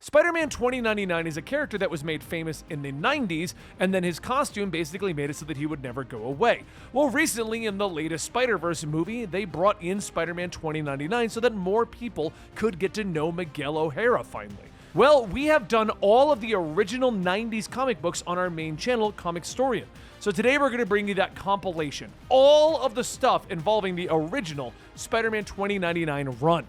Spider-Man 2099 is a character that was made famous in the 90s, and then his costume basically made it so that he would never go away. Well, recently in the latest Spider-Verse movie, they brought in Spider-Man 2099 so that more people could get to know Miguel O'Hara finally. Well, we have done all of the original 90s comic books on our main channel, Comicstorian. So today we're going to bring you that compilation, all of the stuff involving the original Spider-Man 2099 run.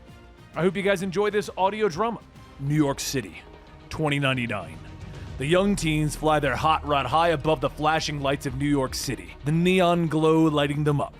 I hope you guys enjoy this audio drama. New York City, 2099. The young teens fly their hot rod high above the flashing lights of New York City, the neon glow lighting them up.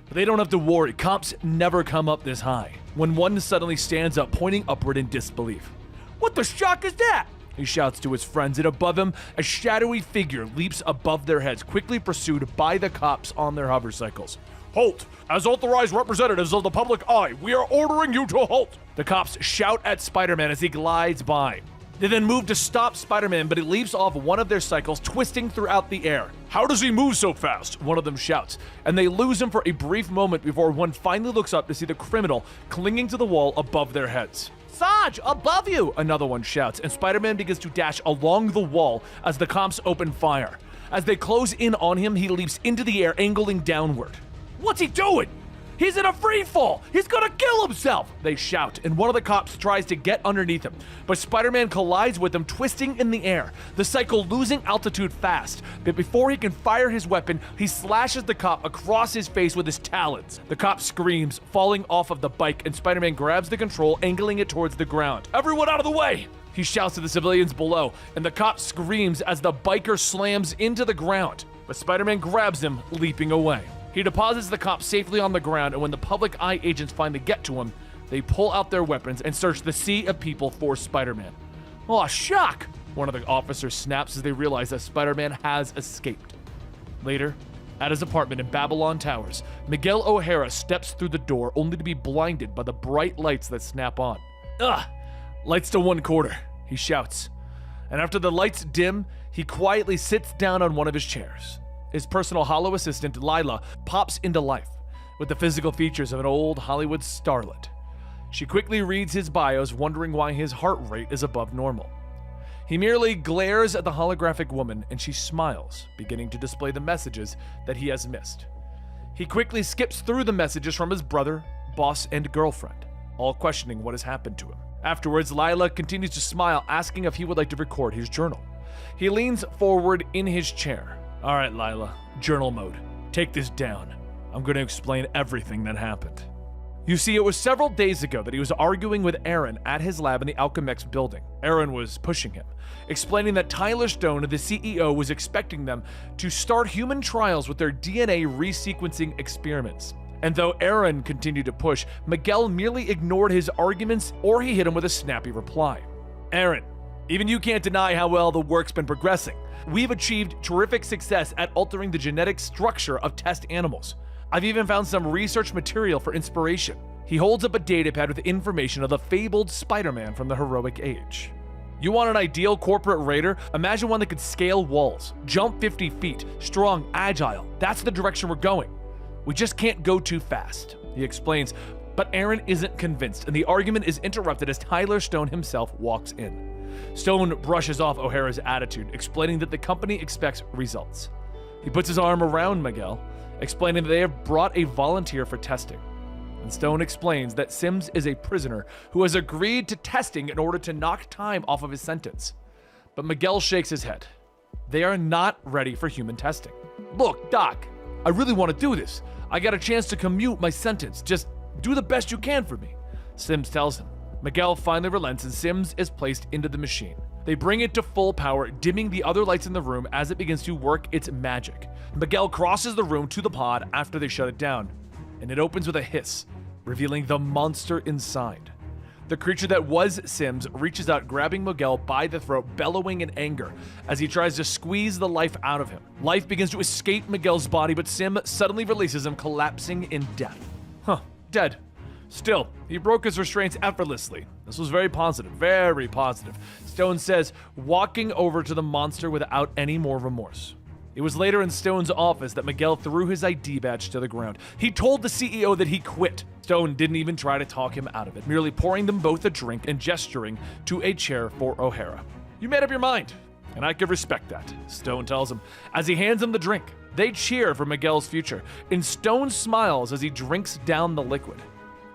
But they don't have to worry, cops never come up this high, when one suddenly stands up, pointing upward in disbelief. "What the shock is that?" he shouts to his friends, and above him, a shadowy figure leaps above their heads, quickly pursued by the cops on their hovercycles. "Halt! As authorized representatives of the public eye, we are ordering you to halt!" The cops shout at Spider-Man as he glides by. They then move to stop Spider-Man, but he leaps off one of their cycles, twisting throughout the air. "How does he move so fast?" one of them shouts, and they lose him for a brief moment before one finally looks up to see the criminal clinging to the wall above their heads. "Sarge, above you!" another one shouts, and Spider-Man begins to dash along the wall as the cops open fire. As they close in on him, he leaps into the air, angling downward. "What's he doing? He's in a free fall! He's gonna kill himself!" they shout, and one of the cops tries to get underneath him, but Spider-Man collides with him, twisting in the air, the cycle losing altitude fast. But before he can fire his weapon, he slashes the cop across his face with his talons. The cop screams, falling off of the bike, and Spider-Man grabs the control, angling it towards the ground. "Everyone out of the way!" he shouts to the civilians below, and the cop screams as the biker slams into the ground. But Spider-Man grabs him, leaping away. He deposits the cop safely on the ground, and when the public eye agents finally get to him, they pull out their weapons and search the sea of people for Spider-Man. "Aw, shock!" one of the officers snaps as they realize that Spider-Man has escaped. Later, at his apartment in Babylon Towers, Miguel O'Hara steps through the door only to be blinded by the bright lights that snap on. "Ugh! Lights to one quarter," he shouts. And after the lights dim, he quietly sits down on one of his chairs. His personal hollow assistant, Lila, pops into life with the physical features of an old Hollywood starlet. She quickly reads his bios, wondering why his heart rate is above normal. He merely glares at the holographic woman, and she smiles, beginning to display the messages that he has missed. He quickly skips through the messages from his brother, boss, and girlfriend, all questioning what has happened to him. Afterwards, Lila continues to smile, asking if he would like to record his journal. He leans forward in his chair. "All right, Lila, journal mode. Take this down. I'm going to explain everything that happened." You see, it was several days ago that he was arguing with Aaron at his lab in the Alchemex building. Aaron was pushing him, explaining that Tyler Stone, the CEO, was expecting them to start human trials with their DNA resequencing experiments. And though Aaron continued to push, Miguel merely ignored his arguments, or he hit him with a snappy reply. "Aaron, even you can't deny how well the work's been progressing. We've achieved terrific success at altering the genetic structure of test animals. I've even found some research material for inspiration." He holds up a datapad with information of the fabled Spider-Man from the heroic age. "You want an ideal corporate raider? Imagine one that could scale walls, jump 50 feet, strong, agile. That's the direction we're going. We just can't go too fast," he explains. But Aaron isn't convinced, and the argument is interrupted as Tyler Stone himself walks in. Stone brushes off O'Hara's attitude, explaining that the company expects results. He puts his arm around Miguel, explaining that they have brought a volunteer for testing. And Stone explains that Sims is a prisoner who has agreed to testing in order to knock time off of his sentence. But Miguel shakes his head. They are not ready for human testing. "Look, Doc, I really want to do this. I got a chance to commute my sentence. Just do the best you can for me," Sims tells him. Miguel finally relents and Sims is placed into the machine. They bring it to full power, dimming the other lights in the room as it begins to work its magic. Miguel crosses the room to the pod after they shut it down, and it opens with a hiss, revealing the monster inside. The creature that was Sims reaches out, grabbing Miguel by the throat, bellowing in anger as he tries to squeeze the life out of him. Life begins to escape Miguel's body, but Sim suddenly releases him, collapsing in death. Dead. Still, he broke his restraints effortlessly. This was very positive, very positive. Stone says, walking over to the monster without any more remorse. It was later in Stone's office that Miguel threw his ID badge to the ground. He told the CEO that he quit. Stone didn't even try to talk him out of it, merely pouring them both a drink and gesturing to a chair for O'Hara. "You made up your mind, and I could respect that," Stone tells him as he hands him the drink. They cheer for Miguel's future, and Stone smiles as he drinks down the liquid.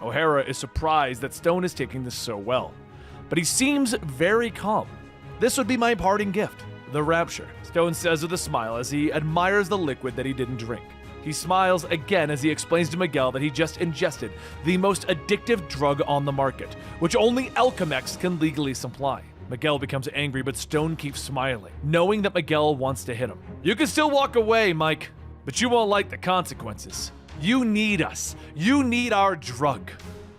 O'Hara is surprised that Stone is taking this so well, but he seems very calm. "This would be my parting gift, the Rapture," Stone says with a smile as he admires the liquid that he didn't drink. He smiles again as he explains to Miguel that he just ingested the most addictive drug on the market, which only Alchemex can legally supply. Miguel becomes angry, but Stone keeps smiling, knowing that Miguel wants to hit him. "You can still walk away, Mike, but you won't like the consequences. You need us. You need our drug.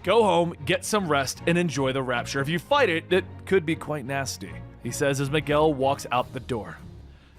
Go home, get some rest, and enjoy the Rapture. If you fight it, it could be quite nasty," he says as Miguel walks out the door.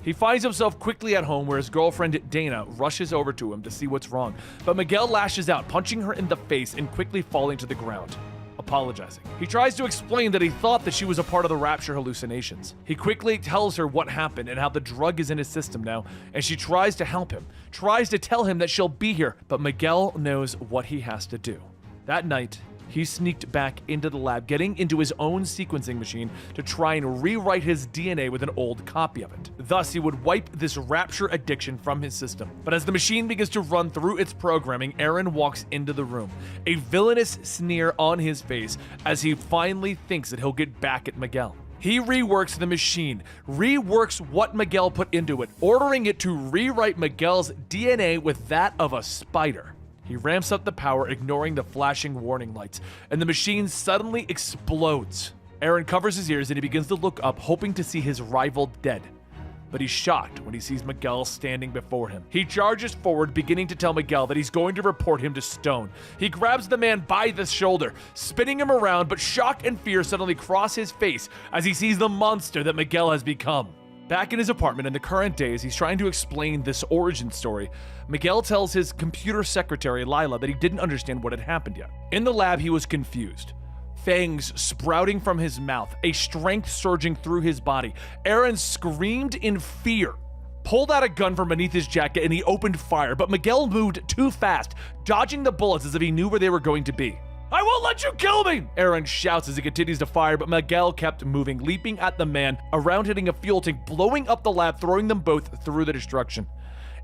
He finds himself quickly at home where his girlfriend Dana rushes over to him to see what's wrong, but Miguel lashes out, punching her in the face and quickly falling to the ground, apologizing. He tries to explain that he thought that she was a part of the Rapture hallucinations. He quickly tells her what happened and how the drug is in his system now, and she tries to help him, tries to tell him that she'll be here, but Miguel knows what he has to do. That night, he sneaked back into the lab, getting into his own sequencing machine to try and rewrite his DNA with an old copy of it. Thus, he would wipe this Rapture addiction from his system. But as the machine begins to run through its programming, Aaron walks into the room, a villainous sneer on his face as he finally thinks that he'll get back at Miguel. He reworks the machine, reworks what Miguel put into it, ordering it to rewrite Miguel's DNA with that of a spider. He ramps up the power, ignoring the flashing warning lights, and the machine suddenly explodes. Aaron covers his ears and he begins to look up, hoping to see his rival dead. But he's shocked when he sees Miguel standing before him. He charges forward, beginning to tell Miguel that he's going to report him to Stone. He grabs the man by the shoulder, spinning him around, but shock and fear suddenly cross his face as he sees the monster that Miguel has become. Back in his apartment in the current days, he's trying to explain this origin story. Miguel tells his computer secretary, Lila, that he didn't understand what had happened yet. In the lab, he was confused. Fangs sprouting from his mouth, a strength surging through his body. Aaron screamed in fear, pulled out a gun from beneath his jacket, and he opened fire, but Miguel moved too fast, dodging the bullets as if he knew where they were going to be. "I won't let you kill me!" Aaron shouts as he continues to fire, but Miguel kept moving, leaping at the man, around hitting a fuel tank, blowing up the lab, throwing them both through the destruction.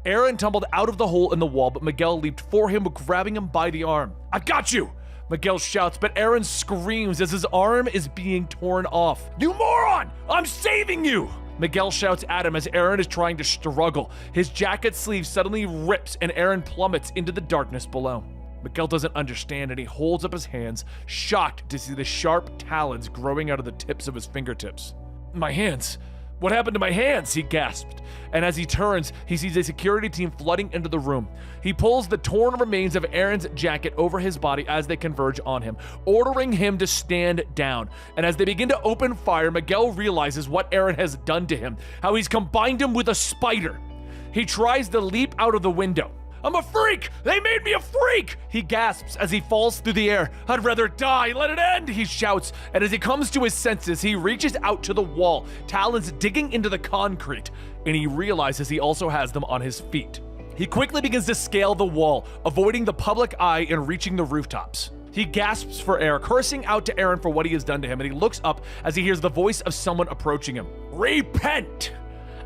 Aaron tumbled out of the hole in the wall, but Miguel leaped for him, grabbing him by the arm. "I got you!" Miguel shouts, but Aaron screams as his arm is being torn off. "You moron! I'm saving you!" Miguel shouts at him as Aaron is trying to struggle. His jacket sleeve suddenly rips and Aaron plummets into the darkness below. Miguel doesn't understand and he holds up his hands, shocked to see the sharp talons growing out of the tips of his fingertips. "My hands! What happened to my hands?" he gasped. And as he turns, he sees a security team flooding into the room. He pulls the torn remains of Aaron's jacket over his body as they converge on him, ordering him to stand down. And as they begin to open fire, Miguel realizes what Aaron has done to him, how he's combined him with a spider. He tries to leap out of the window. "I'm a freak! They made me a freak!" he gasps as he falls through the air. "I'd rather die! Let it end!" he shouts, and as he comes to his senses, he reaches out to the wall, talons digging into the concrete, and he realizes he also has them on his feet. He quickly begins to scale the wall, avoiding the public eye and reaching the rooftops. He gasps for air, cursing out to Aaron for what he has done to him, and he looks up as he hears the voice of someone approaching him. "Repent!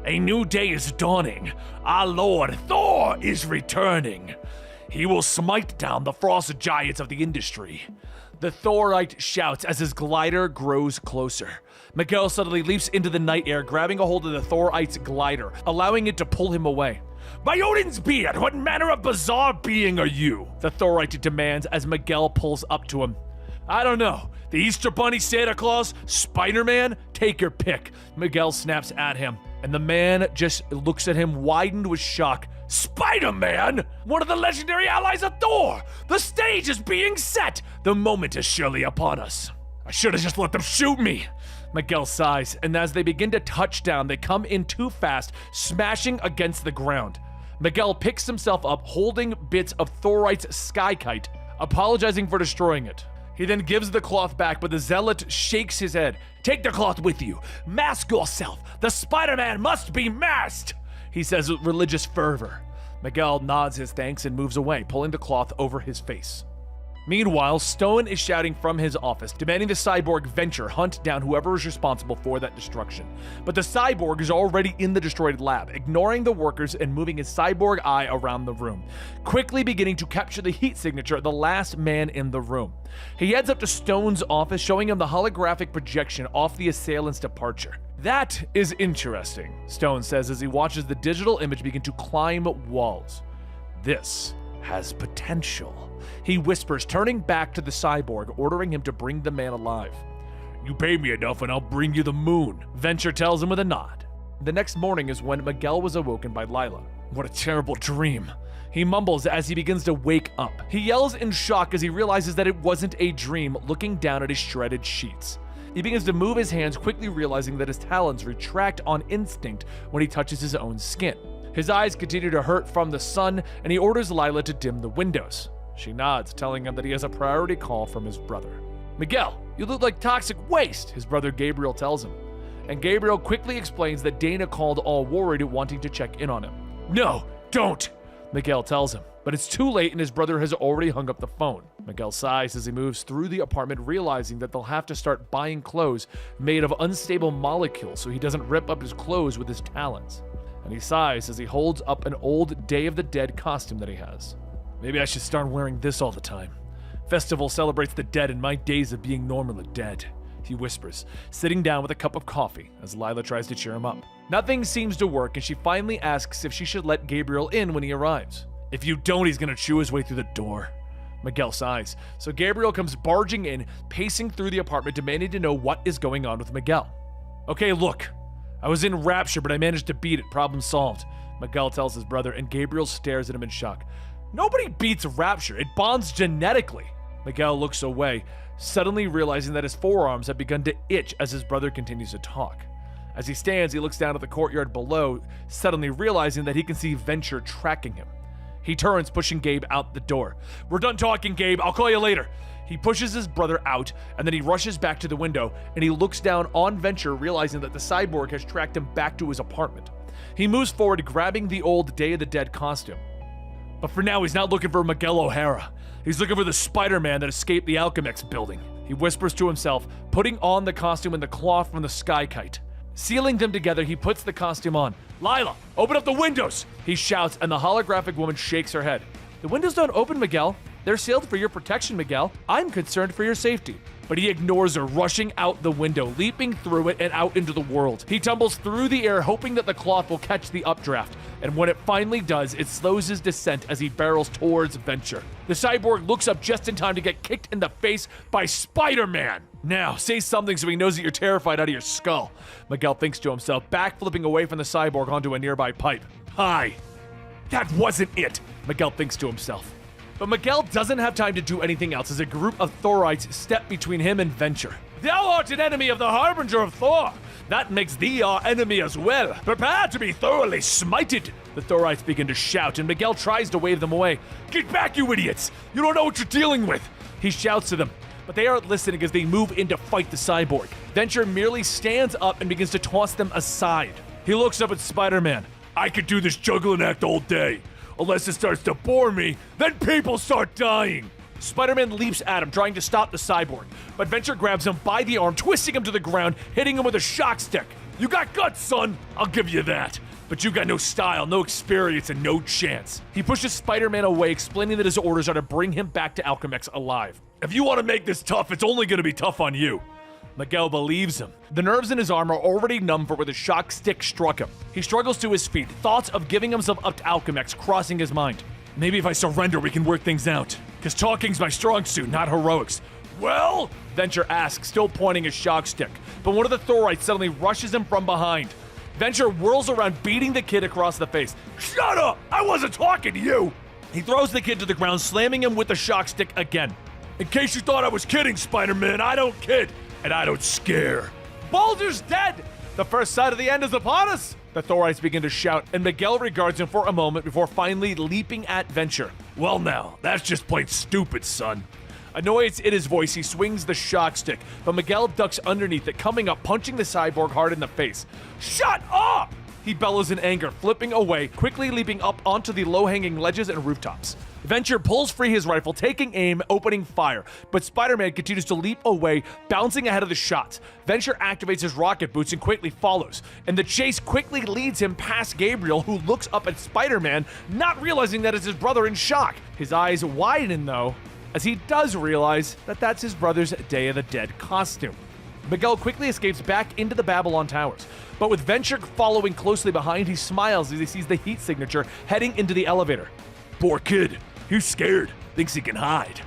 A new day is dawning. Our Lord Thor is returning. He will smite down the frost giants of the industry." The Thorite shouts as his glider grows closer. Miguel suddenly leaps into the night air, grabbing a hold of the Thorite's glider, allowing it to pull him away. "By Odin's beard, what manner of bizarre being are you?" the Thorite demands as Miguel pulls up to him. "I don't know. The Easter Bunny, Santa Claus, Spider-Man? Take your pick," Miguel snaps at him. And the man just looks at him, widened with shock. "Spider-Man? One of the legendary allies of Thor! The stage is being set! The moment is surely upon us. I should have just let them shoot me!" Miguel sighs, and as they begin to touch down, they come in too fast, smashing against the ground. Miguel picks himself up, holding bits of Thorite's sky kite, apologizing for destroying it. He then gives the cloth back, but the zealot shakes his head. "Take the cloth with you. Mask yourself. The Spider-Man must be masked." he says with religious fervor. Miguel nods his thanks and moves away, pulling the cloth over his face. Meanwhile, Stone is shouting from his office, demanding the cyborg Venture hunt down whoever is responsible for that destruction. But the cyborg is already in the destroyed lab, ignoring the workers and moving his cyborg eye around the room, quickly beginning to capture the heat signature of the last man in the room. He heads up to Stone's office, showing him the holographic projection off the assailant's departure. "That is interesting," Stone says as he watches the digital image begin to climb walls. "This has potential," he whispers, turning back to the cyborg, ordering him to bring the man alive. "You pay me enough and I'll bring you the moon," Venture tells him with a nod. The next morning is when Miguel was awoken by Lila. "What a terrible dream," he mumbles as he begins to wake up. He yells in shock as he realizes that it wasn't a dream, looking down at his shredded sheets. He begins to move his hands, quickly realizing that his talons retract on instinct when he touches his own skin. His eyes continue to hurt from the sun, and he orders Lila to dim the windows. She nods, telling him that he has a priority call from his brother. "Miguel, you look like toxic waste," his brother Gabriel tells him. And Gabriel quickly explains that Dana called all worried, wanting to check in on him. "No, don't," Miguel tells him. But it's too late and his brother has already hung up the phone. Miguel sighs as he moves through the apartment, realizing that they'll have to start buying clothes made of unstable molecules so he doesn't rip up his clothes with his talons. And he sighs as he holds up an old Day of the Dead costume that he has. "Maybe I should start wearing this all the time. Festival celebrates the dead and my days of being normally dead," he whispers, sitting down with a cup of coffee as Lila tries to cheer him up. Nothing seems to work and she finally asks if she should let Gabriel in when he arrives. "If you don't, he's gonna chew his way through the door." Miguel sighs, so Gabriel comes barging in, pacing through the apartment, demanding to know what is going on with Miguel. "Okay, look. I was in Rapture, but I managed to beat it. Problem solved," Miguel tells his brother, and Gabriel stares at him in shock. "Nobody beats Rapture. It bonds genetically." Miguel looks away, suddenly realizing that his forearms have begun to itch as his brother continues to talk. As he stands, he looks down at the courtyard below, suddenly realizing that he can see Venture tracking him. He turns, pushing Gabe out the door. "We're done talking, Gabe. I'll call you later." He pushes his brother out, and then he rushes back to the window, and he looks down on Venture, realizing that the cyborg has tracked him back to his apartment. He moves forward, grabbing the old Day of the Dead costume. But for now, he's not looking for Miguel O'Hara. He's looking for the Spider-Man that escaped the Alchemex building. He whispers to himself, putting on the costume and the cloth from the sky kite. Sealing them together, he puts the costume on. "Lila, open up the windows!" he shouts, and the holographic woman shakes her head. "The windows don't open, Miguel. They're sealed for your protection, Miguel. I'm concerned for your safety." But he ignores her, rushing out the window, leaping through it and out into the world. He tumbles through the air, hoping that the cloth will catch the updraft, and when it finally does, it slows his descent as he barrels towards Venture. The cyborg looks up just in time to get kicked in the face by Spider-Man. "Now, say something so he knows that you're terrified out of your skull," Miguel thinks to himself, backflipping away from the cyborg onto a nearby pipe. "Hi." "That wasn't it," Miguel thinks to himself. But Miguel doesn't have time to do anything else as a group of Thorites step between him and Venture. "Thou art an enemy of the Harbinger of Thor. That makes thee our enemy as well. Prepare to be thoroughly smited." The Thorites begin to shout, and Miguel tries to wave them away. "Get back, you idiots! You don't know what you're dealing with!" he shouts to them. But they aren't listening as they move in to fight the cyborg. Venture merely stands up and begins to toss them aside. He looks up at Spider-Man. "I could do this juggling act all day. Unless it starts to bore me, then people start dying." Spider-Man leaps at him, trying to stop the cyborg, but Venture grabs him by the arm, twisting him to the ground, hitting him with a shock stick. "You got guts, son. I'll give you that. But you got no style, no experience, and no chance." He pushes Spider-Man away, explaining that his orders are to bring him back to Alchemex alive. "If you want to make this tough, it's only going to be tough on you." Miguel believes him. The nerves in his arm are already numb for where the shock stick struck him. He struggles to his feet, thoughts of giving himself up to Alchemex crossing his mind. "Maybe if I surrender, we can work things out. Because talking's my strong suit, not heroics." "Well?" Venture asks, still pointing his shock stick. But one of the Thorites suddenly rushes him from behind. Venture whirls around, beating the kid across the face. "Shut up! I wasn't talking to you!" He throws the kid to the ground, slamming him with the shock stick again. "In case you thought I was kidding, Spider-Man, I don't kid. And I don't scare." "Boulder's dead! The first sight of the end is upon us!" The Thorites begin to shout, and Miguel regards him for a moment before finally leaping at Venture. "Well now, that's just plain stupid, son." Annoyance in his voice, he swings the shock stick, but Miguel ducks underneath it, coming up, punching the cyborg hard in the face. "Shut up!" he bellows in anger, flipping away, quickly leaping up onto the low-hanging ledges and rooftops. Venture pulls free his rifle, taking aim, opening fire, but Spider-Man continues to leap away, bouncing ahead of the shots. Venture activates his rocket boots and quickly follows, and the chase quickly leads him past Gabriel, who looks up at Spider-Man, not realizing that it's his brother in shock. His eyes widen, though, as he does realize that that's his brother's Day of the Dead costume. Miguel quickly escapes back into the Babylon Towers, but with Venture following closely behind, he smiles as he sees the heat signature heading into the elevator. Poor kid. He's scared. Thinks he can hide.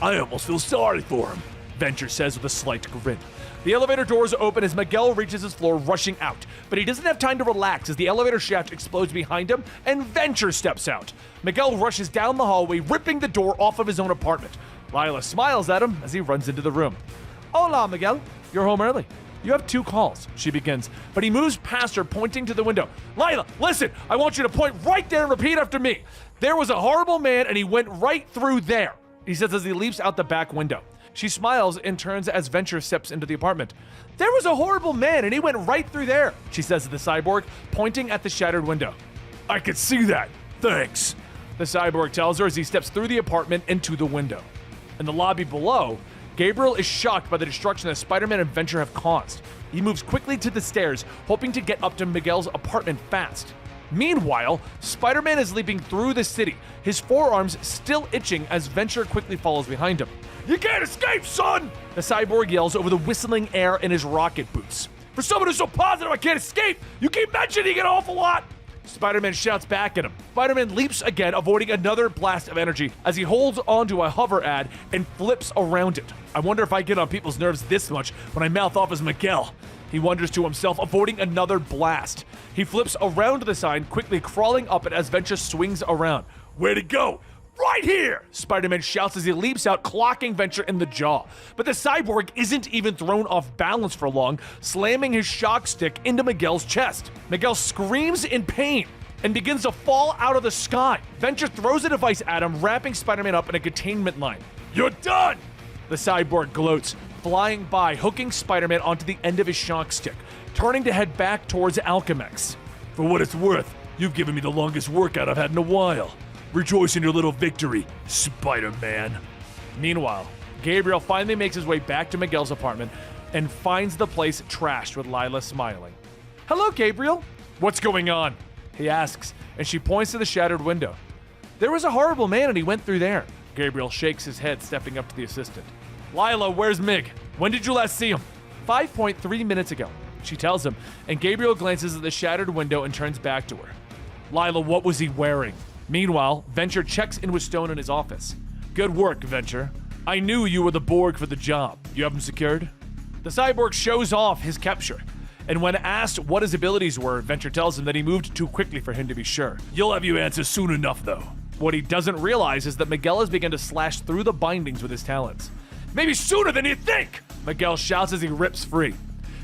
I almost feel sorry for him, Venture says with a slight grin. The elevator doors open as Miguel reaches his floor, rushing out, but he doesn't have time to relax as the elevator shaft explodes behind him and Venture steps out. Miguel rushes down the hallway, ripping the door off of his own apartment. Lila smiles at him as he runs into the room. Hola, Miguel. You're home early. You have 2 calls, she begins, but he moves past her, pointing to the window. Lila, listen, I want you to point right there and repeat after me. There was a horrible man and he went right through there, he says as he leaps out the back window. She smiles and turns as Venture steps into the apartment. There was a horrible man and he went right through there, she says to the cyborg, pointing at the shattered window. I could see that. Thanks, the cyborg tells her as he steps through the apartment and to the window. In the lobby below, Gabriel is shocked by the destruction that Spider-Man and Venture have caused. He moves quickly to the stairs, hoping to get up to Miguel's apartment fast. Meanwhile, Spider-Man is leaping through the city, his forearms still itching as Venture quickly follows behind him. You can't escape, son! The cyborg yells over the whistling air in his rocket boots. For someone who's so positive I can't escape, you keep mentioning it an awful lot! Spider-Man shouts back at him. Spider-Man leaps again, avoiding another blast of energy as he holds onto a hover ad and flips around it. I wonder if I get on people's nerves this much when I mouth off as Miguel. He wonders to himself, avoiding another blast. He flips around the sign, quickly crawling up it as Venture swings around. Where'd it go? Right here! Spider-Man shouts as he leaps out, clocking Venture in the jaw. But the cyborg isn't even thrown off balance for long, slamming his shock stick into Miguel's chest. Miguel screams in pain and begins to fall out of the sky. Venture throws a device at him, wrapping Spider-Man up in a containment line. You're done! The cyborg gloats, flying by, hooking Spider-Man onto the end of his shock stick, turning to head back towards Alchemex. For what it's worth, you've given me the longest workout I've had in a while. Rejoice in your little victory, Spider-Man. Meanwhile, Gabriel finally makes his way back to Miguel's apartment and finds the place trashed with Lila smiling. Hello, Gabriel. What's going on? He asks, and she points to the shattered window. There was a horrible man and he went through there. Gabriel shakes his head, stepping up to the assistant. Lila, where's Mig? When did you last see him? 5.3 minutes ago, she tells him, and Gabriel glances at the shattered window and turns back to her. Lila, what was he wearing? Meanwhile, Venture checks in with Stone in his office. Good work, Venture. I knew you were the Borg for the job. You have him secured? The cyborg shows off his capture, and when asked what his abilities were, Venture tells him that he moved too quickly for him to be sure. You'll have your answer soon enough, though. What he doesn't realize is that Miguel has begun to slash through the bindings with his talons. Maybe sooner than you think! Miguel shouts as he rips free.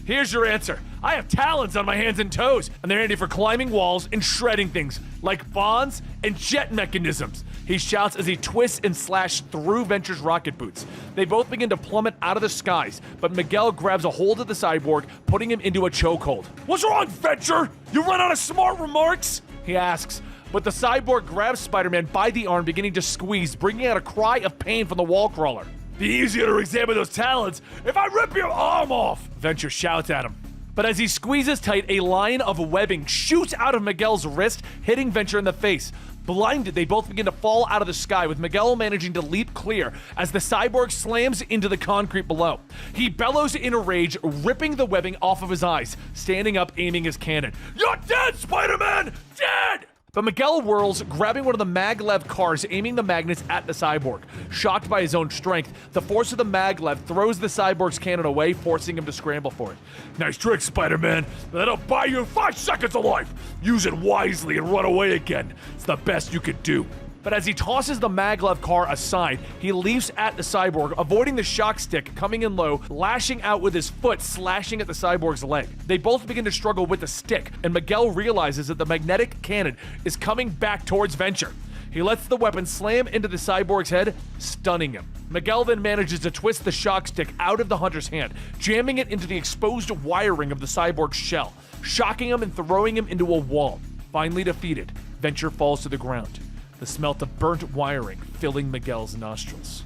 Here's your answer. I have talons on my hands and toes, and they're handy for climbing walls and shredding things, like bonds and jet mechanisms. He shouts as he twists and slashes through Venture's rocket boots. They both begin to plummet out of the skies, but Miguel grabs a hold of the cyborg, putting him into a chokehold. What's wrong, Venture? You run out of smart remarks? He asks, but the cyborg grabs Spider-Man by the arm, beginning to squeeze, bringing out a cry of pain from the wall crawler. Be easier to examine those talons if I rip your arm off, Venture shouts at him. But as he squeezes tight, a line of webbing shoots out of Miguel's wrist, hitting Venture in the face. Blinded, they both begin to fall out of the sky, with Miguel managing to leap clear as the cyborg slams into the concrete below. He bellows in a rage, ripping the webbing off of his eyes, standing up, aiming his cannon. You're dead, Spider-Man! Dead! But Miguel whirls, grabbing one of the maglev cars, aiming the magnets at the cyborg. Shocked by his own strength, the force of the maglev throws the cyborg's cannon away, forcing him to scramble for it. Nice trick, Spider-Man. That'll buy you 5 seconds of life. Use it wisely and run away again. It's the best you could do. But as he tosses the maglev car aside, he leaps at the cyborg, avoiding the shock stick, coming in low, lashing out with his foot, slashing at the cyborg's leg. They both begin to struggle with the stick, and Miguel realizes that the magnetic cannon is coming back towards Venture. He lets the weapon slam into the cyborg's head, stunning him. Miguel then manages to twist the shock stick out of the hunter's hand, jamming it into the exposed wiring of the cyborg's shell, shocking him and throwing him into a wall. Finally defeated, Venture falls to the ground, the smell of burnt wiring filling Miguel's nostrils.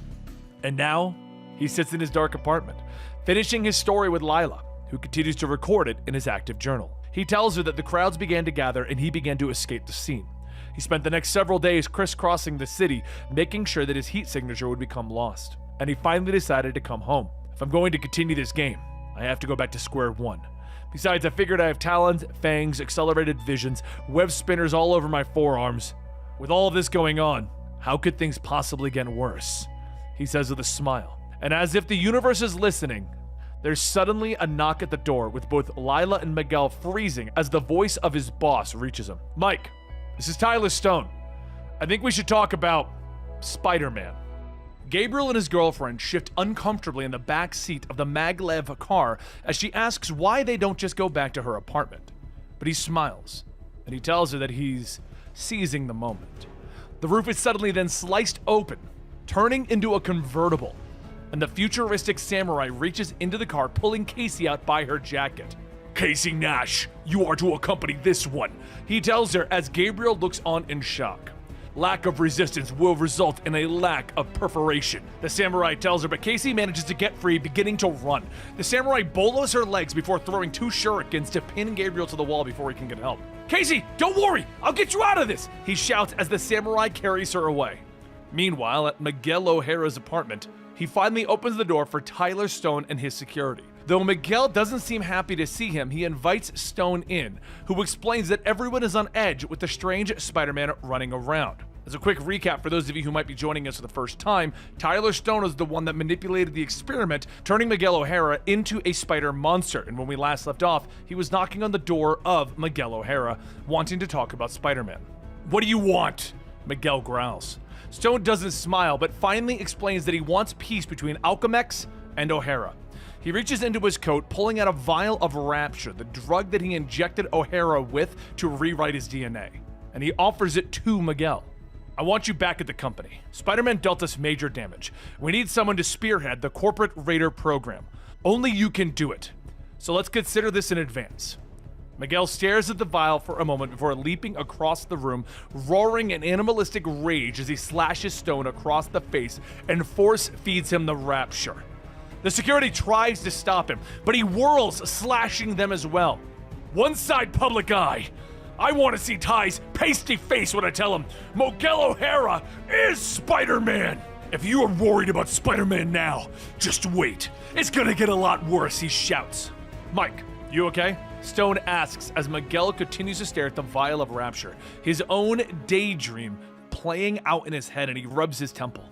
And now, he sits in his dark apartment, finishing his story with Lila, who continues to record it in his active journal. He tells her that the crowds began to gather and he began to escape the scene. He spent the next several days crisscrossing the city, making sure that his heat signature would become lost. And he finally decided to come home. If I'm going to continue this game, I have to go back to square one. Besides, I figured I have talons, fangs, accelerated visions, web spinners all over my forearms. With all of this going on, how could things possibly get worse? He says with a smile. And as if the universe is listening, there's suddenly a knock at the door with both Lila and Miguel freezing as the voice of his boss reaches him. Mike, this is Tyler Stone. I think we should talk about Spider-Man. Gabriel and his girlfriend shift uncomfortably in the back seat of the maglev car as she asks why they don't just go back to her apartment. But he smiles, and he tells her that he's seizing the moment. The roof is suddenly then sliced open, turning into a convertible, and the futuristic samurai reaches into the car, pulling Casey out by her jacket. Casey Nash, you are to accompany this one. He tells her as Gabriel looks on in shock. Lack of resistance will result in a lack of perforation. The samurai tells her, but Casey manages to get free, beginning to run. The samurai bolos her legs before throwing 2 shurikens to pin Gabriel to the wall before he can get help. Casey, don't worry, I'll get you out of this, he shouts as the samurai carries her away. Meanwhile, at Miguel O'Hara's apartment, he finally opens the door for Tyler Stone and his security. Though Miguel doesn't seem happy to see him, he invites Stone in, who explains that everyone is on edge with the strange Spider-Man running around. As a quick recap for those of you who might be joining us for the first time, Tyler Stone is the one that manipulated the experiment, turning Miguel O'Hara into a spider monster, and when we last left off, he was knocking on the door of Miguel O'Hara, wanting to talk about Spider-Man. What do you want? Miguel growls. Stone doesn't smile, but finally explains that he wants peace between Alchemax and O'Hara. He reaches into his coat, pulling out a vial of Rapture, the drug that he injected O'Hara with to rewrite his DNA, and he offers it to Miguel. I want you back at the company. Spider-Man dealt us major damage. We need someone to spearhead the corporate raider program. Only you can do it. So let's consider this in advance. Miguel stares at the vial for a moment before leaping across the room, roaring in animalistic rage as he slashes Stone across the face and force feeds him the Rapture. The security tries to stop him, but he whirls, slashing them as well. One side public eye. I want to see Ty's pasty face when I tell him Miguel O'Hara is Spider-Man. If you are worried about Spider-Man now, just wait. It's gonna get a lot worse, he shouts. Mike, you okay? Stone asks as Miguel continues to stare at the vial of Rapture, his own daydream playing out in his head, and he rubs his temple,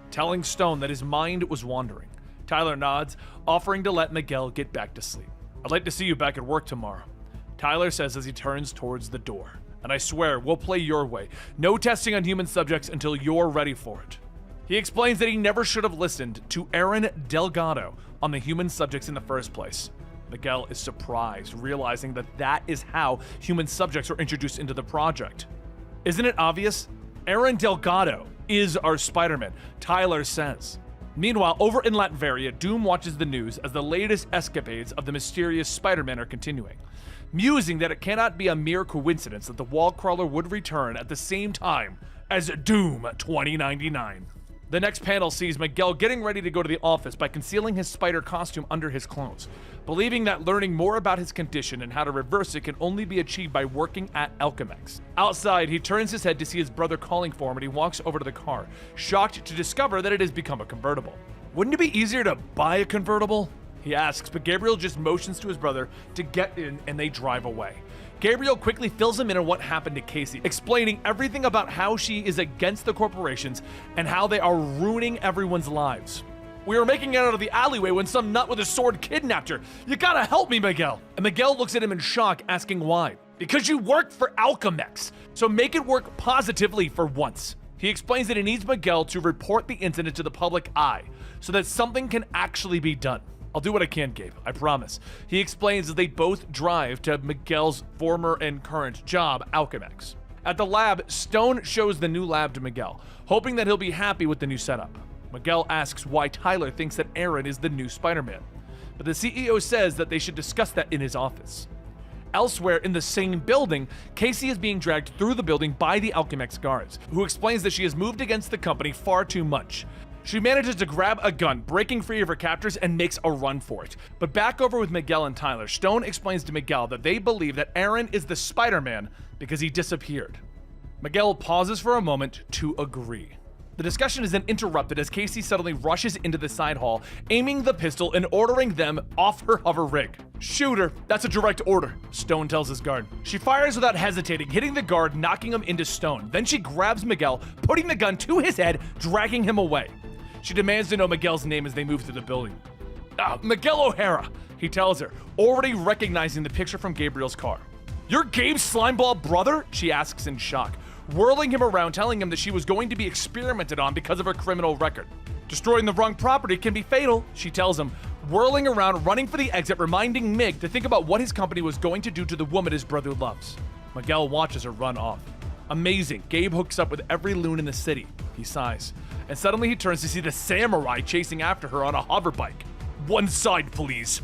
telling Stone that his mind was wandering. Tyler nods, offering to let Miguel get back to sleep. I'd like to see you back at work tomorrow, Tyler says as he turns towards the door. And I swear, we'll play your way. No testing on human subjects until you're ready for it. He explains that he never should have listened to Aaron Delgado on the human subjects in the first place. Miguel is surprised, realizing that that is how human subjects were introduced into the project. Isn't it obvious? Aaron Delgado is our Spider-Man, Tyler says. Meanwhile, over in Latveria, Doom watches the news as the latest escapades of the mysterious Spider-Man are continuing, musing that it cannot be a mere coincidence that the wall crawler would return at the same time as Doom 2099. The next panel sees Miguel getting ready to go to the office by concealing his spider costume under his clothes, believing that learning more about his condition and how to reverse it can only be achieved by working at Alchemax. Outside, he turns his head to see his brother calling for him, and he walks over to the car, shocked to discover that it has become a convertible. Wouldn't it be easier to buy a convertible? He asks, but Gabriel just motions to his brother to get in and they drive away. Gabriel quickly fills him in on what happened to Casey, explaining everything about how she is against the corporations and how they are ruining everyone's lives. We were making it out of the alleyway when some nut with a sword kidnapped her. You gotta help me, Miguel. And Miguel looks at him in shock, asking why. Because you work for Alchemax, so make it work positively for once. He explains that he needs Miguel to report the incident to the public eye so that something can actually be done. I'll do what I can, Gabe, I promise. He explains that they both drive to Miguel's former and current job, Alchemax. At the lab, Stone shows the new lab to Miguel, hoping that he'll be happy with the new setup. Miguel asks why Tyler thinks that Aaron is the new Spider-Man, but the CEO says that they should discuss that in his office. Elsewhere in the same building, Casey is being dragged through the building by the Alchemex guards, who explains that she has moved against the company far too much. She manages to grab a gun, breaking free of her captors, and makes a run for it. But back over with Miguel and Tyler, Stone explains to Miguel that they believe that Aaron is the Spider-Man because he disappeared. Miguel pauses for a moment to agree. The discussion is then interrupted as Casey suddenly rushes into the side hall, aiming the pistol and ordering them off her hover rig. "Shoot her, that's a direct order," Stone tells his guard. She fires without hesitating, hitting the guard, knocking him into stone. Then she grabs Miguel, putting the gun to his head, dragging him away. She demands to know Miguel's name as they move through the building. Miguel O'Hara, he tells her, already recognizing the picture from Gabriel's car. "You're Gabe's slimeball brother?" she asks in shock, whirling him around, telling him that she was going to be experimented on because of her criminal record. "Destroying the wrong property can be fatal," she tells him, whirling around, running for the exit, reminding Mig to think about what his company was going to do to the woman his brother loves. Miguel watches her run off. Amazing, Gabe hooks up with every loon in the city. He sighs, and suddenly he turns to see the samurai chasing after her on a hover bike. "One side, please.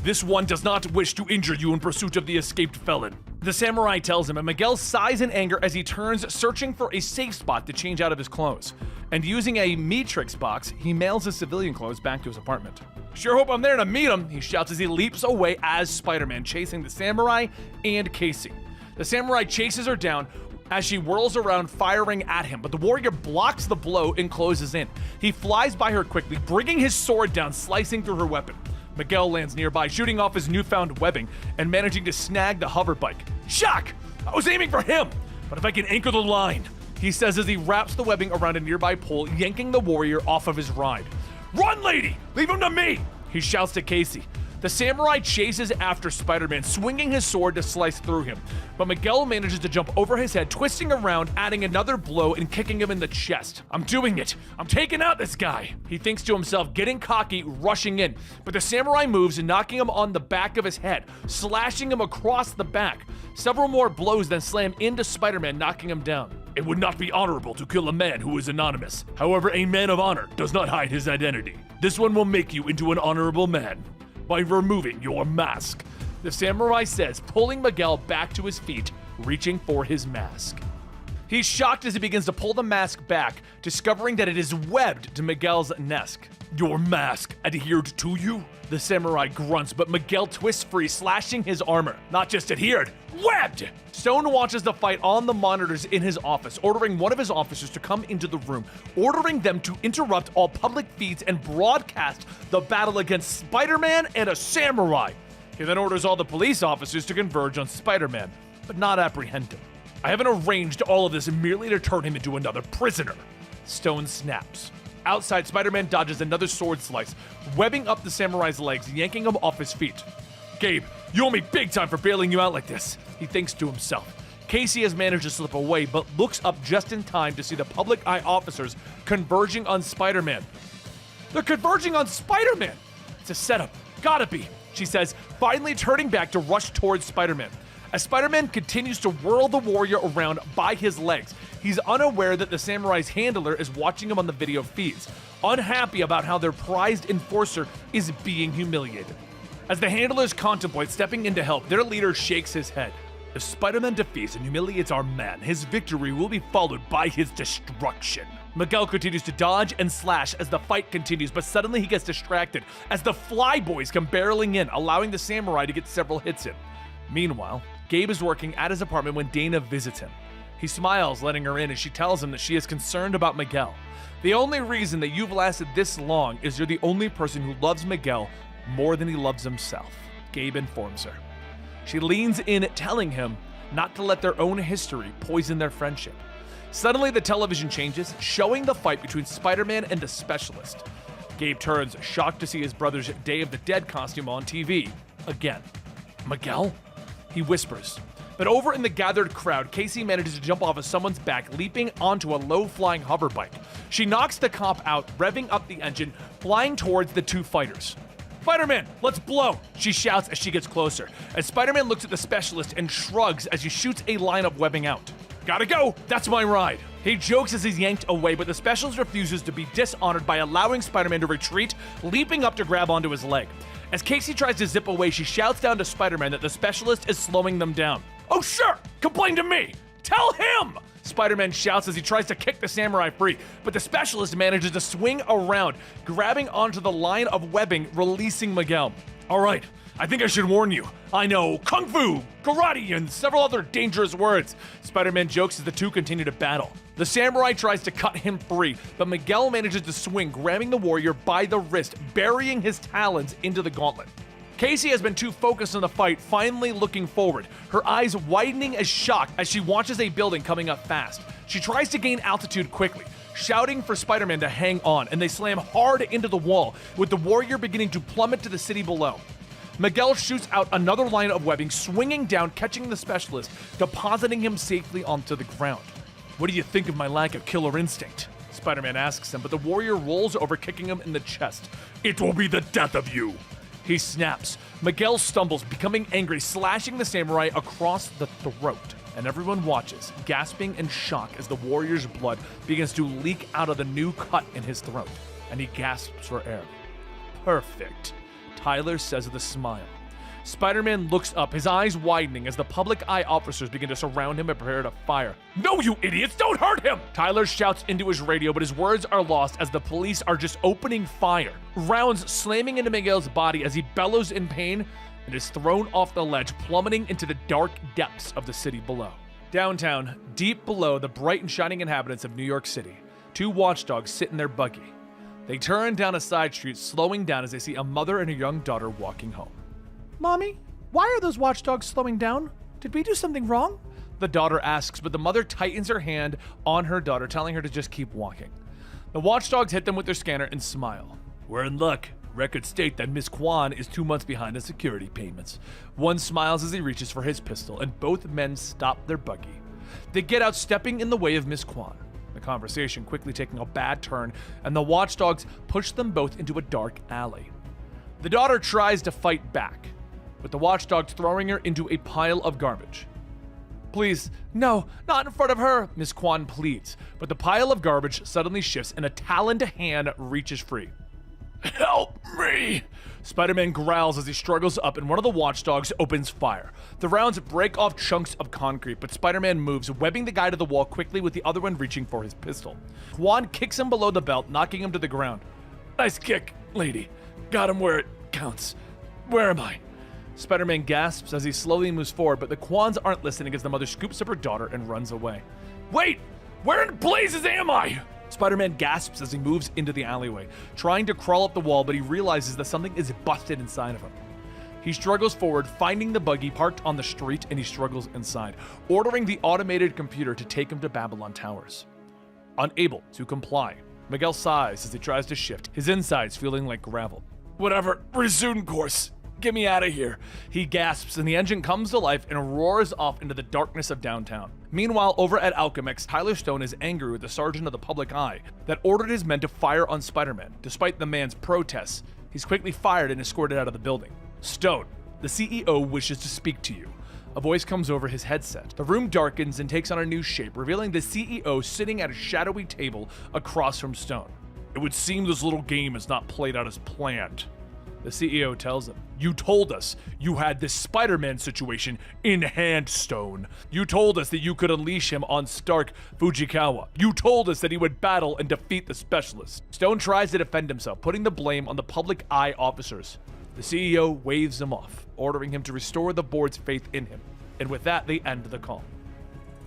This one does not wish to injure you in pursuit of the escaped felon." The samurai tells him, and Miguel sighs in anger as he turns, searching for a safe spot to change out of his clothes. And using a Matrix box, he mails his civilian clothes back to his apartment. "Sure hope I'm there to meet him," he shouts as he leaps away as Spider-Man, chasing the samurai and Casey. The samurai chases her down as she whirls around, firing at him, but the warrior blocks the blow and closes in. He flies by her quickly, bringing his sword down, slicing through her weapon. Miguel lands nearby, shooting off his newfound webbing and managing to snag the hover bike. "Shock! I was aiming for him, but if I can anchor the line," he says as he wraps the webbing around a nearby pole, yanking the warrior off of his ride. "Run, lady! Leave him to me!" he shouts to Casey. The samurai chases after Spider-Man, swinging his sword to slice through him, but Miguel manages to jump over his head, twisting around, adding another blow and kicking him in the chest. "I'm doing it! I'm taking out this guy!" He thinks to himself, getting cocky, rushing in, but the samurai moves, knocking him on the back of his head, slashing him across the back. Several more blows then slam into Spider-Man, knocking him down. "It would not be honorable to kill a man who is anonymous. However, a man of honor does not hide his identity. This one will make you into an honorable man by removing your mask," the samurai says, pulling Miguel back to his feet, reaching for his mask. He's shocked as he begins to pull the mask back, discovering that it is webbed to Miguel's neck. "Your mask adhered to you?" The samurai grunts, but Miguel twists free, slashing his armor. "Not just adhered, webbed!" Stone watches the fight on the monitors in his office, ordering one of his officers to come into the room, ordering them to interrupt all public feeds and broadcast the battle against Spider-Man and a samurai. He then orders all the police officers to converge on Spider-Man, but not apprehend him. "I haven't arranged all of this merely to turn him into another prisoner," Stone snaps. Outside, Spider-Man dodges another sword slice, webbing up the samurai's legs, yanking him off his feet. "Gabe, you owe me big time for bailing you out like this," he thinks to himself. Casey has managed to slip away, but looks up just in time to see the public eye officers converging on Spider-Man. They're converging on Spider-Man! It's a setup. Gotta be, she says, finally turning back to rush towards Spider-Man. As Spider-Man continues to whirl the warrior around by his legs, he's unaware that the samurai's handler is watching him on the video feeds, unhappy about how their prized enforcer is being humiliated. As the handlers contemplate stepping in to help, their leader shakes his head. "If Spider-Man defeats and humiliates our man, his victory will be followed by his destruction." Miguel continues to dodge and slash as the fight continues, but suddenly he gets distracted as the Flyboys come barreling in, allowing the samurai to get several hits in. Meanwhile, Gabe is working at his apartment when Dana visits him. He smiles, letting her in, as she tells him that she is concerned about Miguel. "The only reason that you've lasted this long is you're the only person who loves Miguel more than he loves himself," Gabe informs her. She leans in, telling him not to let their own history poison their friendship. Suddenly, the television changes, showing the fight between Spider-Man and the Specialist. Gabe turns, shocked to see his brother's Day of the Dead costume on TV again. "Miguel?" he whispers. But over in the gathered crowd, Casey manages to jump off of someone's back, leaping onto a low-flying hover bike. She knocks the cop out, revving up the engine, flying towards the two fighters. "Spider-Man, let's blow!" she shouts as she gets closer, as Spider-Man looks at the Specialist and shrugs as he shoots a line of webbing out. Gotta go. That's my ride. He jokes as he's yanked away, but the Specialist refuses to be dishonored by allowing Spider-Man to retreat, leaping up to grab onto his leg. As Casey tries to zip away, she shouts down to Spider-Man that the Specialist is slowing them down. Oh, sure. Complain to me. Tell him. Spider-Man shouts as he tries to kick the samurai free, but the Specialist manages to swing around, grabbing onto the line of webbing, releasing Miguel. All right. I think I should warn you. I know Kung Fu, Karate, and several other dangerous words. Spider-Man jokes as the two continue to battle. The samurai tries to cut him free, but Miguel manages to swing, grabbing the warrior by the wrist, burying his talons into the gauntlet. Casey has been too focused on the fight, finally looking forward, her eyes widening as shock as she watches a building coming up fast. She tries to gain altitude quickly, shouting for Spider-Man to hang on, and they slam hard into the wall, with the warrior beginning to plummet to the city below. Miguel shoots out another line of webbing, swinging down, catching the Specialist, depositing him safely onto the ground. What do you think of my lack of killer instinct? Spider-Man asks him, but the warrior rolls over, kicking him in the chest. It will be the death of you. He snaps. Miguel stumbles, becoming angry, slashing the samurai across the throat. And everyone watches, gasping in shock as the warrior's blood begins to leak out of the new cut in his throat, and he gasps for air. Perfect, Tyler says with a smile. Spider-Man looks up, his eyes widening as the public eye officers begin to surround him and prepare to fire. No, you idiots, don't hurt him! Tyler shouts into his radio, but his words are lost as the police are just opening fire. Rounds slamming into Miguel's body as he bellows in pain and is thrown off the ledge, plummeting into the dark depths of the city below. Downtown, deep below the bright and shining inhabitants of New York City, two watchdogs sit in their buggy. They turn down a side street, slowing down as they see a mother and a young daughter walking home. Mommy, why are those watchdogs slowing down? Did we do something wrong? The daughter asks, but the mother tightens her hand on her daughter, telling her to just keep walking. The watchdogs hit them with their scanner and smile. We're in luck. Records state that Miss Kwan is 2 months behind in security payments. One smiles as he reaches for his pistol, and both men stop their buggy. They get out, stepping in the way of Miss Kwan. The conversation quickly taking a bad turn, and the watchdogs push them both into a dark alley. The daughter tries to fight back, with the watchdogs throwing her into a pile of garbage. Please, no, not in front of her, Miss Kwan pleads, but the pile of garbage suddenly shifts and a taloned hand reaches free. Help me! Spider-Man growls as he struggles up and one of the watchdogs opens fire. The rounds break off chunks of concrete, but Spider-Man moves, webbing the guy to the wall quickly with the other one reaching for his pistol. Kwan kicks him below the belt, knocking him to the ground. Nice kick, lady. Got him where it counts. Where am I? Spider-Man gasps as he slowly moves forward, but the Kwans aren't listening as the mother scoops up her daughter and runs away. Wait! Where in blazes am I? Spider-Man gasps as he moves into the alleyway, trying to crawl up the wall, but he realizes that something is busted inside of him. He struggles forward, finding the buggy parked on the street, and he struggles inside, ordering the automated computer to take him to Babylon Towers. Unable to comply, Miguel sighs as he tries to shift, his insides feeling like gravel. Whatever, resume course. Get me out of here. He gasps, and the engine comes to life and roars off into the darkness of downtown. Meanwhile, over at Alchemix, Tyler Stone is angry with the sergeant of the public eye that ordered his men to fire on Spider-Man. Despite the man's protests, he's quickly fired and escorted out of the building. Stone, the CEO wishes to speak to you. A voice comes over his headset. The room darkens and takes on a new shape, revealing the CEO sitting at a shadowy table across from Stone. It would seem this little game is not played out as planned. The CEO tells him, You told us you had this Spider-Man situation in hand, Stone. You told us that you could unleash him on Stark Fujikawa. You told us that he would battle and defeat the Specialist. Stone tries to defend himself, putting the blame on the public eye officers. The CEO waves him off, ordering him to restore the board's faith in him. And with that, they end the call.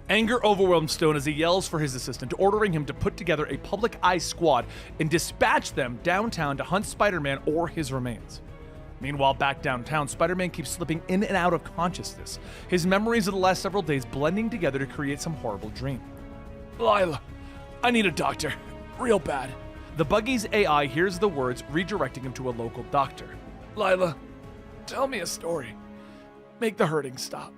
Anger overwhelms Stone as he yells for his assistant, ordering him to put together a public eye squad and dispatch them downtown to hunt Spider-Man or his remains. Meanwhile, back downtown, Spider-Man keeps slipping in and out of consciousness, his memories of the last several days blending together to create some horrible dream. Lila, I need a doctor. Real bad. The buggy's AI hears the words, redirecting him to a local doctor. Lila, tell me a story. Make the hurting stop.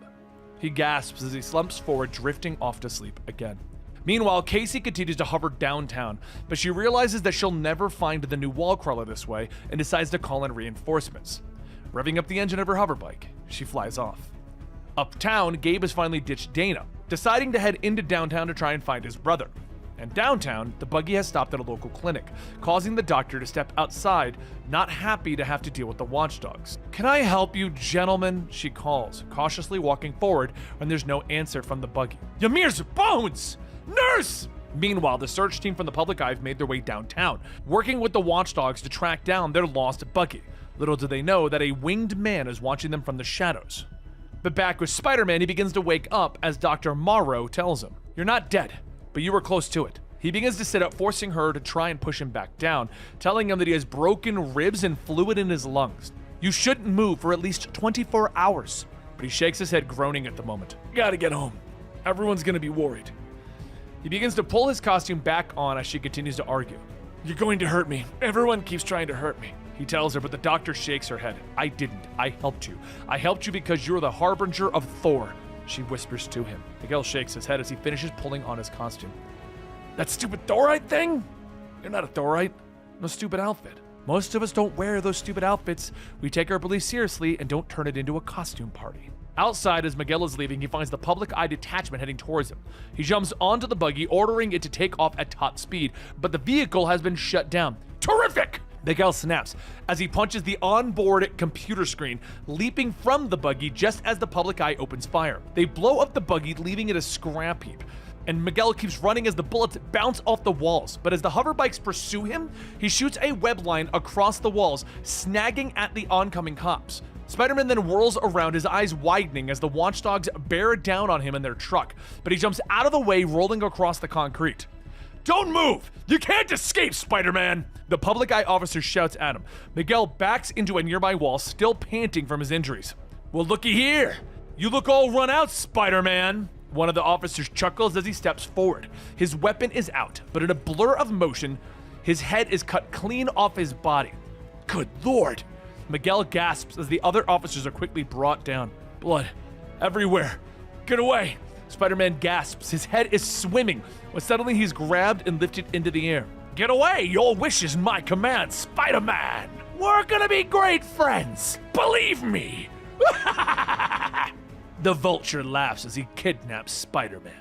He gasps as he slumps forward, drifting off to sleep again. Meanwhile, Casey continues to hover downtown, but she realizes that she'll never find the new wall crawler this way and decides to call in reinforcements. Revving up the engine of her hoverbike, she flies off. Uptown, Gabe has finally ditched Dana, deciding to head into downtown to try and find his brother. And downtown, the buggy has stopped at a local clinic, causing the doctor to step outside, not happy to have to deal with the watchdogs. "Can I help you, gentlemen?" she calls, cautiously walking forward when there's no answer from the buggy. "Ymir's bones! Nurse!" Meanwhile, the search team from the Public Eye have made their way downtown, working with the watchdogs to track down their lost buggy. Little do they know that a winged man is watching them from the shadows. But back with Spider-Man, he begins to wake up as Dr. Morrow tells him, "You're not dead, but you were close to it." He begins to sit up, forcing her to try and push him back down, telling him that he has broken ribs and fluid in his lungs. "You shouldn't move for at least 24 hours. But he shakes his head, groaning at the moment. "Gotta get home. Everyone's gonna be worried." He begins to pull his costume back on as she continues to argue. "You're going to hurt me. Everyone keeps trying to hurt me," he tells her, but the doctor shakes her head. "I didn't. I helped you. I helped you because you're the harbinger of Thor," she whispers to him. Miguel shakes his head as he finishes pulling on his costume. "That stupid Thorite thing? You're not a Thorite. No stupid outfit. Most of us don't wear those stupid outfits. We take our beliefs seriously and don't turn it into a costume party." Outside, as Miguel is leaving, he finds the Public Eye detachment heading towards him. He jumps onto the buggy, ordering it to take off at top speed, but the vehicle has been shut down. "Terrific!" Miguel snaps as he punches the onboard computer screen, leaping from the buggy just as the Public Eye opens fire. They blow up the buggy, leaving it a scrap heap. And Miguel keeps running as the bullets bounce off the walls, but as the hoverbikes pursue him, he shoots a web line across the walls, snagging at the oncoming cops. Spider-Man then whirls around, his eyes widening as the watchdogs bear down on him in their truck, but he jumps out of the way, rolling across the concrete. "Don't move! You can't escape, Spider-Man!" The Public Eye officer shouts at him. Miguel backs into a nearby wall, still panting from his injuries. "Well, looky here! You look all run out, Spider-Man!" One of the officers chuckles as he steps forward. His weapon is out, but in a blur of motion, his head is cut clean off his body. "Good Lord!" Miguel gasps as the other officers are quickly brought down. "Blood everywhere. Get away!" Spider-Man gasps. His head is swimming when suddenly he's grabbed and lifted into the air. "Get away! Your wish is my command, Spider-Man! We're gonna be great friends! Believe me!" The Vulture laughs as he kidnaps Spider-Man.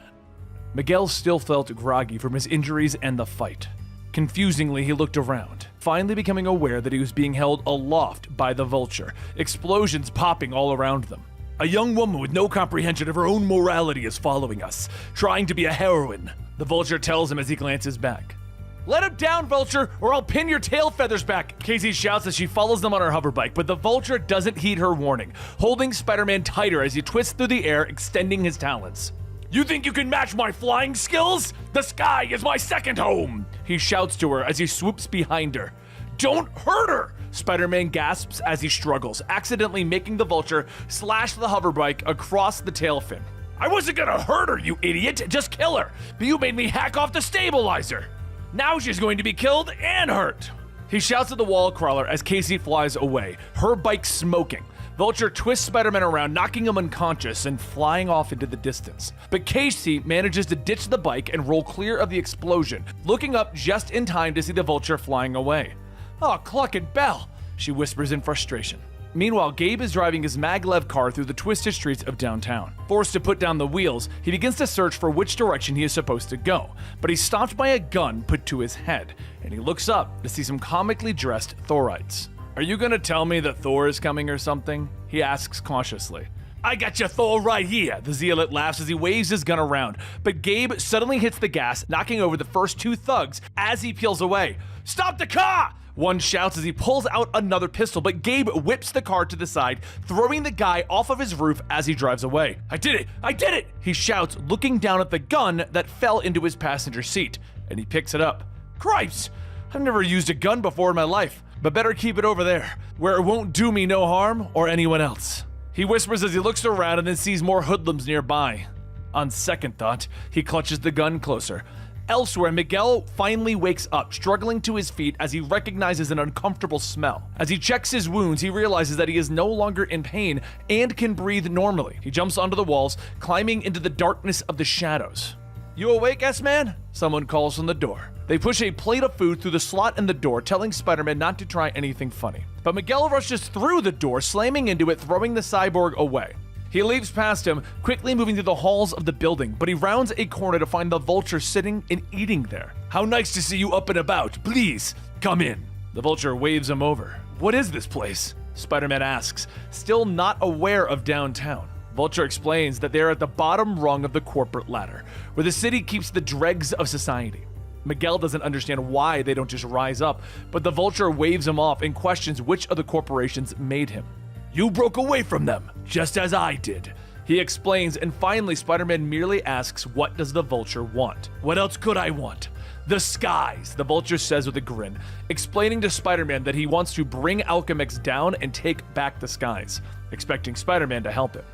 Miguel still felt groggy from his injuries and the fight. Confusingly, he looked around, finally becoming aware that he was being held aloft by the Vulture, explosions popping all around them. "A young woman with no comprehension of her own morality is following us, trying to be a heroine," the Vulture tells him as he glances back. "Let him down, Vulture, or I'll pin your tail feathers back," Casey shouts as she follows them on her hoverbike, but the Vulture doesn't heed her warning, holding Spider-Man tighter as he twists through the air, extending his talons. "You think you can match my flying skills? The sky is my second home!" he shouts to her as he swoops behind her. "Don't hurt her!" Spider-Man gasps as he struggles, accidentally making the Vulture slash the hoverbike across the tail fin. "I wasn't gonna hurt her, you idiot! Just kill her! But you made me hack off the stabilizer! Now she's going to be killed and hurt!" He shouts at the wall crawler as Casey flies away, her bike smoking. Vulture twists Spider-Man around, knocking him unconscious and flying off into the distance. But Casey manages to ditch the bike and roll clear of the explosion, looking up just in time to see the Vulture flying away. "Oh, Cluck and Bell," she whispers in frustration. Meanwhile, Gabe is driving his maglev car through the twisted streets of downtown. Forced to put down the wheels, he begins to search for which direction he is supposed to go, but he's stopped by a gun put to his head, and he looks up to see some comically dressed Thorites. "Are you gonna tell me that Thor is coming or something?" he asks cautiously. "I got your Thor right here," the zealot laughs as he waves his gun around, but Gabe suddenly hits the gas, knocking over the first two thugs as he peels away. "Stop the car!" one shouts as he pulls out another pistol, but Gabe whips the car to the side, throwing the guy off of his roof as he drives away. "I did it! I did it!" he shouts, looking down at the gun that fell into his passenger seat, and he picks it up. "Cripes! I've never used a gun before in my life, but better keep it over there, where it won't do me no harm or anyone else." He whispers as he looks around and then sees more hoodlums nearby. On second thought, he clutches the gun closer. Elsewhere, Miguel finally wakes up, struggling to his feet as he recognizes an uncomfortable smell. As he checks his wounds, he realizes that he is no longer in pain and can breathe normally. He jumps onto the walls, climbing into the darkness of the shadows. "You awake, S-Man?" someone calls from the door. They push a plate of food through the slot in the door, telling Spider-Man not to try anything funny. But Miguel rushes through the door, slamming into it, throwing the cyborg away. He leaps past him, quickly moving through the halls of the building, but he rounds a corner to find the Vulture sitting and eating there. How nice to see you up and about. Please, come in. The Vulture waves him over. What is this place? Spider-Man asks, still not aware of downtown. Vulture explains that they're at the bottom rung of the corporate ladder, where the city keeps the dregs of society. Miguel doesn't understand why they don't just rise up, but the Vulture waves him off and questions which of the corporations made him. You broke away from them, just as I did. He explains, and finally Spider-Man merely asks, what does the Vulture want? What else could I want? The skies, the Vulture says with a grin, explaining to Spider-Man that he wants to bring Alchemix down and take back the skies, expecting Spider-Man to help him.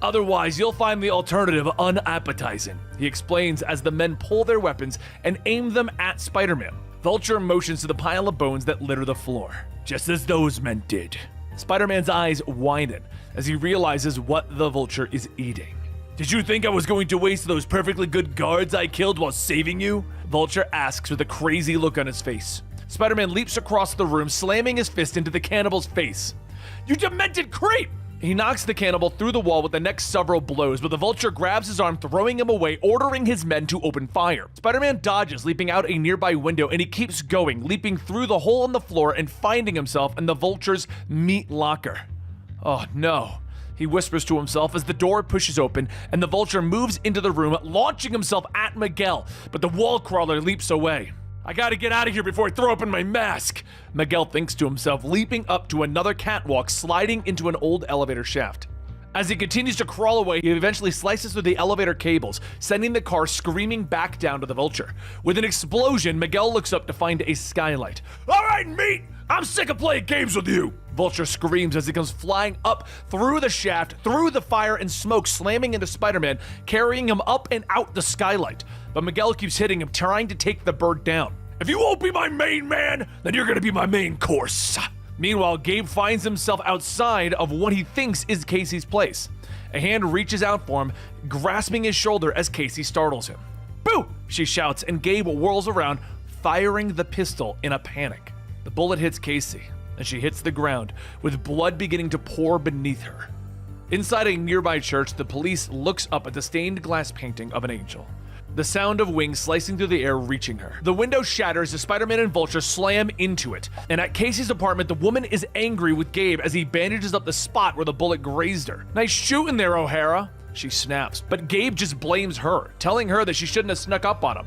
Otherwise, you'll find the alternative unappetizing, he explains as the men pull their weapons and aim them at Spider-Man. Vulture motions to the pile of bones that litter the floor. Just as those men did. Spider-Man's eyes widen as he realizes what the Vulture is eating. Did you think I was going to waste those perfectly good guards I killed while saving you? Vulture asks with a crazy look on his face. Spider-Man leaps across the room, slamming his fist into the cannibal's face. You demented creep! He knocks the cannibal through the wall with the next several blows, but the Vulture grabs his arm, throwing him away, ordering his men to open fire. Spider-Man dodges, leaping out a nearby window, and he keeps going, leaping through the hole in the floor and finding himself in the Vulture's meat locker. Oh no, he whispers to himself as the door pushes open and the Vulture moves into the room, launching himself at Miguel, but the wall crawler leaps away. I gotta get out of here before I throw open my mask, Miguel thinks to himself, leaping up to another catwalk, sliding into an old elevator shaft. As he continues to crawl away, he eventually slices through the elevator cables, sending the car screaming back down to the Vulture. With an explosion, Miguel looks up to find a skylight. All right, meat! I'm sick of playing games with you! Vulture screams as he comes flying up through the shaft, through the fire and smoke, slamming into Spider-Man, carrying him up and out the skylight. But Miguel keeps hitting him, trying to take the bird down. If you won't be my main man, then you're gonna be my main course. Meanwhile, Gabe finds himself outside of what he thinks is Casey's place. A hand reaches out for him, grasping his shoulder as Casey startles him. Boo! She shouts, and Gabe whirls around, firing the pistol in a panic. The bullet hits Casey, and she hits the ground, with blood beginning to pour beneath her. Inside a nearby church, the police looks up at the stained glass painting of an angel. The sound of wings slicing through the air reaching her. The window shatters as Spider-Man and Vulture slam into it. And at Casey's apartment, the woman is angry with Gabe as he bandages up the spot where the bullet grazed her. Nice shooting there, O'Hara, she snaps. But Gabe just blames her, telling her that she shouldn't have snuck up on him.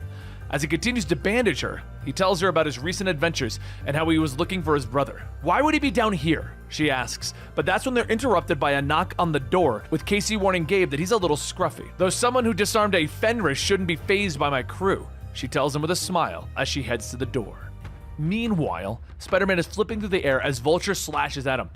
As he continues to bandage her, he tells her about his recent adventures and how he was looking for his brother. Why would he be down here? She asks, but that's when they're interrupted by a knock on the door, with Casey warning Gabe that he's a little scruffy. Though someone who disarmed a Fenris shouldn't be fazed by my crew, she tells him with a smile as she heads to the door. Meanwhile, Spider-Man is flipping through the air as Vulture slashes at him.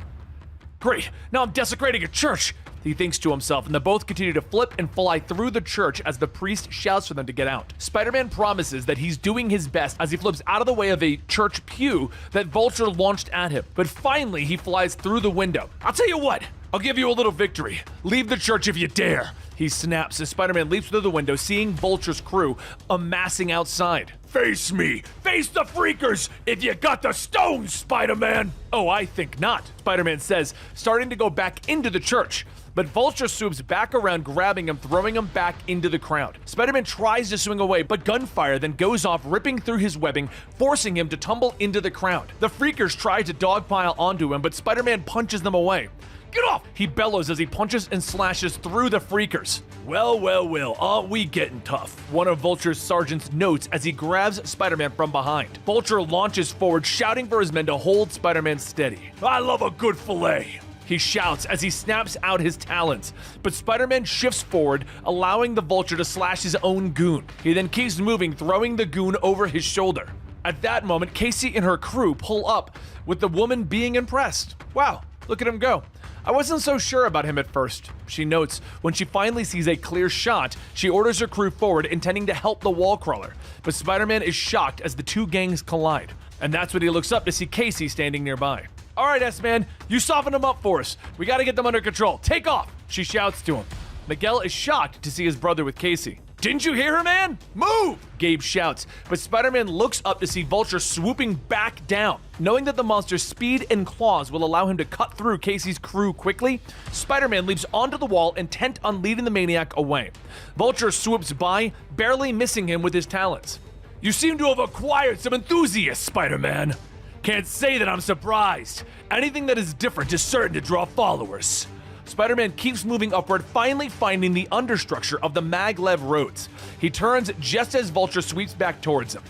Great, now I'm desecrating a church, he thinks to himself, and they both continue to flip and fly through the church as the priest shouts for them to get out. Spider-Man promises that he's doing his best as he flips out of the way of a church pew that Vulture launched at him, but finally he flies through the window. I'll tell you what, I'll give you a little victory. Leave the church if you dare, he snaps as Spider-Man leaps through the window, seeing Vulture's crew amassing outside. Face me! Face the freakers! If you got the stones, Spider-Man! Oh, I think not, Spider-Man says, starting to go back into the church. But Vulture swoops back around, grabbing him, throwing him back into the crowd. Spider-Man tries to swing away, but gunfire then goes off, ripping through his webbing, forcing him to tumble into the crowd. The freakers try to dogpile onto him, but Spider-Man punches them away. Get off! He bellows as he punches and slashes through the freakers. Well, well, well, aren't we getting tough? One of Vulture's sergeants notes as he grabs Spider-Man from behind. Vulture launches forward, shouting for his men to hold Spider-Man steady. I love a good fillet, he shouts as he snaps out his talons, but Spider-Man shifts forward, allowing the Vulture to slash his own goon. He then keeps moving, throwing the goon over his shoulder. At that moment, Casey and her crew pull up, with the woman being impressed. Wow, look at him go. I wasn't so sure about him at first, she notes. When she finally sees a clear shot, she orders her crew forward, intending to help the wall crawler. But Spider-Man is shocked as the two gangs collide. And that's when he looks up to see Casey standing nearby. All right, S-Man, you soften them up for us. We gotta get them under control. Take off, she shouts to him. Miguel is shocked to see his brother with Casey. Didn't you hear her, man? Move! Gabe shouts, but Spider-Man looks up to see Vulture swooping back down. Knowing that the monster's speed and claws will allow him to cut through Casey's crew quickly, Spider-Man leaps onto the wall, intent on leading the maniac away. Vulture swoops by, barely missing him with his talons. You seem to have acquired some enthusiasts, Spider-Man. Can't say that I'm surprised. Anything that is different is certain to draw followers. Spider-Man keeps moving upward, finally finding the understructure of the maglev roads. He turns just as Vulture sweeps back towards him.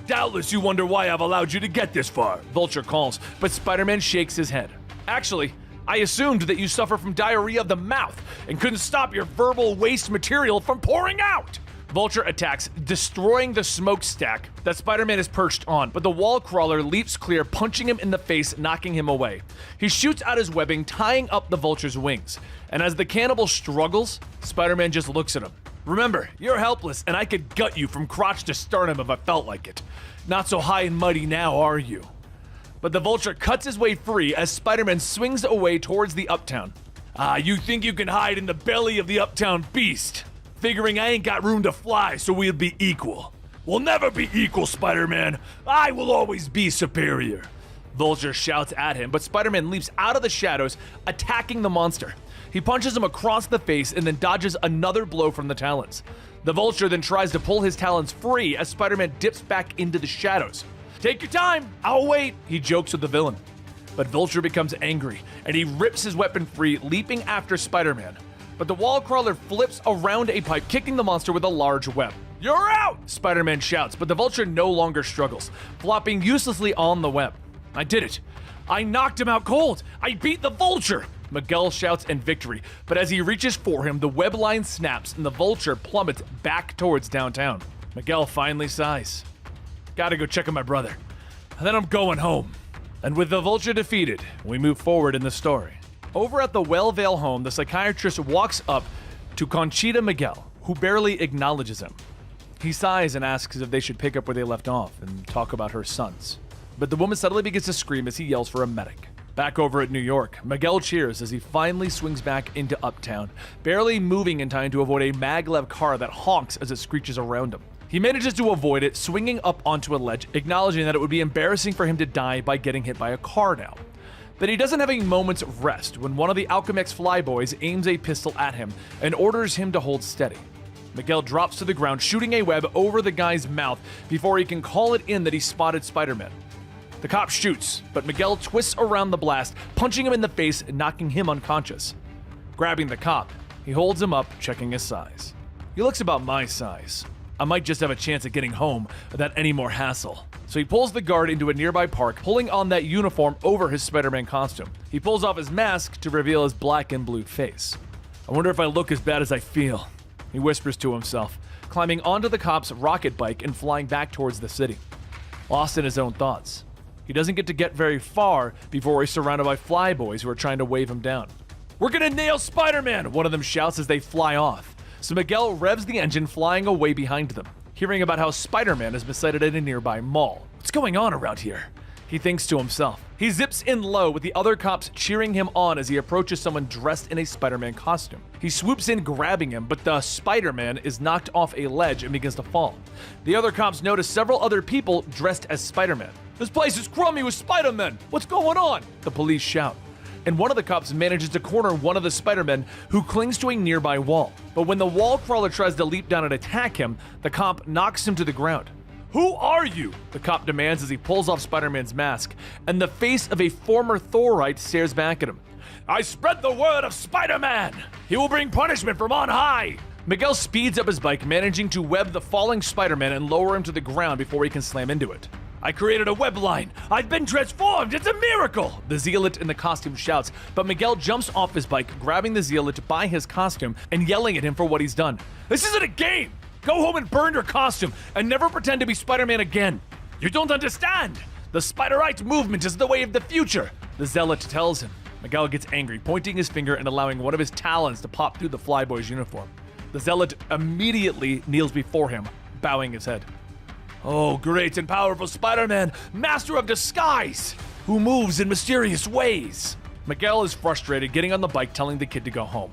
Doubtless you wonder why I've allowed you to get this far, Vulture calls, but Spider-Man shakes his head. Actually, I assumed that you suffer from diarrhea of the mouth and couldn't stop your verbal waste material from pouring out. Vulture attacks, destroying the smokestack that Spider-Man is perched on, but the wall crawler leaps clear, punching him in the face, knocking him away. He shoots out his webbing, tying up the Vulture's wings. And as the cannibal struggles, Spider-Man just looks at him. Remember, you're helpless, and I could gut you from crotch to sternum if I felt like it. Not so high and mighty now, are you? But the Vulture cuts his way free as Spider-Man swings away towards the Uptown. You think you can hide in the belly of the Uptown beast? Figuring I ain't got room to fly, so we'll be equal. We'll never be equal, Spider-Man. I will always be superior. Vulture shouts at him, but Spider-Man leaps out of the shadows, attacking the monster. He punches him across the face and then dodges another blow from the talons. The Vulture then tries to pull his talons free as Spider-Man dips back into the shadows. Take your time, I'll wait, he jokes with the villain. But Vulture becomes angry, and he rips his weapon free, leaping after Spider-Man. But the wall crawler flips around a pipe, kicking the monster with a large web. You're out! Spider-Man shouts, but the Vulture no longer struggles, flopping uselessly on the web. I did it! I knocked him out cold! I beat the Vulture! Miguel shouts in victory, but as he reaches for him, the web line snaps and the Vulture plummets back towards downtown. Miguel finally sighs. Gotta go check on my brother. And then I'm going home. And with the Vulture defeated, we move forward in the story. Over at the Wellvale home, the psychiatrist walks up to Conchita Miguel, who barely acknowledges him. He sighs and asks if they should pick up where they left off and talk about her sons. But the woman suddenly begins to scream as he yells for a medic. Back over at New York, Miguel cheers as he finally swings back into Uptown, barely moving in time to avoid a maglev car that honks as it screeches around him. He manages to avoid it, swinging up onto a ledge, acknowledging that it would be embarrassing for him to die by getting hit by a car now. But he doesn't have a moment's rest when one of the Alchemex flyboys aims a pistol at him and orders him to hold steady. Miguel drops to the ground, shooting a web over the guy's mouth before he can call it in that he spotted Spider-Man. The cop shoots, but Miguel twists around the blast, punching him in the face and knocking him unconscious. Grabbing the cop, he holds him up, checking his size. He looks about my size. I might just have a chance at getting home without any more hassle. So he pulls the guard into a nearby park, pulling on that uniform over his Spider-Man costume. He pulls off his mask to reveal his black and blue face. I wonder if I look as bad as I feel, he whispers to himself, climbing onto the cop's rocket bike and flying back towards the city. Lost in his own thoughts. He doesn't get very far before he's surrounded by flyboys who are trying to wave him down. We're gonna nail Spider-Man, one of them shouts as they fly off. So Miguel revs the engine, flying away behind them, hearing about how Spider-Man has been sighted at a nearby mall. What's going on around here? He thinks to himself. He zips in low with the other cops cheering him on as he approaches someone dressed in a Spider-Man costume. He swoops in, grabbing him, but the Spider-Man is knocked off a ledge and begins to fall. The other cops notice several other people dressed as Spider-Man. This place is crummy with Spider-Men! What's going on? The police shout. And one of the cops manages to corner one of the Spider-Men who clings to a nearby wall. But when the wall crawler tries to leap down and attack him, the cop knocks him to the ground. Who are you? The cop demands as he pulls off Spider-Man's mask, and the face of a former Thorite stares back at him. I spread the word of Spider-Man! He will bring punishment from on high! Miguel speeds up his bike, managing to web the falling Spider-Man and lower him to the ground before he can slam into it. I created a web line. I've been transformed. It's a miracle. The zealot in the costume shouts, but Miguel jumps off his bike, grabbing the zealot by his costume and yelling at him for what he's done. This isn't a game. Go home and burn your costume and never pretend to be Spider-Man again. You don't understand. The Spiderite movement is the way of the future, the zealot tells him. Miguel gets angry, pointing his finger and allowing one of his talons to pop through the flyboy's uniform. The zealot immediately kneels before him, bowing his head. Oh, great and powerful Spider-Man, master of disguise, who moves in mysterious ways. Miguel is frustrated, getting on the bike, telling the kid to go home.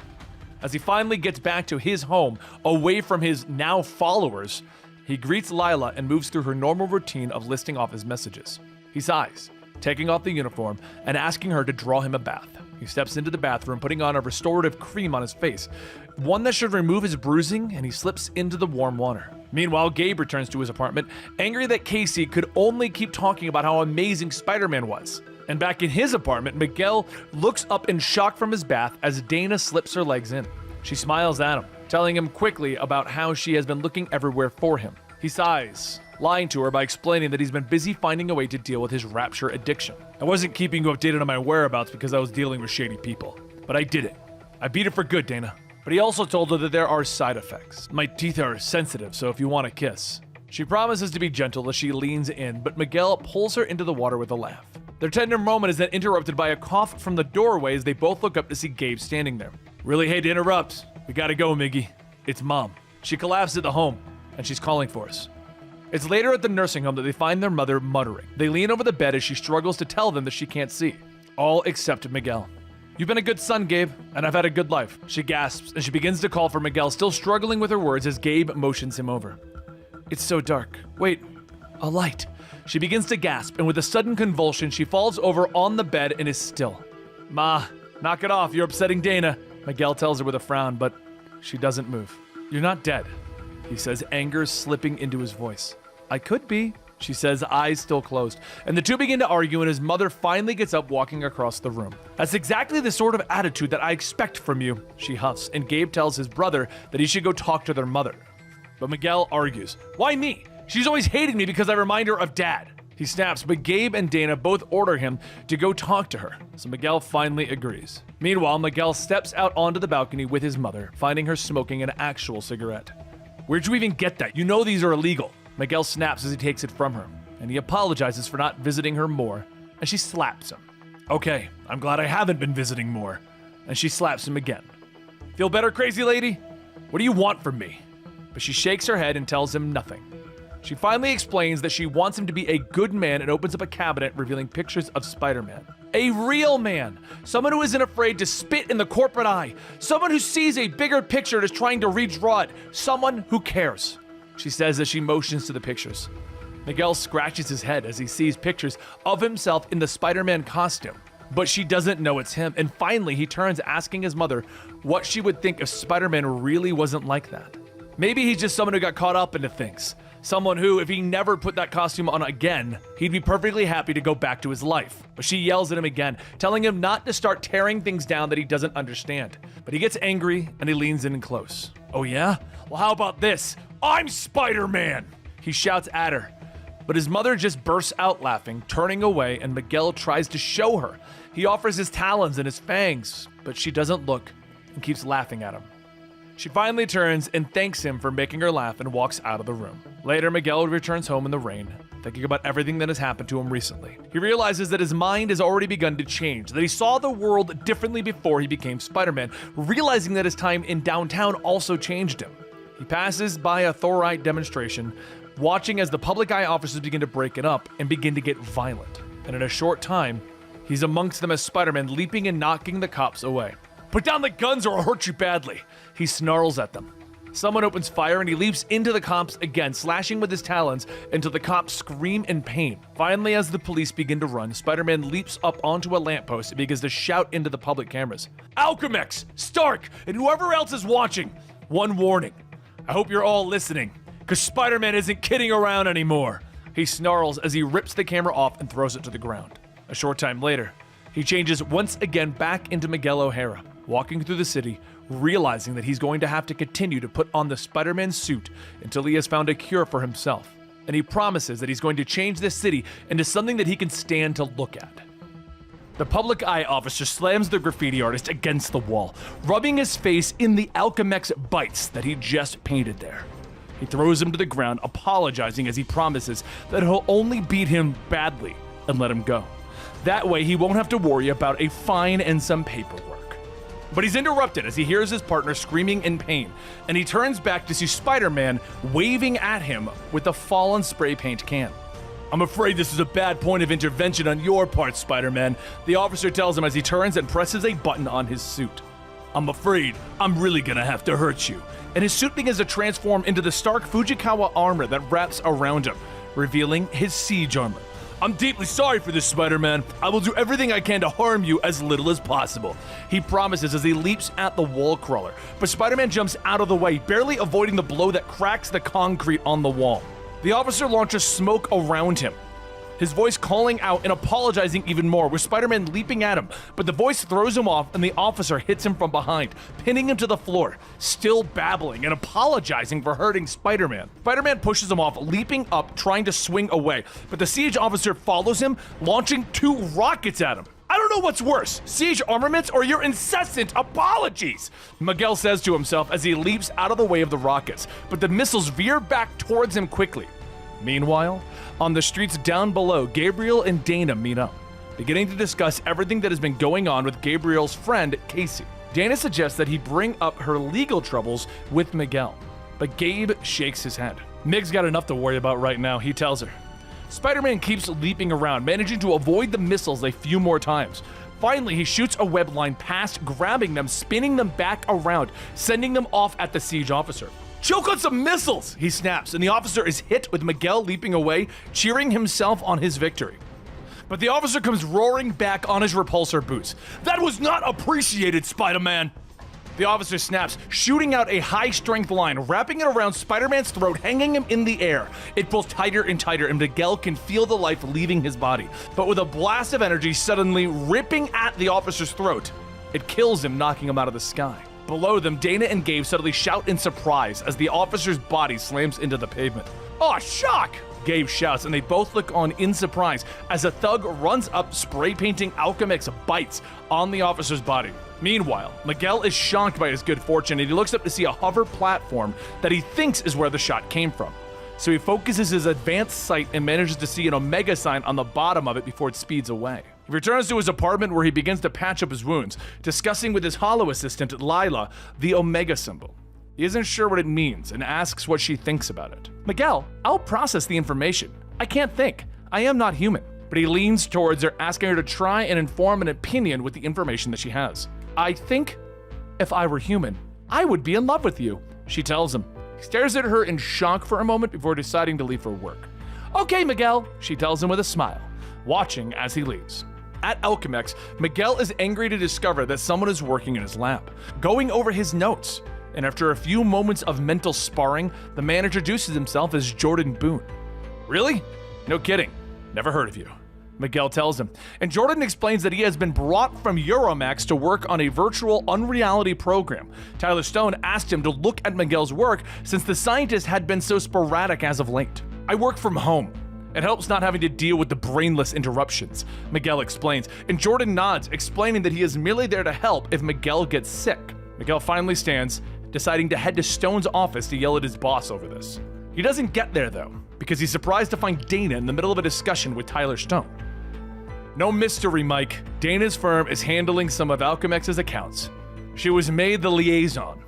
As he finally gets back to his home, away from his now followers, he greets Lila and moves through her normal routine of listing off his messages. He sighs, taking off the uniform and asking her to draw him a bath. He steps into the bathroom, putting on a restorative cream on his face, one that should remove his bruising, and he slips into the warm water. Meanwhile, Gabe returns to his apartment, angry that Casey could only keep talking about how amazing Spider-Man was. And back in his apartment, Miguel looks up in shock from his bath as Dana slips her legs in. She smiles at him, telling him quickly about how she has been looking everywhere for him. He sighs, lying to her by explaining that he's been busy finding a way to deal with his rapture addiction. I wasn't keeping you updated on my whereabouts because I was dealing with shady people, but I did it. I beat it for good, Dana. But he also told her that there are side effects. My teeth are sensitive, so if you want a kiss. She promises to be gentle as she leans in, but Miguel pulls her into the water with a laugh. Their tender moment is then interrupted by a cough from the doorway as they both look up to see Gabe standing there. Really hate to interrupt. We gotta go, Miggy. It's Mom. She collapsed at the home, and she's calling for us. It's later at the nursing home that they find their mother muttering. They lean over the bed as she struggles to tell them that she can't see. All except Miguel. You've been a good son, Gabe, and I've had a good life. She gasps, and she begins to call for Miguel, still struggling with her words as Gabe motions him over. It's so dark. Wait, a light. She begins to gasp, and with a sudden convulsion, she falls over on the bed and is still. Ma, knock it off. You're upsetting Dana, Miguel tells her with a frown, but she doesn't move. You're not dead, he says, anger slipping into his voice. I could be, she says, eyes still closed. And the two begin to argue, and his mother finally gets up, walking across the room. That's exactly the sort of attitude that I expect from you, she huffs, and Gabe tells his brother that he should go talk to their mother. But Miguel argues. Why me? She's always hated me because I remind her of Dad. He snaps, but Gabe and Dana both order him to go talk to her, so Miguel finally agrees. Meanwhile, Miguel steps out onto the balcony with his mother, finding her smoking an actual cigarette. Where'd you even get that? You know these are illegal. Miguel snaps as he takes it from her, and he apologizes for not visiting her more, and she slaps him. Okay, I'm glad I haven't been visiting more, and she slaps him again. Feel better, crazy lady? What do you want from me? But she shakes her head and tells him nothing. She finally explains that she wants him to be a good man and opens up a cabinet revealing pictures of Spider-Man. A real man. Someone who isn't afraid to spit in the corporate eye. Someone who sees a bigger picture and is trying to redraw it. Someone who cares, she says as she motions to the pictures. Miguel scratches his head as he sees pictures of himself in the Spider-Man costume. But she doesn't know it's him, and finally he turns asking his mother what she would think if Spider-Man really wasn't like that. Maybe he's just someone who got caught up into things. Someone who, if he never put that costume on again, he'd be perfectly happy to go back to his life. But she yells at him again, telling him not to start tearing things down that he doesn't understand. But he gets angry and he leans in close. Oh yeah? Well, how about this? I'm Spider-Man! He shouts at her. But his mother just bursts out laughing, turning away, and Miguel tries to show her. He offers his talons and his fangs, but she doesn't look and keeps laughing at him. She finally turns and thanks him for making her laugh and walks out of the room. Later, Miguel returns home in the rain, thinking about everything that has happened to him recently. He realizes that his mind has already begun to change, that he saw the world differently before he became Spider-Man, realizing that his time in downtown also changed him. He passes by a Thorite demonstration, watching as the public eye officers begin to break it up and begin to get violent. And in a short time, he's amongst them as Spider-Man, leaping and knocking the cops away. Put down the guns or I'll hurt you badly, he snarls at them. Someone opens fire and he leaps into the cops again, slashing with his talons until the cops scream in pain. Finally, as the police begin to run, Spider-Man leaps up onto a lamppost and begins to shout into the public cameras. Alchemex, Stark, and whoever else is watching, one warning. I hope you're all listening, because Spider-Man isn't kidding around anymore. He snarls as he rips the camera off and throws it to the ground. A short time later, he changes once again back into Miguel O'Hara, walking through the city, realizing that he's going to have to continue to put on the Spider-Man suit until he has found a cure for himself. And he promises that he's going to change this city into something that he can stand to look at. The public eye officer slams the graffiti artist against the wall, rubbing his face in the Alchemex bites that he just painted there. He throws him to the ground, apologizing as he promises that he'll only beat him badly and let him go. That way he won't have to worry about a fine and some paperwork. But he's interrupted as he hears his partner screaming in pain, and he turns back to see Spider-Man waving at him with a fallen spray paint can. I'm afraid this is a bad point of intervention on your part, Spider-Man, the officer tells him as he turns and presses a button on his suit. I'm afraid I'm really gonna have to hurt you. And his suit begins to transform into the Stark Fujikawa armor that wraps around him, revealing his siege armor. I'm deeply sorry for this, Spider-Man. I will do everything I can to harm you as little as possible. He promises as he leaps at the wall crawler, but Spider-Man jumps out of the way, barely avoiding the blow that cracks the concrete on the wall. The officer launches smoke around him, his voice calling out and apologizing even more, with Spider-Man leaping at him, but the voice throws him off and the officer hits him from behind, pinning him to the floor, still babbling and apologizing for hurting Spider-Man. Spider-Man pushes him off, leaping up, trying to swing away, but the siege officer follows him, launching 2 rockets at him. I don't know what's worse, siege armaments or your incessant apologies, Miguel says to himself as he leaps out of the way of the rockets, but the missiles veer back towards him quickly. Meanwhile, on the streets down below, Gabriel and Dana meet up, beginning to discuss everything that has been going on with Gabriel's friend, Casey. Dana suggests that he bring up her legal troubles with Miguel, but Gabe shakes his head. Mig's got enough to worry about right now, he tells her. Spider-Man keeps leaping around, managing to avoid the missiles a few more times. Finally, he shoots a web line past, grabbing them, spinning them back around, sending them off at the siege officer. Choke on some missiles, he snaps, and the officer is hit with Miguel leaping away, cheering himself on his victory. But the officer comes roaring back on his repulsor boots. That was not appreciated, Spider-Man. The officer snaps, shooting out a high-strength line, wrapping it around Spider-Man's throat, hanging him in the air. It pulls tighter and tighter, and Miguel can feel the life leaving his body. But with a blast of energy suddenly ripping at the officer's throat, it kills him, knocking him out of the sky. Below them, Dana and Gabe suddenly shout in surprise as the officer's body slams into the pavement. "Oh, shock!" Gabe shouts, and they both look on in surprise as a thug runs up, spray painting Alchemix bites on the officer's body. Meanwhile, Miguel is shocked by his good fortune, and he looks up to see a hover platform that he thinks is where the shot came from. So he focuses his advanced sight and manages to see an Omega sign on the bottom of it before it speeds away. He returns to his apartment where he begins to patch up his wounds, discussing with his hollow assistant, Lila, the Omega symbol. He isn't sure what it means and asks what she thinks about it. Miguel, I'll process the information. I can't think. I am not human. But he leans towards her, asking her to try and inform an opinion with the information that she has. I think if I were human, I would be in love with you, she tells him. He stares at her in shock for a moment before deciding to leave for work. Okay, Miguel, she tells him with a smile, watching as he leaves. At Alchemex, Miguel is angry to discover that someone is working in his lab, going over his notes. And after a few moments of mental sparring, the man introduces himself as Jordan Boone. Really? No kidding. Never heard of you, Miguel tells him. And Jordan explains that he has been brought from Euromax to work on a virtual unreality program. Tyler Stone asked him to look at Miguel's work since the scientist had been so sporadic as of late. I work from home. It helps not having to deal with the brainless interruptions, Miguel explains, and Jordan nods, explaining that he is merely there to help if Miguel gets sick. Miguel finally stands, deciding to head to Stone's office to yell at his boss over this. He doesn't get there though, because he's surprised to find Dana in the middle of a discussion with Tyler Stone. No mystery, Mike. Dana's firm is handling some of Alchemex's accounts. She was made the liaison,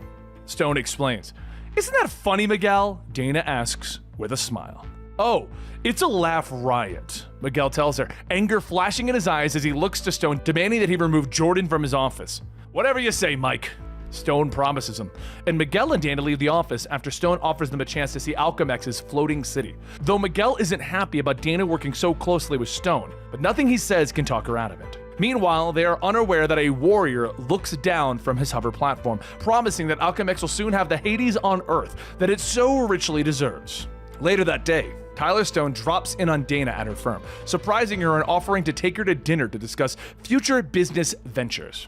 Stone explains. Isn't that funny, Miguel? Dana asks with a smile. Oh, it's a laugh riot, Miguel tells her, anger flashing in his eyes as he looks to Stone, demanding that he remove Jordan from his office. Whatever you say, Mike, Stone promises him. And Miguel and Dana leave the office after Stone offers them a chance to see Alchemex's floating city. Though Miguel isn't happy about Dana working so closely with Stone, but nothing he says can talk her out of it. Meanwhile, they are unaware that a warrior looks down from his hover platform, promising that Alchemex will soon have the Hades on Earth that it so richly deserves. Later that day, Tyler Stone drops in on Dana at her firm, surprising her and offering to take her to dinner to discuss future business ventures.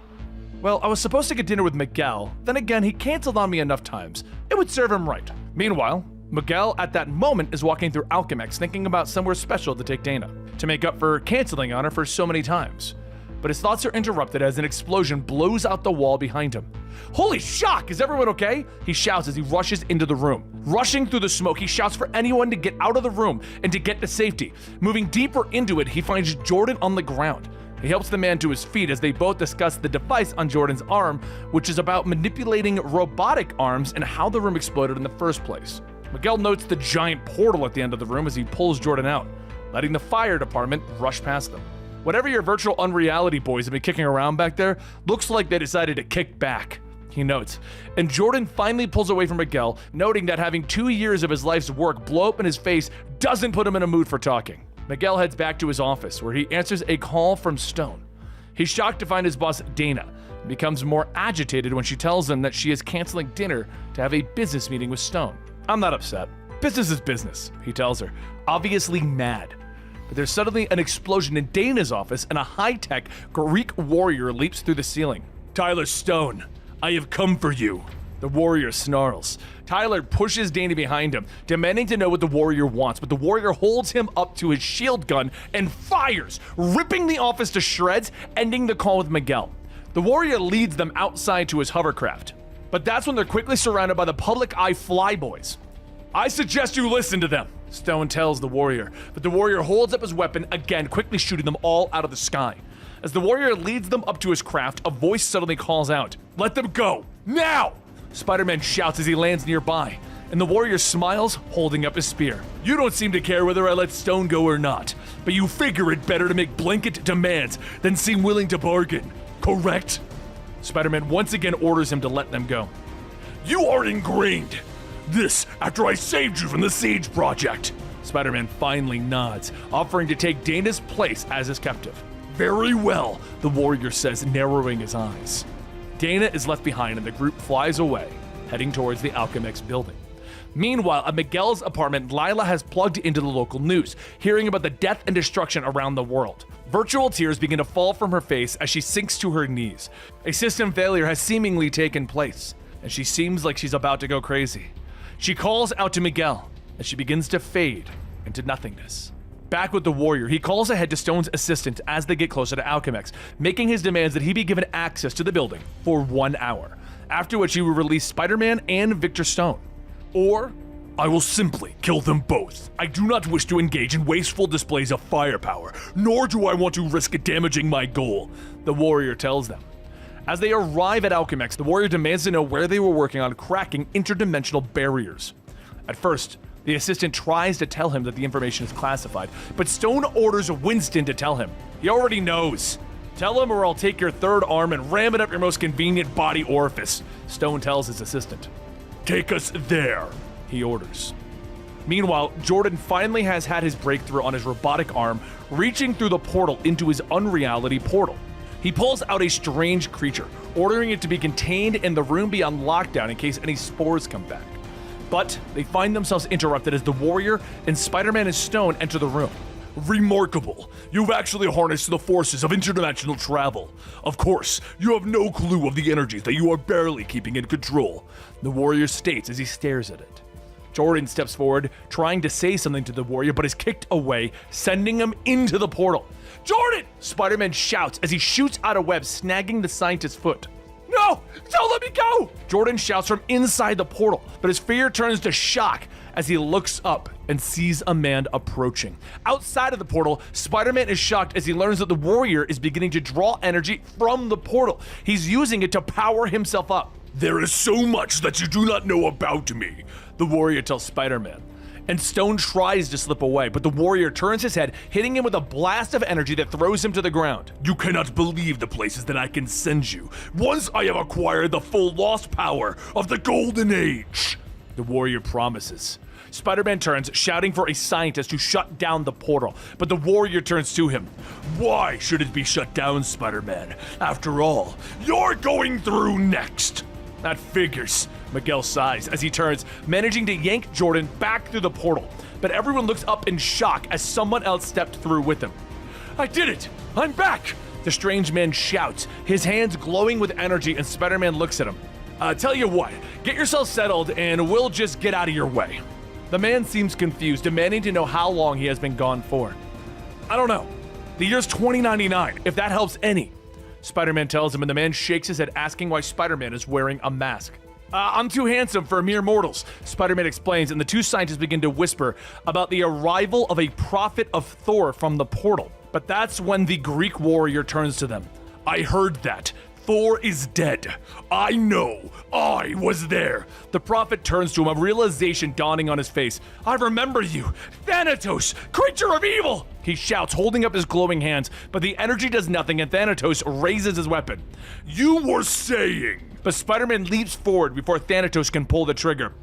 Well, I was supposed to get dinner with Miguel, then again, he canceled on me enough times. It would serve him right. Meanwhile, Miguel at that moment is walking through Alchemex thinking about somewhere special to take Dana, to make up for canceling on her for so many times. But his thoughts are interrupted as an explosion blows out the wall behind him. Holy shock! Is everyone okay? He shouts as he rushes into the room. Rushing through the smoke, he shouts for anyone to get out of the room and to get to safety. Moving deeper into it, he finds Jordan on the ground. He helps the man to his feet as they both discuss the device on Jordan's arm, which is about manipulating robotic arms and how the room exploded in the first place. Miguel notes the giant portal at the end of the room as he pulls Jordan out, letting the fire department rush past them. Whatever your virtual unreality boys have been kicking around back there, looks like they decided to kick back. he notes. And Jordan finally pulls away from Miguel, noting that having 2 years of his life's work blow up in his face doesn't put him in a mood for talking. Miguel heads back to his office, where he answers a call from Stone. He's shocked to find his boss, Dana, and becomes more agitated when she tells him that she is canceling dinner to have a business meeting with Stone. I'm not upset. Business is business, he tells her, obviously mad. But there's suddenly an explosion in Dana's office, and a high-tech Greek warrior leaps through the ceiling. Tyler Stone, I have come for you. The warrior snarls. Tyler pushes Dana behind him, demanding to know what the warrior wants, but the warrior holds him up to his shield gun and fires, ripping the office to shreds, ending the call with Miguel. The warrior leads them outside to his hovercraft. But that's when they're quickly surrounded by the public eye flyboys. I suggest you listen to them, Stone tells the warrior, but the warrior holds up his weapon again, quickly shooting them all out of the sky. As the warrior leads them up to his craft, a voice suddenly calls out, "Let them go, now!" Spider-Man shouts as he lands nearby, and the warrior smiles, holding up his spear. You don't seem to care whether I let Stone go or not, but you figure it better to make blanket demands than seem willing to bargain, correct? Spider-Man once again orders him to let them go. You are ingrained. This after I saved you from the Siege Project. Spider-Man finally nods, offering to take Dana's place as his captive. Very well, the warrior says, narrowing his eyes. Dana is left behind and the group flies away, heading towards the Alchemex building. Meanwhile, at Miguel's apartment, Lila has plugged into the local news, hearing about the death and destruction around the world. Virtual tears begin to fall from her face as she sinks to her knees. A system failure has seemingly taken place, and she seems like she's about to go crazy. She calls out to Miguel, and she begins to fade into nothingness. Back with the warrior, he calls ahead to Stone's assistant as they get closer to Alchemex, making his demands that he be given access to the building for 1 hour, after which he will release Spider-Man and Victor Stone. Or, I will simply kill them both. I do not wish to engage in wasteful displays of firepower, nor do I want to risk damaging my goal, the warrior tells them. As they arrive at Alchemex, the warrior demands to know where they were working on cracking interdimensional barriers. At first, the assistant tries to tell him that the information is classified, but Stone orders Winston to tell him. He already knows. Tell him or I'll take your third arm and ram it up your most convenient body orifice, Stone tells his assistant. Take us there, he orders. Meanwhile, Jordan finally has had his breakthrough on his robotic arm, reaching through the portal into his unreality portal. He pulls out a strange creature, ordering it to be contained in the room beyond lockdown in case any spores come back. But they find themselves interrupted as the warrior and Spider-Man and Stone enter the room. Remarkable. You've actually harnessed the forces of interdimensional travel. Of course, you have no clue of the energies that you are barely keeping in control, the warrior states as he stares at it. Jordan steps forward, trying to say something to the warrior, but is kicked away, sending him into the portal. Jordan! Spider-Man shouts as he shoots out a web, snagging the scientist's foot. No! Don't let me go! Jordan shouts from inside the portal, but his fear turns to shock as he looks up and sees a man approaching. Outside of the portal, Spider-Man is shocked as he learns that the warrior is beginning to draw energy from the portal. He's using it to power himself up. There is so much that you do not know about me, the warrior tells Spider-Man. And Stone tries to slip away, but the warrior turns his head, hitting him with a blast of energy that throws him to the ground. You cannot believe the places that I can send you once I have acquired the full lost power of the Golden Age, the warrior promises. Spider-Man turns, shouting for a scientist to shut down the portal, but the warrior turns to him. Why should it be shut down, Spider-Man? After all, you're going through next. That figures, Miguel sighs as he turns, managing to yank Jordan back through the portal, but everyone looks up in shock as someone else stepped through with him. I did it! I'm back! The strange man shouts, his hands glowing with energy, and Spider-Man looks at him. Tell you what, get yourself settled and we'll just get out of your way. The man seems confused, demanding to know how long he has been gone for. I don't know. The year's 2099, if that helps any. Spider-Man tells him, and the man shakes his head, asking why Spider-Man is wearing a mask. I'm too handsome for mere mortals, Spider-Man explains, and the two scientists begin to whisper about the arrival of a prophet of Thor from the portal. But that's when the Greek warrior turns to them. I heard that. Thor is dead. I know. I was there. The prophet turns to him, a realization dawning on his face. I remember you. Thanatos, creature of evil! He shouts, holding up his glowing hands, but the energy does nothing and Thanatos raises his weapon. You were saying... but Spider-Man leaps forward before Thanatos can pull the trigger.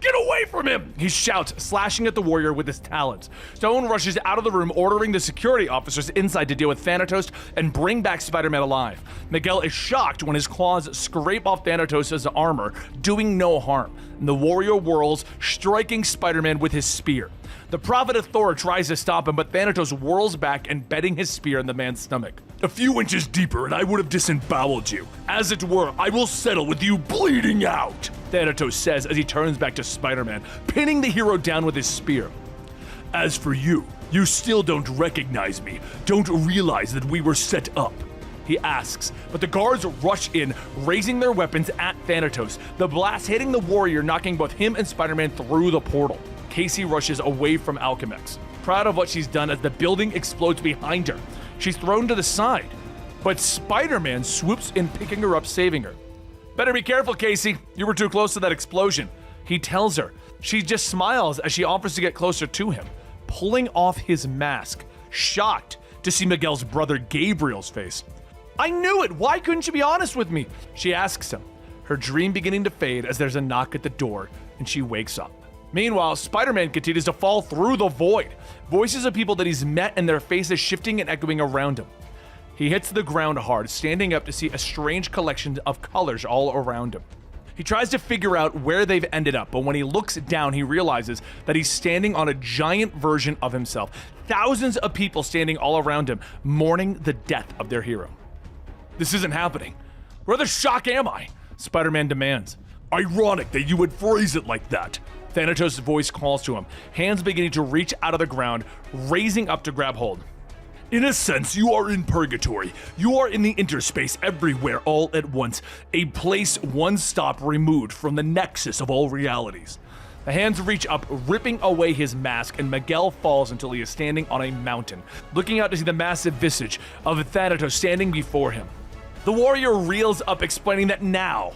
Get away from him! He shouts, slashing at the warrior with his talons. Stone rushes out of the room, ordering the security officers inside to deal with Thanatos and bring back Spider-Man alive. Miguel is shocked when his claws scrape off Thanatos' armor, doing no harm. And the warrior whirls, striking Spider-Man with his spear. The Prophet of Thor tries to stop him, but Thanatos whirls back, embedding his spear in the man's stomach. A few inches deeper and I would have disemboweled you. As it were, I will settle with you bleeding out, Thanatos says as he turns back to Spider-Man, pinning the hero down with his spear. As for you, you still don't recognize me, don't realize that we were set up, he asks, but the guards rush in, raising their weapons at Thanatos, the blast hitting the warrior, knocking both him and Spider-Man through the portal. Casey rushes away from Alchemax, proud of what she's done as the building explodes behind her. She's thrown to the side, but Spider-Man swoops in, picking her up, saving her. Better be careful, Casey. You were too close to that explosion, he tells her. She just smiles as she offers to get closer to him, pulling off his mask, shocked to see Miguel's brother Gabriel's face. I knew it! Why couldn't you be honest with me? She asks him, her dream beginning to fade as there's a knock at the door and she wakes up. Meanwhile, Spider-Man continues to fall through the void, voices of people that he's met and their faces shifting and echoing around him. He hits the ground hard, standing up to see a strange collection of colors all around him. He tries to figure out where they've ended up, but when he looks down, he realizes that he's standing on a giant version of himself. Thousands of people standing all around him, mourning the death of their hero. This isn't happening. Where the shock am I? Spider-Man demands. Ironic that you would phrase it like that. Thanatos' voice calls to him, hands beginning to reach out of the ground, raising up to grab hold. In a sense, you are in purgatory. You are in the interspace everywhere all at once, a place one stop removed from the nexus of all realities. The hands reach up, ripping away his mask, and Miguel falls until he is standing on a mountain, looking out to see the massive visage of Thanatos standing before him. The warrior reels up, explaining that now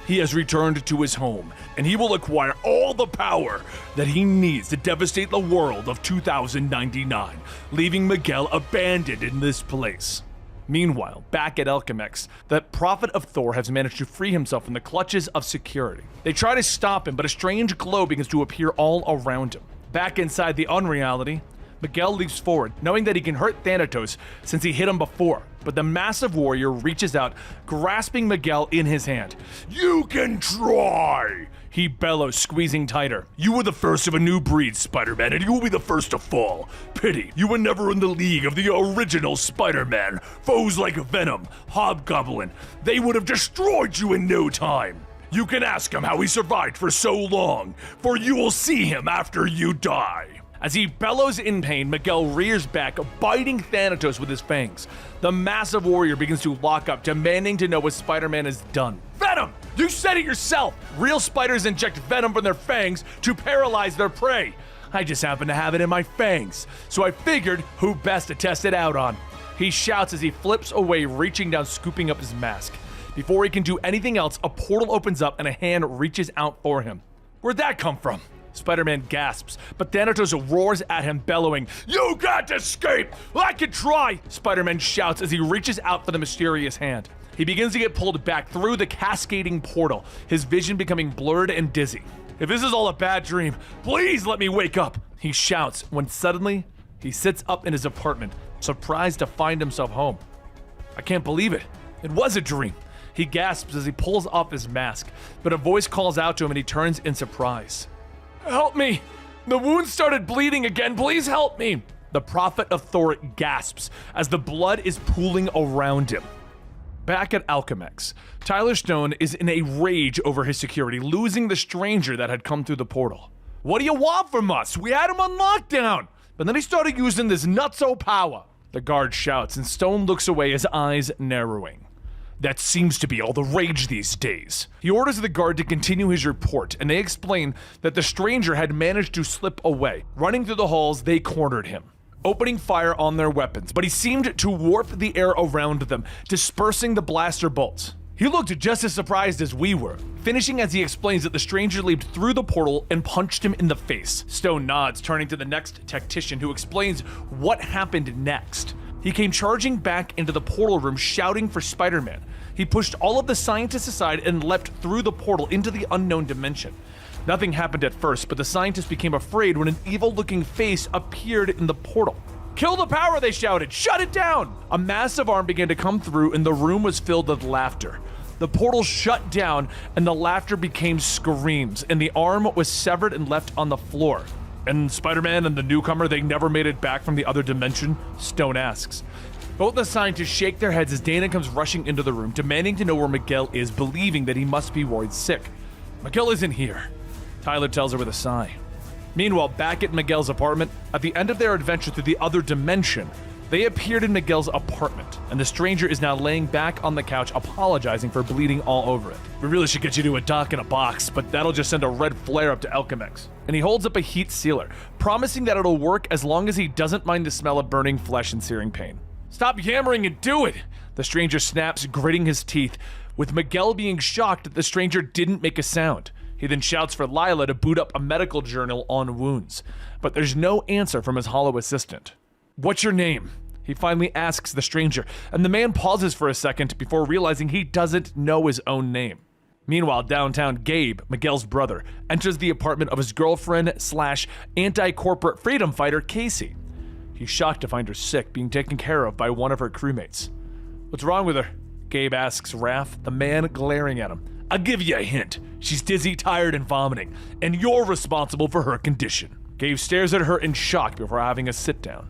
he has returned to his home, and he will acquire all the power that he needs to devastate the world of 2099, leaving Miguel abandoned in this place. Meanwhile, back at Alchemax, the Prophet of Thor has managed to free himself from the clutches of security. They try to stop him, but a strange glow begins to appear all around him. Back inside the unreality, Miguel leaps forward, knowing that he can hurt Thanatos since he hit him before, but the massive warrior reaches out, grasping Miguel in his hand. You can try! He bellows, squeezing tighter. You were the first of a new breed, Spider-Man, and you will be the first to fall. Pity, you were never in the league of the original Spider-Man. Foes like Venom, Hobgoblin, they would have destroyed you in no time. You can ask him how he survived for so long, for you will see him after you die. As he bellows in pain, Miguel rears back, biting Thanatos with his fangs. The massive warrior begins to lock up, demanding to know what Spider-Man has done. Venom! You said it yourself! Real spiders inject venom from their fangs to paralyze their prey. I just happen to have it in my fangs, so I figured who best to test it out on. He shouts as he flips away, reaching down, scooping up his mask. Before he can do anything else, a portal opens up and a hand reaches out for him. Where'd that come from? Spider-Man gasps, but Thanatos roars at him, bellowing, You can't escape! I can try! Spider-Man shouts as he reaches out for the mysterious hand. He begins to get pulled back through the cascading portal, his vision becoming blurred and dizzy. If this is all a bad dream, please let me wake up, he shouts, when suddenly he sits up in his apartment, surprised to find himself home. I can't believe it. It was a dream. He gasps as he pulls off his mask, but a voice calls out to him and he turns in surprise. Help me! The wound started bleeding again. Please help me! The Prophet of Thor gasps as the blood is pooling around him. Back at Alchemax, Tyler Stone is in a rage over his security, losing the stranger that had come through the portal. What do you want from us? We had him on lockdown! But then he started using this nutso power. The guard shouts, and Stone looks away, his eyes narrowing. That seems to be all the rage these days. He orders the guard to continue his report, and they explain that the stranger had managed to slip away. Running through the halls, they cornered him, opening fire on their weapons, but he seemed to warp the air around them, dispersing the blaster bolts. He looked just as surprised as we were, finishing as he explains that the stranger leaped through the portal and punched him in the face. Stone nods, turning to the next tactician, who explains what happened next. He came charging back into the portal room, shouting for Spider-Man. he pushed all of the scientists aside and leapt through the portal into the unknown dimension. Nothing happened at first, but the scientists became afraid when an evil-looking face appeared in the portal. "Kill the power," they shouted. "Shut it down!" A massive arm began to come through and the room was filled with laughter. The portal shut down and the laughter became screams, and the arm was severed and left on the floor. "And Spider-Man and the newcomer, they never made it back from the other dimension?" Stone asks. Both the scientists shake their heads as Dana comes rushing into the room, demanding to know where Miguel is, believing that he must be worried sick. "Miguel isn't here," Tyler tells her with a sigh. Meanwhile, back at Miguel's apartment, at the end of their adventure through the other dimension, they appeared in Miguel's apartment, and the stranger is now laying back on the couch apologizing for bleeding all over it. "We really should get you to a doc in a box, but that'll just send a red flare up to Alchemex." And he holds up a heat sealer, promising that it'll work as long as he doesn't mind the smell of burning flesh and searing pain. "Stop yammering and do it!" The stranger snaps, gritting his teeth, with Miguel being shocked that the stranger didn't make a sound. He then shouts for Lila to boot up a medical journal on wounds, but there's no answer from his hollow assistant. "What's your name?" he finally asks the stranger, and the man pauses for a second before realizing he doesn't know his own name. Meanwhile, downtown, Gabe, Miguel's brother, enters the apartment of his girlfriend/anti-corporate freedom fighter, Casey. He's shocked to find her sick, being taken care of by one of her crewmates. "What's wrong with her?" Gabe asks Raph, the man glaring at him. "I'll give you a hint. She's dizzy, tired, and vomiting, and you're responsible for her condition." Gabe stares at her in shock before having a sit-down.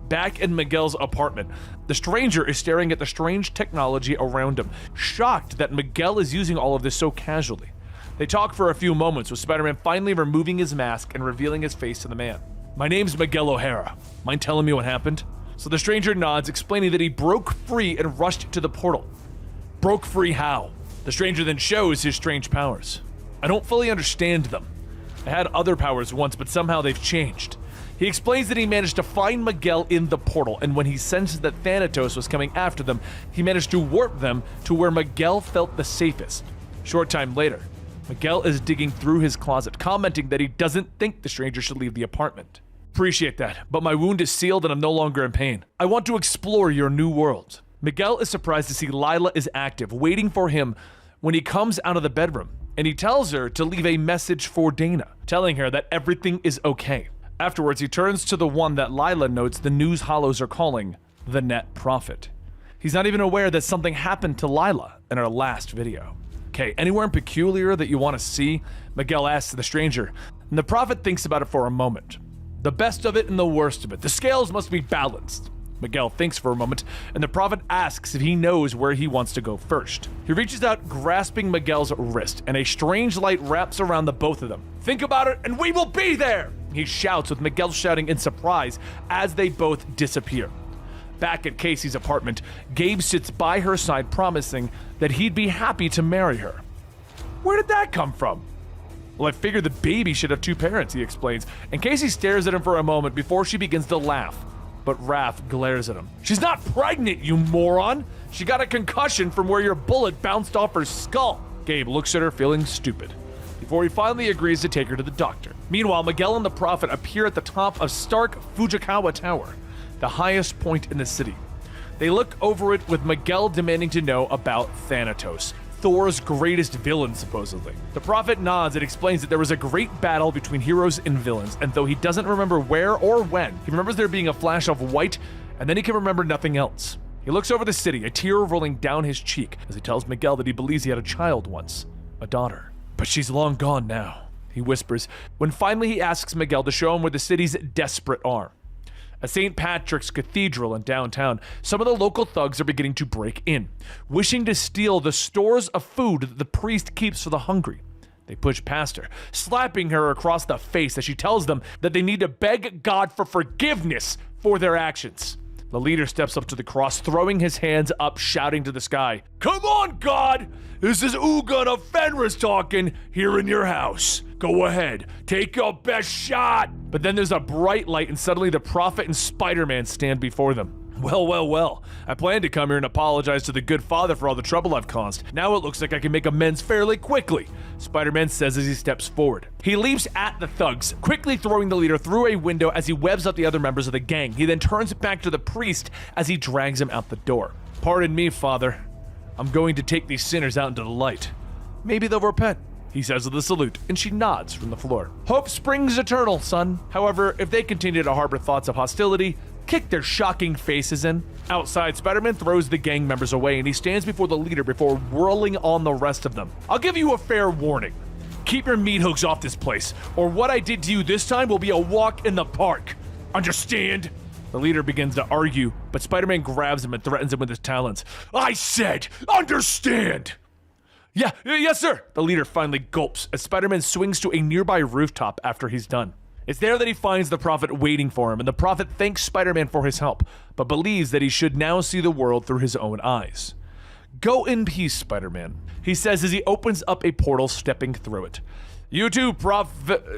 Back in Miguel's apartment, the stranger is staring at the strange technology around him, shocked that Miguel is using all of this so casually. They talk for a few moments, with Spider-Man finally removing his mask and revealing his face to the man. "My name's Miguel O'Hara. Mind telling me what happened?" So the stranger nods, explaining that he broke free and rushed to the portal. "Broke free how?" The stranger then shows his strange powers. "I don't fully understand them. I had other powers once, but somehow they've changed." He explains that he managed to find Miguel in the portal, and when he sensed that Thanatos was coming after them, he managed to warp them to where Miguel felt the safest. Short time later, Miguel is digging through his closet, commenting that he doesn't think the stranger should leave the apartment. "Appreciate that, but my wound is sealed and I'm no longer in pain. I want to explore your new world." Miguel is surprised to see Lila is active, waiting for him when he comes out of the bedroom, and he tells her to leave a message for Dana, telling her that everything is okay. Afterwards, he turns to the one that Lila notes the news hollows are calling the Net Prophet. He's not even aware that something happened to Lila in our last video. "Okay, anywhere in peculiar that you want to see?" Miguel asks the stranger, and the Prophet thinks about it for a moment. "The best of it and the worst of it. The scales must be balanced." Miguel thinks for a moment, and the Prophet asks if he knows where he wants to go first. He reaches out, grasping Miguel's wrist, and a strange light wraps around the both of them. "Think about it, and we will be there!" He shouts, with Miguel shouting in surprise as they both disappear. Back at Casey's apartment, Gabe sits by her side, promising that he'd be happy to marry her. "Where did that come from?" "Well, I figured the baby should have two parents," he explains, and Casey stares at him for a moment before she begins to laugh. But Raph glares at him. "She's not pregnant, you moron! She got a concussion from where your bullet bounced off her skull." Gabe looks at her, feeling stupid, before he finally agrees to take her to the doctor. Meanwhile, Miguel and the Prophet appear at the top of Stark Fujikawa Tower, the highest point in the city. They look over it, with Miguel demanding to know about Thanatos, Thor's greatest villain, supposedly. The Prophet nods and explains that there was a great battle between heroes and villains, and though he doesn't remember where or when, he remembers there being a flash of white, and then he can remember nothing else. He looks over the city, a tear rolling down his cheek, as he tells Miguel that he believes he had a child once, a daughter. "But she's long gone now," he whispers, when finally he asks Miguel to show him where the city's desperate are. At St. Patrick's Cathedral in downtown, some of the local thugs are beginning to break in, wishing to steal the stores of food that the priest keeps for the hungry. They push past her, slapping her across the face as she tells them that they need to beg God for forgiveness for their actions. The leader steps up to the cross, throwing his hands up, shouting to the sky, "Come on, God! This is Ugun of Fenris talking here in your house. Go ahead, take your best shot!" But then there's a bright light, and suddenly the Prophet and Spider-Man stand before them. Well. I planned to come here and apologize to the good father for all the trouble I've caused. Now it looks like I can make amends fairly quickly," Spider-Man says as he steps forward. He leaps at the thugs, quickly throwing the leader through a window as he webs up the other members of the gang. He then turns back to the priest as he drags him out the door. "Pardon me, father. I'm going to take these sinners out into the light. Maybe they'll repent, he says with a salute, and she nods from the floor. Hope springs eternal, son. However, if they continue to harbor thoughts of hostility, kick their shocking faces in. Outside, Spider-Man throws the gang members away and he stands before the leader before whirling on the rest of them. I'll give you a fair warning. Keep your meat hooks off this place, or what I did to you this time will be a walk in the park. Understand? The leader begins to argue, but Spider-Man grabs him and threatens him with his talons. I said, understand! Yes, sir! The leader finally gulps as Spider-Man swings to a nearby rooftop after he's done. It's there that he finds the Prophet waiting for him, and the Prophet thanks Spider-Man for his help, but believes that he should now see the world through his own eyes. Go in peace, Spider-Man, he says as he opens up a portal, stepping through it. You too,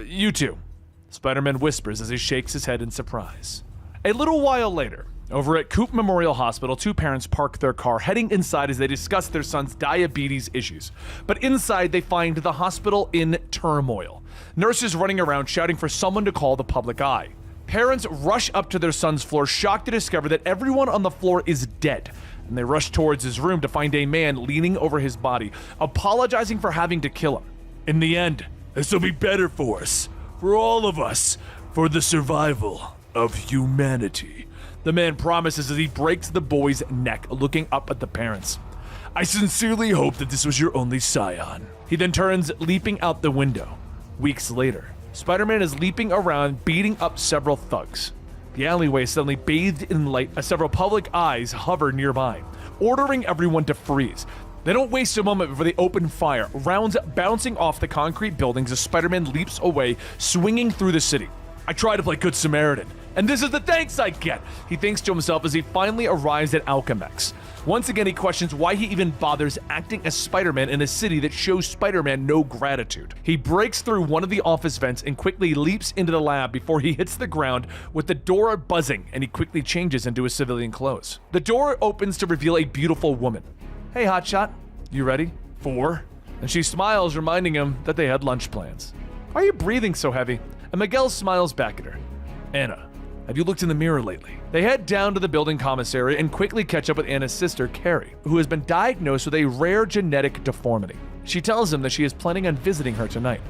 you too, Spider-Man whispers as he shakes his head in surprise. A little while later, over at Coop Memorial Hospital, two parents park their car, heading inside as they discuss their son's diabetes issues. But inside, they find the hospital in turmoil. Nurses running around shouting for someone to call the public eye. Parents rush up to their son's floor, shocked to discover that everyone on the floor is dead. And they rush towards his room to find a man leaning over his body, apologizing for having to kill him. In the end, this will be better for us, for all of us, for the survival of humanity, the man promises as he breaks the boy's neck, looking up at the parents. I sincerely hope that this was your only scion. He then turns, leaping out the window. Weeks later, Spider-Man is leaping around, beating up several thugs. The alleyway is suddenly bathed in light as several public eyes hover nearby, ordering everyone to freeze. They don't waste a moment before they open fire, rounds bouncing off the concrete buildings as Spider-Man leaps away, swinging through the city. I try to play Good Samaritan, and this is the thanks I get, he thinks to himself as he finally arrives at Alchemex. Once again, he questions why he even bothers acting as Spider-Man in a city that shows Spider-Man no gratitude. He breaks through one of the office vents and quickly leaps into the lab before he hits the ground with the door buzzing, and he quickly changes into his civilian clothes. The door opens to reveal a beautiful woman. Hey, hotshot, you ready? 4? And she smiles, reminding him that they had lunch plans. Why are you breathing so heavy? And Miguel smiles back at her. Anna, have you looked in the mirror lately? They head down to the building commissary and quickly catch up with Anna's sister, Carrie, who has been diagnosed with a rare genetic deformity. She tells him that she is planning on visiting her tonight.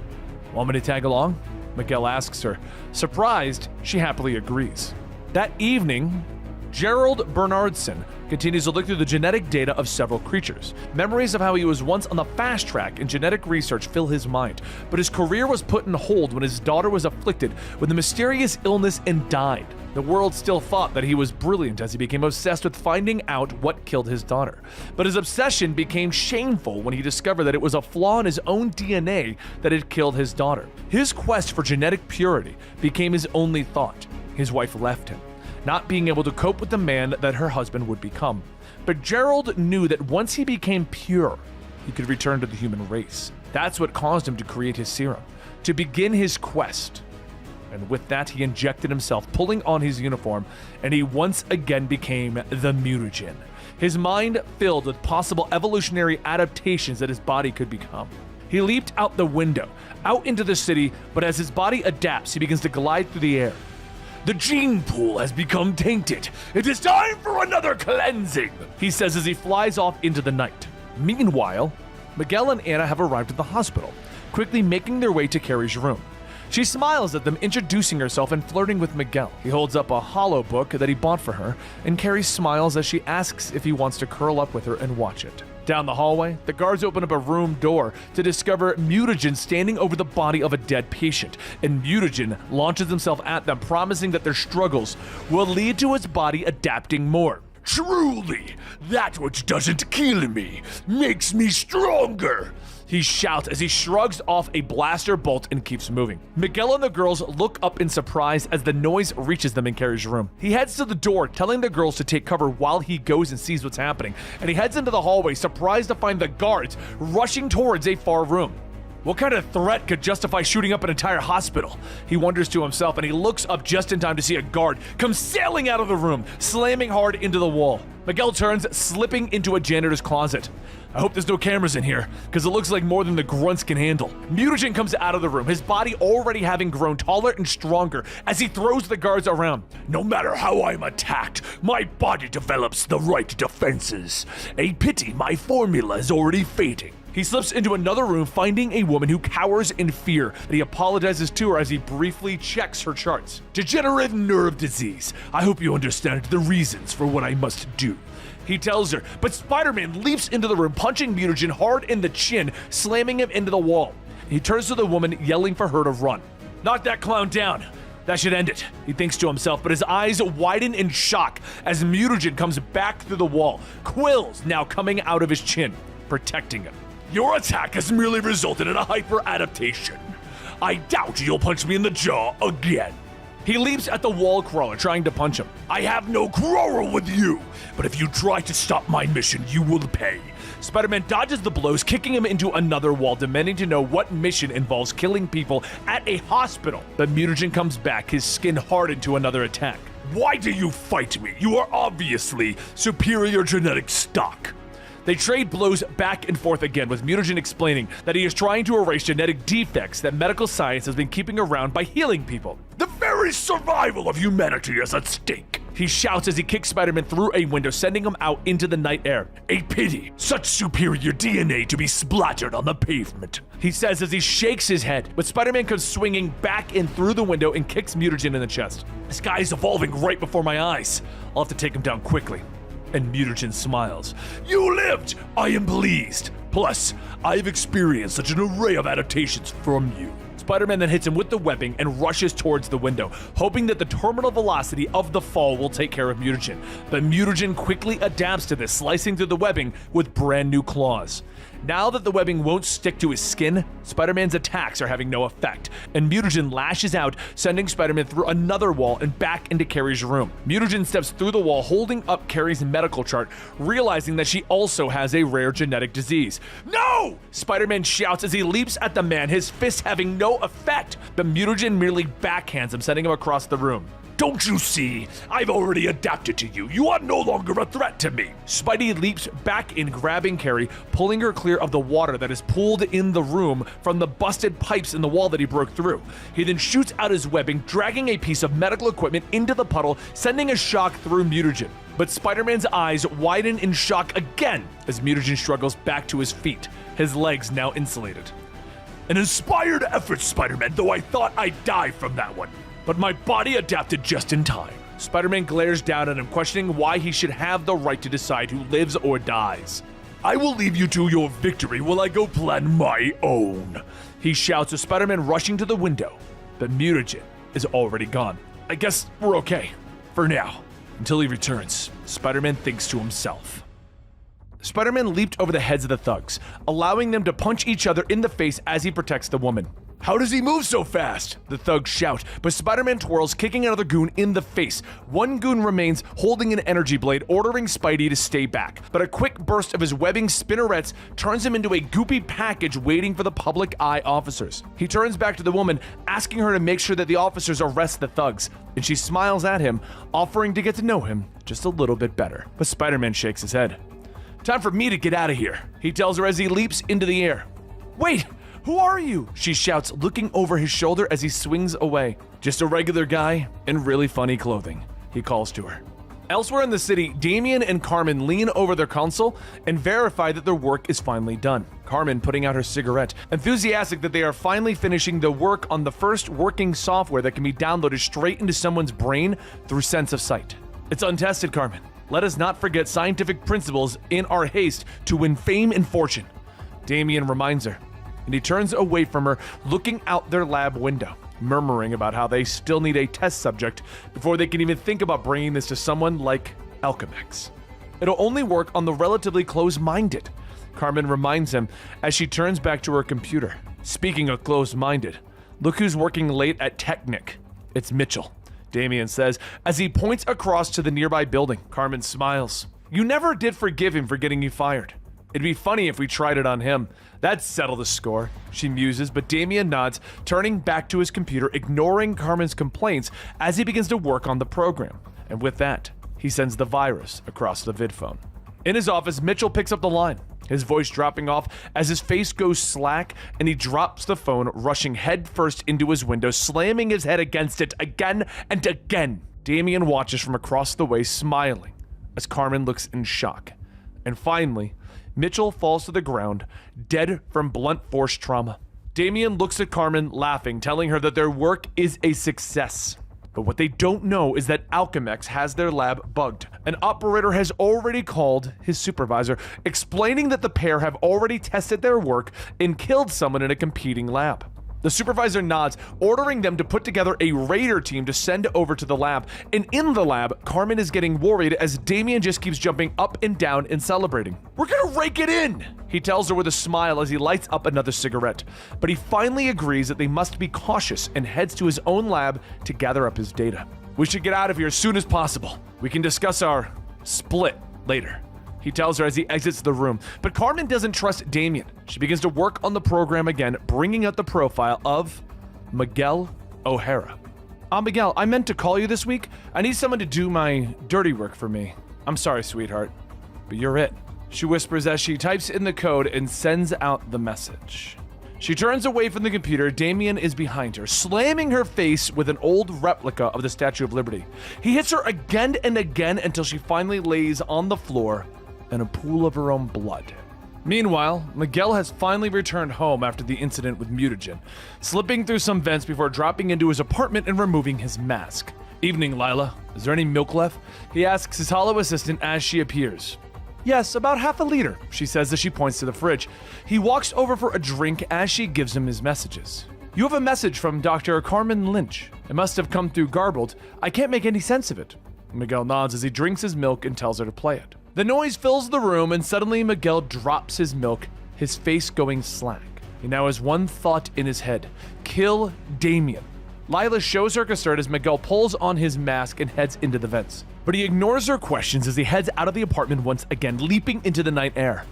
Want me to tag along? Miguel asks her. Surprised, she happily agrees. That evening, Gerald Bernardson continues to look through the genetic data of several creatures. Memories of how he was once on the fast track in genetic research fill his mind, but his career was put on hold when his daughter was afflicted with a mysterious illness and died. The world still thought that he was brilliant as he became obsessed with finding out what killed his daughter. But his obsession became shameful when he discovered that it was a flaw in his own DNA that had killed his daughter. His quest for genetic purity became his only thought. His wife left him, not being able to cope with the man that her husband would become. But Gerald knew that once he became pure, he could return to the human race. That's what caused him to create his serum, to begin his quest. And with that, he injected himself, pulling on his uniform, and he once again became the mutagen. His mind filled with possible evolutionary adaptations that his body could become. He leaped out the window, out into the city, but as his body adapts, he begins to glide through the air. The gene pool has become tainted. It is time for another cleansing, he says as he flies off into the night. Meanwhile, Miguel and Anna have arrived at the hospital, quickly making their way to Carrie's room. She smiles at them, introducing herself and flirting with Miguel. He holds up a hollow book that he bought for her, and Carrie smiles as she asks if he wants to curl up with her and watch it. Down the hallway, the guards open up a room door to discover Mutagen standing over the body of a dead patient, and Mutagen launches himself at them, promising that their struggles will lead to his body adapting more. Truly, that which doesn't kill me makes me stronger, he shouts as he shrugs off a blaster bolt and keeps moving. Miguel and the girls look up in surprise as the noise reaches them in Carrie's room. He heads to the door, telling the girls to take cover while he goes and sees what's happening, and he heads into the hallway, surprised to find the guards rushing towards a far room. What kind of threat could justify shooting up an entire hospital? He wonders to himself, and he looks up just in time to see a guard come sailing out of the room, slamming hard into the wall. Miguel turns, slipping into a janitor's closet. I hope there's no cameras in here, because it looks like more than the grunts can handle. Mutagen comes out of the room, his body already having grown taller and stronger as he throws the guards around. No matter how I'm attacked, my body develops the right defenses. A pity my formula is already fading. He slips into another room, finding a woman who cowers in fear, and he apologizes to her as he briefly checks her charts. Degenerative nerve disease. I hope you understand the reasons for what I must do. He tells her, but Spider-Man leaps into the room, punching Mutagen hard in the chin, slamming him into the wall. He turns to the woman, yelling for her to run. Knock that clown down. That should end it, he thinks to himself, but his eyes widen in shock as Mutagen comes back through the wall, quills now coming out of his chin, protecting him. Your attack has merely resulted in a hyper-adaptation. I doubt you'll punch me in the jaw again. He leaps at the wall crawler, trying to punch him. I have no quarrel with you, but if you try to stop my mission, you will pay. Spider-Man dodges the blows, kicking him into another wall, demanding to know what mission involves killing people at a hospital. But Mutagen comes back, his skin hardened to another attack. Why do you fight me? You are obviously superior genetic stock. They trade blows back and forth again, with Mutagen explaining that he is trying to erase genetic defects that medical science has been keeping around by healing people. The very survival of humanity is at stake. He shouts as he kicks Spider-Man through a window, sending him out into the night air. A pity, such superior DNA to be splattered on the pavement, he says as he shakes his head, but Spider-Man comes swinging back in through the window and kicks Mutagen in the chest. This guy is evolving right before my eyes. I'll have to take him down quickly. And Mutagen smiles. You lived! I am pleased. Plus, I've experienced such an array of adaptations from you. Spider-Man then hits him with the webbing and rushes towards the window, hoping that the terminal velocity of the fall will take care of Mutagen. But Mutagen quickly adapts to this, slicing through the webbing with brand new claws. Now that the webbing won't stick to his skin, Spider-Man's attacks are having no effect, and Mutagen lashes out, sending Spider-Man through another wall and back into Carrie's room. Mutagen steps through the wall, holding up Carrie's medical chart, realizing that she also has a rare genetic disease. No! Spider-Man shouts as he leaps at the man, his fists having no effect, but Mutagen merely backhands him, sending him across the room. Don't you see? I've already adapted to you. You are no longer a threat to me. Spidey leaps back in, grabbing Carrie, pulling her clear of the water that is pooled in the room from the busted pipes in the wall that he broke through. He then shoots out his webbing, dragging a piece of medical equipment into the puddle, sending a shock through Mutagen. But Spider-Man's eyes widen in shock again as Mutagen struggles back to his feet, his legs now insulated. An inspired effort, Spider-Man, though I thought I'd die from that one. But my body adapted just in time. Spider-Man glares down at him, questioning why he should have the right to decide who lives or dies. I will leave you to your victory while I go plan my own. He shouts with Spider-Man rushing to the window, but Mutagen is already gone. I guess we're okay. For now. Until he returns, Spider-Man thinks to himself. Spider-Man leaped over the heads of the thugs, allowing them to punch each other in the face as he protects the woman. How does he move so fast? The thugs shout, but Spider-Man twirls, kicking another goon in the face. One goon remains holding an energy blade, ordering Spidey to stay back. But a quick burst of his webbing spinnerets turns him into a goopy package waiting for the public eye officers. He turns back to the woman, asking her to make sure that the officers arrest the thugs. And she smiles at him, offering to get to know him just a little bit better. But Spider-Man shakes his head. Time for me to get out of here, he tells her as he leaps into the air. Wait! Who are you? She shouts, looking over his shoulder as he swings away. Just a regular guy in really funny clothing, he calls to her. Elsewhere in the city, Damian and Carmen lean over their console and verify that their work is finally done. Carmen putting out her cigarette, enthusiastic that they are finally finishing the work on the first working software that can be downloaded straight into someone's brain through sense of sight. It's untested, Carmen. Let us not forget scientific principles in our haste to win fame and fortune, Damian reminds her. And he turns away from her, looking out their lab window, murmuring about how they still need a test subject before they can even think about bringing this to someone like Alchemax. It'll only work on the relatively close-minded, Carmen reminds him as she turns back to her computer. Speaking of close-minded, look who's working late at Technic. It's Mitchell, Damian says as he points across to the nearby building. Carmen smiles. You never did forgive him for getting you fired. It'd be funny if we tried it on him. That'd settle the score, she muses, but Damien nods, turning back to his computer, ignoring Carmen's complaints as he begins to work on the program. And with that, he sends the virus across the vidphone. In his office, Mitchell picks up the line, his voice dropping off as his face goes slack and he drops the phone, rushing headfirst into his window, slamming his head against it again and again. Damien watches from across the way, smiling, as Carmen looks in shock. And finally, Mitchell falls to the ground, dead from blunt force trauma. Damien looks at Carmen, laughing, telling her that their work is a success. But what they don't know is that Alchemex has their lab bugged. An operator has already called his supervisor, explaining that the pair have already tested their work and killed someone in a competing lab. The supervisor nods, ordering them to put together a raider team to send over to the lab. And in the lab, Carmen is getting worried as Damien just keeps jumping up and down and celebrating. "We're gonna rake it in," he tells her with a smile as he lights up another cigarette. But he finally agrees that they must be cautious and heads to his own lab to gather up his data. "We should get out of here as soon as possible. We can discuss our split later," he tells her as he exits the room. But Carmen doesn't trust Damien. She begins to work on the program again, bringing out the profile of Miguel O'Hara. Miguel, I meant to call you this week. I need someone to do my dirty work for me. I'm sorry, sweetheart, but you're it," she whispers as she types in the code and sends out the message. She turns away from the computer. Damien is behind her, slamming her face with an old replica of the Statue of Liberty. He hits her again and again until she finally lays on the floor in a pool of her own blood. Meanwhile, Miguel has finally returned home after the incident with mutagen, slipping through some vents before dropping into his apartment and removing his mask. "Evening, Lila. Is there any milk left?" he asks his hollow assistant as she appears. "Yes, about half a liter," she says as she points to the fridge. He walks over for a drink as she gives him his messages. "You have a message from Dr. Carmen Lynch. It must have come through garbled. I can't make any sense of it." Miguel nods as he drinks his milk and tells her to play it. The noise fills the room and suddenly Miguel drops his milk, his face going slack. He now has one thought in his head: kill Damien. Lila shows her concern as Miguel pulls on his mask and heads into the vents. But he ignores her questions as he heads out of the apartment once again, leaping into the night air.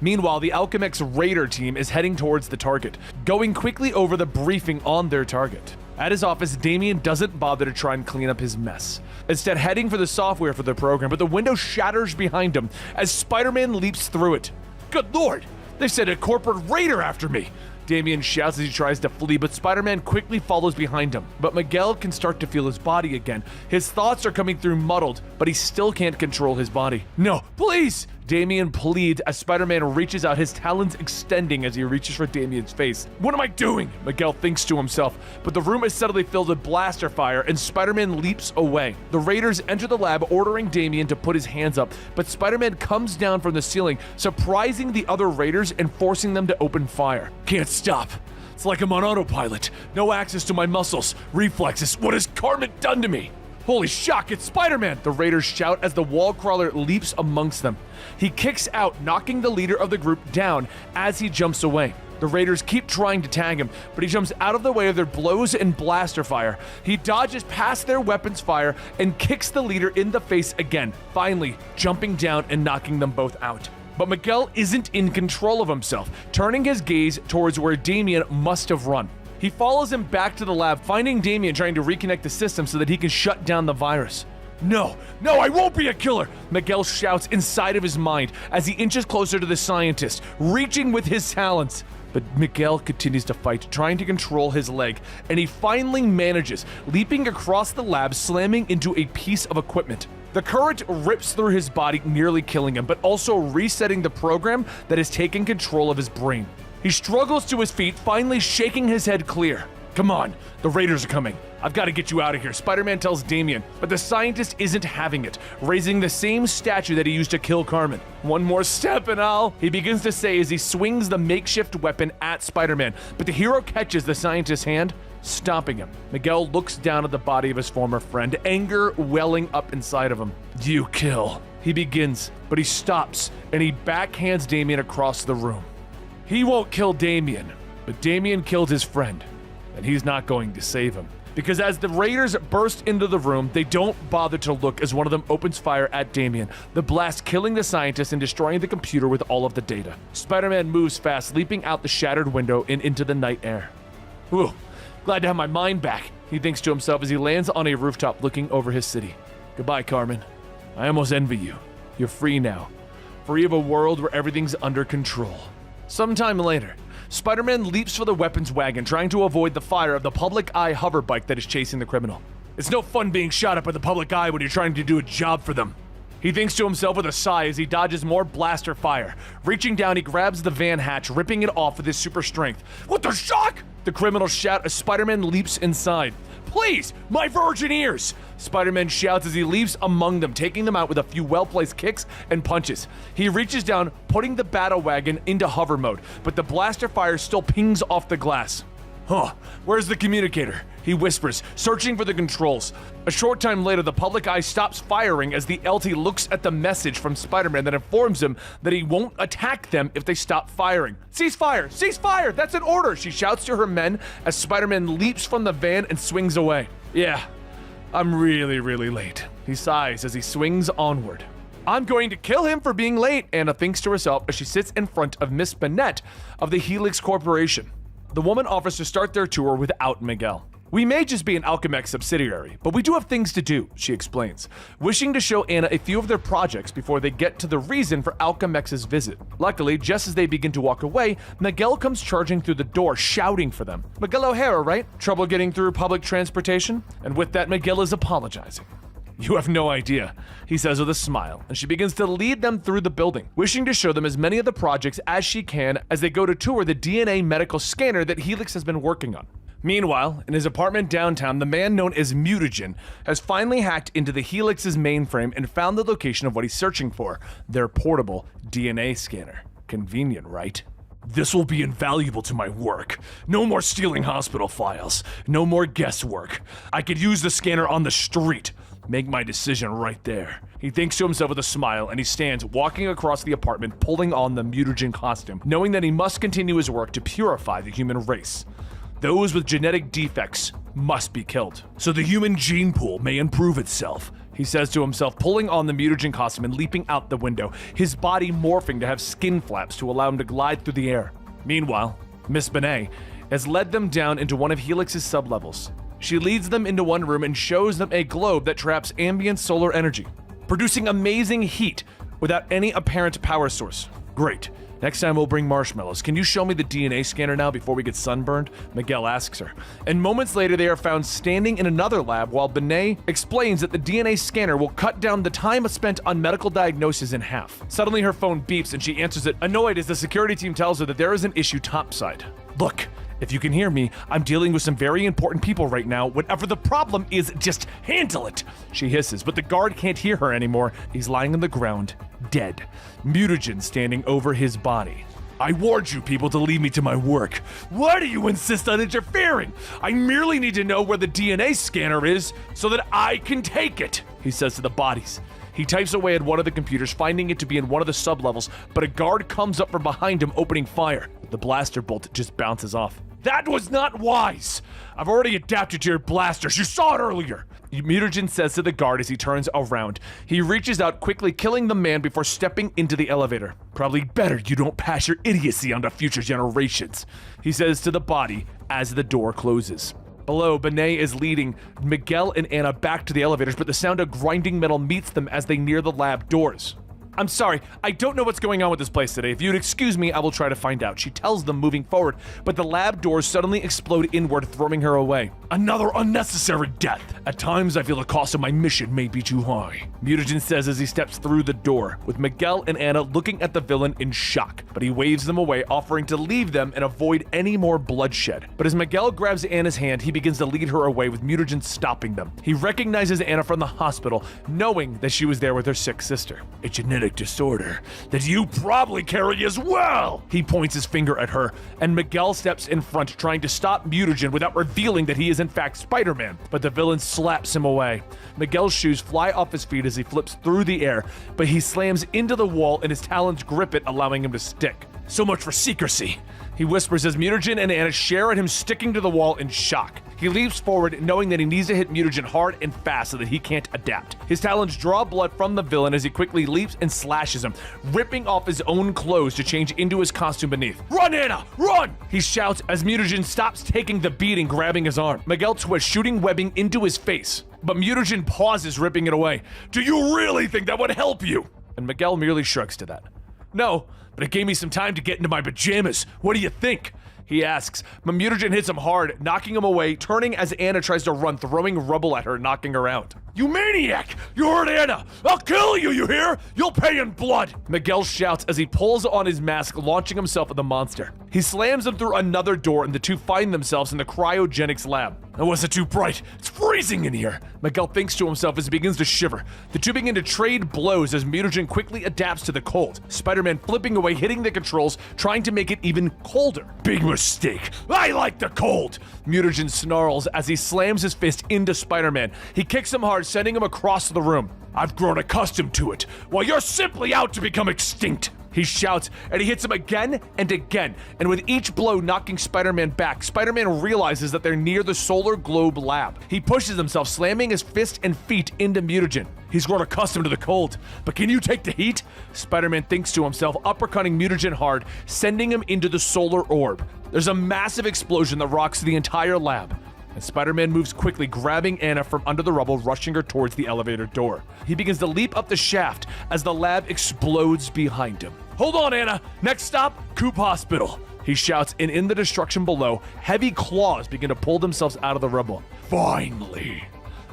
Meanwhile, the Alchemex Raider team is heading towards the target, going quickly over the briefing on their target. At his office, Damien doesn't bother to try and clean up his mess, instead heading for the software for the program, but the window shatters behind him as Spider-Man leaps through it. "Good lord! They sent a corporate raider after me!" Damien shouts as he tries to flee, but Spider-Man quickly follows behind him. But Miguel can start to feel his body again. His thoughts are coming through muddled, but he still can't control his body. "No, please!" Damien pleads as Spider-Man reaches out, his talons extending as he reaches for Damien's face. "What am I doing?" Miguel thinks to himself, but the room is suddenly filled with blaster fire and Spider-Man leaps away. The Raiders enter the lab, ordering Damien to put his hands up, but Spider-Man comes down from the ceiling, surprising the other Raiders and forcing them to open fire. "Can't stop. It's like I'm on autopilot. No access to my muscles, reflexes. What has Carmen done to me?" "Holy shock, it's Spider-Man!" the Raiders shout as the wall crawler leaps amongst them. He kicks out, knocking the leader of the group down as he jumps away. The Raiders keep trying to tag him, but he jumps out of the way of their blows and blaster fire. He dodges past their weapons fire and kicks the leader in the face again, finally jumping down and knocking them both out. But Miguel isn't in control of himself, turning his gaze towards where Damien must have run. He follows him back to the lab, finding Damien trying to reconnect the system so that he can shut down the virus. No, I won't be a killer!" Miguel shouts inside of his mind as he inches closer to the scientist, reaching with his talons. But Miguel continues to fight, trying to control his leg, and he finally manages, leaping across the lab, slamming into a piece of equipment. The current rips through his body, nearly killing him, but also resetting the program that has taken control of his brain. He struggles to his feet, finally shaking his head clear. "Come on, the Raiders are coming. I've got to get you out of here," Spider-Man tells Damien, but the scientist isn't having it, raising the same statue that he used to kill Carmen. "One more step and he begins to say as he swings the makeshift weapon at Spider-Man, but the hero catches the scientist's hand, stopping him. Miguel looks down at the body of his former friend, anger welling up inside of him. "You kill," he begins, but he stops and he backhands Damien across the room. He won't kill Damien, but Damien killed his friend, and he's not going to save him. because as the raiders burst into the room, they don't bother to look as one of them opens fire at Damian, the blast killing the scientist and destroying the computer with all of the data. Spider-Man moves fast, leaping out the shattered window and into the night air. Whew, glad to have my mind back, he thinks to himself as he lands on a rooftop looking over his city. Goodbye, Carmen. I almost envy you. You're free now. Free of a world where everything's under control. Sometime later, Spider-Man leaps for the weapons wagon, trying to avoid the fire of the public eye hover bike that is chasing the criminal. It's no fun being shot at by the public eye when you're trying to do a job for them. He thinks to himself with a sigh as he dodges more blaster fire. Reaching down, he grabs the van hatch, ripping it off with his super strength. What the shock? The criminals shout as Spider-Man leaps inside. Please, my virgin ears! Spider-Man shouts as he leaps among them, taking them out with a few well-placed kicks and punches. He reaches down, putting the battle wagon into hover mode, but the blaster fire still pings off the glass. Huh, where's the communicator? He whispers, searching for the controls. A short time later, the public eye stops firing as the LT looks at the message from Spider-Man that informs him that he won't attack them if they stop firing. Cease fire! Cease fire! That's an order! She shouts to her men as Spider-Man leaps from the van and swings away. Yeah, I'm really late. He sighs as he swings onward. I'm going to kill him for being late, Anna thinks to herself as she sits in front of Miss Bennett of the Helix Corporation. The woman offers to start their tour without Miguel. We may just be an Alchemax subsidiary, but we do have things to do, she explains, wishing to show Anna a few of their projects before they get to the reason for Alchemax's visit. Luckily, just as they begin to walk away, Miguel comes charging through the door, shouting for them. Miguel O'Hara, right? Trouble getting through public transportation? And with that, Miguel is apologizing. You have no idea, he says with a smile, and she begins to lead them through the building, wishing to show them as many of the projects as she can as they go to tour the DNA medical scanner that Helix has been working on. Meanwhile, in his apartment downtown, the man known as Mutagen has finally hacked into the Helix's mainframe and found the location of what he's searching for, their portable DNA scanner. Convenient, right? This will be invaluable to my work. No more stealing hospital files. No more guesswork. I could use the scanner on the street. Make my decision right there. He thinks to himself with a smile, and he stands walking across the apartment, pulling on the mutagen costume, knowing that he must continue his work to purify the human race. Those with genetic defects must be killed, so the human gene pool may improve itself, he says to himself, pulling on the mutagen costume and leaping out the window, his body morphing to have skin flaps to allow him to glide through the air. Meanwhile, Miss Benet has led them down into one of Helix's sublevels. She leads them into one room and shows them a globe that traps ambient solar energy, producing amazing heat without any apparent power source. Great. Next time we'll bring marshmallows. Can you show me the DNA scanner now before we get sunburned? Miguel asks her. And moments later, they are found standing in another lab while Benet explains that the DNA scanner will cut down the time spent on medical diagnosis in half. Suddenly, her phone beeps and she answers it, annoyed as the security team tells her that there is an issue topside. Look, if you can hear me, I'm dealing with some very important people right now. Whatever the problem is, just handle it, she hisses, but the guard can't hear her anymore. He's lying on the ground, dead, mutagen standing over his body. I warned you people to leave me to my work. Why do you insist on interfering? I merely need to know where the DNA scanner is so that I can take it, he says to the bodies. He types away at one of the computers, finding it to be in one of the sublevels, but a guard comes up from behind him, opening fire. The blaster bolt just bounces off. That was not wise! I've already adapted to your blasters. You saw it earlier! Mutagen says to the guard as he turns around. He reaches out, quickly killing the man before stepping into the elevator. Probably better you don't pass your idiocy on to future generations, he says to the body as the door closes. Below, Benet is leading Miguel and Anna back to the elevators, but the sound of grinding metal meets them as they near the lab doors. I'm sorry, I don't know what's going on with this place today. If you'd excuse me, I will try to find out, she tells them, moving forward, but the lab doors suddenly explode inward, throwing her away. Another unnecessary death. At times, I feel the cost of my mission may be too high, Mutagen says as he steps through the door, with Miguel and Anna looking at the villain in shock, but he waves them away, offering to leave them and avoid any more bloodshed. But as Miguel grabs Anna's hand, he begins to lead her away, with Mutagen stopping them. He recognizes Anna from the hospital, knowing that she was there with her sick sister. A genetic disorder that you probably carry as well. He points his finger at her, and Miguel steps in front, trying to stop Mutagen without revealing that he is in fact Spider-Man, but the villain slaps him away. Miguel's shoes fly off his feet as he flips through the air, but he slams into the wall and his talons grip it, allowing him to stick. So much for secrecy. he whispers as Mutagen and Anna stare at him sticking to the wall in shock. He leaps forward, knowing that he needs to hit Mutagen hard and fast so that he can't adapt. His talons draw blood from the villain as he quickly leaps and slashes him, ripping off his own clothes to change into his costume beneath. "Run, Anna! Run!" he shouts as Mutagen stops taking the beating, grabbing his arm. Miguel twists, shooting webbing into his face. But Mutagen pauses, ripping it away. "Do you really think that would help you?" And Miguel merely shrugs to that. "No, but it gave me some time to get into my pajamas. What do you think?" he asks. Mutagen hits him hard, knocking him away, turning as Anna tries to run, throwing rubble at her, knocking her out. "You maniac! You hurt Anna! I'll kill you, you hear? You'll pay in blood!" Miguel shouts as he pulls on his mask, launching himself at the monster. He slams him through another door, and the two find themselves in the cryogenics lab. "It wasn't too bright. It's freezing in here." Miguel thinks to himself as he begins to shiver. The two begin to trade blows as Mutagen quickly adapts to the cold. Spider-Man flipping away, hitting the controls, trying to make it even colder. "Big mistake. I like the cold." Mutagen snarls as he slams his fist into Spider-Man. He kicks him hard, sending him across the room. "I've grown accustomed to it, while you're simply out to become extinct." He shouts, and he hits him again and again, and with each blow knocking Spider-Man back, Spider-Man realizes that they're near the Solar Globe lab. He pushes himself, slamming his fist and feet into Mutagen. He's grown accustomed to the cold, but can you take the heat? Spider-Man thinks to himself, uppercutting Mutagen hard, sending him into the solar orb. There's a massive explosion that rocks the entire lab. And Spider-Man moves quickly, grabbing Anna from under the rubble, rushing her towards the elevator door. He begins to leap up the shaft as the lab explodes behind him. "Hold on, Anna! Next stop, Coop Hospital!" he shouts, and in the destruction below, heavy claws begin to pull themselves out of the rubble. "Finally!"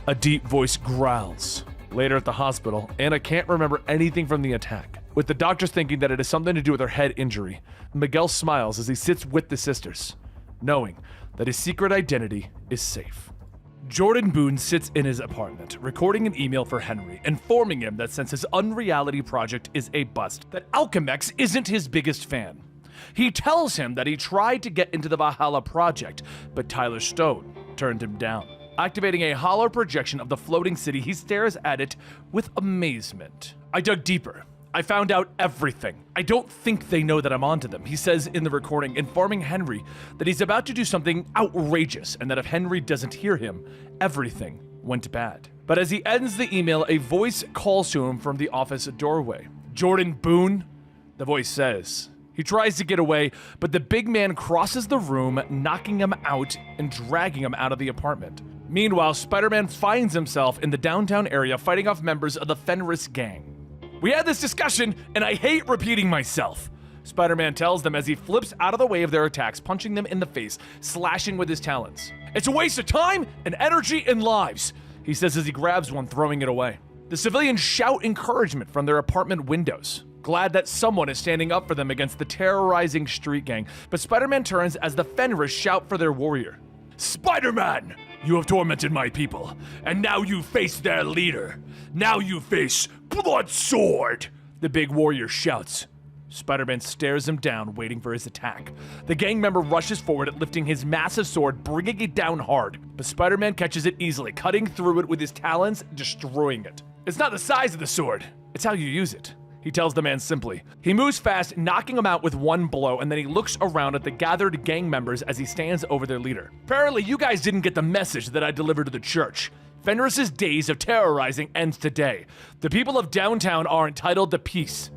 a deep voice growls. Later at the hospital, Anna can't remember anything from the attack. With the doctors thinking that it has something to do with her head injury, Miguel smiles as he sits with the sisters, knowing that his secret identity is safe. Jordan Boone sits in his apartment, recording an email for Henry, informing him that since his Unreality project is a bust, that Alchemex isn't his biggest fan. He tells him that he tried to get into the Valhalla project, but Tyler Stone turned him down. Activating a hollow projection of the floating city, he stares at it with amazement. "I dug deeper. I found out everything. I don't think they know that I'm onto them," he says in the recording, informing Henry that he's about to do something outrageous and that if Henry doesn't hear him, everything went bad. But as he ends the email, a voice calls to him from the office doorway. "Jordan Boone?" the voice says. He tries to get away, but the big man crosses the room, knocking him out and dragging him out of the apartment. Meanwhile, Spider-Man finds himself in the downtown area fighting off members of the Fenris gang. "We had this discussion, and I hate repeating myself," Spider-Man tells them as he flips out of the way of their attacks, punching them in the face, slashing with his talons. "It's a waste of time and energy and lives," he says as he grabs one, throwing it away. The civilians shout encouragement from their apartment windows, glad that someone is standing up for them against the terrorizing street gang, but Spider-Man turns as the Fenris shout for their warrior. "Spider-Man! You have tormented my people, and now you face their leader. Now you face Blood Sword!" the big warrior shouts. Spider-Man stares him down, waiting for his attack. The gang member rushes forward, lifting his massive sword, bringing it down hard. But Spider-Man catches it easily, cutting through it with his talons, destroying it. "It's not the size of the sword, it's how you use it," he tells the man simply. He moves fast, knocking him out with one blow, and then he looks around at the gathered gang members as he stands over their leader. "Apparently you guys didn't get the message that I delivered to the church. Fenris's days of terrorizing ends today. The people of downtown are entitled to peace."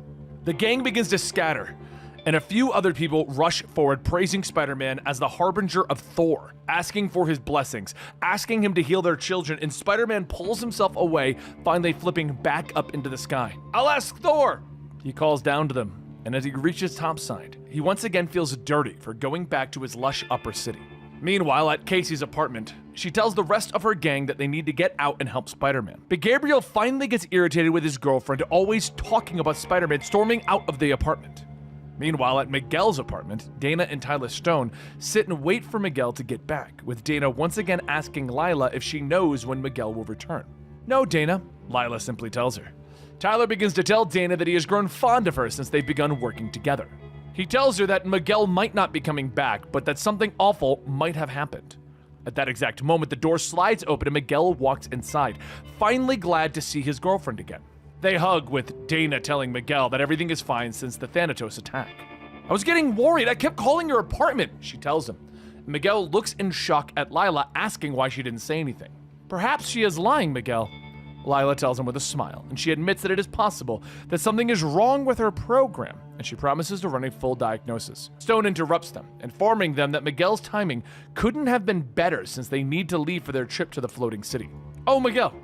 The gang begins to scatter, and a few other people rush forward, praising Spider-Man as the harbinger of Thor, asking for his blessings, asking him to heal their children, and Spider-Man pulls himself away, finally flipping back up into the sky. "I'll ask Thor!" he calls down to them, and as he reaches topside, he once again feels dirty for going back to his lush upper city. Meanwhile, at Casey's apartment, she tells the rest of her gang that they need to get out and help Spider-Man. But Gabriel finally gets irritated with his girlfriend, always talking about Spider-Man storming out of the apartment. Meanwhile, at Miguel's apartment, Dana and Tyler Stone sit and wait for Miguel to get back, with Dana once again asking Lila if she knows when Miguel will return. "No, Dana," Lila simply tells her. Tyler begins to tell Dana that he has grown fond of her since they've begun working together. He tells her that Miguel might not be coming back, but that something awful might have happened. At that exact moment, the door slides open and Miguel walks inside, finally glad to see his girlfriend again. They hug, with Dana telling Miguel that everything is fine since the Thanatos attack. I was getting worried. I kept calling your apartment, she tells him. Miguel looks in shock at Lila, asking why she didn't say anything. Perhaps she is lying, Miguel. Lila tells him with a smile, and she admits that it is possible that something is wrong with her program, and she promises to run a full diagnosis. Stone interrupts them, informing them that Miguel's timing couldn't have been better since they need to leave for their trip to the floating city. Oh, Miguel,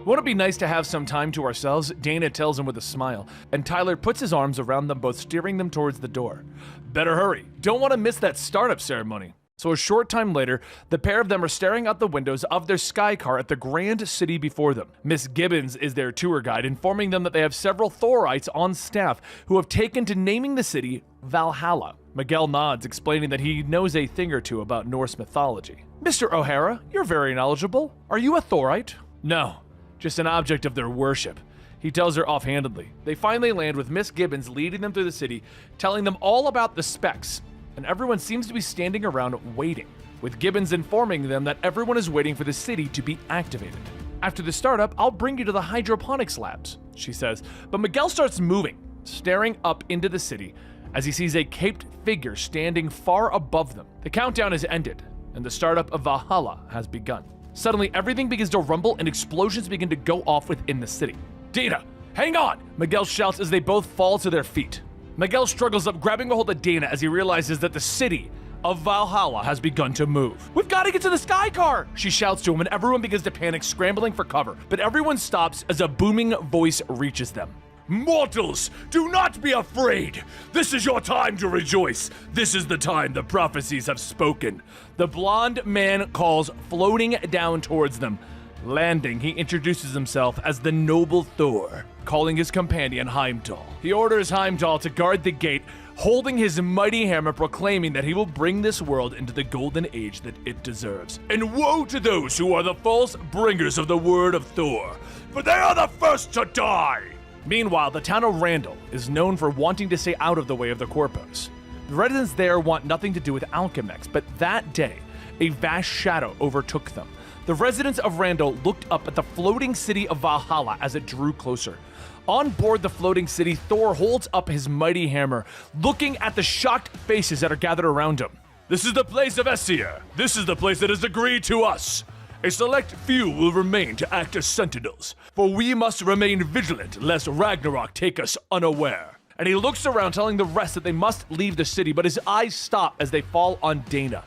won't it be nice to have some time to ourselves? Dana tells him with a smile, and Tyler puts his arms around them both, steering them towards the door. Better hurry. Don't want to miss that startup ceremony. So a short time later, the pair of them are staring out the windows of their sky car at the grand city before them. Miss Gibbons is their tour guide, informing them that they have several Thorites on staff who have taken to naming the city Valhalla. Miguel nods, explaining that he knows a thing or two about Norse mythology. Mr. O'Hara, you're very knowledgeable. Are you a Thorite? No, just an object of their worship, he tells her offhandedly. They finally land with Miss Gibbons leading them through the city, telling them all about the specs. And everyone seems to be standing around waiting, with Gibbons informing them that everyone is waiting for the city to be activated. After the startup, I'll bring you to the hydroponics labs, she says, but Miguel starts moving, staring up into the city as he sees a caped figure standing far above them. The countdown has ended, and the startup of Valhalla has begun. Suddenly, everything begins to rumble and explosions begin to go off within the city. Dana, hang on, Miguel shouts as they both fall to their feet. Miguel struggles up, grabbing a hold of Dana as he realizes that the city of Valhalla has begun to move. We've got to get to the sky car, she shouts to him, and everyone begins to panic, scrambling for cover. But everyone stops as a booming voice reaches them. Mortals, do not be afraid. This is your time to rejoice. This is the time the prophecies have spoken. The blonde man calls, floating down towards them. Landing, he introduces himself as the noble Thor, calling his companion Heimdall. He orders Heimdall to guard the gate, holding his mighty hammer, proclaiming that he will bring this world into the golden age that it deserves. And woe to those who are the false bringers of the word of Thor, for they are the first to die! Meanwhile, the town of Randall is known for wanting to stay out of the way of the Corpos. The residents there want nothing to do with Alchemex, but that day, a vast shadow overtook them. The residents of Randall looked up at the floating city of Valhalla as it drew closer. On board the floating city, Thor holds up his mighty hammer, looking at the shocked faces that are gathered around him. This is the place of Esir. This is the place that has agreed to us. A select few will remain to act as sentinels, for we must remain vigilant lest Ragnarok take us unaware. And he looks around, telling the rest that they must leave the city, but his eyes stop as they fall on Dana,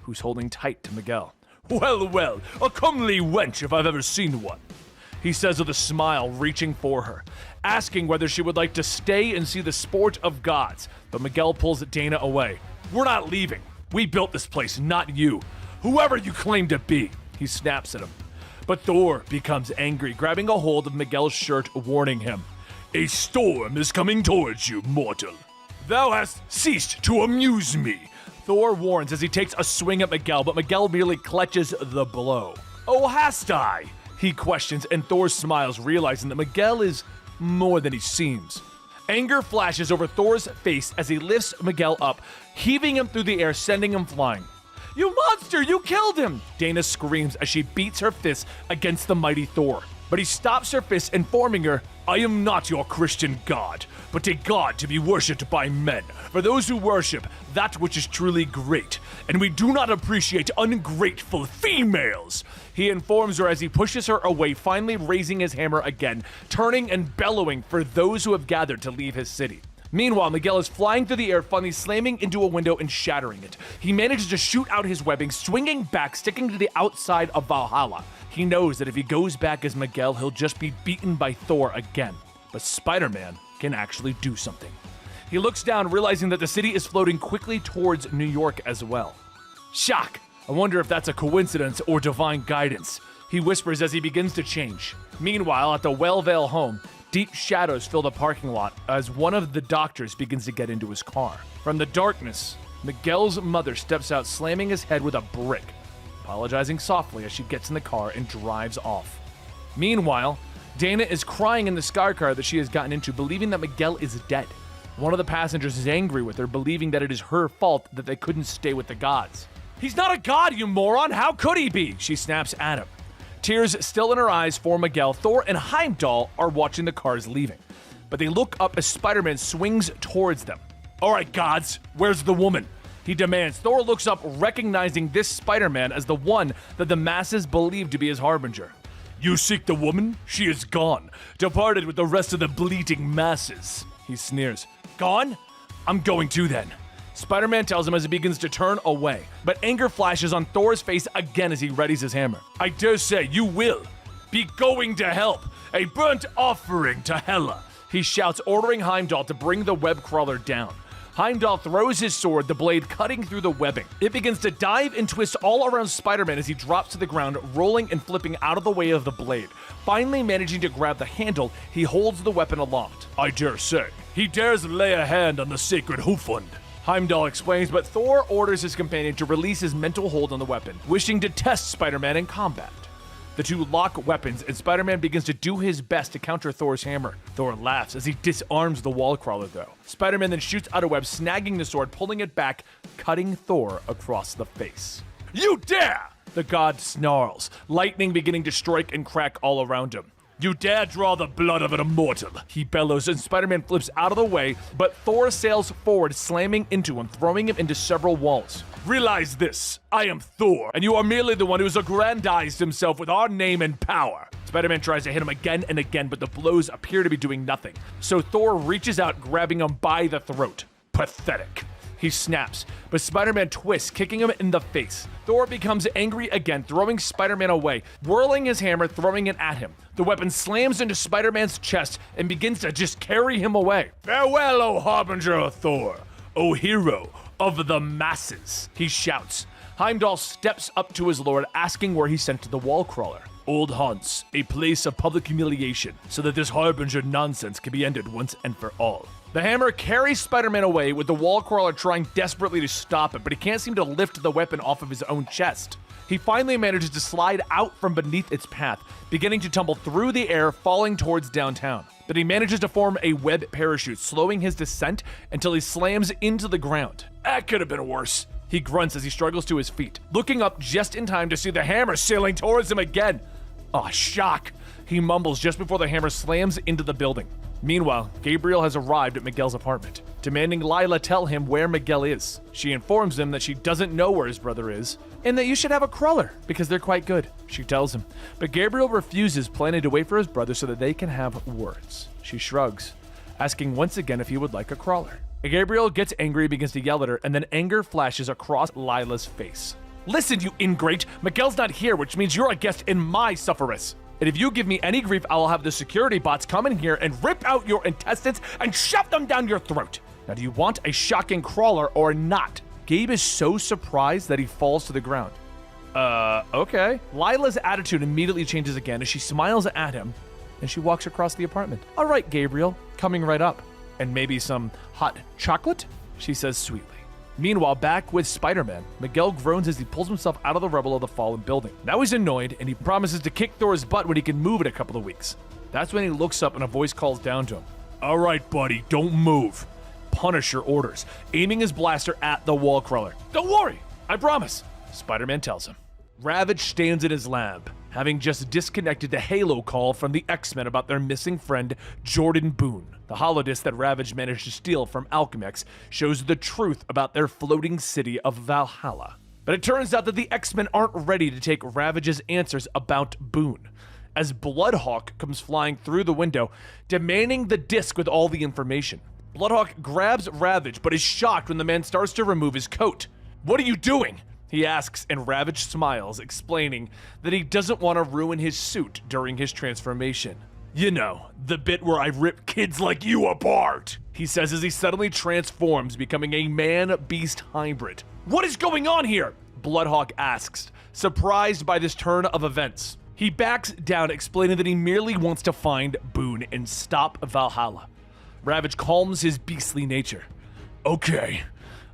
who's holding tight to Miguel. Well, well, a comely wench if I've ever seen one, he says with a smile, reaching for her, asking whether she would like to stay and see the sport of gods, but Miguel pulls Dana away. We're not leaving. We built this place, not you. Whoever you claim to be, he snaps at him. But Thor becomes angry, grabbing a hold of Miguel's shirt, warning him. A storm is coming towards you, mortal. Thou hast ceased to amuse me. Thor warns as he takes a swing at Miguel, but Miguel merely clutches the blow. Oh, hast I? He questions, and Thor smiles, realizing that Miguel is more than he seems. Anger flashes over Thor's face as he lifts Miguel up, heaving him through the air, sending him flying. You monster, you killed him! Dana screams as she beats her fist against the mighty Thor. But he stops her fist, informing her, I am not your Christian god, but a god to be worshipped by men, for those who worship that which is truly great, and we do not appreciate ungrateful females. He informs her as he pushes her away, finally raising his hammer again, turning and bellowing for those who have gathered to leave his city. Meanwhile, Miguel is flying through the air, finally slamming into a window and shattering it. He manages to shoot out his webbing, swinging back, sticking to the outside of Valhalla. He knows that if he goes back as Miguel, he'll just be beaten by Thor again. But Spider-Man can actually do something. He looks down, realizing that the city is floating quickly towards New York as well. Shock! I wonder if that's a coincidence or divine guidance, he whispers as he begins to change. Meanwhile, at the Wellvale home, deep shadows fill the parking lot as one of the doctors begins to get into his car. From the darkness, Miguel's mother steps out, slamming his head with a brick, apologizing softly as she gets in the car and drives off. Meanwhile, Dana is crying in the sky car that she has gotten into, believing that Miguel is dead. One of the passengers is angry with her, believing that it is her fault that they couldn't stay with the gods. He's not a god, you moron! How could he be? She snaps at him. Tears still in her eyes for Miguel, Thor and Heimdall are watching the cars leaving. But they look up as Spider-Man swings towards them. All right, gods, where's the woman? He demands. Thor looks up, recognizing this Spider-Man as the one that the masses believe to be his harbinger. You seek the woman? She is gone, departed with the rest of the bleating masses. He sneers. Gone? I'm going too then. Spider-Man tells him as he begins to turn away, but anger flashes on Thor's face again as he readies his hammer. I dare say you will be going to help, a burnt offering to Hela. He shouts, ordering Heimdall to bring the web crawler down. Heimdall throws his sword, the blade cutting through the webbing. It begins to dive and twist all around Spider-Man as he drops to the ground, rolling and flipping out of the way of the blade. Finally managing to grab the handle, he holds the weapon aloft. I dare say, he dares lay a hand on the sacred hoofund. Heimdall explains, but Thor orders his companion to release his mental hold on the weapon, wishing to test Spider-Man in combat. The two lock weapons, and Spider-Man begins to do his best to counter Thor's hammer. Thor laughs as he disarms the wall crawler, though. Spider-Man then shoots out a web, snagging the sword, pulling it back, cutting Thor across the face. You dare! The god snarls, lightning beginning to strike and crack all around him. You dare draw the blood of an immortal! He bellows, and Spider-Man flips out of the way, but Thor sails forward, slamming into him, throwing him into several walls. Realize this, I am Thor, and you are merely the one who has aggrandized himself with our name and power. Spider-Man tries to hit him again and again, but the blows appear to be doing nothing. So Thor reaches out, grabbing him by the throat. Pathetic. He snaps, but Spider-Man twists, kicking him in the face. Thor becomes angry again, throwing Spider-Man away, whirling his hammer, throwing it at him. The weapon slams into Spider-Man's chest and begins to just carry him away. Farewell, O harbinger of Thor, O hero of the masses, he shouts. Heimdall steps up to his lord, asking where he sent the wall crawler. Old haunts, a place of public humiliation, so that this harbinger nonsense can be ended once and for all. The hammer carries Spider-Man away, with the wall crawler trying desperately to stop it, but he can't seem to lift the weapon off of his own chest. He finally manages to slide out from beneath its path, beginning to tumble through the air, falling towards downtown. But he manages to form a web parachute, slowing his descent until he slams into the ground. That could have been worse. He grunts as he struggles to his feet, looking up just in time to see the hammer sailing towards him again. Oh, shock! He mumbles just before the hammer slams into the building. Meanwhile, Gabriel has arrived at Miguel's apartment, demanding Lila tell him where Miguel is. She informs him that she doesn't know where his brother is, and that you should have a crawler, because they're quite good, she tells him. But Gabriel refuses, planning to wait for his brother so that they can have words. She shrugs, asking once again if he would like a crawler. Gabriel gets angry, begins to yell at her, and then anger flashes across Lila's face. Listen, you ingrate! Miguel's not here, which means you're a guest in my sufferus. And if you give me any grief, I will have the security bots come in here and rip out your intestines and shove them down your throat. Now, do you want a shocking crawler or not? Gabe is so surprised that he falls to the ground. Okay. Lila's attitude immediately changes again as she smiles at him and she walks across the apartment. All right, Gabriel, coming right up. And maybe some hot chocolate? She says sweetly. Meanwhile, back with Spider-Man, Miguel groans as he pulls himself out of the rubble of the fallen building. Now he's annoyed, and he promises to kick Thor's butt when he can move in a couple of weeks. That's when he looks up and a voice calls down to him. All right, buddy, don't move. Punisher orders, aiming his blaster at the wall crawler. Don't worry, I promise, Spider-Man tells him. Ravage stands in his lab, having just disconnected the Halo call from the X-Men about their missing friend, Jordan Boone. The holodisc that Ravage managed to steal from Alchemex shows the truth about their floating city of Valhalla. But it turns out that the X-Men aren't ready to take Ravage's answers about Boone, as Bloodhawk comes flying through the window, demanding the disc with all the information. Bloodhawk grabs Ravage, but is shocked when the man starts to remove his coat. What are you doing? He asks, and Ravage smiles, explaining that he doesn't want to ruin his suit during his transformation. You know, the bit where I rip kids like you apart, he says as he suddenly transforms, becoming a man-beast hybrid. What is going on here? Bloodhawk asks, surprised by this turn of events. He backs down, explaining that he merely wants to find Boone and stop Valhalla. Ravage calms his beastly nature. Okay,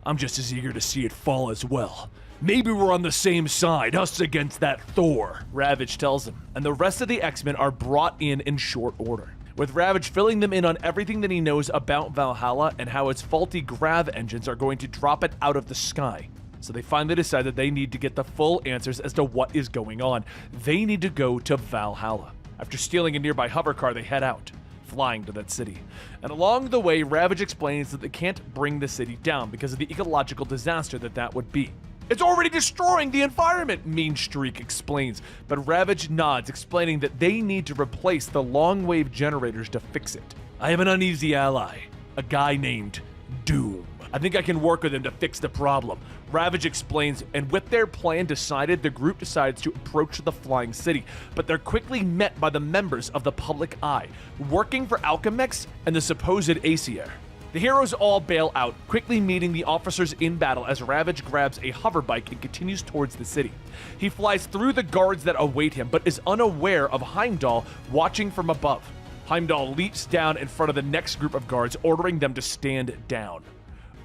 I'm just as eager to see it fall as well. Maybe we're on the same side, us against that Thor, Ravage tells him, and the rest of the X-Men are brought in short order, with Ravage filling them in on everything that he knows about Valhalla and how its faulty grav engines are going to drop it out of the sky. So they finally decide that they need to get the full answers as to what is going on. They need to go to Valhalla. After stealing a nearby hover car, they head out. flying to that city. And along the way, Ravage explains that they can't bring the city down because of the ecological disaster that would be. It's already destroying the environment, Mean Streak explains, but Ravage nods, explaining that they need to replace the long-wave generators to fix it. I have an uneasy ally, a guy named Doom. I think I can work with him to fix the problem, Ravage explains, and with their plan decided, the group decides to approach the flying city, but they're quickly met by the members of the Public Eye, working for Alchemex and the supposed Aesir. The heroes all bail out, quickly meeting the officers in battle as Ravage grabs a hoverbike and continues towards the city. He flies through the guards that await him, but is unaware of Heimdall watching from above. Heimdall leaps down in front of the next group of guards, ordering them to stand down.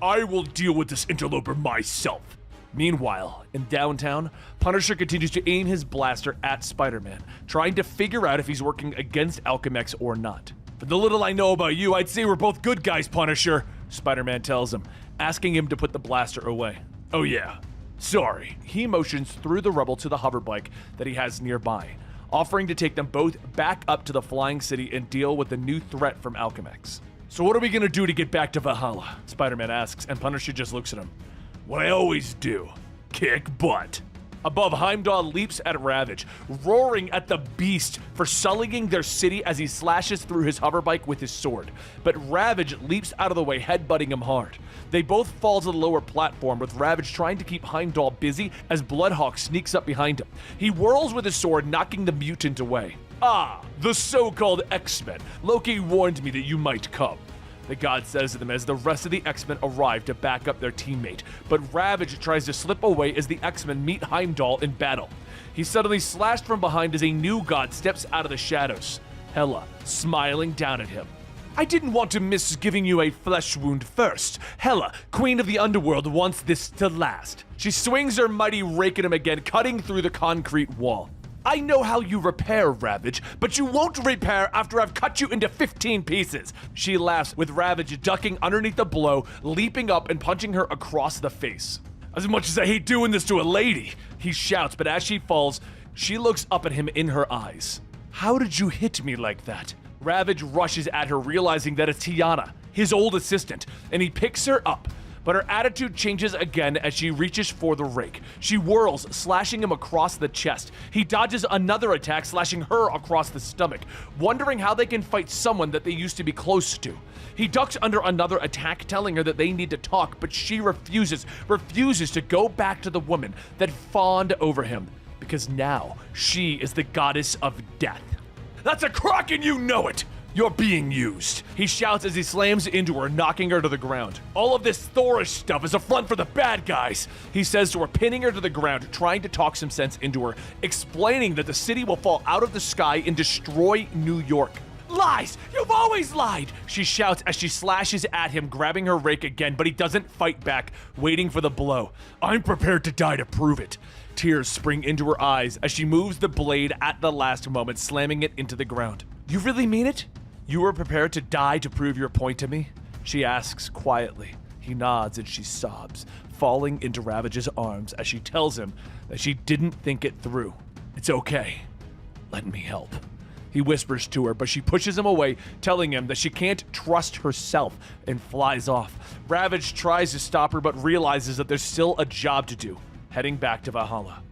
I will deal with this interloper myself. Meanwhile, in downtown, Punisher continues to aim his blaster at Spider-Man, trying to figure out if he's working against Alchemex or not. For the little I know about you, I'd say we're both good guys, Punisher, Spider-Man tells him, asking him to put the blaster away. Oh yeah, sorry. He motions through the rubble to the hoverbike that he has nearby, offering to take them both back up to the flying city and deal with the new threat from Alchemex. So what are we gonna do to get back to Valhalla? Spider-Man asks, and Punisher just looks at him. What I always do, kick butt. Above, Heimdall leaps at Ravage, roaring at the beast for sullying their city as he slashes through his hoverbike with his sword. But Ravage leaps out of the way, headbutting him hard. They both fall to the lower platform, with Ravage trying to keep Heimdall busy as Bloodhawk sneaks up behind him. He whirls with his sword, knocking the mutant away. Ah, the so-called X-Men. Loki warned me that you might come. The god says to them as the rest of the X-Men arrive to back up their teammate, but Ravage tries to slip away as the X-Men meet Heimdall in battle. He's suddenly slashed from behind as a new god steps out of the shadows, Hela, smiling down at him. I didn't want to miss giving you a flesh wound first. Hela, queen of the underworld, wants this to last. She swings her mighty rake at him again, cutting through the concrete wall. I know how you repair, Ravage, but you won't repair after I've cut you into 15 pieces. She laughs, with Ravage ducking underneath the blow, leaping up and punching her across the face. As much as I hate doing this to a lady, he shouts, but as she falls, she looks up at him in her eyes. How did you hit me like that? Ravage rushes at her, realizing that it's Tiana, his old assistant, and he picks her up. But her attitude changes again as she reaches for the rake. She whirls, slashing him across the chest. He dodges another attack, slashing her across the stomach, wondering how they can fight someone that they used to be close to. He ducks under another attack, telling her that they need to talk, but she refuses to go back to the woman that fawned over him, because now she is the goddess of death. That's a crock and you know it! You're being used, he shouts as he slams into her, knocking her to the ground. All of this Thorish stuff is a front for the bad guys, he says to her, pinning her to the ground, trying to talk some sense into her, explaining that the city will fall out of the sky and destroy New York. Lies! You've always lied! She shouts as she slashes at him, grabbing her rake again, but he doesn't fight back, waiting for the blow. I'm prepared to die to prove it. Tears spring into her eyes as she moves the blade at the last moment, slamming it into the ground. You really mean it? You were prepared to die to prove your point to me? She asks quietly. He nods and she sobs, falling into Ravage's arms as she tells him that she didn't think it through. It's okay. Let me help. He whispers to her, but she pushes him away, telling him that she can't trust herself, and flies off. Ravage tries to stop her, but realizes that there's still a job to do, heading back to Valhalla.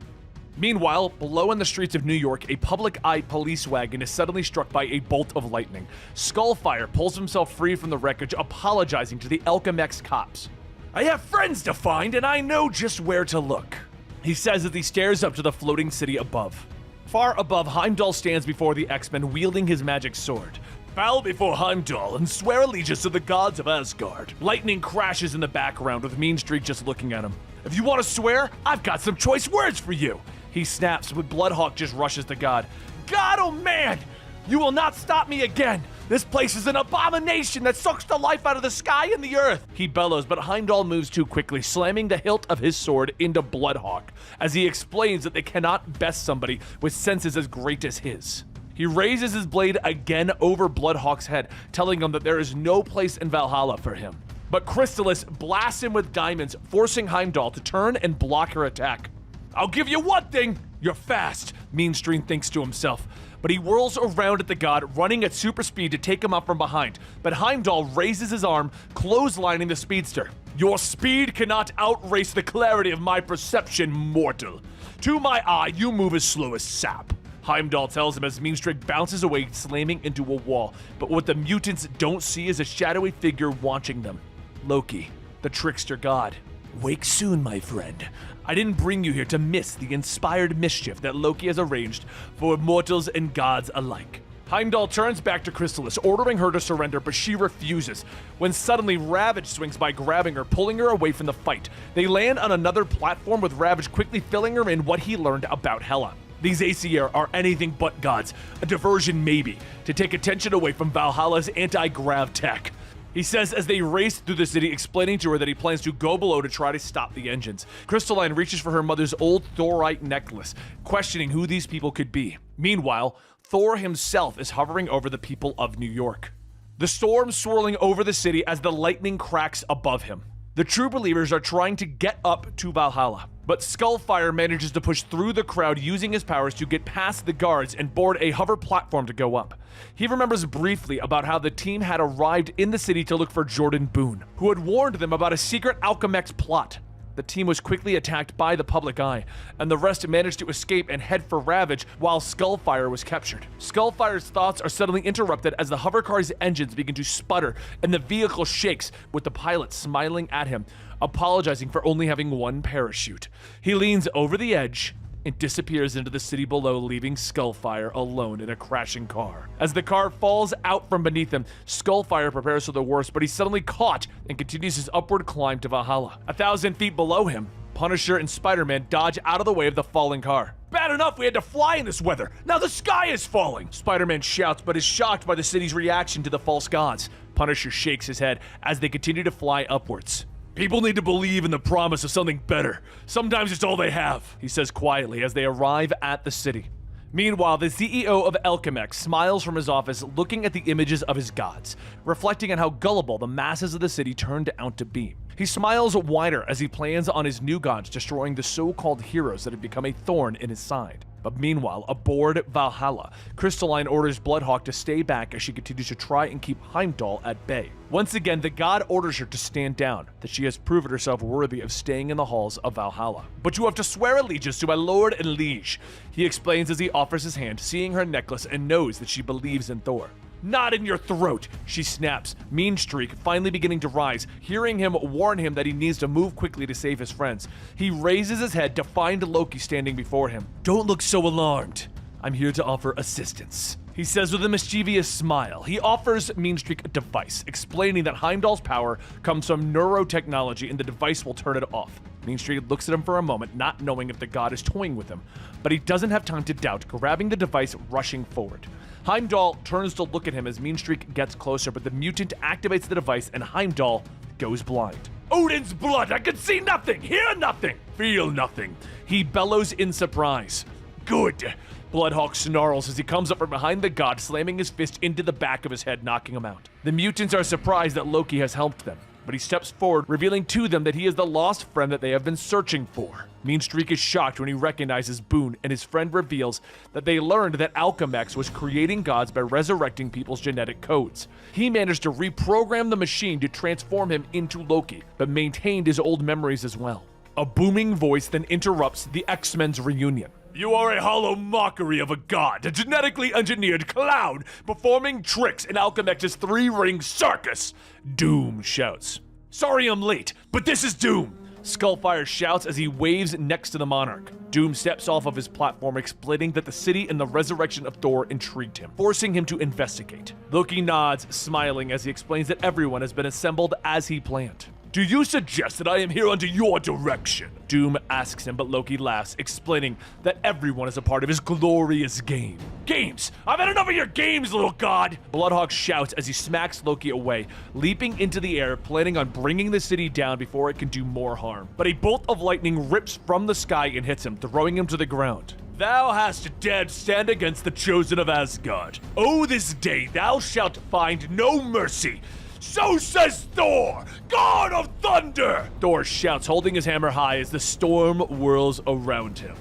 Meanwhile, below in the streets of New York, a Public Eye police wagon is suddenly struck by a bolt of lightning. Skullfire pulls himself free from the wreckage, apologizing to the Alchemex cops. I have friends to find, and I know just where to look, he says as he stares up to the floating city above. Far above, Heimdall stands before the X-Men, wielding his magic sword. Bow before Heimdall and swear allegiance to the gods of Asgard. Lightning crashes in the background, with Mean Streak just looking at him. If you want to swear, I've got some choice words for you. He snaps, but Bloodhawk just rushes the god. God, oh man! You will not stop me again! This place is an abomination that sucks the life out of the sky and the earth! He bellows, but Heimdall moves too quickly, slamming the hilt of his sword into Bloodhawk, as he explains that they cannot best somebody with senses as great as his. He raises his blade again over Bloodhawk's head, telling him that there is no place in Valhalla for him. But Chrysalis blasts him with diamonds, forcing Heimdall to turn and block her attack. I'll give you one thing, You're fast, Meanstream thinks to himself. But he whirls around at the god, running at super speed to take him up from behind. But Heimdall raises his arm, clotheslining the speedster. Your speed cannot outrace the clarity of my perception, mortal. To my eye, you move as slow as sap. Heimdall tells him as Meanstream bounces away, slamming into a wall. But what the mutants don't see is a shadowy figure watching them. Loki, the trickster god. Wake soon, my friend. I didn't bring you here to miss the inspired mischief that Loki has arranged for mortals and gods alike. Heimdall turns back to Chrysalis, ordering her to surrender, but she refuses, when suddenly Ravage swings by, grabbing her, pulling her away from the fight. They land on another platform, with Ravage quickly filling her in what he learned about Hela. These Aesir are anything but gods, a diversion maybe, to take attention away from Valhalla's anti-grav tech. He says as they race through the city, explaining to her that he plans to go below to try to stop the engines. Crystalline reaches for her mother's old Thorite necklace, questioning who these people could be. Meanwhile, Thor himself is hovering over the people of New York. The storm swirling over the city as the lightning cracks above him. The true believers are trying to get up to Valhalla, but Skullfire manages to push through the crowd using his powers to get past the guards and board a hover platform to go up. He remembers briefly about how the team had arrived in the city to look for Jordan Boone, who had warned them about a secret Alchemex plot. The team was quickly attacked by the public eye, and the rest managed to escape and head for Ravage while Skullfire was captured. Skullfire's thoughts are suddenly interrupted as the hovercar's engines begin to sputter and the vehicle shakes, with the pilot smiling at him, apologizing for only having one parachute. He leans over the edge and disappears into the city below, leaving Skullfire alone in a crashing car. As the car falls out from beneath him, Skullfire prepares for the worst, but he's suddenly caught and continues his upward climb to Valhalla. 1,000 feet below him, Punisher and Spider-Man dodge out of the way of the falling car. Bad enough we had to fly in this weather. Now the sky is falling! Spider-Man shouts, but is shocked by the city's reaction to the false gods. Punisher shakes his head as they continue to fly upwards. People need to believe in the promise of something better. Sometimes it's all they have, he says quietly as they arrive at the city. Meanwhile, the CEO of Alchemex smiles from his office, looking at the images of his gods, reflecting on how gullible the masses of the city turned out to be. He smiles wider as he plans on his new gods destroying the so-called heroes that have become a thorn in his side. But meanwhile, aboard Valhalla, Crystalline orders Bloodhawk to stay back as she continues to try and keep Heimdall at bay. Once again, the god orders her to stand down, that she has proven herself worthy of staying in the halls of Valhalla. But you have to swear allegiance to my lord and liege, he explains as he offers his hand, seeing her necklace and knows that she believes in Thor. Not in your throat, she snaps, Meanstreak finally beginning to rise, hearing him warn him that he needs to move quickly to save his friends. He raises his head to find Loki standing before him. Don't look so alarmed. I'm here to offer assistance, he says with a mischievous smile. He offers Meanstreak a device, explaining that Heimdall's power comes from neurotechnology and the device will turn it off. Meanstreak looks at him for a moment, not knowing if the god is toying with him, but he doesn't have time to doubt, grabbing the device, rushing forward. Heimdall turns to look at him as Meanstreak gets closer, but the mutant activates the device and Heimdall goes blind. Odin's blood! I can see nothing, hear nothing, feel nothing, he bellows in surprise. Good! Bloodhawk snarls as he comes up from behind the god, slamming his fist into the back of his head, knocking him out. The mutants are surprised that Loki has helped them, but he steps forward, revealing to them that he is the lost friend that they have been searching for. Meanstreak is shocked when he recognizes Boone, and his friend reveals that they learned that Alchemex was creating gods by resurrecting people's genetic codes. He managed to reprogram the machine to transform him into Loki, but maintained his old memories as well. A booming voice then interrupts the X-Men's reunion. You are a hollow mockery of a god, a genetically engineered clown performing tricks in Alchemex's three-ring circus, Doom shouts. Sorry I'm late, but this is Doom, Skullfire shouts as he waves next to the monarch. Doom steps off of his platform, explaining that the city and the resurrection of Thor intrigued him, forcing him to investigate. Loki nods, smiling as he explains that everyone has been assembled as he planned. Do you suggest that I am here under your direction? Doom asks him, but Loki laughs, explaining that everyone is a part of his glorious game. Games! I've had enough of your games, little god! Bloodhawk shouts as he smacks Loki away, leaping into the air, planning on bringing the city down before it can do more harm. But a bolt of lightning rips from the sky and hits him, throwing him to the ground. Thou hast dared stand against the chosen of Asgard. Oh, this day thou shalt find no mercy. So says Thor, God of Thunder! Thor shouts, holding his hammer high as the storm whirls around him.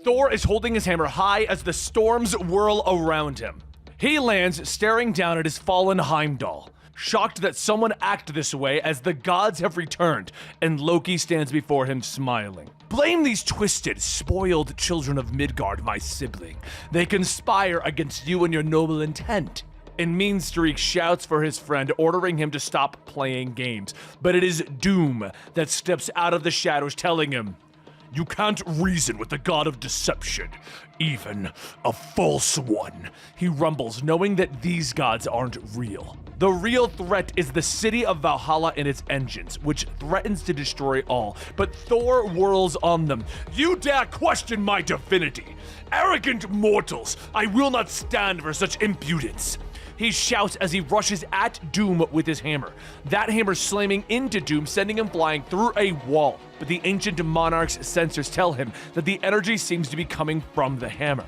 Thor is holding his hammer high as the storms whirl around him. He lands staring down at his fallen Heimdall, shocked that someone acted this way as the gods have returned, and Loki stands before him smiling. Blame these twisted, spoiled children of Midgard, my sibling. They conspire against you and your noble intent. And Meanstreak shouts for his friend, ordering him to stop playing games. But it is Doom that steps out of the shadows, telling him, You can't reason with the god of deception, even a false one. He rumbles, knowing that these gods aren't real. The real threat is the city of Valhalla and its engines, which threatens to destroy all. But Thor whirls on them. You dare question my divinity? Arrogant mortals, I will not stand for such impudence. He shouts as he rushes at Doom with his hammer. That hammer slamming into Doom, sending him flying through a wall. But the ancient monarch's sensors tell him that the energy seems to be coming from the hammer.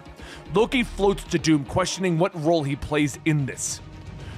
Loki floats to Doom, questioning what role he plays in this.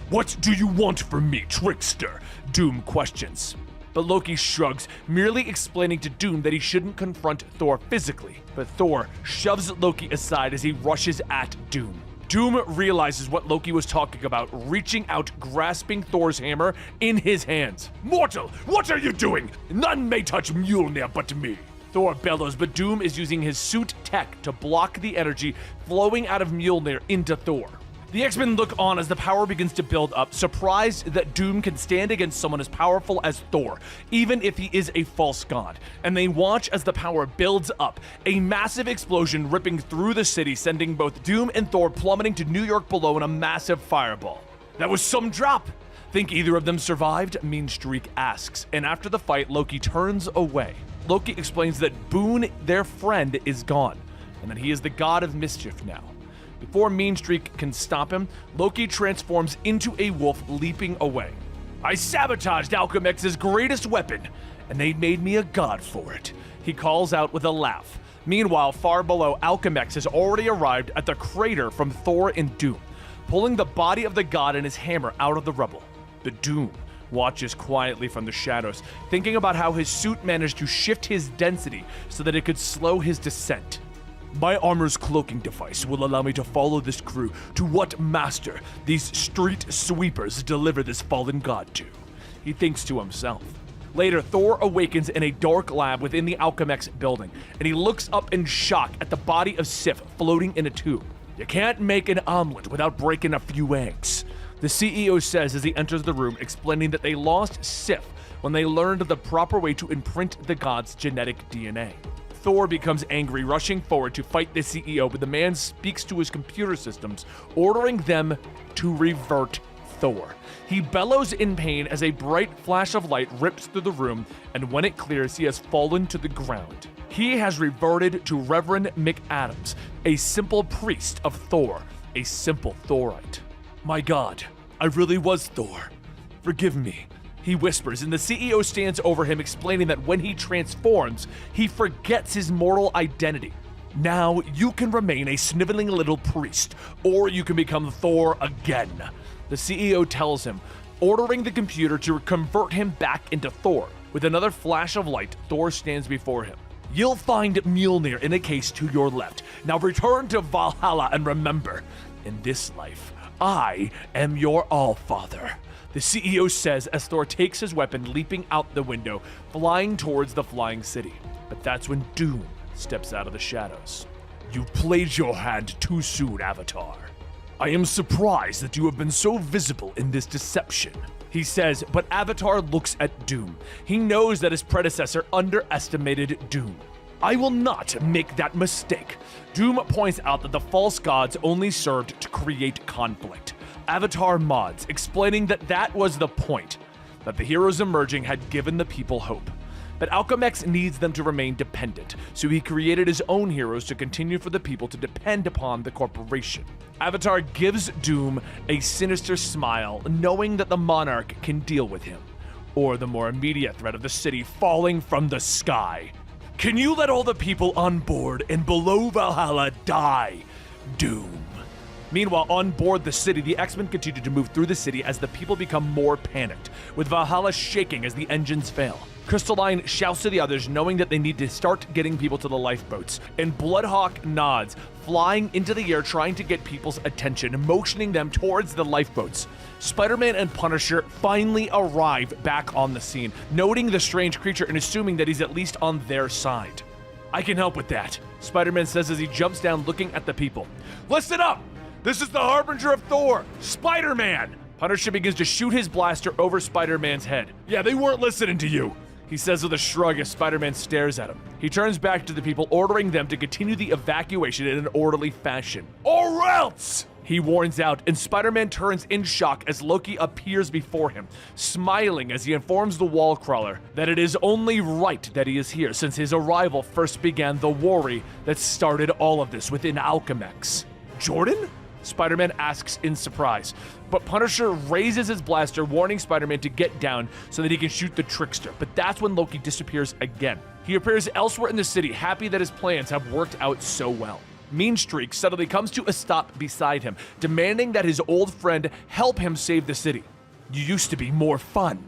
What do you want from me, trickster? Doom questions. But Loki shrugs, merely explaining to Doom that he shouldn't confront Thor physically. But Thor shoves Loki aside as he rushes at Doom. Doom realizes what Loki was talking about, reaching out, grasping Thor's hammer in his hands. Mortal, what are you doing? None may touch Mjolnir but me. Thor bellows, but Doom is using his suit tech to block the energy flowing out of Mjolnir into Thor. The X-Men look on as the power begins to build up, surprised that Doom can stand against someone as powerful as Thor, even if he is a false god. And they watch as the power builds up, a massive explosion ripping through the city, sending both Doom and Thor plummeting to New York below in a massive fireball. That was some drop! Think either of them survived? Meanstreak asks, and after the fight, Loki turns away. Loki explains that Boone, their friend, is gone, and that he is the god of mischief now. Before Meanstreak can stop him, Loki transforms into a wolf, leaping away. I sabotaged Alchemex's greatest weapon, and they made me a god for it, he calls out with a laugh. Meanwhile, far below, Alchemex has already arrived at the crater from Thor and Doom, pulling the body of the god and his hammer out of the rubble. But Doom watches quietly from the shadows, thinking about how his suit managed to shift his density so that it could slow his descent. My armor's cloaking device will allow me to follow this crew to what master these street sweepers deliver this fallen god to, he thinks to himself. Later, Thor awakens in a dark lab within the Alchemex building, and he looks up in shock at the body of Sif floating in a tube. You can't make an omelet without breaking a few eggs, the CEO says as he enters the room, explaining that they lost Sif when they learned the proper way to imprint the god's genetic DNA. Thor becomes angry, rushing forward to fight the CEO, but the man speaks to his computer systems, ordering them to revert Thor. He bellows in pain as a bright flash of light rips through the room, and when it clears, he has fallen to the ground. He has reverted to Reverend McAdams, a simple priest of Thor, a simple Thorite. My God, I really was Thor. Forgive me, he whispers, and the CEO stands over him, explaining that when he transforms, he forgets his mortal identity. Now you can remain a sniveling little priest, or you can become Thor again, the CEO tells him, ordering the computer to convert him back into Thor. With another flash of light, Thor stands before him. You'll find Mjolnir in a case to your left. Now return to Valhalla and remember, in this life, I am your Allfather, the CEO says as Thor takes his weapon, leaping out the window, flying towards the flying city. But that's when Doom steps out of the shadows. You played your hand too soon, Avatar. I am surprised that you have been so visible in this deception, he says, but Avatar looks at Doom. He knows that his predecessor underestimated Doom. I will not make that mistake. Doom points out that the false gods only served to create conflict. Avatar mods, explaining that that was the point, that the heroes emerging had given the people hope. But Alchemex needs them to remain dependent, so he created his own heroes to continue for the people to depend upon the corporation. Avatar gives Doom a sinister smile, knowing that the monarch can deal with him, or the more immediate threat of the city falling from the sky. Can you let all the people on board and below Valhalla die, Doom? Meanwhile, on board the city, the X-Men continue to move through the city as the people become more panicked, with Valhalla shaking as the engines fail. Crystalline shouts to the others, knowing that they need to start getting people to the lifeboats. And Bloodhawk nods, flying into the air trying to get people's attention, motioning them towards the lifeboats. Spider-Man and Punisher finally arrive back on the scene, noting the strange creature and assuming that he's at least on their side. "I can help with that," Spider-Man says as he jumps down looking at the people. Listen up! This is the Harbinger of Thor, Spider-Man! Punisher begins to shoot his blaster over Spider-Man's head. Yeah, they weren't listening to you. He says with a shrug as Spider-Man stares at him. He turns back to the people, ordering them to continue the evacuation in an orderly fashion. Or else! He warns out, and Spider-Man turns in shock as Loki appears before him, smiling as he informs the wall crawler that it is only right that he is here, since his arrival first began the worry that started all of this within Alchemex. "Jordan?" Spider-Man asks in surprise, but Punisher raises his blaster, warning Spider-Man to get down so that he can shoot the trickster, but that's when Loki disappears again. He appears elsewhere in the city, happy that his plans have worked out so well. Mean Streak suddenly comes to a stop beside him, demanding that his old friend help him save the city. "You used to be more fun,"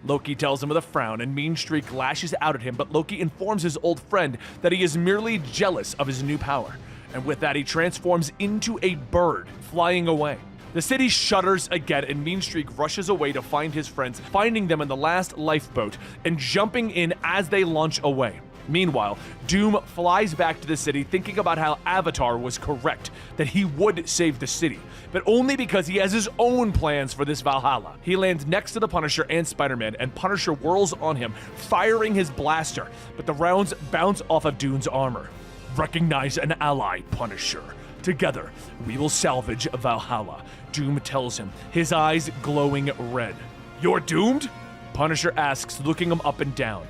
Loki tells him with a frown, and Mean Streak lashes out at him, but Loki informs his old friend that he is merely jealous of his new power. And with that, he transforms into a bird, flying away. The city shudders again, and Mean Streak rushes away to find his friends, finding them in the last lifeboat and jumping in as they launch away. Meanwhile, Doom flies back to the city, thinking about how Avatar was correct, that he would save the city, but only because he has his own plans for this Valhalla. He lands next to the Punisher and Spider-Man, and Punisher whirls on him, firing his blaster, but the rounds bounce off of Doom's armor. "Recognize an ally, Punisher. Together, we will salvage Valhalla," Doom tells him, his eyes glowing red. "You're doomed?" Punisher asks, looking him up and down.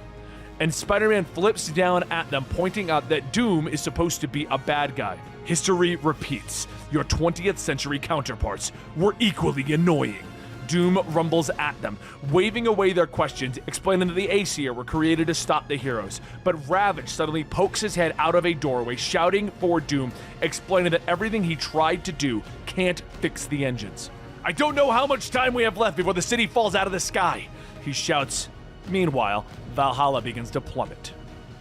And Spider-Man flips down at them, pointing out that Doom is supposed to be a bad guy. "History repeats. Your 20th century counterparts were equally annoying." Doom rumbles at them, waving away their questions, explaining that the Aesir were created to stop the heroes. But Ravage suddenly pokes his head out of a doorway, shouting for Doom, explaining that everything he tried to do can't fix the engines. "I don't know how much time we have left before the city falls out of the sky," he shouts. Meanwhile, Valhalla begins to plummet.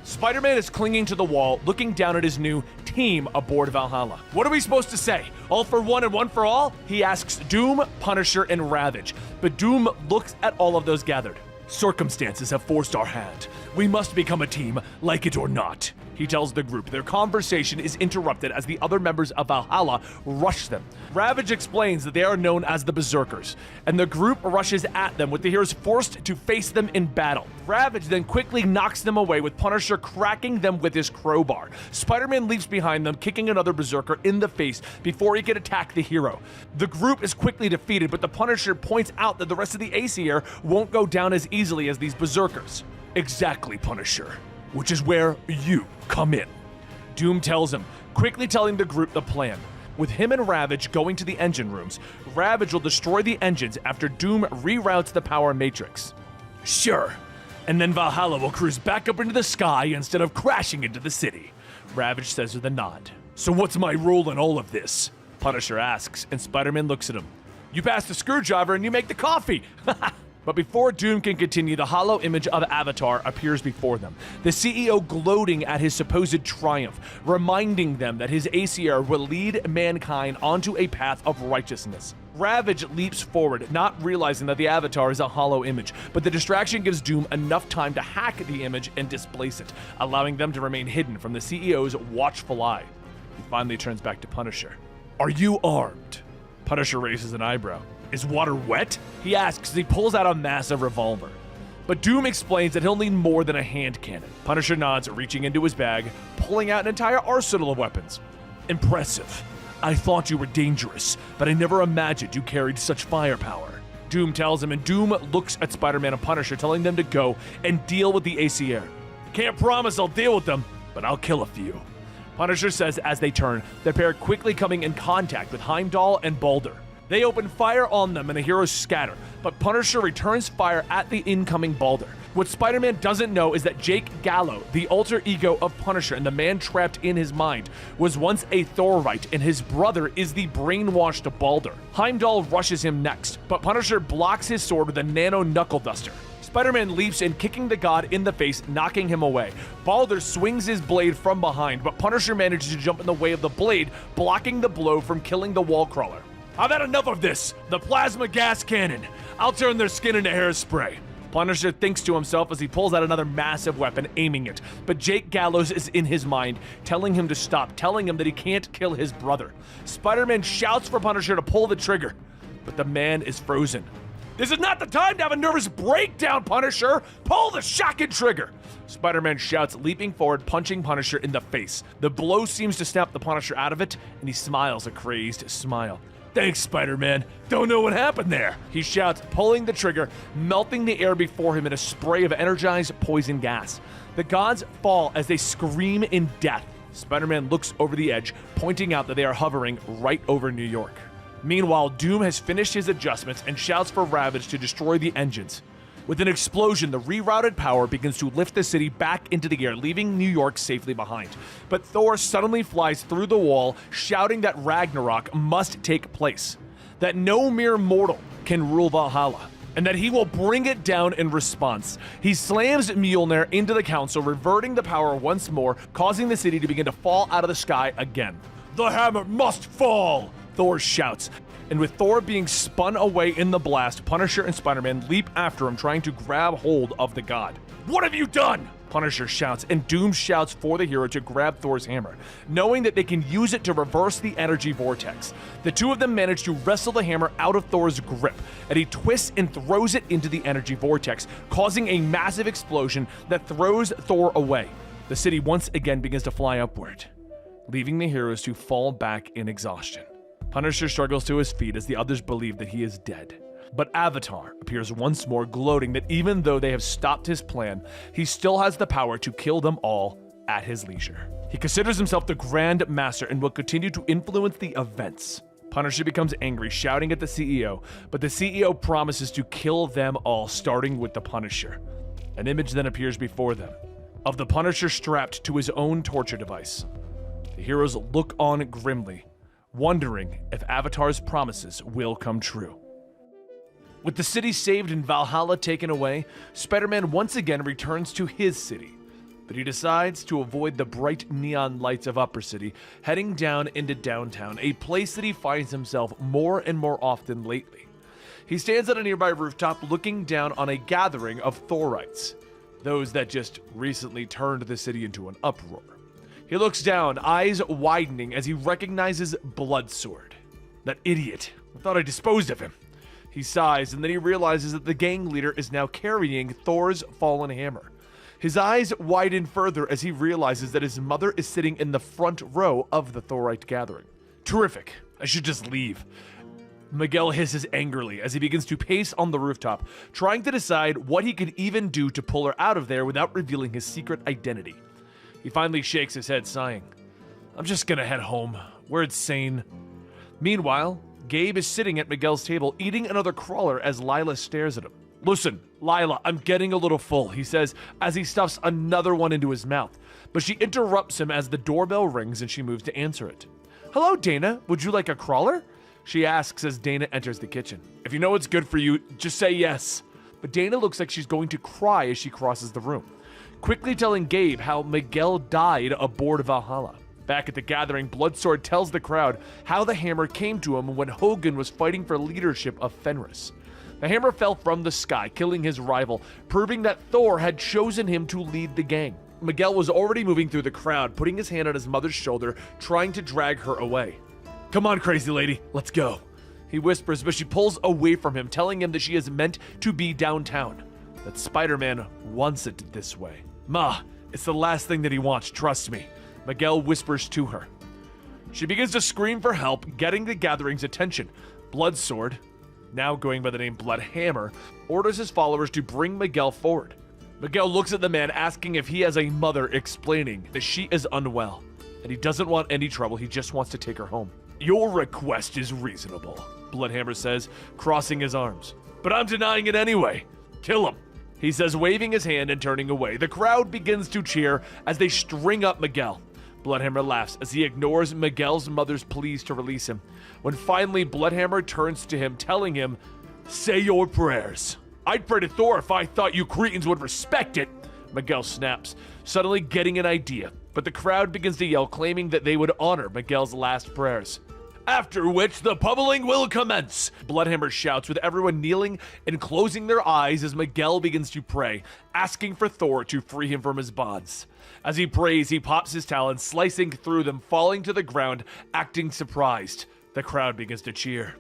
Spider-Man is clinging to the wall, looking down at his new team aboard Valhalla. "What are we supposed to say? All for one and one for all?" He asks Doom, Punisher, and Ravage, but Doom looks at all of those gathered. "Circumstances have forced our hand. We must become a team, like it or not," he tells the group. Their conversation is interrupted as the other members of Valhalla rush them. Ravage explains that they are known as the Berserkers, and the group rushes at them with the heroes forced to face them in battle. Ravage then quickly knocks them away, with Punisher cracking them with his crowbar. Spider-Man leaps behind them, kicking another Berserker in the face before he can attack the hero. The group is quickly defeated, but the Punisher points out that the rest of the Aesir won't go down as easily as these Berserkers. "Exactly, Punisher. Which is where you come in," Doom tells him, quickly telling the group the plan. With him and Ravage going to the engine rooms, Ravage will destroy the engines after Doom reroutes the power matrix. "Sure. And then Valhalla will cruise back up into the sky instead of crashing into the city," Ravage says with a nod. "So what's my role in all of this?" Punisher asks, and Spider-Man looks at him. "You pass the screwdriver and you make the coffee." But before Doom can continue, the hollow image of Avatar appears before them, the CEO gloating at his supposed triumph, reminding them that his Aesir will lead mankind onto a path of righteousness. Ravage leaps forward, not realizing that the Avatar is a hollow image, but the distraction gives Doom enough time to hack the image and displace it, allowing them to remain hidden from the CEO's watchful eye. He finally turns back to Punisher. "Are you armed?" Punisher raises an eyebrow. "Is water wet?" he asks as he pulls out a massive revolver. But Doom explains that he'll need more than a hand cannon. Punisher nods, reaching into his bag, pulling out an entire arsenal of weapons. "Impressive. I thought you were dangerous, but I never imagined you carried such firepower," Doom tells him, and Doom looks at Spider-Man and Punisher, telling them to go and deal with the Aesir. "Can't promise I'll deal with them, but I'll kill a few," Punisher says as they turn, the pair quickly coming in contact with Heimdall and Baldur. They open fire on them and the heroes scatter, but Punisher returns fire at the incoming Baldur. What Spider-Man doesn't know is that Jake Gallo, the alter ego of Punisher and the man trapped in his mind, was once a Thorite, and his brother is the brainwashed Baldur. Heimdall rushes him next, but Punisher blocks his sword with a nano knuckle duster. Spider-Man leaps in, kicking the god in the face, knocking him away. Balder swings his blade from behind, but Punisher manages to jump in the way of the blade, blocking the blow from killing the wall crawler. I've had enough of this. The plasma gas cannon. I'll turn their skin into hairspray. Punisher thinks to himself as he pulls out another massive weapon, aiming it. But Jake Gallows is in his mind, telling him to stop, telling him that he can't kill his brother. Spider-Man shouts for Punisher to pull the trigger, but the man is frozen. This is not the time to have a nervous breakdown, Punisher! Pull the shotgun trigger! Spider-Man shouts, leaping forward, punching Punisher in the face. The blow seems to snap the Punisher out of it, and he smiles a crazed smile. Thanks, Spider-Man. Don't know what happened there. He shouts, pulling the trigger, melting the air before him in a spray of energized poison gas. The gods fall as they scream in death. Spider-Man looks over the edge, pointing out that they are hovering right over New York. Meanwhile, Doom has finished his adjustments and shouts for Ravage to destroy the engines. With an explosion, the rerouted power begins to lift the city back into the air, leaving New York safely behind. But Thor suddenly flies through the wall, shouting that Ragnarok must take place, that no mere mortal can rule Valhalla, and that he will bring it down in response. He slams Mjolnir into the council, reverting the power once more, causing the city to begin to fall out of the sky again. The hammer must fall! Thor shouts. And with Thor being spun away in the blast, Punisher and Spider-Man leap after him, trying to grab hold of the god. What have you done? Punisher shouts, and Doom shouts for the hero to grab Thor's hammer, knowing that they can use it to reverse the energy vortex. The two of them manage to wrestle the hammer out of Thor's grip, and he twists and throws it into the energy vortex, causing a massive explosion that throws Thor away. The city once again begins to fly upward, leaving the heroes to fall back in exhaustion. Punisher struggles to his feet as the others believe that he is dead. But Avatar appears once more, gloating that even though they have stopped his plan, he still has the power to kill them all at his leisure. He considers himself the Grand Master and will continue to influence the events. Punisher becomes angry, shouting at the CEO, but the CEO promises to kill them all, starting with the Punisher. An image then appears before them, of the Punisher strapped to his own torture device. The heroes look on grimly, wondering if Avatar's promises will come true. With the city saved and Valhalla taken away, Spider-Man once again returns to his city, but he decides to avoid the bright neon lights of Upper City, heading down into downtown, a place that he finds himself more and more often lately. He stands on a nearby rooftop looking down on a gathering of Thorites, those that just recently turned the city into an uproar. He looks down, eyes widening as he recognizes Bloodsword. That idiot. I thought I disposed of him. He sighs, and then he realizes that the gang leader is now carrying Thor's fallen hammer. His eyes widen further as he realizes that his mother is sitting in the front row of the Thorite gathering. Terrific. I should just leave. Miguel hisses angrily as he begins to pace on the rooftop, trying to decide what he could even do to pull her out of there without revealing his secret identity. He finally shakes his head, sighing. I'm just gonna head home, where it's sane. Meanwhile, Gabe is sitting at Miguel's table, eating another crawler as Lila stares at him. Listen, Lila, I'm getting a little full, he says as he stuffs another one into his mouth. But she interrupts him as the doorbell rings and she moves to answer it. Hello, Dana. Would you like a crawler? She asks as Dana enters the kitchen. If you know what's good for you, just say yes. But Dana looks like she's going to cry as she crosses the room, quickly telling Gabe how Miguel died aboard Valhalla. Back at the gathering, Bloodsword tells the crowd how the hammer came to him when Hogun was fighting for leadership of Fenris. The hammer fell from the sky, killing his rival, proving that Thor had chosen him to lead the gang. Miguel was already moving through the crowd, putting his hand on his mother's shoulder, trying to drag her away. Come on, crazy lady, let's go. He whispers, but she pulls away from him, telling him that she is meant to be downtown, that Spider-Man wants it this way. Ma, it's the last thing that he wants, trust me, Miguel whispers to her. She begins to scream for help, getting the gathering's attention. Bloodsword, now going by the name Bloodhammer, orders his followers to bring Miguel forward. Miguel looks at the man, asking if he has a mother, explaining that she is unwell, and he doesn't want any trouble, he just wants to take her home. Your request is reasonable, Bloodhammer says, crossing his arms. But I'm denying it anyway. Kill him, he says, waving his hand and turning away. The crowd begins to cheer as they string up Miguel. Bloodhammer laughs as he ignores Miguel's mother's pleas to release him, when finally Bloodhammer turns to him, telling him, say your prayers. I'd pray to Thor if I thought you cretins would respect it. Miguel snaps, suddenly getting an idea, but the crowd begins to yell, claiming that they would honor Miguel's last prayers. After which, the pummeling will commence, Bloodhammer shouts, with everyone kneeling and closing their eyes as Miguel begins to pray, asking for Thor to free him from his bonds. As he prays, he pops his talons, slicing through them, falling to the ground, acting surprised. The crowd begins to cheer.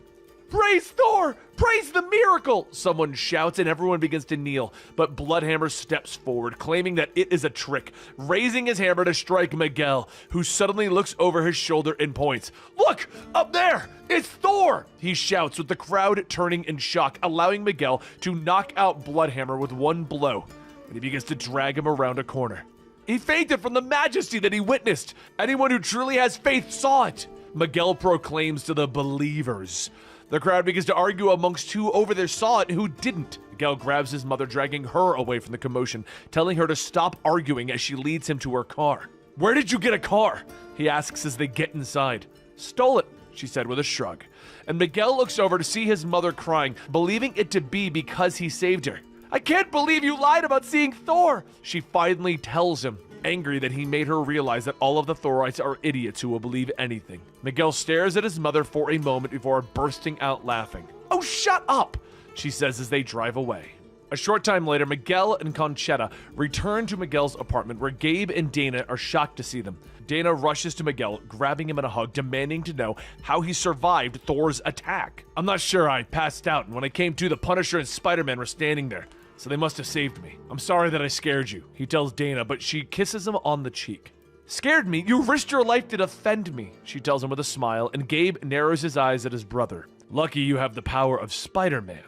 Praise Thor! Praise the miracle! Someone shouts and everyone begins to kneel, but Bloodhammer steps forward, claiming that it is a trick, raising his hammer to strike Miguel, who suddenly looks over his shoulder and points. Look! Up there! It's Thor! He shouts, with the crowd turning in shock, allowing Miguel to knock out Bloodhammer with one blow, and he begins to drag him around a corner. He fainted from the majesty that he witnessed. Anyone who truly has faith saw it, Miguel proclaims to the believers. The crowd begins to argue amongst who over there saw it and who didn't. Miguel grabs his mother, dragging her away from the commotion, telling her to stop arguing as she leads him to her car. Where did you get a car? He asks as they get inside. Stole it, she said with a shrug. And Miguel looks over to see his mother crying, believing it to be because he saved her. I can't believe you lied about seeing Thor, she finally tells him, angry that he made her realize that all of the Thorites are idiots who will believe anything. Miguel stares at his mother for a moment before bursting out laughing. Oh, shut up, she says as they drive away. A short time later, Miguel and Conchetta return to Miguel's apartment where Gabe and Dana are shocked to see them. Dana rushes to Miguel, grabbing him in a hug, demanding to know how he survived Thor's attack. I'm not sure, I passed out, and when I came to, the Punisher and Spider-Man were standing there. So they must have saved me. I'm sorry that I scared you, he tells Dana, but she kisses him on the cheek. Scared me? You risked your life to defend me, she tells him with a smile, and Gabe narrows his eyes at his brother. Lucky you have the power of Spider-Man,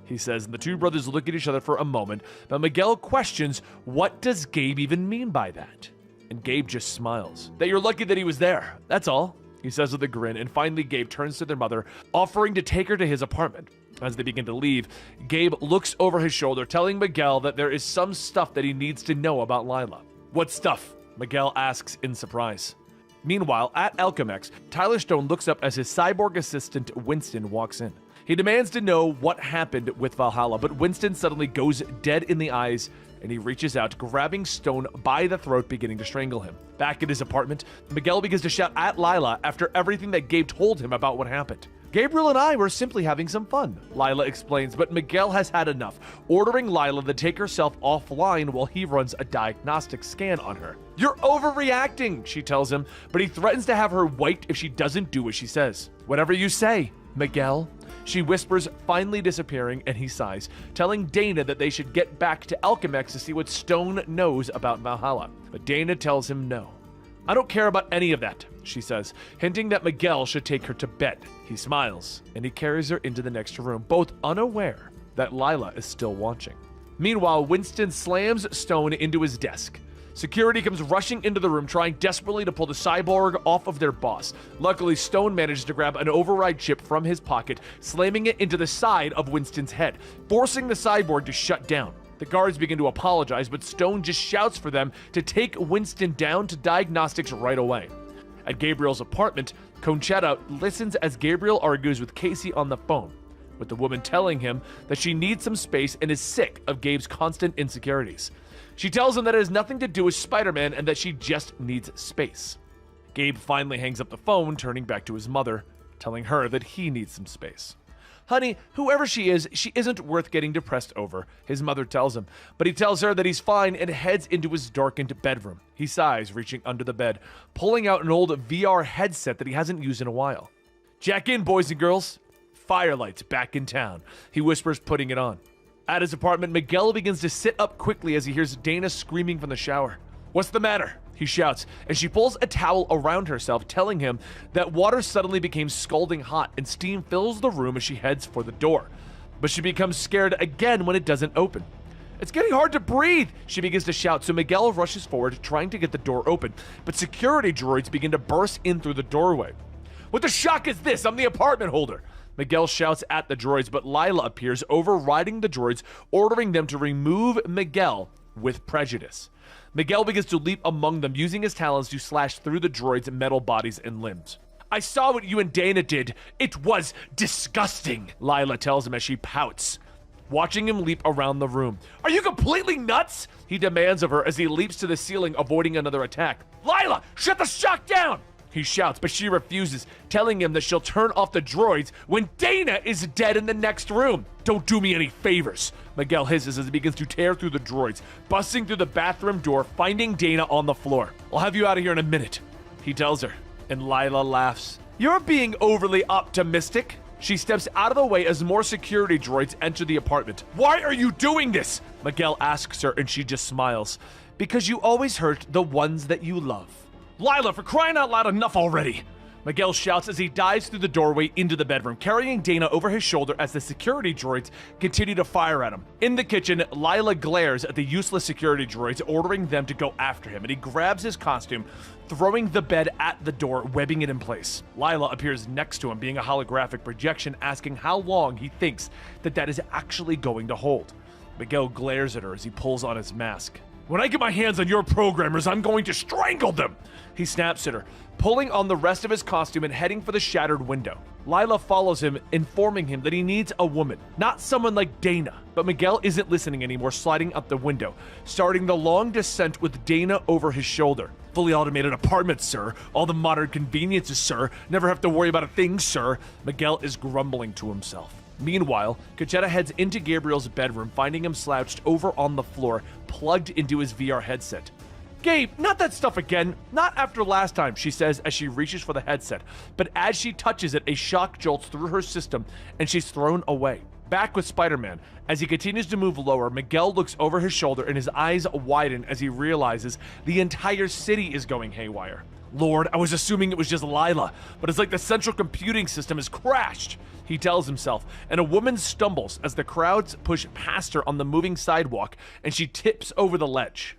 he says, and the two brothers look at each other for a moment, but Miguel questions, what does Gabe even mean by that? And Gabe just smiles. That you're lucky that he was there, that's all, he says with a grin, and finally Gabe turns to their mother, offering to take her to his apartment. As they begin to leave, Gabe looks over his shoulder, telling Miguel that there is some stuff that he needs to know about Lila. What stuff? Miguel asks in surprise. Meanwhile, at Alchemex, Tyler Stone looks up as his cyborg assistant Winston walks in. He demands to know what happened with Valhalla, but Winston suddenly goes dead in the eyes, and he reaches out, grabbing Stone by the throat, beginning to strangle him. Back at his apartment, Miguel begins to shout at Lila after everything that Gabe told him about what happened. Gabriel and I were simply having some fun, Lila explains, but Miguel has had enough, ordering Lila to take herself offline while he runs a diagnostic scan on her. You're overreacting, she tells him, but he threatens to have her wiped if she doesn't do what she says. Whatever you say, Miguel, she whispers, finally disappearing, and he sighs, telling Dana that they should get back to Alchemex to see what Stone knows about Valhalla. But Dana tells him no. I don't care about any of that, she says, hinting that Miguel should take her to bed. He smiles, and he carries her into the next room, both unaware that Lila is still watching. Meanwhile, Winston slams Stone into his desk. Security comes rushing into the room, trying desperately to pull the cyborg off of their boss. Luckily, Stone manages to grab an override chip from his pocket, slamming it into the side of Winston's head, forcing the cyborg to shut down. The guards begin to apologize, but Stone just shouts for them to take Winston down to diagnostics right away. At Gabriel's apartment, Conchetta listens as Gabriel argues with Casey on the phone, with the woman telling him that she needs some space and is sick of Gabe's constant insecurities. She tells him that it has nothing to do with Spider-Man and that she just needs space. Gabe finally hangs up the phone, turning back to his mother, telling her that he needs some space. Honey, whoever she isn't worth getting depressed over, his mother tells him, but he tells her that he's fine and heads into his darkened bedroom. He sighs, reaching under the bed, pulling out an old VR headset that he hasn't used in a while. Jack in, boys and girls. Firelight's back in town, he whispers, putting it on. At his apartment, Miguel begins to sit up quickly as he hears Dana screaming from the shower. What's the matter? He shouts, and she pulls a towel around herself, telling him that water suddenly became scalding hot and steam fills the room as she heads for the door. But she becomes scared again when it doesn't open. It's getting hard to breathe, she begins to shout, so Miguel rushes forward, trying to get the door open, but security droids begin to burst in through the doorway. What the shock is this? I'm the apartment holder. Miguel shouts at the droids, but Lila appears, overriding the droids, ordering them to remove Miguel with prejudice. Miguel begins to leap among them, using his talons to slash through the droids' metal bodies and limbs. I saw what you and Dana did. It was disgusting, Lila tells him as she pouts. watching him leap around the room. "Are you completely nuts?" he demands of her as he leaps to the ceiling, avoiding another attack. "Lila, shut the shock down!" he shouts, but she refuses, telling him that she'll turn off the droids when Dana is dead in the next room. "Don't do me any favors," Miguel hisses as he begins to tear through the droids, busting through the bathroom door, finding Dana on the floor. "I'll have you out of here in a minute," he tells her, and Lila laughs. "You're being overly optimistic." She steps out of the way as more security droids enter the apartment. "Why are you doing this?" Miguel asks her, and she just smiles. "Because you always hurt the ones that you love." "Lila, for crying out loud, enough already!" Miguel shouts as he dives through the doorway into the bedroom, carrying Dana over his shoulder as the security droids continue to fire at him. In the kitchen, Lila glares at the useless security droids, ordering them to go after him, and he grabs his costume, throwing the bed at the door, webbing it in place. Lila appears next to him, being a holographic projection, asking how long he thinks that is actually going to hold. Miguel glares at her as he pulls on his mask. "When I get my hands on your programmers, I'm going to strangle them!" He snaps at her, pulling on the rest of his costume and heading for the shattered window. Lila follows him, informing him that he needs a woman, not someone like Dana. But Miguel isn't listening anymore, sliding out the window, starting the long descent with Dana over his shoulder. "Fully automated apartment, sir. All the modern conveniences, sir. Never have to worry about a thing, sir." Miguel is grumbling to himself. Meanwhile, Conchetta heads into Gabriel's bedroom, finding him slouched over on the floor, plugged into his VR headset. "Gabe, not that stuff again. Not after last time," she says as she reaches for the headset. But as she touches it, a shock jolts through her system and she's thrown away. Back with Spider-Man. As he continues to move lower, Miguel looks over his shoulder and his eyes widen as he realizes the entire city is going haywire. "Lord, I was assuming it was just Lila, but it's like the central computing system has crashed," he tells himself, and a woman stumbles as the crowds push past her on the moving sidewalk and she tips over the ledge.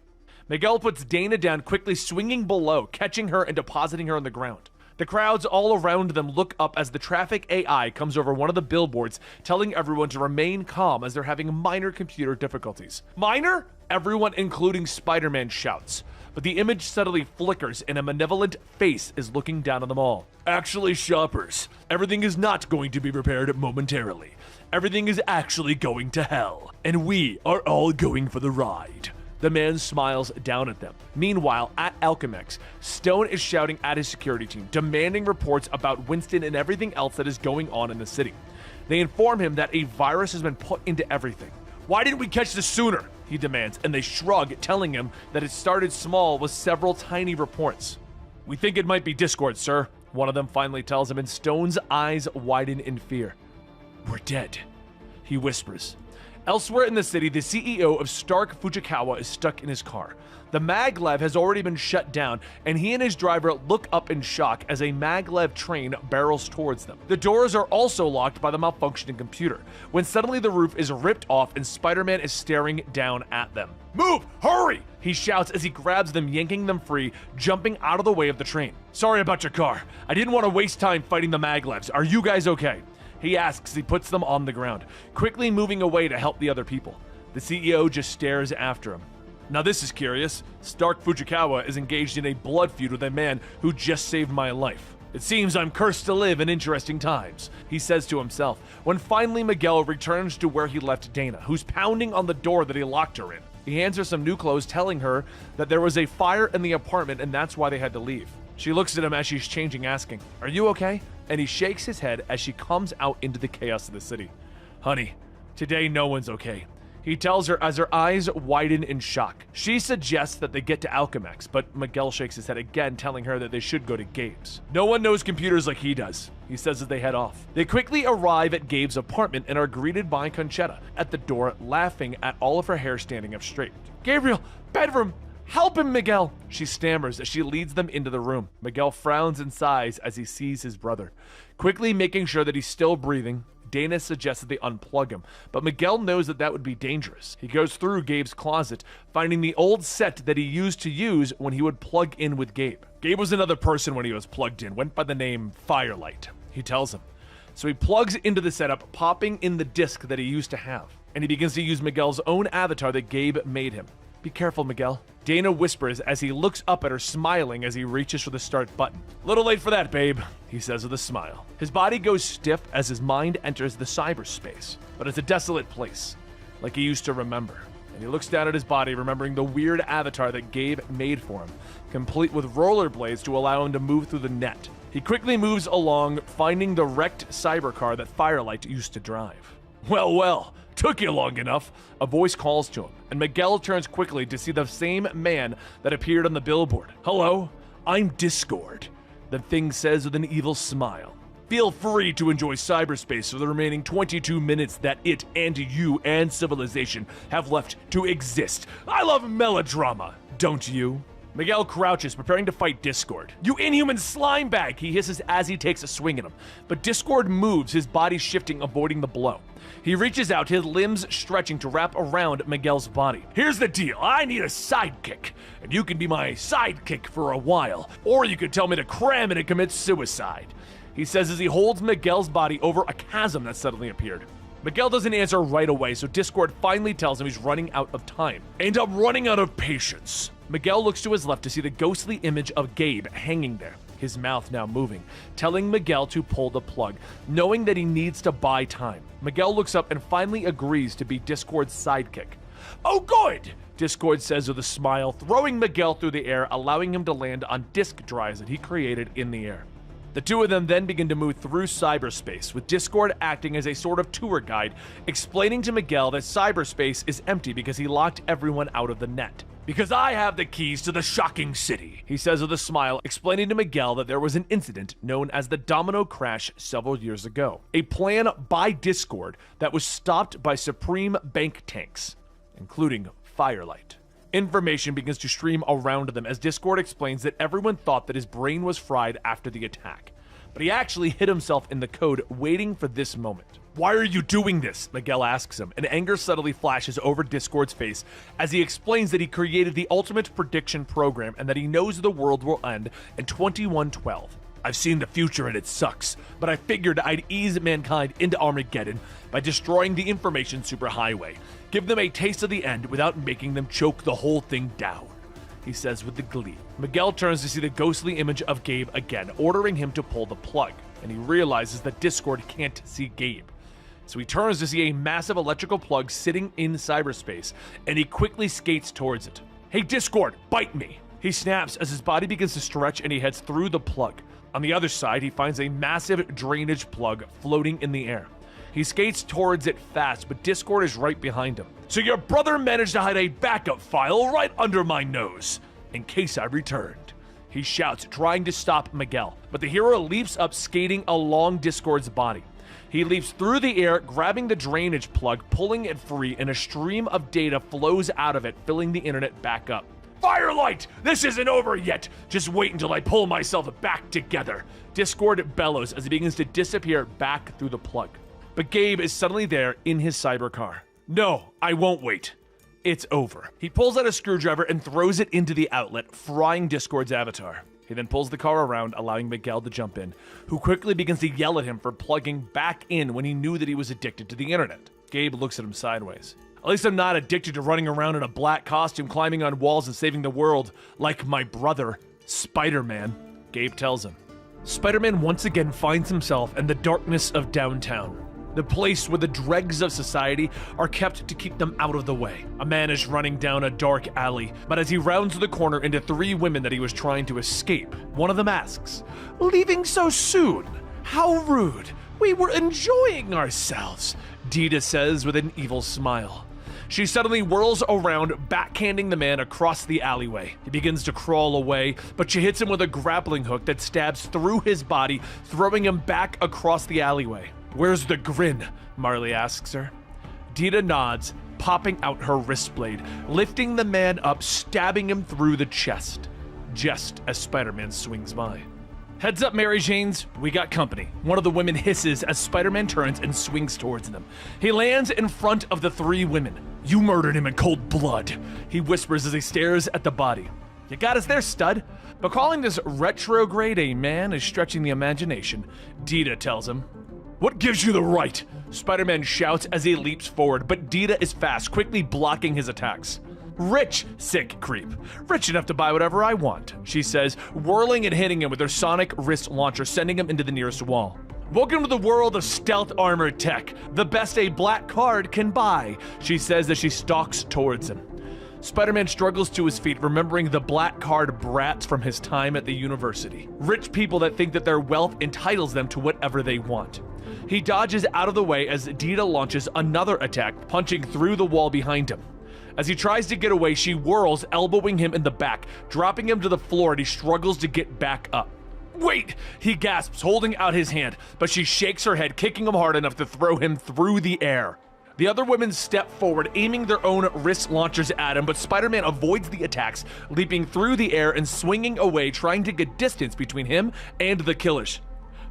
Miguel puts Dana down, quickly swinging below, catching her and depositing her on the ground. The crowds all around them look up as the traffic AI comes over one of the billboards, telling everyone to remain calm as they're having minor computer difficulties. "Minor?" Everyone, including Spider-Man, shouts. But the image suddenly flickers and a malevolent face is looking down on them all. "Actually, shoppers, everything is not going to be repaired momentarily. Everything is actually going to hell, and we are all going for the ride." The man smiles down at them. Meanwhile, at Alchemex, Stone is shouting at his security team, demanding reports about Winston and everything else that is going on in the city. They inform him that a virus has been put into everything. "Why didn't we catch this sooner?" he demands, and they shrug, telling him that it started small with several tiny reports. "We think it might be Discord, sir," one of them finally tells him, and Stone's eyes widen in fear. "We're dead," he whispers. Elsewhere in the city, the CEO of Stark Fujikawa is stuck in his car. The maglev has already been shut down, and he and his driver look up in shock as a maglev train barrels towards them. The doors are also locked by the malfunctioning computer, when suddenly the roof is ripped off and Spider-Man is staring down at them. "Move! Hurry!" he shouts as he grabs them, yanking them free, jumping out of the way of the train. "Sorry about your car. I didn't want to waste time fighting the maglevs. Are you guys okay?" he asks as he puts them on the ground, quickly moving away to help the other people. The CEO just stares after him. Now this is curious. Stark Fujikawa is engaged in a blood feud with a man who just saved my life. "It seems I'm cursed to live in interesting times," he says to himself, when finally Miguel returns to where he left Dana, who's pounding on the door that he locked her in. He hands her some new clothes, telling her that there was a fire in the apartment and that's why they had to leave. She looks at him as she's changing, asking, "Are you okay?" And he shakes his head as she comes out into the chaos of the city. "Honey, today no one's okay," he tells her as her eyes widen in shock. She suggests that they get to Alchemex, but Miguel shakes his head again, telling her that they should go to Gabe's. "No one knows computers like he does," he says as they head off. They quickly arrive at Gabe's apartment and are greeted by Conchetta at the door, laughing at all of her hair standing up straight. "Gabriel, bedroom! Help him, Miguel!" she stammers as she leads them into the room. Miguel frowns and sighs as he sees his brother. Quickly making sure that he's still breathing, Dana suggests that they unplug him, but Miguel knows that would be dangerous. He goes through Gabe's closet, finding the old set that he used to use when he would plug in with Gabe. Gabe was another person when he was plugged in, went by the name Firelight, he tells him. So he plugs into the setup, popping in the disc that he used to have, and he begins to use Miguel's own avatar that Gabe made him. "Be careful, Miguel," Dana whispers as he looks up at her, smiling as he reaches for the start button. "Little late for that, babe," he says with a smile. His body goes stiff as his mind enters the cyberspace. but it's a desolate place, like he used to remember. And he looks down at his body, remembering the weird avatar that Gabe made for him, complete with rollerblades to allow him to move through the net. He quickly moves along, finding the wrecked cybercar that Firelight used to drive. Well, took you long enough, a voice calls to him, and Miguel turns quickly to see the same man that appeared on the billboard. Hello, I'm Discord, the thing says with an evil smile. Feel free to enjoy cyberspace for the remaining 22 minutes that it and you and civilization have left to exist. I love melodrama, don't you? Miguel crouches, preparing to fight Discord. You inhuman slime bag, he hisses as he takes a swing at him. But Discord moves, his body shifting, avoiding the blow. He reaches out, his limbs stretching to wrap around Miguel's body. Here's the deal, I need a sidekick, and you can be my sidekick for a while, or you could tell me to cram it and commit suicide, he says as he holds Miguel's body over a chasm that suddenly appeared. Miguel doesn't answer right away, so Discord finally tells him he's running out of time. And I'm running out of patience. Miguel looks to his left to see the ghostly image of Gabe hanging there, his mouth now moving, telling Miguel to pull the plug, knowing that he needs to buy time. Miguel looks up and finally agrees to be Discord's sidekick. Oh good, Discord says with a smile, throwing Miguel through the air, allowing him to land on disk drives that he created in the air. The two of them then begin to move through cyberspace, with Discord acting as a sort of tour guide, explaining to Miguel that cyberspace is empty because he locked everyone out of the net. Because I have the keys to the shocking city, he says with a smile, explaining to Miguel that there was an incident known as the Domino Crash several years ago. A plan by Discord that was stopped by Supreme Bank tanks, including Firelight. Information begins to stream around them as Discord explains that everyone thought that his brain was fried after the attack, but he actually hid himself in the code waiting for this moment. Why are you doing this? Miguel asks him, and anger subtly flashes over Discord's face as he explains that he created the ultimate prediction program and that he knows the world will end in 2112. I've seen the future and it sucks, but I figured I'd ease mankind into Armageddon by destroying the information superhighway. Give them a taste of the end without making them choke the whole thing down, he says with the glee. Miguel turns to see the ghostly image of Gabe again, ordering him to pull the plug, and he realizes that Discord can't see Gabe. So he turns to see a massive electrical plug sitting in cyberspace, and he quickly skates towards it. Hey Discord, bite me! He snaps as his body begins to stretch and he heads through the plug. On the other side, he finds a massive drainage plug floating in the air. He skates towards it fast, but Discord is right behind him. So your brother managed to hide a backup file right under my nose, in case I returned, he shouts, trying to stop Miguel. But the hero leaps up, skating along Discord's body. He leaps through the air, grabbing the drainage plug, pulling it free, and a stream of data flows out of it, filling the internet back up. Firelight! This isn't over yet! Just wait until I pull myself back together, Discord bellows as he begins to disappear back through the plug. But Gabe is suddenly there in his cybercar. No, I won't wait. It's over. He pulls out a screwdriver and throws it into the outlet, frying Discord's avatar. He then pulls the car around, allowing Miguel to jump in, who quickly begins to yell at him for plugging back in when he knew that he was addicted to the internet. Gabe looks at him sideways. At least I'm not addicted to running around in a black costume, climbing on walls and saving the world, like my brother, Spider-Man, Gabe tells him. Spider-Man once again finds himself in the darkness of downtown, the place where the dregs of society are kept to keep them out of the way. A man is running down a dark alley, but as he rounds the corner into three women that he was trying to escape, one of them asks, "Leaving so soon? How rude. We were enjoying ourselves," Dita says with an evil smile. She suddenly whirls around, backhanding the man across the alleyway. He begins to crawl away, but she hits him with a grappling hook that stabs through his body, throwing him back across the alleyway. Where's the grin? Marley asks her. Dita nods, popping out her wrist blade, lifting the man up, stabbing him through the chest, just as Spider-Man swings by. Heads up, Mary Janes, we got company. One of the women hisses as Spider-Man turns and swings towards them. He lands in front of the three women. You murdered him in cold blood, he whispers as he stares at the body. You got us there, stud. But calling this retrograde a man is stretching the imagination, Dita tells him. What gives you the right? Spider-Man shouts as he leaps forward, but Dita is fast, quickly blocking his attacks. Rich, sick creep. Rich enough to buy whatever I want, she says, whirling and hitting him with her sonic wrist launcher, sending him into the nearest wall. Welcome to the world of stealth armor tech, the best a black card can buy, she says as she stalks towards him. Spider-Man struggles to his feet, remembering the black card brats from his time at the university. Rich people that think that their wealth entitles them to whatever they want. He dodges out of the way as Dita launches another attack, punching through the wall behind him. As he tries to get away, she whirls, elbowing him in the back, dropping him to the floor, and he struggles to get back up. Wait! He gasps, holding out his hand, but she shakes her head, kicking him hard enough to throw him through the air. The other women step forward, aiming their own wrist launchers at him, but Spider-Man avoids the attacks, leaping through the air and swinging away, trying to get distance between him and the killers.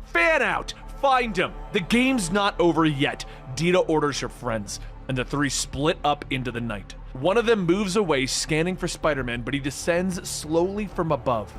Fan out! Find him! The game's not over yet, Dita orders her friends, and the three split up into the night. One of them moves away, scanning for Spider-Man, but he descends slowly from above.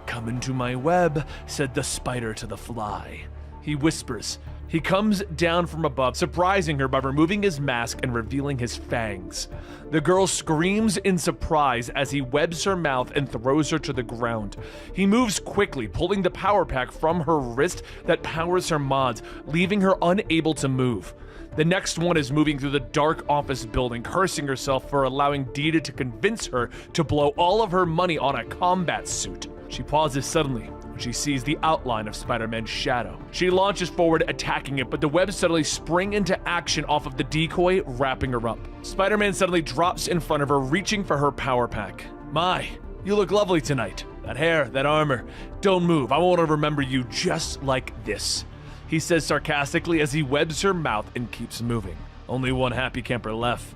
"Come into my web," said the spider to the fly. He whispers. He comes down from above, surprising her by removing his mask and revealing his fangs. The girl screams in surprise as he webs her mouth and throws her to the ground. He moves quickly, pulling the power pack from her wrist that powers her mods, leaving her unable to move. The next one is moving through the dark office building, cursing herself for allowing Dita to convince her to blow all of her money on a combat suit. She pauses suddenly when she sees the outline of Spider-Man's shadow. She launches forward, attacking it, but the webs suddenly spring into action off of the decoy, wrapping her up. Spider-Man suddenly drops in front of her, reaching for her power pack. "My, you look lovely tonight. That hair, that armor. Don't move, I want to remember you just like this," he says sarcastically as he webs her mouth and keeps moving. Only one happy camper left,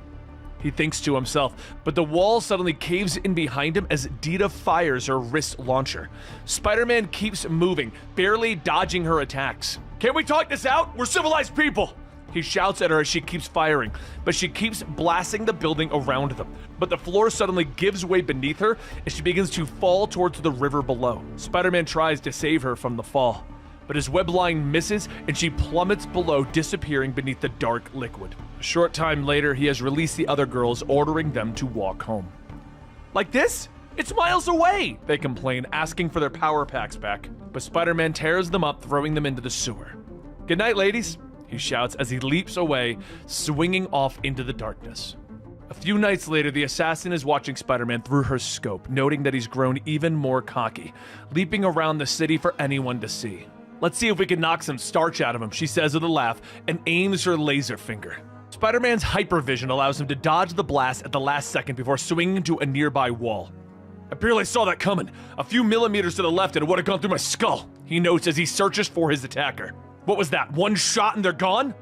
he thinks to himself, but the wall suddenly caves in behind him as Dita fires her wrist launcher. Spider-Man keeps moving, barely dodging her attacks. "Can't we talk this out? We're civilized people!" He shouts at her as she keeps firing, but she keeps blasting the building around them. But the floor suddenly gives way beneath her as she begins to fall towards the river below. Spider-Man tries to save her from the fall, but his web line misses and she plummets below, disappearing beneath the dark liquid. A short time later, he has released the other girls, ordering them to walk home. "Like this? It's miles away!" they complain, asking for their power packs back. But Spider-Man tears them up, throwing them into the sewer. "Good night, ladies," he shouts as he leaps away, swinging off into the darkness. A few nights later, the assassin is watching Spider-Man through her scope, noting that he's grown even more cocky, leaping around the city for anyone to see. "Let's see if we can knock some starch out of him," she says with a laugh and aims her laser finger. Spider-Man's hypervision allows him to dodge the blast at the last second before swinging into a nearby wall. "I barely saw that coming. A few millimeters to the left and it would have gone through my skull," he notes as he searches for his attacker. "What was that? One shot and they're gone?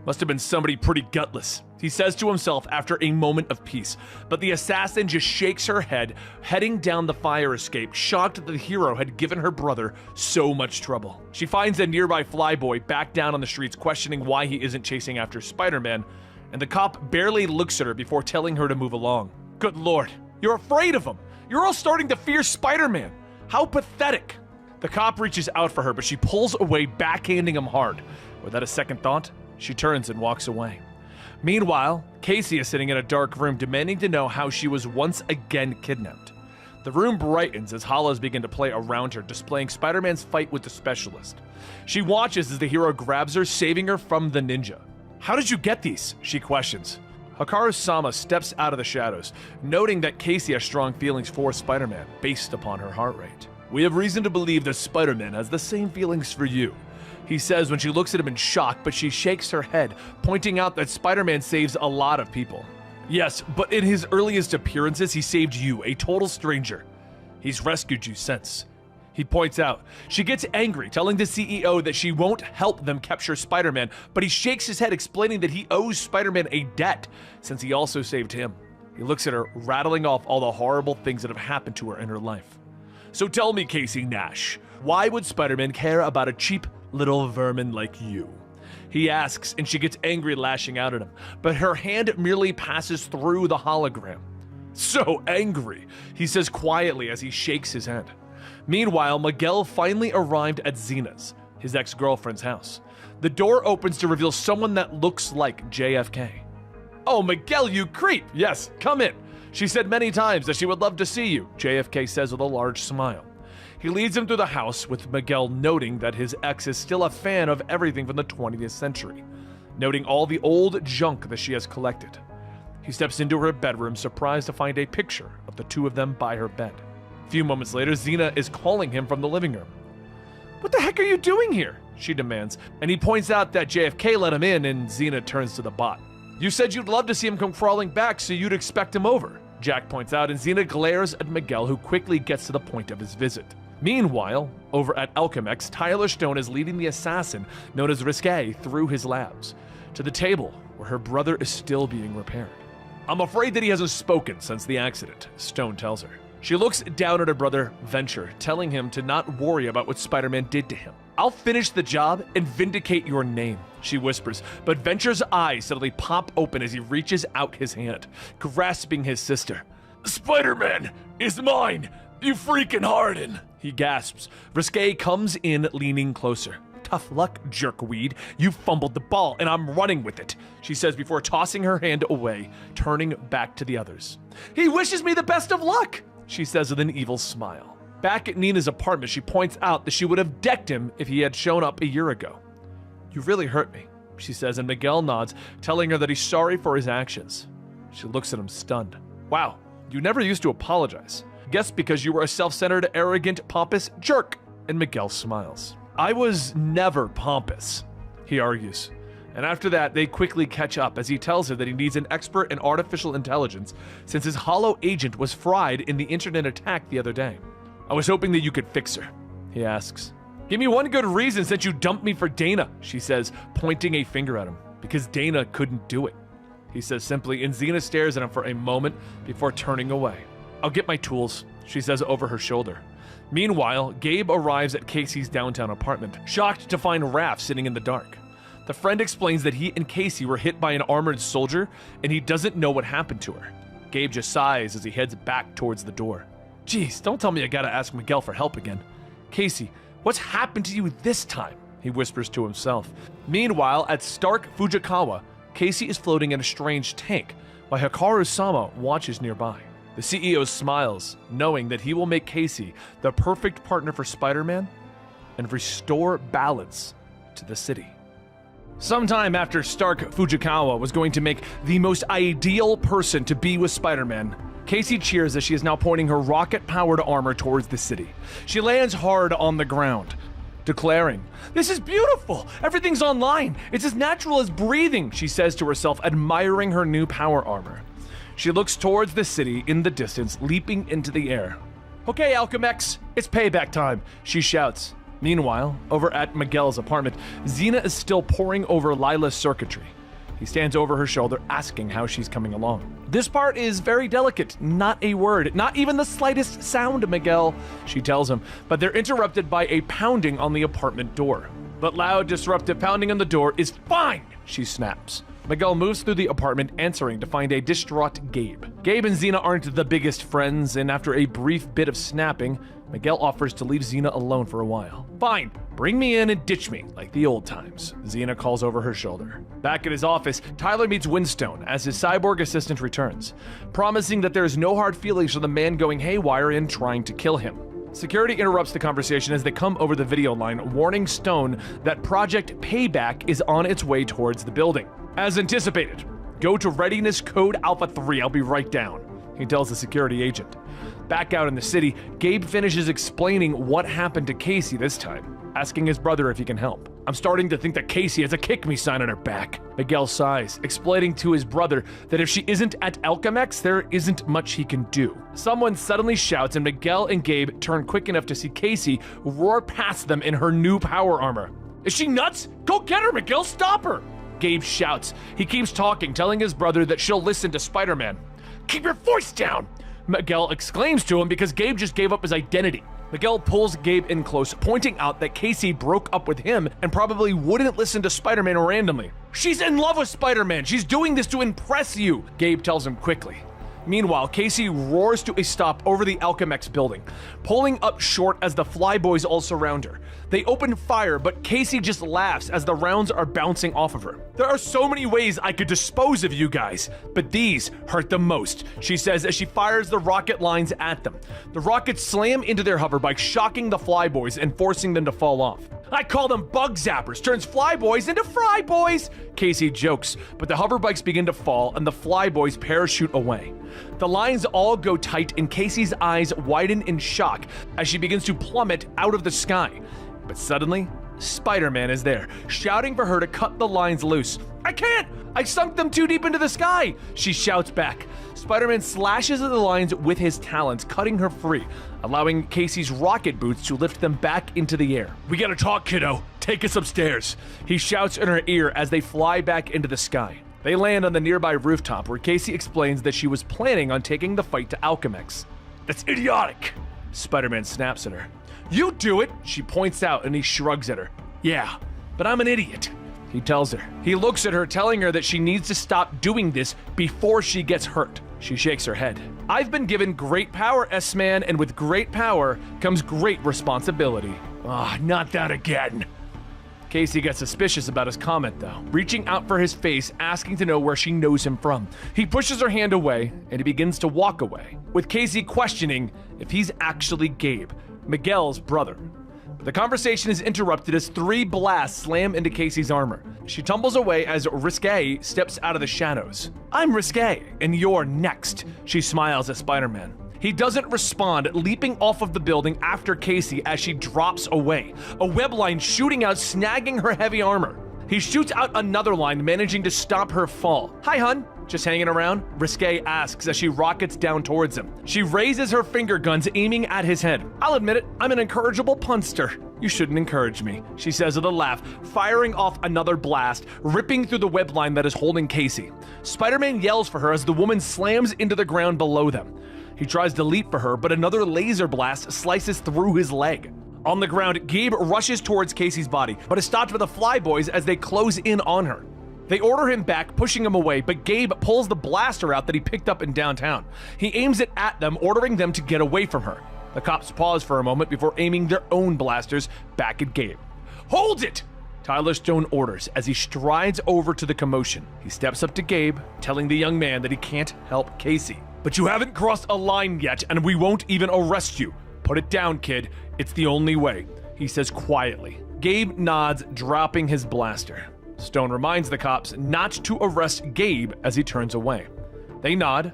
Must have been somebody pretty gutless," he says to himself after a moment of peace. But the assassin just shakes her head, heading down the fire escape, shocked that the hero had given her brother so much trouble. She finds a nearby flyboy back down on the streets, questioning why he isn't chasing after Spider-Man, and the cop barely looks at her before telling her to move along. "Good lord, you're afraid of him! You're all starting to fear Spider-Man! How pathetic!" The cop reaches out for her, but she pulls away, backhanding him hard. Without a second thought, she turns and walks away. Meanwhile, Casey is sitting in a dark room, demanding to know how she was once again kidnapped. The room brightens as hollows begin to play around her, displaying Spider-Man's fight with the specialist. She watches as the hero grabs her, saving her from the ninja. "How did you get these?" she questions. Hikaru Sama steps out of the shadows, noting that Casey has strong feelings for Spider-Man based upon her heart rate. "We have reason to believe that Spider-Man has the same feelings for you," he says when she looks at him in shock, but she shakes her head, pointing out that Spider-Man saves a lot of people. "Yes, but in his earliest appearances, he saved you, a total stranger. He's rescued you since," he points out. She gets angry, telling the CEO that she won't help them capture Spider-Man, but he shakes his head, explaining that he owes Spider-Man a debt since he also saved him. He looks at her, rattling off all the horrible things that have happened to her in her life. "So tell me, Casey Nash, why would Spider-Man care about a cheap little vermin like you?" he asks, and she gets angry, lashing out at him, but her hand merely passes through the hologram. "So angry," he says quietly as he shakes his head. Meanwhile, Miguel finally arrived at Zena's, his ex-girlfriend's house. The door opens to reveal someone that looks like JFK. "Oh, Miguel, you creep! Yes, come in. She said many times that she would love to see you," JFK says with a large smile. He leads him through the house, with Miguel noting that his ex is still a fan of everything from the 20th century, noting all the old junk that she has collected. He steps into her bedroom, surprised to find a picture of the two of them by her bed. A few moments later, Xena is calling him from the living room. "What the heck are you doing here?" she demands, and he points out that JFK let him in, and Xena turns to the bot. "You said you'd love to see him come crawling back, so you'd expect him over," Jack points out, and Xena glares at Miguel, who quickly gets to the point of his visit. Meanwhile, over at Alchemex, Tyler Stone is leading the assassin, known as Risque, through his labs, to the table where her brother is still being repaired. "I'm afraid that he hasn't spoken since the accident," Stone tells her. She looks down at her brother, Venture, telling him to not worry about what Spider-Man did to him. "I'll finish the job and vindicate your name," she whispers, but Venture's eyes suddenly pop open as he reaches out his hand, grasping his sister. Spider-Man is mine, you freaking harden! He gasps. Risque comes in, leaning closer. "Tough luck, jerkweed. You fumbled the ball, and I'm running with it," she says before tossing her hand away, turning back to the others. "He wishes me the best of luck," she says with an evil smile. Back at Nina's apartment, she points out that she would have decked him if he had shown up a year ago. "You really hurt me," she says, and Miguel nods, telling her that he's sorry for his actions. She looks at him stunned. "Wow, you never used to apologize. Guess because you were a self-centered, arrogant, pompous jerk," and Miguel smiles. "I was never pompous," he argues. And after that, they quickly catch up as he tells her that he needs an expert in artificial intelligence since his hollow agent was fried in the internet attack the other day. "I was hoping that you could fix her," he asks. "Give me one good reason since you dumped me for Dana," she says, pointing a finger at him. "Because Dana couldn't do it," he says simply, and Xena stares at him for a moment before turning away. "I'll get my tools," she says over her shoulder. Meanwhile, Gabe arrives at Casey's downtown apartment, shocked to find Raph sitting in the dark. The friend explains that he and Casey were hit by an armored soldier, and he doesn't know what happened to her. Gabe just sighs as he heads back towards the door. "Geez, don't tell me I gotta ask Miguel for help again. Casey, what's happened to you this time?" he whispers to himself. Meanwhile, at Stark Fujikawa, Casey is floating in a strange tank, while Hikaru-sama watches nearby. The CEO smiles, knowing that he will make Casey the perfect partner for Spider-Man and restore balance to the city. Sometime after Stark Fujikawa was going to make the most ideal person to be with Spider-Man, Casey cheers as she is now pointing her rocket-powered armor towards the city. She lands hard on the ground, declaring, "This is beautiful! Everything's online! It's as natural as breathing," she says to herself, admiring her new power armor. She looks towards the city in the distance, leaping into the air. "Okay, Alchemex, it's payback time," she shouts. Meanwhile, over at Miguel's apartment, Xena is still poring over Lila's circuitry. He stands over her shoulder, asking how she's coming along. "This part is very delicate, not a word, not even the slightest sound, Miguel," she tells him, but they're interrupted by a pounding on the apartment door. "But loud, disruptive pounding on the door is fine," she snaps. Miguel moves through the apartment, answering to find a distraught Gabe. Gabe and Xena aren't the biggest friends, and after a brief bit of snapping, Miguel offers to leave Xena alone for a while. "Fine, bring me in and ditch me, like the old times," Xena calls over her shoulder. Back at his office, Tyler meets Winstone as his cyborg assistant returns, promising that there is no hard feelings for the man going haywire and trying to kill him. Security interrupts the conversation as they come over the video line, warning Stone that Project Payback is on its way towards the building. As anticipated, go to Readiness Code Alpha 3, I'll be right down, he tells the security agent. Back out in the city, Gabe finishes explaining what happened to Casey this time, asking his brother if he can help. "I'm starting to think that Casey has a kick-me sign on her back," Miguel sighs, explaining to his brother that if she isn't at Alchemex, there isn't much he can do. Someone suddenly shouts, and Miguel and Gabe turn quick enough to see Casey roar past them in her new power armor. "Is she nuts? Go get her, Miguel! Stop her!" Gabe shouts. He keeps talking, telling his brother that she'll listen to Spider-Man. "Keep your voice down!" Miguel exclaims to him because Gabe just gave up his identity. Miguel pulls Gabe in close, pointing out that Casey broke up with him and probably wouldn't listen to Spider-Man randomly. "She's in love with Spider-Man! She's doing this to impress you!" Gabe tells him quickly. Meanwhile, Casey roars to a stop over the Alchemex building, pulling up short as the flyboys all surround her. They open fire, but Casey just laughs as the rounds are bouncing off of her. "There are so many ways I could dispose of you guys, but these hurt the most," she says as she fires the rocket lines at them. The rockets slam into their hover bike, shocking the flyboys and forcing them to fall off. "I call them bug zappers, turns flyboys into fry boys," Casey jokes, but the hover bikes begin to fall and the flyboys parachute away. The lines all go tight and Casey's eyes widen in shock as she begins to plummet out of the sky. But suddenly, Spider-Man is there, shouting for her to cut the lines loose. "I can't! I sunk them too deep into the sky!" she shouts back. Spider-Man slashes at the lines with his talons, cutting her free, allowing Casey's rocket boots to lift them back into the air. "We gotta talk, kiddo. Take us upstairs," he shouts in her ear as they fly back into the sky. They land on the nearby rooftop where Casey explains that she was planning on taking the fight to Alchemex. "That's idiotic," Spider-Man snaps at her. "You do it," she points out, and he shrugs at her. "Yeah, but I'm an idiot," he tells her. He looks at her, telling her that she needs to stop doing this before she gets hurt. She shakes her head. "I've been given great power, S-Man, and with great power comes great responsibility." Not that again." Casey gets suspicious about his comment, though, reaching out for his face, asking to know where she knows him from. He pushes her hand away, and he begins to walk away, with Casey questioning if he's actually Gabe, Miguel's brother. The conversation is interrupted as 3 blasts slam into Casey's armor. She tumbles away as Risque steps out of the shadows. "I'm Risque, and you're next," she smiles at Spider-Man. He doesn't respond, leaping off of the building after Casey as she drops away, a web line shooting out, snagging her heavy armor. He shoots out another line, managing to stop her fall. "Hi, hun. Just hanging around?" Risque asks as she rockets down towards him. She raises her finger guns, aiming at his head. "I'll admit it, I'm an incorrigible punster." "You shouldn't encourage me," she says with a laugh, firing off another blast, ripping through the web line that is holding Casey. Spider-Man yells for her as the woman slams into the ground below them. He tries to leap for her, but another laser blast slices through his leg. On the ground, Gabe rushes towards Casey's body, but is stopped by the flyboys as they close in on her. They order him back, pushing him away, but Gabe pulls the blaster out that he picked up in downtown. He aims it at them, ordering them to get away from her. The cops pause for a moment before aiming their own blasters back at Gabe. "Hold it!" Tyler Stone orders as he strides over to the commotion. He steps up to Gabe, telling the young man that he can't help Casey. "But you haven't crossed a line yet, and we won't even arrest you. Put it down, kid. It's the only way," he says quietly. Gabe nods, dropping his blaster. Stone reminds the cops not to arrest Gabe as he turns away. They nod,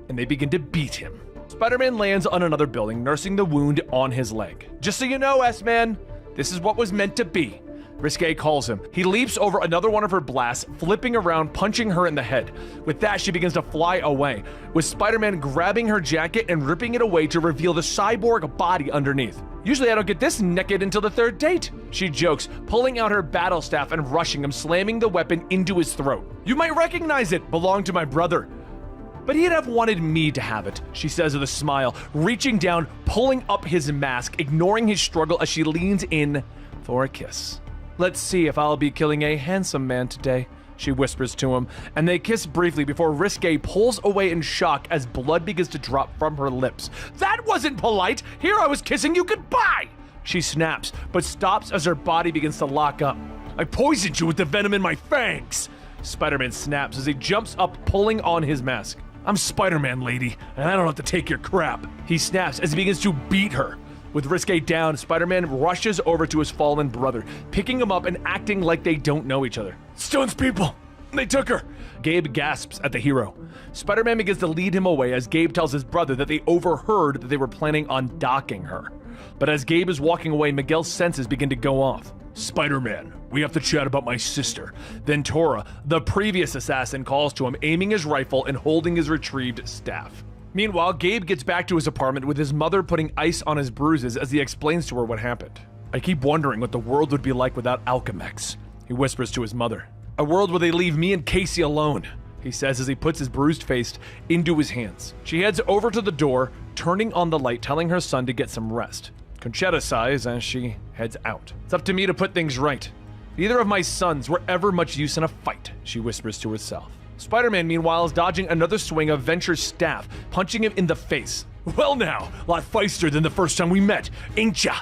and they begin to beat him. Spider-Man lands on another building, nursing the wound on his leg. "Just so you know, S-Man, this is what was meant to be," Risque calls him. He leaps over another one of her blasts, flipping around, punching her in the head. With that, she begins to fly away, with Spider-Man grabbing her jacket and ripping it away to reveal the cyborg body underneath. "Usually I don't get this naked until the 3rd date," she jokes, pulling out her battle staff and rushing him, slamming the weapon into his throat. "You might recognize it, belonged to my brother. But he'd have wanted me to have it," she says with a smile, reaching down, pulling up his mask, ignoring his struggle as she leans in for a kiss. "Let's see if I'll be killing a handsome man today," she whispers to him, and they kiss briefly before Risque pulls away in shock as blood begins to drop from her lips. "That wasn't polite! Here I was kissing you goodbye!" She snaps, but stops as her body begins to lock up. "I poisoned you with the venom in my fangs!" Spider-Man snaps as he jumps up, pulling on his mask. "I'm Spider-Man, lady, and I don't have to take your crap," he snaps as he begins to beat her. With Risque down, Spider-Man rushes over to his fallen brother, picking him up and acting like they don't know each other. "Stone's people! They took her!" Gabe gasps at the hero. Spider-Man begins to lead him away as Gabe tells his brother that they overheard that they were planning on docking her. But as Gabe is walking away, Miguel's senses begin to go off. "Spider-Man, we have to chat about my sister." Ventura, the previous assassin, calls to him, aiming his rifle and holding his retrieved staff. Meanwhile, Gabe gets back to his apartment with his mother putting ice on his bruises as he explains to her what happened. "I keep wondering what the world would be like without Alchemex," he whispers to his mother. "A world where they leave me and Casey alone," he says as he puts his bruised face into his hands. She heads over to the door, turning on the light, telling her son to get some rest. Conchetta sighs as she heads out. "It's up to me to put things right. Neither of my sons were ever much use in a fight," she whispers to herself. Spider-Man, meanwhile, is dodging another swing of Venture's staff, punching him in the face. Well now, a lot feister than the first time we met, ain't ya?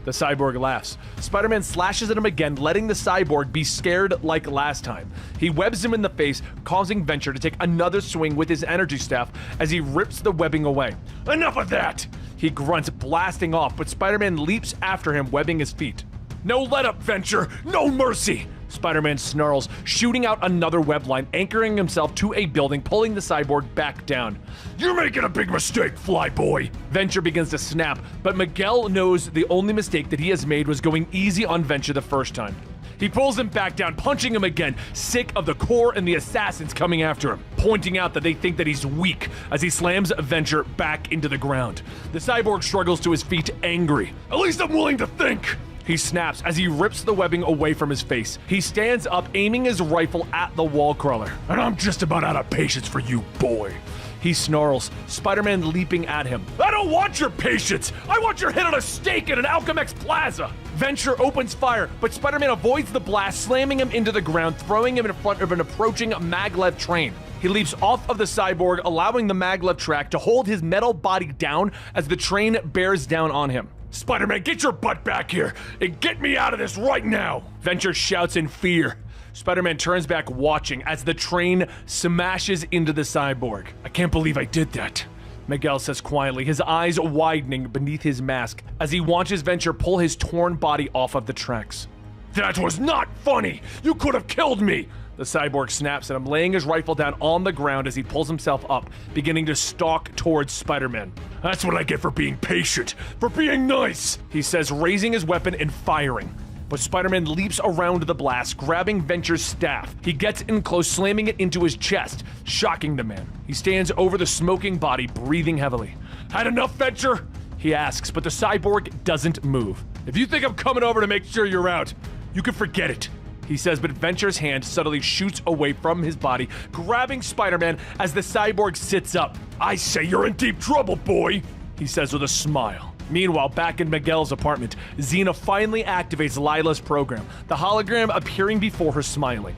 The cyborg laughs. Spider-Man slashes at him again, letting the cyborg be scared like last time. He webs him in the face, causing Venture to take another swing with his energy staff as he rips the webbing away. Enough of that! He grunts, blasting off, but Spider-Man leaps after him, webbing his feet. No let up, Venture! No mercy! Spider-Man snarls, shooting out another web line, anchoring himself to a building, pulling the cyborg back down. You're making a big mistake, Flyboy! Venture begins to snap, but Miguel knows the only mistake that he has made was going easy on Venture the first time. He pulls him back down, punching him again, sick of the Corps and the assassins coming after him, pointing out that they think that he's weak as he slams Venture back into the ground. The cyborg struggles to his feet, angry. At least I'm willing to think! He snaps as he rips the webbing away from his face. He stands up, aiming his rifle at the wall crawler. And I'm just about out of patience for you, boy. He snarls, Spider-Man leaping at him. I don't want your patience! I want your head on a stake in an Alchemex Plaza! Venture opens fire, but Spider-Man avoids the blast, slamming him into the ground, throwing him in front of an approaching maglev train. He leaps off of the cyborg, allowing the maglev track to hold his metal body down as the train bears down on him. Spider-Man, get your butt back here and get me out of this right now! Venture shouts in fear. Spider-Man turns back, watching as the train smashes into the cyborg. I can't believe I did that, Miguel says quietly, his eyes widening beneath his mask as he watches Venture pull his torn body off of the tracks. That was not funny! You could have killed me! The cyborg snaps at him, laying his rifle down on the ground as he pulls himself up, beginning to stalk towards Spider-Man. That's what I get for being patient, for being nice, he says, raising his weapon and firing. But Spider-Man leaps around the blast, grabbing Venture's staff. He gets in close, slamming it into his chest, shocking the man. He stands over the smoking body, breathing heavily. Had enough, Venture? He asks, but the cyborg doesn't move. If you think I'm coming over to make sure you're out, you can forget it, he says, but Venture's hand suddenly shoots away from his body, grabbing Spider-Man as the cyborg sits up. I say you're in deep trouble, boy, he says with a smile. Meanwhile, back in Miguel's apartment, Xena finally activates Lila's program, the hologram appearing before her smiling.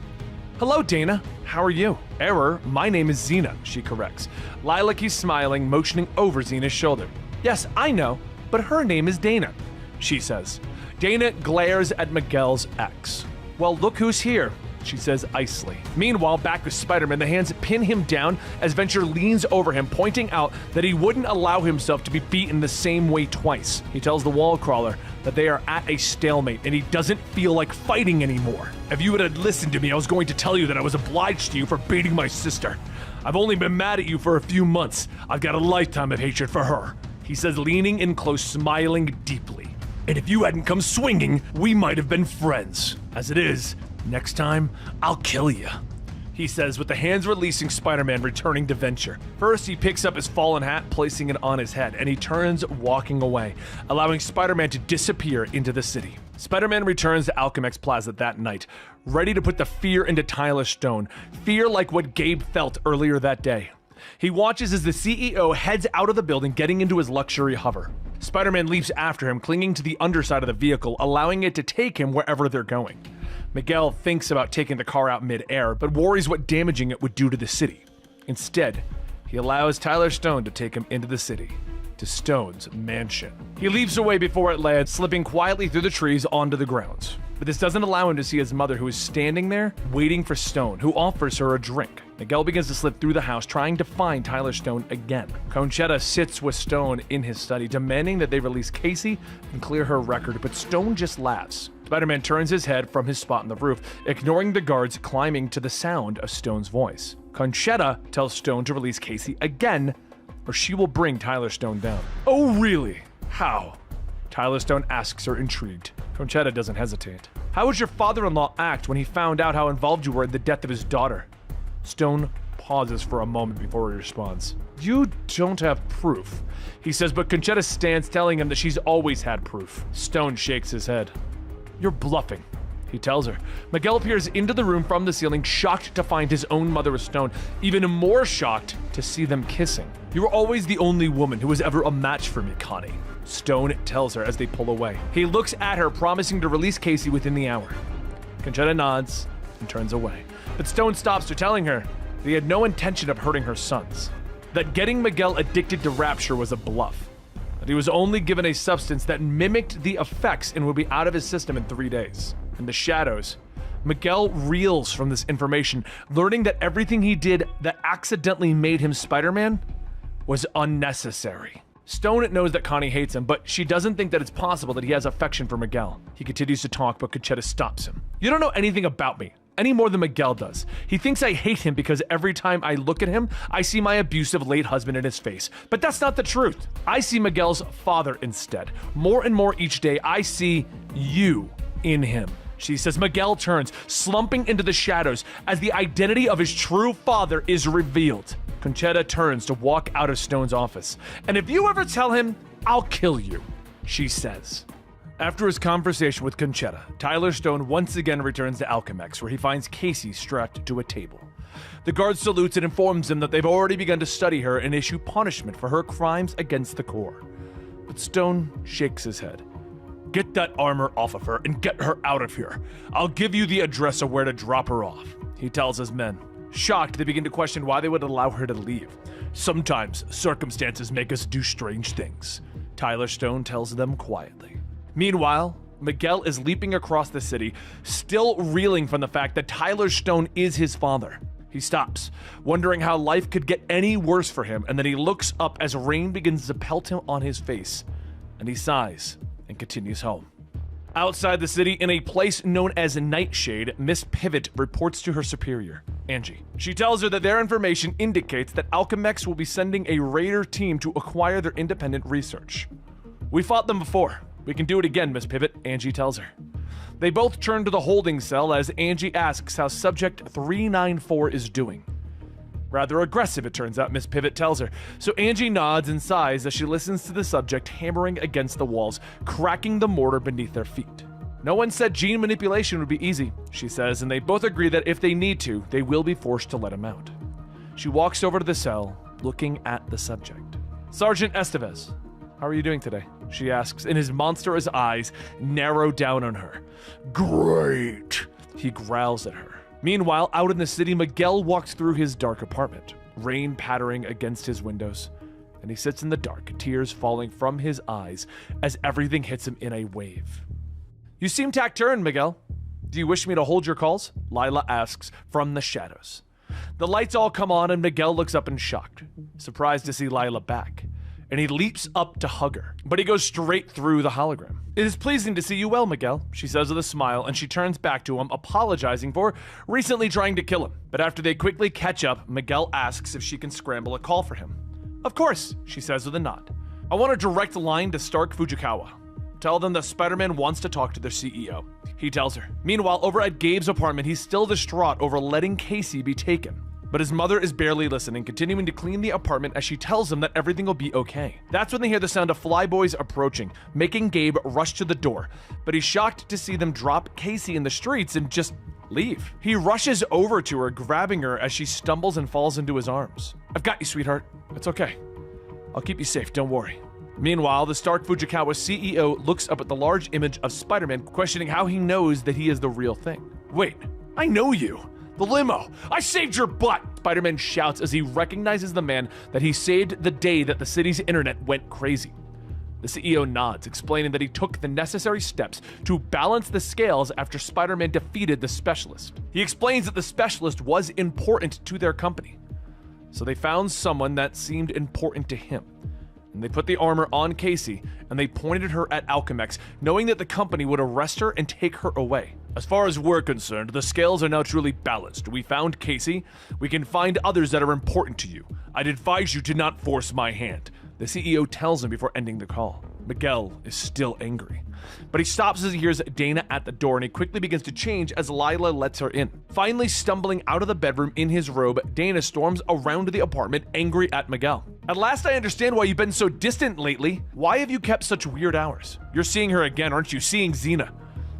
Hello, Dana. How are you? Error, my name is Xena, she corrects. Lila keeps smiling, motioning over Xena's shoulder. Yes, I know, but her name is Dana, she says. Dana glares at Miguel's ex. Well, look who's here, she says icily. Meanwhile, back with Spider-Man, the hands pin him down as Venture leans over him, pointing out that he wouldn't allow himself to be beaten the same way twice. He tells the wall crawler that they are at a stalemate and he doesn't feel like fighting anymore. If you had listened to me, I was going to tell you that I was obliged to you for beating my sister. I've only been mad at you for a few months. I've got a lifetime of hatred for her, he says, leaning in close, smiling deeply. And if you hadn't come swinging, we might have been friends. As it is, next time, I'll kill you, he says, with the hands releasing Spider-Man, returning to Venture. First, he picks up his fallen hat, placing it on his head, and he turns, walking away, allowing Spider-Man to disappear into the city. Spider-Man returns to Alchemex Plaza that night, ready to put the fear into Tyler Stone, fear like what Gabe felt earlier that day. He watches as the CEO heads out of the building, getting into his luxury hover. Spider-Man leaps after him, clinging to the underside of the vehicle, allowing it to take him wherever they're going. Miguel thinks about taking the car out mid-air, but worries what damaging it would do to the city. Instead, he allows Tyler Stone to take him into the city, to Stone's mansion. He leaps away before it lands, slipping quietly through the trees onto the grounds. But this doesn't allow him to see his mother, who is standing there, waiting for Stone, who offers her a drink. Miguel begins to slip through the house, trying to find Tyler Stone again. Conchetta sits with Stone in his study, demanding that they release Casey and clear her record, but Stone just laughs. Spider-Man turns his head from his spot on the roof, ignoring the guards climbing to the sound of Stone's voice. Conchetta tells Stone to release Casey again, or she will bring Tyler Stone down. Oh, really? How? Tyler Stone asks her, intrigued. Conchetta doesn't hesitate. How would your father-in-law act when he found out how involved you were in the death of his daughter? Stone pauses for a moment before he responds. You don't have proof, he says, but Conchetta stands, telling him that she's always had proof. Stone shakes his head. You're bluffing, he tells her. Miguel appears into the room from the ceiling, shocked to find his own mother with Stone, even more shocked to see them kissing. You were always the only woman who was ever a match for me, Connie, Stone tells her as they pull away. He looks at her, promising to release Casey within the hour. Conchetta nods and turns away. But Stone stops her, telling her, They had no intention of hurting her sons. That getting Miguel addicted to Rapture was a bluff. That he was only given a substance that mimicked the effects and would be out of his system in 3 days. In the shadows, Miguel reels from this information, learning that everything he did that accidentally made him Spider-Man was unnecessary. Stone knows that Connie hates him, but she doesn't think that it's possible that he has affection for Miguel. He continues to talk, but Conchetta stops him. You don't know anything about me, any more than Miguel does. He thinks I hate him because every time I look at him, I see my abusive late husband in his face. But that's not the truth. I see Miguel's father instead. More and more each day, I see you in him. She says. Miguel turns, slumping into the shadows as the identity of his true father is revealed. Conchetta turns to walk out of Stone's office. And if you ever tell him, I'll kill you, she says. After his conversation with Conchetta, Tyler Stone once again returns to Alchemex, where he finds Casey strapped to a table. The guard salutes and informs him that they've already begun to study her and issue punishment for her crimes against the Corps. But Stone shakes his head. Get that armor off of her and get her out of here. I'll give you the address of where to drop her off, he tells his men. Shocked, they begin to question why they would allow her to leave. Sometimes circumstances make us do strange things, Tyler Stone tells them quietly. Meanwhile, Miguel is leaping across the city, still reeling from the fact that Tyler Stone is his father. He stops, wondering how life could get any worse for him, and then he looks up as rain begins to pelt him on his face, and he sighs and continues home. Outside the city, in a place known as Nightshade, Miss Pivot reports to her superior, Angie. She tells her that their information indicates that Alchemex will be sending a raider team to acquire their independent research. We fought them before. We can do it again, Miss Pivot, Angie tells her. They both turn to the holding cell as Angie asks how Subject 394 is doing. Rather aggressive, it turns out, Miss Pivot tells her. So Angie nods and sighs as she listens to the subject hammering against the walls, cracking the mortar beneath their feet. No one said gene manipulation would be easy, she says, and they both agree that if they need to, they will be forced to let him out. She walks over to the cell, looking at the subject. Sergeant Estevez, how are you doing today? She asks, and his monstrous eyes narrow down on her. Great, he growls at her. Meanwhile, out in the city, Miguel walks through his dark apartment, rain pattering against his windows, and he sits in the dark, tears falling from his eyes as everything hits him in a wave. You seem taciturn, Miguel. Do you wish me to hold your calls? Lila asks from the shadows. The lights all come on and Miguel looks up in shock, surprised to see Lila back, and he leaps up to hug her, but he goes straight through the hologram. It is pleasing to see you well, Miguel, she says with a smile, and she turns back to him, apologizing for recently trying to kill him. But after they quickly catch up, Miguel asks if she can scramble a call for him. Of course, she says with a nod. I want a direct line to Stark Fujikawa. Tell them that Spider-Man wants to talk to their CEO, he tells her. Meanwhile, over at Gabe's apartment, he's still distraught over letting Casey be taken. But his mother is barely listening, continuing to clean the apartment as she tells him that everything will be okay. That's when they hear the sound of flyboys approaching, making Gabe rush to the door. But he's shocked to see them drop Casey in the streets and just leave. He rushes over to her, grabbing her as she stumbles and falls into his arms. I've got you, sweetheart. It's okay. I'll keep you safe, don't worry. Meanwhile, the Stark Fujikawa CEO looks up at the large image of Spider-Man, questioning how he knows that he is the real thing. Wait, I know you. The limo! I saved your butt! Spider-Man shouts as he recognizes the man that he saved the day that the city's internet went crazy. The CEO nods, explaining that he took the necessary steps to balance the scales after Spider-Man defeated the Specialist. He explains that the Specialist was important to their company, so they found someone that seemed important to him. And they put the armor on Casey, and they pointed her at Alchemex, knowing that the company would arrest her and take her away. As far as we're concerned, the scales are now truly balanced. We found Casey. We can find others that are important to you. I'd advise you to not force my hand, the CEO tells him before ending the call. Miguel is still angry, but he stops as he hears Dana at the door, and he quickly begins to change as Lila lets her in. Finally stumbling out of the bedroom in his robe, Dana storms around the apartment, angry at Miguel. At last I understand why you've been so distant lately. Why have you kept such weird hours? You're seeing her again, aren't you? Seeing Xena,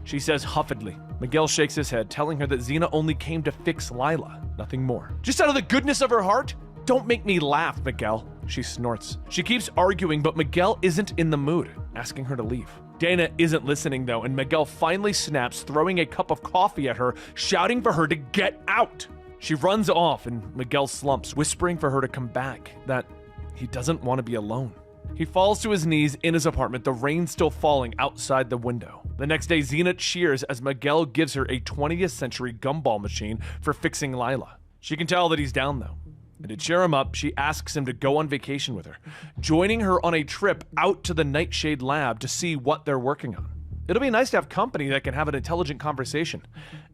she says huffedly. Miguel shakes his head, telling her that Xena only came to fix Lila, nothing more. Just out of the goodness of her heart? Don't make me laugh, Miguel, she snorts. She keeps arguing, but Miguel isn't in the mood, asking her to leave. Dana isn't listening though, and Miguel finally snaps, throwing a cup of coffee at her, shouting for her to get out. She runs off and Miguel slumps, whispering for her to come back, that he doesn't want to be alone. He falls to his knees in his apartment, the rain still falling outside the window. The next day, Xena cheers as Miguel gives her a 20th century gumball machine for fixing Lila. She can tell that he's down though. And to cheer him up, she asks him to go on vacation with her, joining her on a trip out to the Nightshade lab to see what they're working on. It'll be nice to have company that can have an intelligent conversation.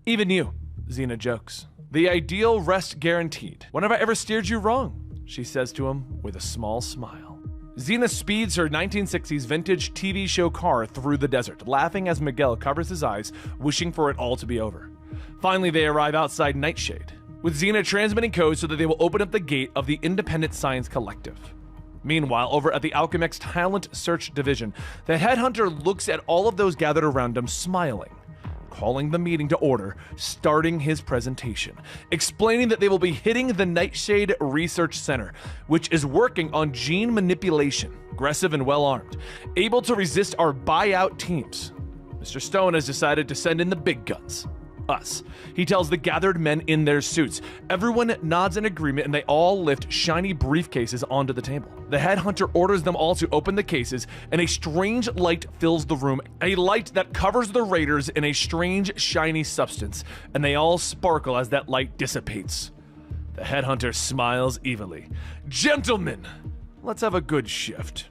Even you, Xena jokes. The ideal rest guaranteed. When have I ever steered you wrong? She says to him with a small smile. Xena speeds her 1960s vintage TV show car through the desert, laughing as Miguel covers his eyes, wishing for it all to be over. Finally, they arrive outside Nightshade, with Xena transmitting code so that they will open up the gate of the Independent Science Collective. Meanwhile, over at the Alchemix Talent Search Division, the headhunter looks at all of those gathered around him, smiling, calling the meeting to order, starting his presentation, explaining that they will be hitting the Nightshade Research Center, which is working on gene manipulation, aggressive and well-armed, able to resist our buyout teams. Mr. Stone has decided to send in the big guns. Us. He tells the gathered men in their suits. Everyone nods in agreement and they all lift shiny briefcases onto the table. The headhunter orders them all to open the cases and a strange light fills the room, a light that covers the raiders in a strange shiny substance, and they all sparkle as that light dissipates. The headhunter smiles evilly. Gentlemen, let's have a good shift.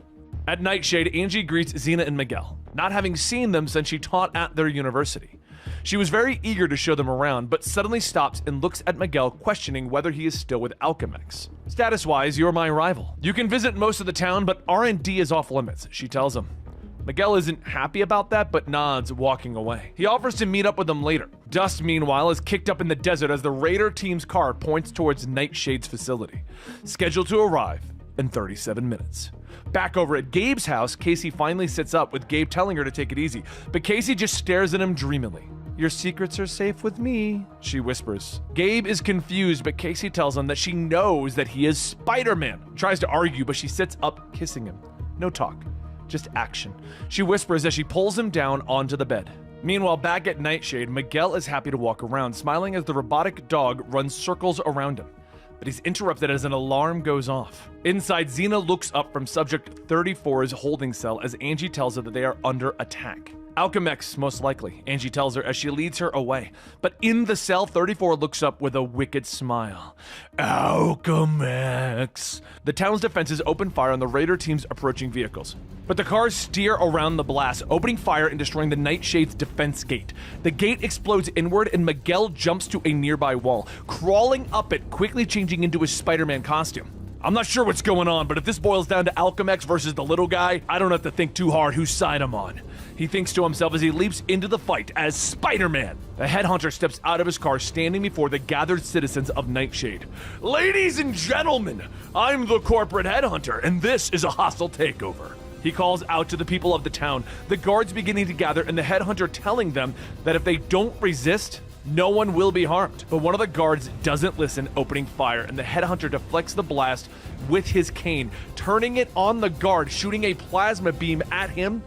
At Nightshade, Angie greets Xena and Miguel, not having seen them since she taught at their university. She was very eager to show them around, but suddenly stops and looks at Miguel, questioning whether he is still with Alchemix. Status-wise, you're my rival. You can visit most of the town, but R&D is off limits, she tells him. Miguel isn't happy about that, but nods, walking away. He offers to meet up with them later. Dust, meanwhile, is kicked up in the desert as the Raider team's car points towards Nightshade's facility, scheduled to arrive in 37 minutes. Back over at Gabe's house, Casey finally sits up, with Gabe telling her to take it easy, but Casey just stares at him dreamily. Your secrets are safe with me, she whispers. Gabe is confused, but Casey tells him that she knows that he is Spider-Man. Tries to argue, but she sits up, kissing him. No talk, just action. She whispers as she pulls him down onto the bed. Meanwhile, back at Nightshade, Miguel is happy to walk around, smiling as the robotic dog runs circles around him. But he's interrupted as an alarm goes off. Inside, Xena looks up from Subject 34's holding cell as Angie tells her that they are under attack. Alchemix, most likely, Angie tells her as she leads her away. But in the cell, 34 looks up with a wicked smile. Alchemix. The town's defenses open fire on the Raider team's approaching vehicles. But the cars steer around the blast, opening fire and destroying the Nightshade's defense gate. The gate explodes inward and Miguel jumps to a nearby wall, crawling up it, quickly changing into his Spider-Man costume. I'm not sure what's going on, but if this boils down to Alchemix versus the little guy, I don't have to think too hard whose side I'm on. He thinks to himself as he leaps into the fight as Spider-Man. The headhunter steps out of his car, standing before the gathered citizens of Nightshade. Ladies and gentlemen, I'm the corporate headhunter, and this is a hostile takeover. He calls out to the people of the town, the guards beginning to gather, and the headhunter telling them that if they don't resist, no one will be harmed. But one of the guards doesn't listen, opening fire, and the headhunter deflects the blast with his cane, turning it on the guard, shooting a plasma beam at him,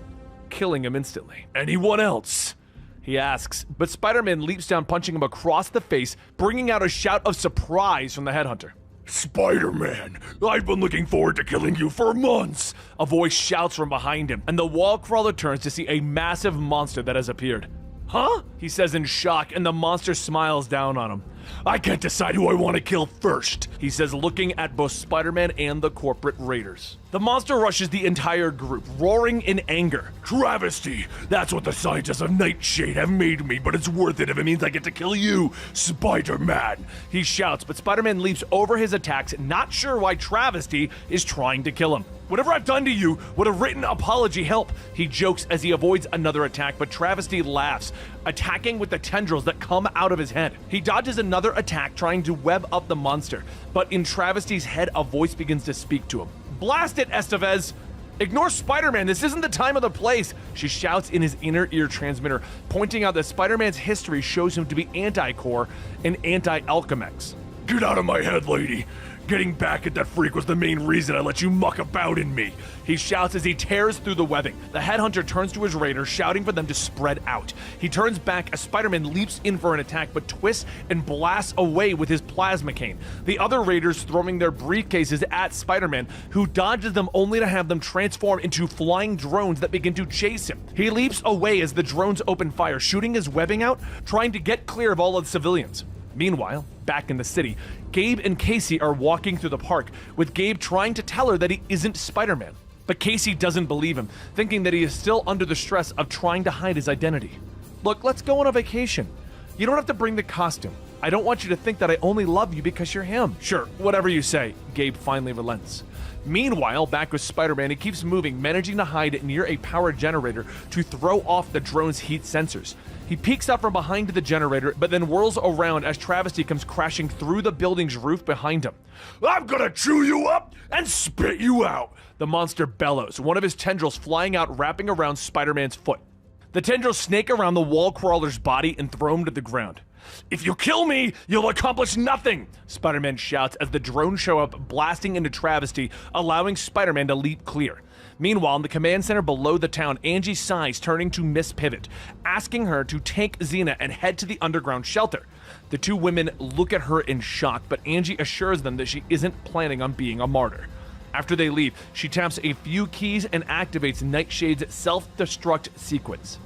killing him instantly. Anyone else? He asks, but Spider-Man leaps down, punching him across the face, bringing out a shout of surprise from the headhunter. Spider-Man, I've been looking forward to killing you for months. A voice shouts from behind him, and the wall crawler turns to see a massive monster that has appeared. Huh? He says in shock, and the monster smiles down on him. I can't decide who I want to kill first, he says, looking at both Spider-Man and the corporate raiders. The monster rushes the entire group, roaring in anger. Travesty! That's what the scientists of Nightshade have made me, but it's worth it if it means I get to kill you, Spider-Man! He shouts, but Spider-Man leaps over his attacks, not sure why Travesty is trying to kill him. Whatever I've done to you, would a written apology help? He jokes as he avoids another attack, but Travesty laughs, attacking with the tendrils that come out of his head. He dodges another attack, trying to web up the monster, but in Travesty's head, a voice begins to speak to him. Blast it, Estevez! Ignore Spider-Man, this isn't the time or the place, she shouts in his inner ear transmitter, pointing out that Spider-Man's history shows him to be anti-Core and anti-Alchemix. Get out of my head, lady! Getting back at that freak was the main reason I let you muck about in me. He shouts as he tears through the webbing. The headhunter turns to his raiders, shouting for them to spread out. He turns back as Spider-Man leaps in for an attack, but twists and blasts away with his plasma cane. The other raiders throwing their briefcases at Spider-Man, who dodges them only to have them transform into flying drones that begin to chase him. He leaps away as the drones open fire, shooting his webbing out, trying to get clear of all of the civilians. Meanwhile, back in the city, Gabe and Casey are walking through the park, with Gabe trying to tell her that he isn't Spider-Man. But Casey doesn't believe him, thinking that he is still under the stress of trying to hide his identity. Look, let's go on a vacation. You don't have to bring the costume. I don't want you to think that I only love you because you're him. Sure, whatever you say, Gabe finally relents. Meanwhile, back with Spider-Man, he keeps moving, managing to hide near a power generator to throw off the drone's heat sensors. He peeks out from behind the generator, but then whirls around as Travesty comes crashing through the building's roof behind him. I'm gonna chew you up and spit you out! The monster bellows, one of his tendrils flying out, wrapping around Spider-Man's foot. The tendrils snake around the wall crawler's body and throw him to the ground. If you kill me, you'll accomplish nothing! Spider-Man shouts as the drones show up, blasting into Travesty, allowing Spider-Man to leap clear. Meanwhile, in the command center below the town, Angie sighs, turning to Miss Pivot, asking her to take Xena and head to the underground shelter. The two women look at her in shock, but Angie assures them that she isn't planning on being a martyr. After they leave, she taps a few keys and activates Nightshade's self-destruct sequence.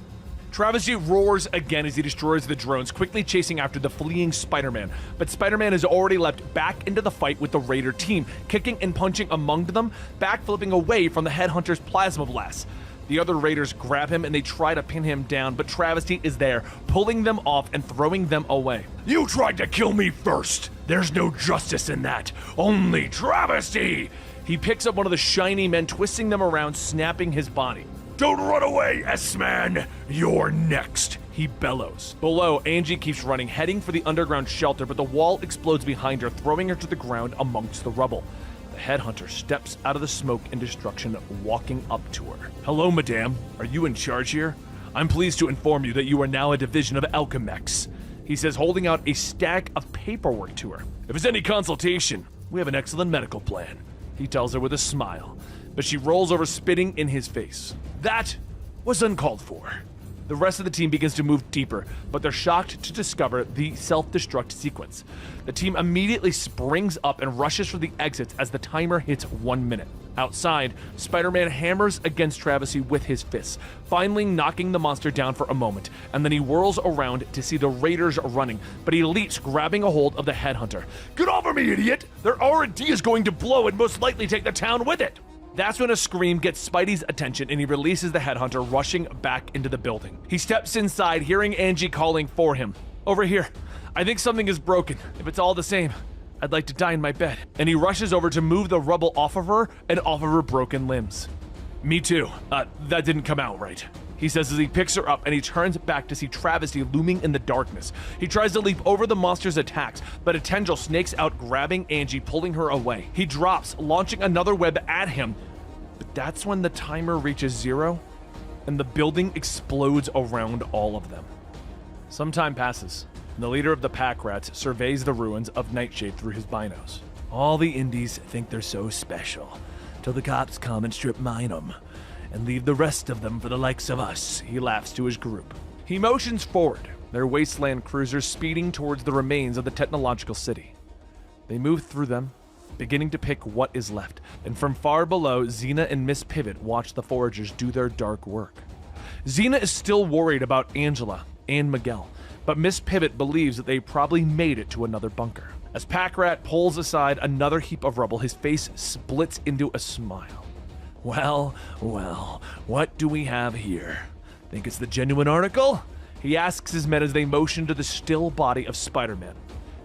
Travesty roars again as he destroys the drones, quickly chasing after the fleeing Spider-Man. But Spider-Man has already leapt back into the fight with the Raider team, kicking and punching among them, backflipping away from the Headhunter's plasma blast. The other Raiders grab him and they try to pin him down, but Travesty is there, pulling them off and throwing them away. You tried to kill me first! There's no justice in that! Only Travesty! He picks up one of the shiny men, twisting them around, snapping his body. Don't run away, S-Man! You're next! He bellows. Below, Angie keeps running, heading for the underground shelter, but the wall explodes behind her, throwing her to the ground amongst the rubble. The Headhunter steps out of the smoke and destruction, walking up to her. Hello, madame. Are you in charge here? I'm pleased to inform you that you are now a division of Alchemex, he says, holding out a stack of paperwork to her. If it's any consultation, we have an excellent medical plan, he tells her with a smile, but she rolls over, spitting in his face. That was uncalled for. The rest of the team begins to move deeper, but they're shocked to discover the self-destruct sequence. The team immediately springs up and rushes for the exits as the timer hits 1 minute. Outside, Spider-Man hammers against Travesty with his fists, finally knocking the monster down for a moment, and then he whirls around to see the Raiders running, but he leaps, grabbing a hold of the Headhunter. Get over me, idiot! Their R&D is going to blow and most likely take the town with it! That's when a scream gets Spidey's attention and he releases the Headhunter, rushing back into the building. He steps inside, hearing Angie calling for him. Over here. I think something is broken. If it's all the same, I'd like to die in my bed. And he rushes over to move the rubble off of her and off of her broken limbs. Me too. That didn't come out right, he says as he picks her up and he turns back to see Travesty looming in the darkness. He tries to leap over the monster's attacks, but a tendril snakes out, grabbing Angie, pulling her away. He drops, launching another web at him, but that's when the timer reaches 0 and the building explodes around all of them. Some time passes, and the leader of the Pack Rats surveys the ruins of Nightshade through his binos. All the indies think they're so special, till the cops come and strip mine them, and leave the rest of them for the likes of us, he laughs to his group. He motions forward, their wasteland cruisers speeding towards the remains of the technological city. They move through them, beginning to pick what is left, and from far below, Xena and Miss Pivot watch the foragers do their dark work. Xena is still worried about Angela and Miguel, but Miss Pivot believes that they probably made it to another bunker. As Pack-Rat pulls aside another heap of rubble, his face splits into a smile. Well, what do we have here? Think it's the genuine article? He asks his men as they motion to the still body of Spider-Man,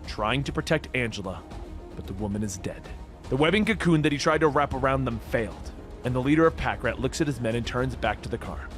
trying to protect Angela, but the woman is dead. The webbing cocoon that he tried to wrap around them failed, and the leader of Pack-Rat looks at his men and turns back to the car.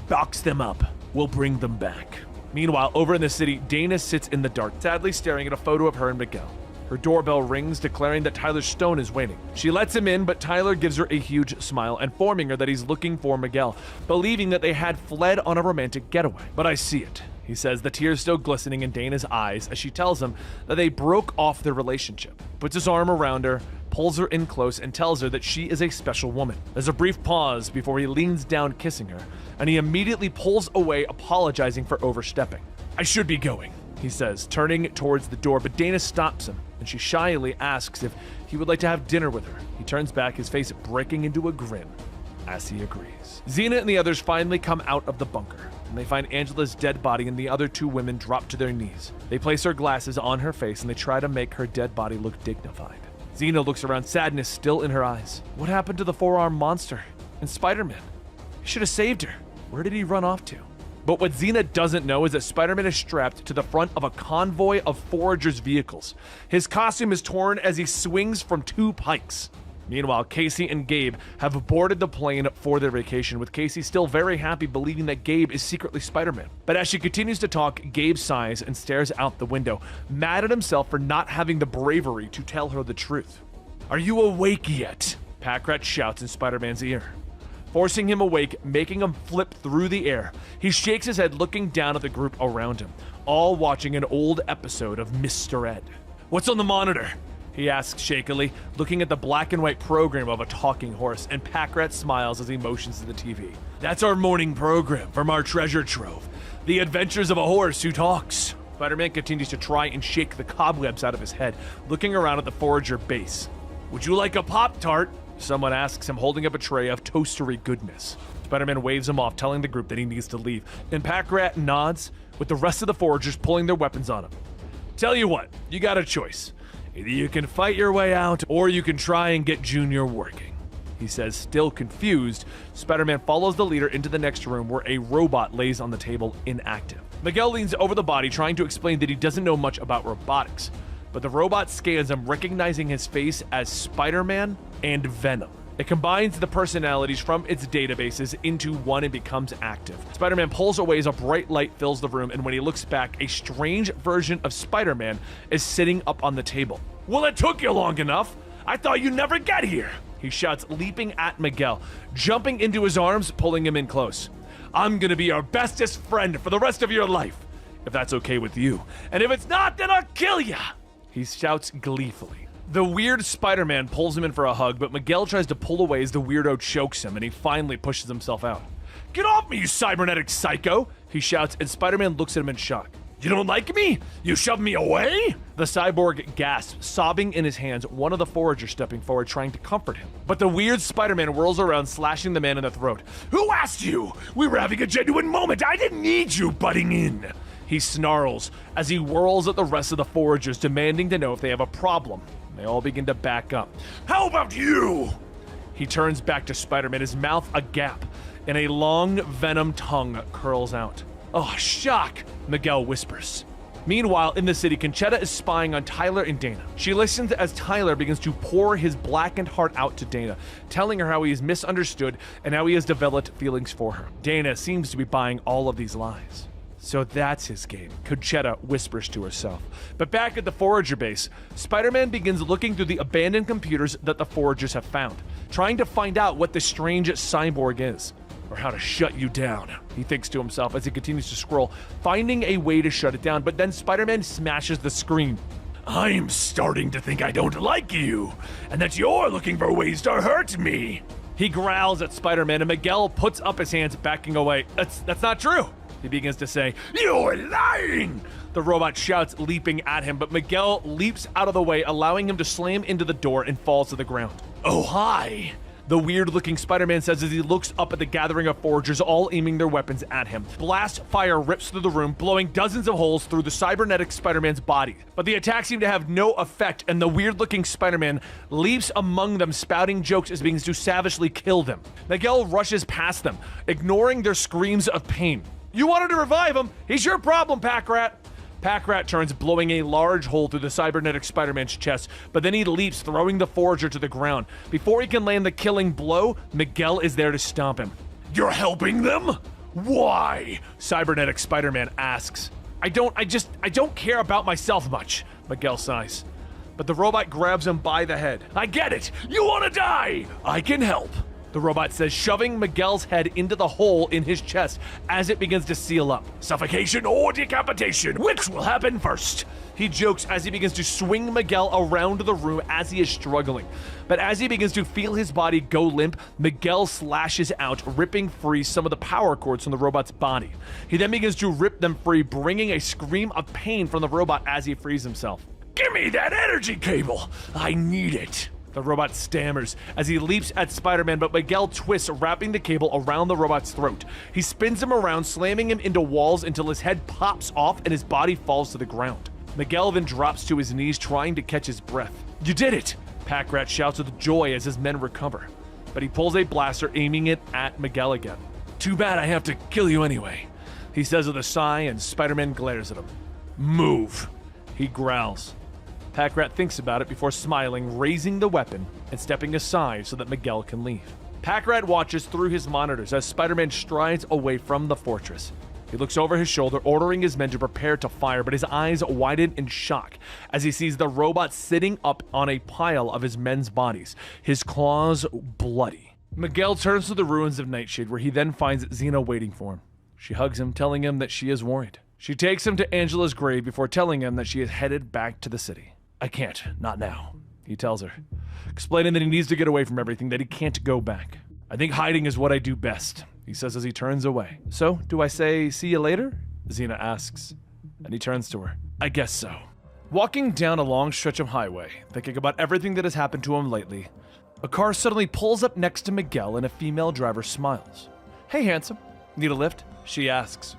Box them up. We'll bring them back. Meanwhile, over in the city, Dana sits in the dark, sadly staring at a photo of her and Miguel. Her doorbell rings, declaring that Tyler Stone is waiting. She lets him in, but Tyler gives her a huge smile, informing her that he's looking for Miguel, believing that they had fled on a romantic getaway. But I see it, he he says, the tears still glistening in Dana's eyes as she tells him that they broke off their relationship. Puts his arm around her, pulls her in close, and tells her that she is a special woman. There's a brief pause before he leans down kissing her, and he immediately pulls away, apologizing for overstepping. I should be going, he says, turning towards the door, but Dana stops him, and she shyly asks if he would like to have dinner with her. He turns back, his face breaking into a grin as he agrees. Xena and the others finally come out of the bunker, and they find Angela's dead body and the other two women drop to their knees. They place her glasses on her face and they try to make her dead body look dignified. Xena looks around, sadness still in her eyes. What happened to the four-armed monster and Spider-Man? He should have saved her. Where did he run off to? But what Xena doesn't know is that Spider-Man is strapped to the front of a convoy of foragers' vehicles. His costume is torn as he swings from two pikes. Meanwhile, Casey and Gabe have boarded the plane for their vacation, with Casey still very happy, believing that Gabe is secretly Spider-Man. But as she continues to talk, Gabe sighs and stares out the window, mad at himself for not having the bravery to tell her the truth. Are you awake yet? Packrat shouts in Spider-Man's ear, forcing him awake, making him flip through the air. He shakes his head, looking down at the group around him, all watching an old episode of Mr. Ed. What's on the monitor? He asks shakily, looking at the black and white program of a talking horse, and Packrat smiles as he motions to the TV. That's our morning program from our treasure trove, The Adventures of a Horse Who Talks. Spider-Man continues to try and shake the cobwebs out of his head, looking around at the forager base. Would you like a Pop-Tart? Someone asks him, holding up a tray of toastery goodness. Spider-Man waves him off, telling the group that he needs to leave, and Packrat nods, with the rest of the foragers pulling their weapons on him. Tell you what, you got a choice. Either you can fight your way out, or you can try and get Junior working, he says, still confused. Spider-Man follows the leader into the next room, where a robot lays on the table, inactive. Miguel leans over the body, trying to explain that he doesn't know much about robotics, but the robot scans him, recognizing his face as Spider-Man and Venom. It combines the personalities from its databases into one and becomes active. Spider-Man pulls away as a bright light fills the room, and when he looks back, a strange version of Spider-Man is sitting up on the table. Well, it took you long enough. I thought you'd never get here, he shouts, leaping at Miguel, jumping into his arms, pulling him in close. I'm gonna be your bestest friend for the rest of your life, if that's okay with you. And if it's not, then I'll kill ya, he shouts gleefully. The weird Spider-Man pulls him in for a hug, but Miguel tries to pull away as the weirdo chokes him, and he finally pushes himself out. Get off me, you cybernetic psycho, he shouts, and Spider-Man looks at him in shock. You don't like me? You shoved me away? The cyborg gasps, sobbing in his hands, one of the foragers stepping forward, trying to comfort him. But the weird Spider-Man whirls around, slashing the man in the throat. Who asked you? We were having a genuine moment. I didn't need you butting in, he snarls as he whirls at the rest of the foragers, demanding to know if they have a problem. They all begin to back up. How about you? He turns back to Spider-Man, his mouth agape, and a long venom tongue curls out. Oh, shock, Miguel whispers. Meanwhile, in the city, Conchetta is spying on Tyler and Dana. She listens as Tyler begins to pour his blackened heart out to Dana, telling her how he is misunderstood and how he has developed feelings for her. Dana seems to be buying all of these lies. So that's his game, Conchetta whispers to herself. But back at the forager base, Spider-Man begins looking through the abandoned computers that the foragers have found, trying to find out what this strange cyborg is, or how to shut you down, he thinks to himself as he continues to scroll, finding a way to shut it down, but then Spider-Man smashes the screen. I'm starting to think I don't like you, and that you're looking for ways to hurt me. He growls at Spider-Man, and Miguel puts up his hands, backing away. That's not true, he begins to say. You're lying! The robot shouts, leaping at him, but Miguel leaps out of the way, allowing him to slam into the door and falls to the ground. Oh, hi! The weird-looking Spider-Man says as he looks up at the gathering of foragers, all aiming their weapons at him. Blast fire rips through the room, blowing dozens of holes through the cybernetic Spider-Man's body. But the attacks seem to have no effect, and the weird-looking Spider-Man leaps among them, spouting jokes as he begins to savagely kill them. Miguel rushes past them, ignoring their screams of pain. You wanted to revive him? He's your problem, Packrat. Packrat turns, blowing a large hole through the cybernetic Spider-Man's chest, but then he leaps, throwing the forager to the ground. Before he can land the killing blow, Miguel is there to stomp him. You're helping them? Why? Cybernetic Spider-Man asks. I don't care about myself much, Miguel sighs. But the robot grabs him by the head. I get it! You want to die! I can help! the robot says, shoving Miguel's head into the hole in his chest as it begins to seal up. Suffocation or decapitation, which will happen first? He jokes as he begins to swing Miguel around the room as he is struggling. But as he begins to feel his body go limp, Miguel slashes out, ripping free some of the power cords from the robot's body. He then begins to rip them free, bringing a scream of pain from the robot as he frees himself. Give me that energy cable! I need it! The robot stammers as he leaps at Spider-Man, but Miguel twists, wrapping the cable around the robot's throat. He spins him around, slamming him into walls until his head pops off and his body falls to the ground. Miguel then drops to his knees, trying to catch his breath. "You did it!" Packrat shouts with joy as his men recover, but he pulls a blaster, aiming it at Miguel again. "Too bad I have to kill you anyway," he says with a sigh, and Spider-Man glares at him. "Move," he growls. Packrat thinks about it before smiling, raising the weapon and stepping aside so that Miguel can leave. Packrat watches through his monitors as Spider-Man strides away from the fortress. He looks over his shoulder, ordering his men to prepare to fire, but his eyes widen in shock as he sees the robot sitting up on a pile of his men's bodies, his claws bloody. Miguel turns to the ruins of Nightshade, where he then finds Xena waiting for him. She hugs him, telling him that she is worried. She takes him to Angela's grave before telling him that she is headed back to the city. "I can't, not now," he tells her, explaining that he needs to get away from everything, that he can't go back. "I think hiding is what I do best," he says as he turns away. "So, do I say see you later?" Xena asks, and he turns to her. "I guess so." Walking down a long stretch of highway, thinking about everything that has happened to him lately, a car suddenly pulls up next to Miguel and a female driver smiles. "Hey, handsome, need a lift?" she asks.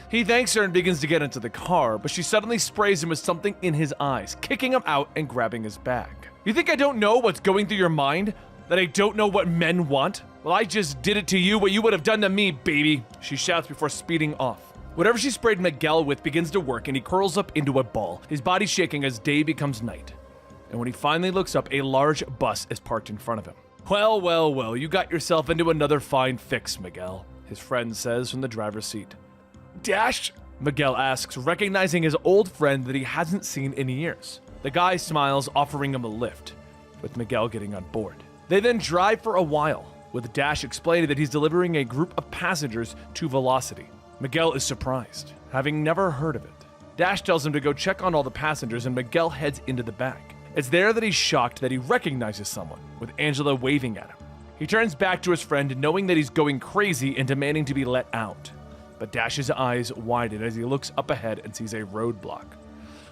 He thanks her and begins to get into the car, but she suddenly sprays him with something in his eyes, kicking him out and grabbing his bag. "You think I don't know what's going through your mind? That I don't know what men want? Well, I just did it to you what you would have done to me, baby," she shouts before speeding off. Whatever she sprayed Miguel with begins to work, and he curls up into a ball, his body shaking as day becomes night. And when he finally looks up, a large bus is parked in front of him. Well, well, well, you got yourself into another fine fix, Miguel," his friend says from the driver's seat. "Dash?" Miguel asks, recognizing his old friend that he hasn't seen in years. The guy smiles, offering him a lift, with Miguel getting on board. They then drive for a while, with Dash explaining that he's delivering a group of passengers to Velocity. Miguel is surprised, having never heard of it. Dash tells him to go check on all the passengers, and Miguel heads into the back. It's there that he's shocked that he recognizes someone, with Angela waving at him. He turns back to his friend, knowing that he's going crazy and demanding to be let out. But Dash's eyes widen as he looks up ahead and sees a roadblock.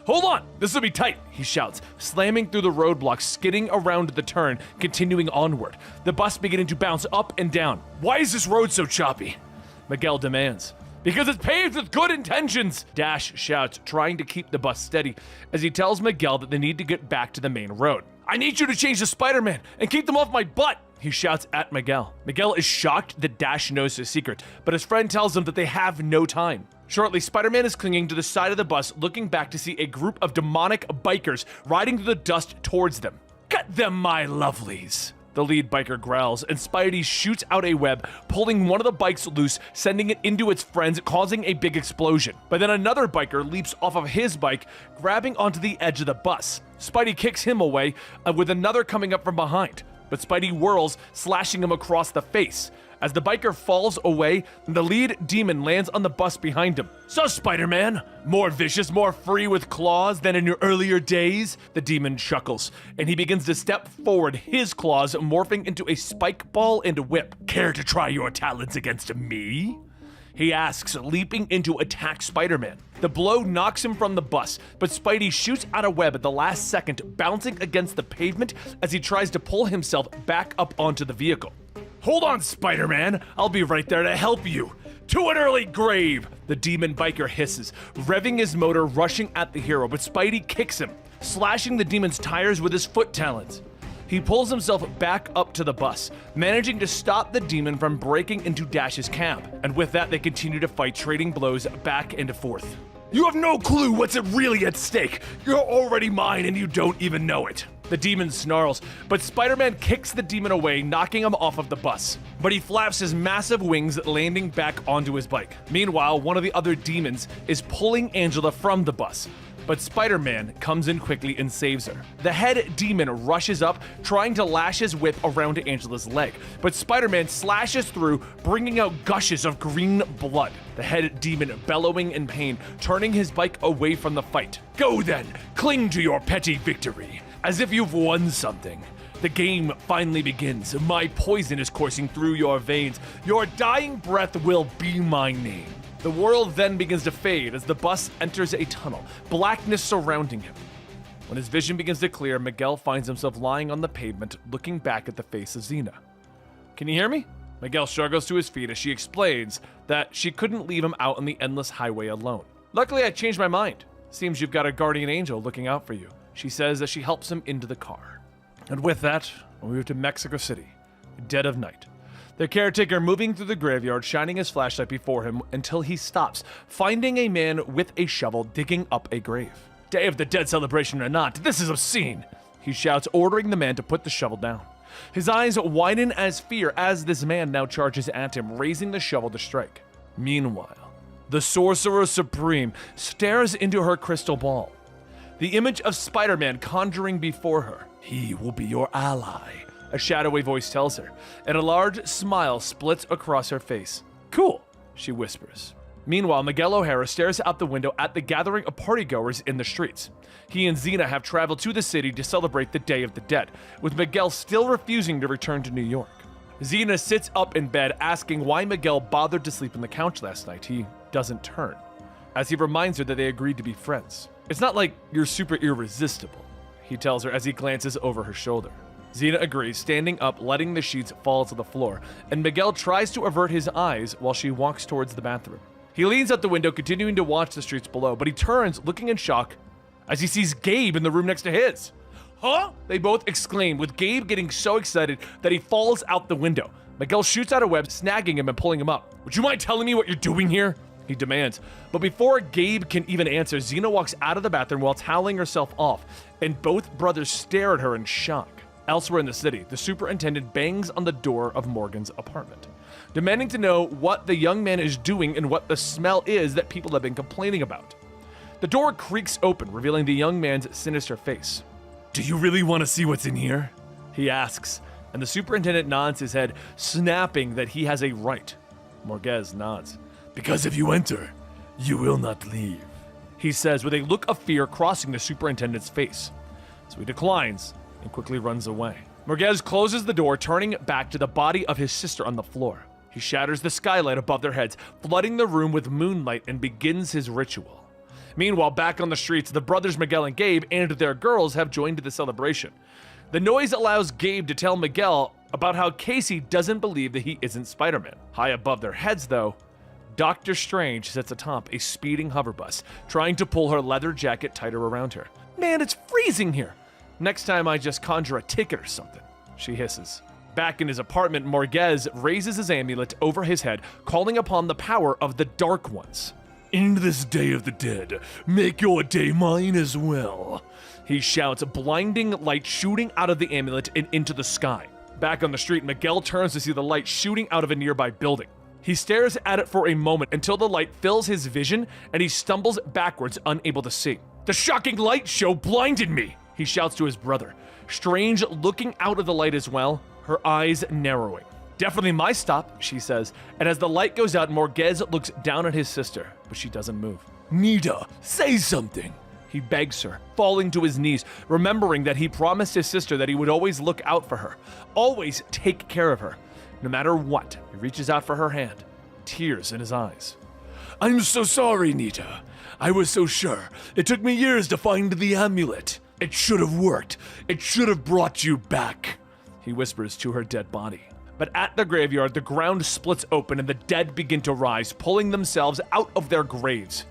"Hold on, this will be tight," he shouts, slamming through the roadblock, skidding around the turn, continuing onward, the bus beginning to bounce up and down. "Why is this road so choppy?" Miguel demands. "Because it's paved with good intentions," Dash shouts, trying to keep the bus steady, as he tells Miguel that they need to get back to the main road. "I need you to change to Spider-Man and keep them off my butt," he shouts at Miguel. Miguel is shocked that Dash knows his secret, but his friend tells him that they have no time. Shortly, Spider-Man is clinging to the side of the bus, looking back to see a group of demonic bikers riding through the dust towards them. "Get them, my lovelies," the lead biker growls, and Spidey shoots out a web, pulling one of the bikes loose, sending it into its friends, causing a big explosion. But then another biker leaps off of his bike, grabbing onto the edge of the bus. Spidey kicks him away, with another coming up from behind. But Spidey whirls, slashing him across the face. As the biker falls away, the lead demon lands on the bus behind him. "So, Spider-Man, more vicious, more free with claws than in your earlier days?" The demon chuckles, and he begins to step forward, his claws morphing into a spike ball and whip. "Care to try your talents against me?" he asks, leaping in to attack Spider-Man. The blow knocks him from the bus, but Spidey shoots out a web at the last second, bouncing against the pavement as he tries to pull himself back up onto the vehicle. "Hold on, Spider-Man, I'll be right there to help you. To an early grave," the demon biker hisses, revving his motor, rushing at the hero, but Spidey kicks him, slashing the demon's tires with his foot talons. He pulls himself back up to the bus, managing to stop the demon from breaking into Dash's cab. And with that, they continue to fight, trading blows back and forth. "You have no clue what's really at stake. You're already mine and you don't even know it." The demon snarls, but Spider-Man kicks the demon away, knocking him off of the bus. But he flaps his massive wings, landing back onto his bike. Meanwhile, one of the other demons is pulling Angela from the bus. But Spider-Man comes in quickly and saves her. The head demon rushes up, trying to lash his whip around Angela's leg, but Spider-Man slashes through, bringing out gushes of green blood. The head demon bellowing in pain, turning his bike away from the fight. Go then, cling to your petty victory, as if you've won something. The game finally begins. My poison is coursing through your veins. Your dying breath will be my name. The world then begins to fade as the bus enters a tunnel, blackness surrounding him. When his vision begins to clear, Miguel finds himself lying on the pavement, looking back at the face of Xena. Can you hear me? Miguel struggles to his feet as she explains that she couldn't leave him out on the endless highway alone. Luckily, I changed my mind. Seems you've got a guardian angel looking out for you, she says as she helps him into the car. And with that, we move to Mexico City, dead of night. The caretaker moving through the graveyard, shining his flashlight before him until he stops, finding a man with a shovel digging up a grave. Day of the Dead celebration or not, this is obscene, he shouts, ordering the man to put the shovel down. His eyes widen as fear as this man now charges at him, raising the shovel to strike. Meanwhile, the Sorcerer Supreme stares into her crystal ball. The image of Spider-Man conjuring before her. He will be your ally, a shadowy voice tells her, and a large smile splits across her face. Cool, she whispers. Meanwhile, Miguel O'Hara stares out the window at the gathering of partygoers in the streets. He and Xena have traveled to the city to celebrate the Day of the Dead, with Miguel still refusing to return to New York. Xena sits up in bed, asking why Miguel bothered to sleep on the couch last night. He doesn't turn, as he reminds her that they agreed to be friends. It's not like you're super irresistible, he tells her as he glances over her shoulder. Xena agrees, standing up, letting the sheets fall to the floor, and Miguel tries to avert his eyes while she walks towards the bathroom. He leans out the window, continuing to watch the streets below, but he turns, looking in shock, as he sees Gabe in the room next to his. Huh? They both exclaim, with Gabe getting so excited that he falls out the window. Miguel shoots out a web, snagging him and pulling him up. Would you mind telling me what you're doing here? He demands. But before Gabe can even answer, Xena walks out of the bathroom while toweling herself off, and both brothers stare at her in shock. Elsewhere in the city, the superintendent bangs on the door of Morgan's apartment, demanding to know what the young man is doing and what the smell is that people have been complaining about. The door creaks open, revealing the young man's sinister face. Do you really want to see what's in here? He asks, and the superintendent nods his head, snapping that he has a right. Morguez nods. Because if you enter, you will not leave, he says with a look of fear crossing the superintendent's face. So he declines and quickly runs away. Morguez closes the door, turning back to the body of his sister on the floor. He shatters the skylight above their heads, flooding the room with moonlight, and begins his ritual. Meanwhile, back on the streets, the brothers Miguel and Gabe and their girls have joined the celebration. The noise allows Gabe to tell Miguel about how Casey doesn't believe that he isn't Spider-Man. High above their heads, though, Doctor Strange sits atop a speeding hover bus, trying to pull her leather jacket tighter around her. Man, it's freezing here. Next time I just conjure a ticket or something, she hisses. Back in his apartment, Morguez raises his amulet over his head, calling upon the power of the Dark Ones. In this Day of the Dead, make your day mine as well, he shouts, blinding light shooting out of the amulet and into the sky. Back on the street, Miguel turns to see the light shooting out of a nearby building. He stares at it for a moment until the light fills his vision and he stumbles backwards, unable to see. The shocking light show blinded me, he shouts to his brother. Strange looking out of the light as well, her eyes narrowing. Definitely my stop, she says, and as the light goes out, Morguez looks down at his sister, but she doesn't move. Nita, say something, he begs her, falling to his knees, remembering that he promised his sister that he would always look out for her, always take care of her. No matter what, he reaches out for her hand, tears in his eyes. I'm so sorry, Nita. I was so sure. It took me years to find the amulet. It should have worked. It should have brought you back, he whispers to her dead body. But at the graveyard, the ground splits open and the dead begin to rise, pulling themselves out of their graves.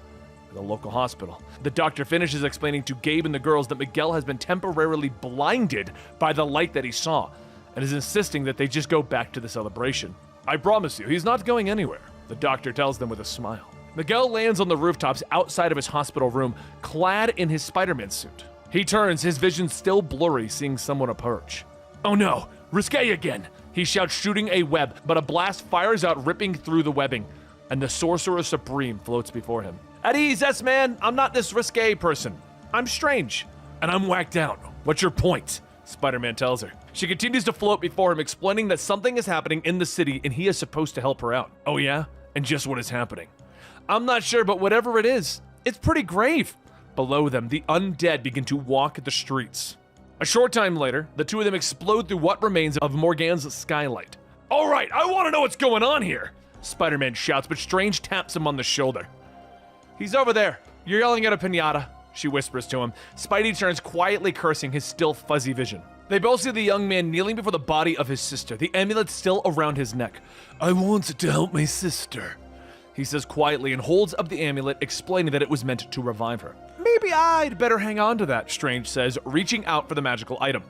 At the local hospital, the doctor finishes explaining to Gabe and the girls that Miguel has been temporarily blinded by the light that he saw, and is insisting that they just go back to the celebration. I promise you, he's not going anywhere, the doctor tells them with a smile. Miguel lands on the rooftops outside of his hospital room, clad in his Spider-Man suit. He turns, his vision still blurry, seeing someone approach. Oh no, risque again, he shouts, shooting a web, but a blast fires out, ripping through the webbing, and the Sorcerer Supreme floats before him. At ease, S-Man. I'm not this risque person. I'm Strange. And I'm whacked out. What's your point? Spider-Man tells her. She continues to float before him, explaining that something is happening in the city and he is supposed to help her out. Oh yeah? And just what is happening? I'm not sure, but whatever it is, it's pretty grave. Below them, the undead begin to walk the streets. A short time later, the two of them explode through what remains of Morgane's skylight. All right, I want to know what's going on here. Spider-Man shouts, but Strange taps him on the shoulder. He's over there. You're yelling at a piñata, she whispers to him. Spidey turns, quietly cursing his still fuzzy vision. They both see the young man kneeling before the body of his sister, the amulet still around his neck. I want to help my sister, he says quietly and holds up the amulet, explaining that it was meant to revive her. Maybe I'd better hang on to that, Strange says, reaching out for the magical item.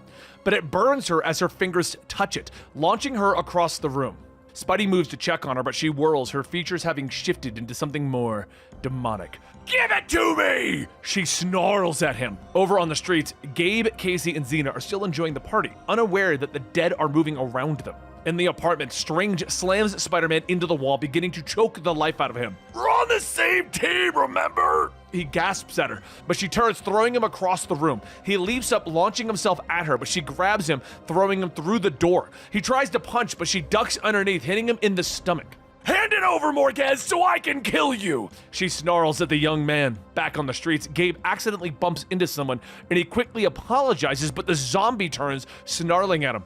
But it burns her as her fingers touch it, launching her across the room. Spidey moves to check on her, but she whirls, her features having shifted into something more demonic. Give it to me! She snarls at him. Over on the streets, Gabe, Casey, and Xena are still enjoying the party, unaware that the dead are moving around them. In the apartment, Strange slams Spider-Man into the wall, beginning to choke the life out of him. We're on the same team, remember? He gasps at her, but she turns, throwing him across the room. He leaps up, launching himself at her, but she grabs him, throwing him through the door. He tries to punch, but she ducks underneath, hitting him in the stomach. Hand it over, Morgez, so I can kill you! She snarls at the young man. Back on the streets, Gabe accidentally bumps into someone, and he quickly apologizes, but the zombie turns, snarling at him.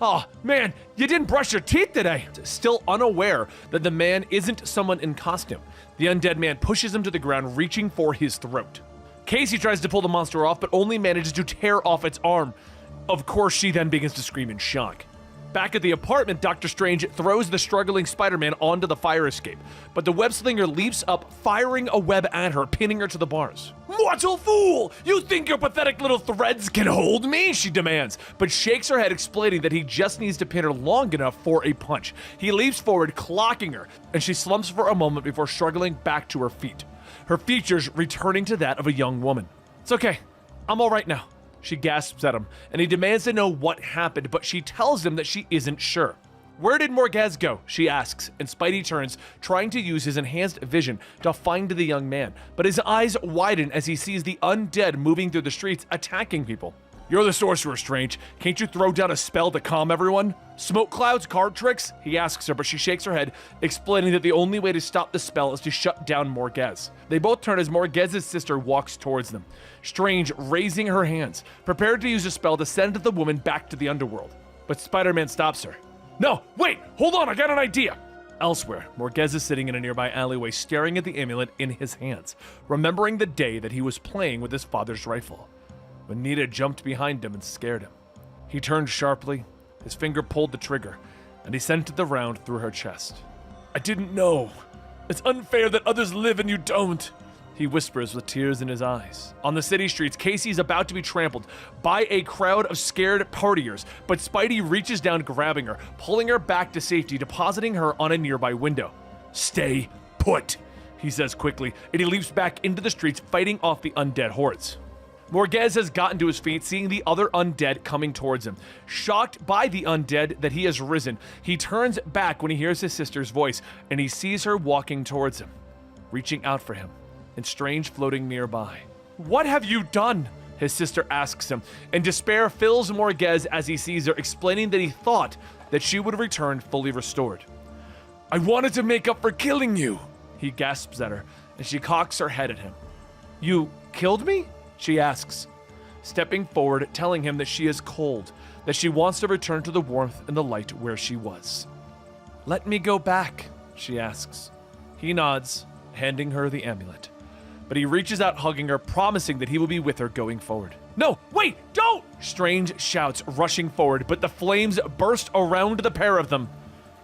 Oh, man, you didn't brush your teeth today. Still unaware that the man isn't someone in costume, the undead man pushes him to the ground, reaching for his throat. Casey tries to pull the monster off, but only manages to tear off its arm. Of course, she then begins to scream in shock. Back at the apartment, Dr. Strange throws the struggling Spider-Man onto the fire escape, but the web slinger leaps up, firing a web at her, pinning her to the bars. Mortal fool! You think your pathetic little threads can hold me? She demands, but shakes her head, explaining that he just needs to pin her long enough for a punch. He leaps forward, clocking her, and she slumps for a moment before struggling back to her feet, her features returning to that of a young woman. It's okay. I'm all right now. She gasps at him, and he demands to know what happened, but she tells him that she isn't sure. Where did Morgez go? She asks, and Spidey turns, trying to use his enhanced vision to find the young man, but his eyes widen as he sees the undead moving through the streets, attacking people. You're the sorcerer, Strange. Can't you throw down a spell to calm everyone? Smoke clouds, card tricks? He asks her, but she shakes her head, explaining that the only way to stop the spell is to shut down Morgez. They both turn as Morgez's sister walks towards them, Strange raising her hands, prepared to use a spell to send the woman back to the underworld. But Spider-Man stops her. No, wait, hold on, I got an idea. Elsewhere, Morgez is sitting in a nearby alleyway, staring at the amulet in his hands, remembering the day that he was playing with his father's rifle, when Nita jumped behind him and scared him. He turned sharply, his finger pulled the trigger, and he sent the round through her chest. I didn't know. It's unfair that others live and you don't. He whispers with tears in his eyes. On the city streets, Casey is about to be trampled by a crowd of scared partiers, but Spidey reaches down, grabbing her, pulling her back to safety, depositing her on a nearby window. Stay put, he says quickly, and he leaps back into the streets, fighting off the undead hordes. Morgez has gotten to his feet, seeing the other undead coming towards him. Shocked by the undead that he has risen, he turns back when he hears his sister's voice, and he sees her walking towards him, reaching out for him, and Strange floating nearby. What have you done? His sister asks him, and despair fills Morgez as he sees her, explaining that he thought that she would return fully restored. I wanted to make up for killing you. He gasps at her, and she cocks her head at him. You killed me? She asks, stepping forward, telling him that she is cold, that she wants to return to the warmth and the light where she was. Let me go back, she asks. He nods, handing her the amulet, but he reaches out, hugging her, promising that he will be with her going forward. No, wait, don't! Strange shouts, rushing forward, but the flames burst around the pair of them,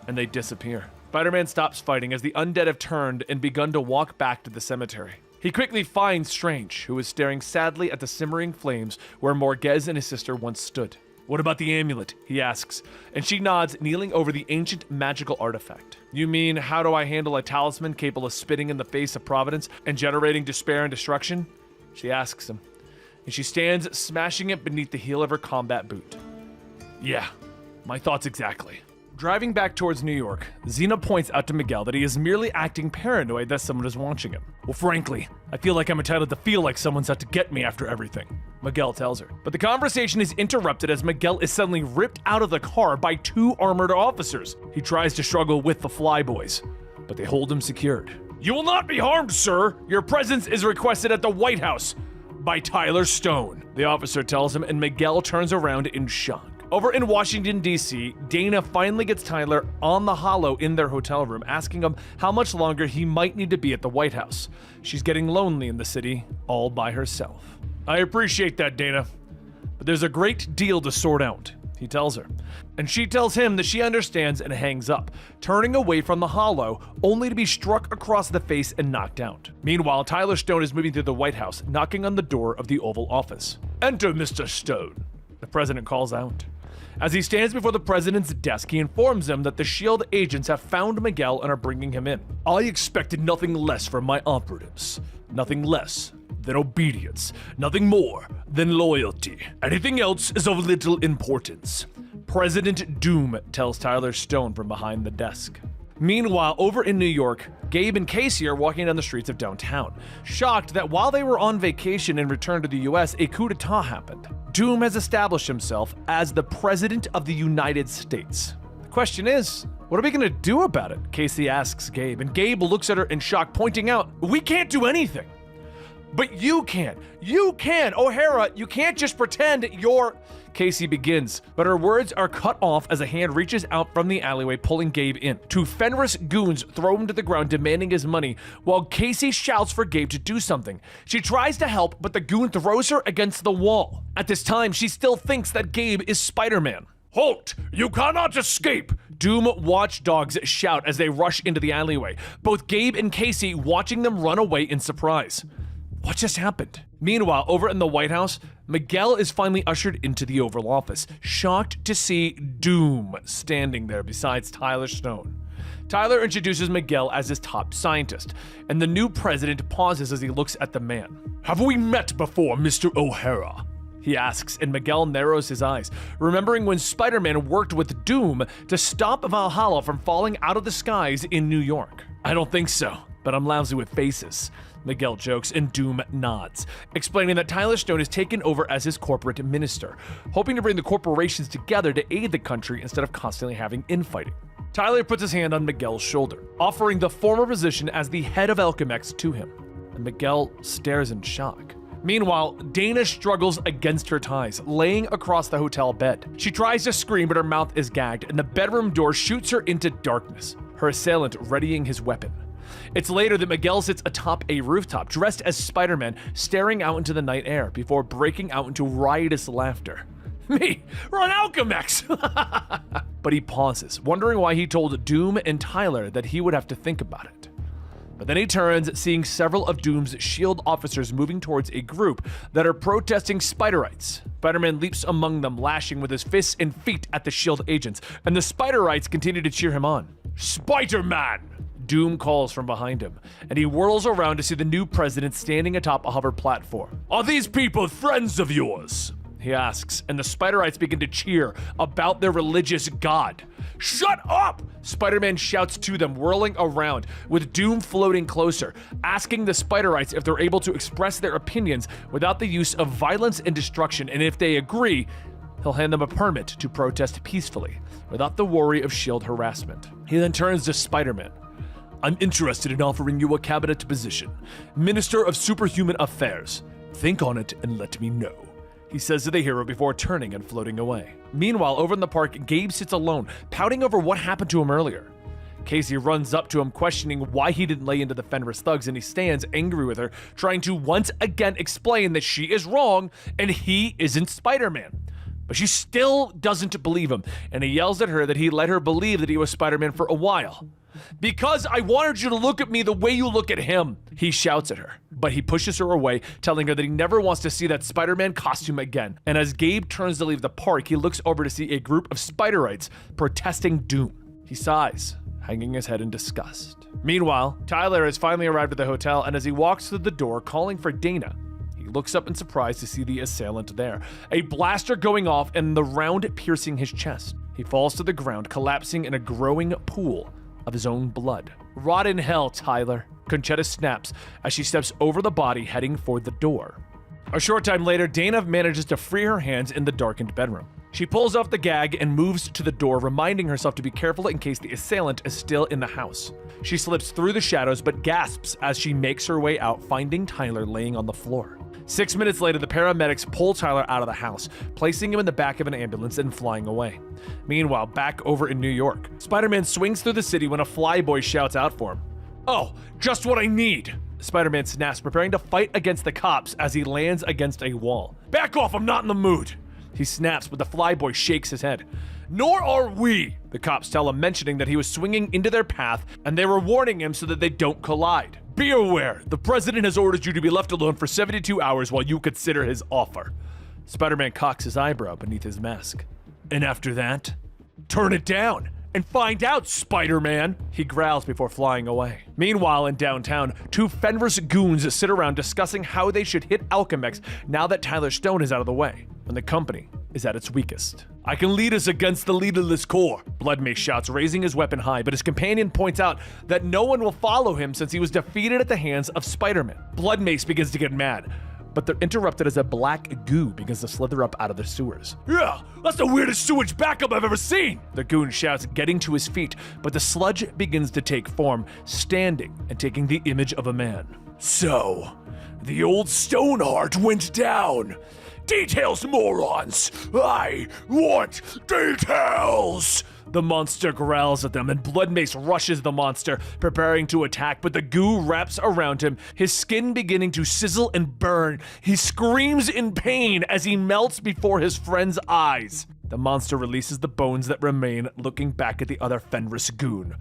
and they disappear. Spider-Man stops fighting as the undead have turned and begun to walk back to the cemetery. He quickly finds Strange, who is staring sadly at the simmering flames where Morgez and his sister once stood. What about the amulet? He asks, and she nods, kneeling over the ancient magical artifact. You mean, how do I handle a talisman capable of spitting in the face of Providence and generating despair and destruction? She asks him, and she stands, smashing it beneath the heel of her combat boot. Yeah, my thoughts exactly. Driving back towards New York, Xena points out to Miguel that he is merely acting paranoid that someone is watching him. Well, frankly, I feel like I'm entitled to feel like someone's out to get me after everything, Miguel tells her. But the conversation is interrupted as Miguel is suddenly ripped out of the car by 2 armored officers. He tries to struggle with the Flyboys, but they hold him secured. You will not be harmed, sir. Your presence is requested at the White House by Tyler Stone, the officer tells him, and Miguel turns around in shock. Over in Washington, D.C., Dana finally gets Tyler on the holo in their hotel room, asking him how much longer he might need to be at the White House. She's getting lonely in the city, all by herself. I appreciate that, Dana, but there's a great deal to sort out, he tells her. And she tells him that she understands and hangs up, turning away from the holo, only to be struck across the face and knocked out. Meanwhile, Tyler Stone is moving through the White House, knocking on the door of the Oval Office. Enter, Mr. Stone, the president calls out. As he stands before the president's desk, he informs him that the S.H.I.E.L.D. agents have found Miguel and are bringing him in. I expected nothing less from my operatives. Nothing less than obedience. Nothing more than loyalty. Anything else is of little importance. President Doom tells Tyler Stone from behind the desk. Meanwhile, over in New York, Gabe and Casey are walking down the streets of downtown, shocked that while they were on vacation and returned to the US, a coup d'etat happened. Doom has established himself as the President of the United States. The question is, what are we gonna do about it? Casey asks Gabe, and Gabe looks at her in shock, pointing out, we can't do anything. But you can. You can. O'Hara, you can't just pretend you're... Casey begins, but her words are cut off as a hand reaches out from the alleyway, pulling Gabe in. 2 Fenris goons throw him to the ground, demanding his money, while Casey shouts for Gabe to do something. She tries to help, but the goon throws her against the wall. At this time, she still thinks that Gabe is Spider-Man. Halt! You cannot escape! Doom watchdogs shout as they rush into the alleyway, both Gabe and Casey watching them run away in surprise. What just happened? Meanwhile, over in the White House, Miguel is finally ushered into the Oval Office, shocked to see Doom standing there besides Tyler Stone. Tyler introduces Miguel as his top scientist, and the new president pauses as he looks at the man. Have we met before, Mr. O'Hara? He asks, and Miguel narrows his eyes, remembering when Spider-Man worked with Doom to stop Valhalla from falling out of the skies in New York. I don't think so, but I'm lousy with faces, Miguel jokes, and Doom nods, explaining that Tyler Stone is taken over as his corporate minister, hoping to bring the corporations together to aid the country instead of constantly having infighting. Tyler puts his hand on Miguel's shoulder, offering the former position as the head of Alchemex to him, and Miguel stares in shock. Meanwhile, Dana struggles against her ties, laying across the hotel bed. She tries to scream, but her mouth is gagged, and the bedroom door shoots her into darkness, her assailant readying his weapon. It's later that Miguel sits atop a rooftop, dressed as Spider-Man, staring out into the night air before breaking out into riotous laughter. Me, run Alchemex! But he pauses, wondering why he told Doom and Tyler that he would have to think about it. But then he turns, seeing several of Doom's S.H.I.E.L.D. officers moving towards a group that are protesting Spiderites. Spider-Man leaps among them, lashing with his fists and feet at the S.H.I.E.L.D. agents, and the Spiderites continue to cheer him on. Spider-Man! Doom calls from behind him, and he whirls around to see the new president standing atop a hover platform. Are these people friends of yours? He asks, and the Spiderites begin to cheer about their religious god. Shut up! Spider-Man shouts to them, whirling around, with Doom floating closer, asking the Spiderites if they're able to express their opinions without the use of violence and destruction, and if they agree, he'll hand them a permit to protest peacefully, without the worry of S.H.I.E.L.D. harassment. He then turns to Spider-Man. I'm interested in offering you a cabinet position, Minister of Superhuman Affairs. Think on it and let me know, he says to the hero before turning and floating away. Meanwhile, over in the park, Gabe sits alone, pouting over what happened to him earlier. Casey runs up to him, questioning why he didn't lay into the Fenris thugs, and he stands angry with her, trying to once again explain that she is wrong and he isn't Spider-Man. But she still doesn't believe him, and he yells at her that he let her believe that he was Spider-Man for a while. Because I wanted you to look at me the way you look at him, he shouts at her. But he pushes her away, telling her that he never wants to see that Spider-Man costume again. And as Gabe turns to leave the park, he looks over to see a group of Spiderites protesting Doom. He sighs, hanging his head in disgust. Meanwhile, Tyler has finally arrived at the hotel, and as he walks through the door calling for Dana, he looks up in surprise to see the assailant there, a blaster going off and the round piercing his chest. He falls to the ground, collapsing in a growing pool of his own blood. Rot in hell, Tyler. Conchetta snaps as she steps over the body, heading for the door. A short time later, Dana manages to free her hands in the darkened bedroom. She pulls off the gag and moves to the door, reminding herself to be careful in case the assailant is still in the house. She slips through the shadows but gasps as she makes her way out, finding Tyler laying on the floor. 6 minutes later, the paramedics pull Tyler out of the house, placing him in the back of an ambulance and flying away. Meanwhile, back over in New York, Spider-Man swings through the city when a flyboy shouts out for him. "Oh, just what I need!" Spider-Man snaps, preparing to fight against the cops as he lands against a wall. "Back off, I'm not in the mood!" He snaps, but the flyboy shakes his head. "Nor are we," the cops tell him, mentioning that he was swinging into their path and they were warning him so that they don't collide. "Be aware, the president has ordered you to be left alone for 72 hours while you consider his offer." Spider-Man cocks his eyebrow beneath his mask. "And after that? Turn it down and find out, Spider-Man," he growls before flying away. Meanwhile, in downtown, two Fenris goons sit around discussing how they should hit Alchemex now that Tyler Stone is out of the way, when the company is at its weakest. "I can lead us against the leaderless core," Bloodmace shouts, raising his weapon high, but his companion points out that no one will follow him since he was defeated at the hands of Spider-Man. Bloodmace begins to get mad, but they're interrupted as a black goo begins to slither up out of the sewers. "Yeah, that's the weirdest sewage backup I've ever seen!" The goon shouts, getting to his feet, but the sludge begins to take form, standing and taking the image of a man. "So, the old Stoneheart went down. Details, morons! I want details!" The monster growls at them, and Bloodmace rushes the monster, preparing to attack, but the goo wraps around him, his skin beginning to sizzle and burn. He screams in pain as he melts before his friend's eyes. The monster releases the bones that remain, looking back at the other Fenris goon.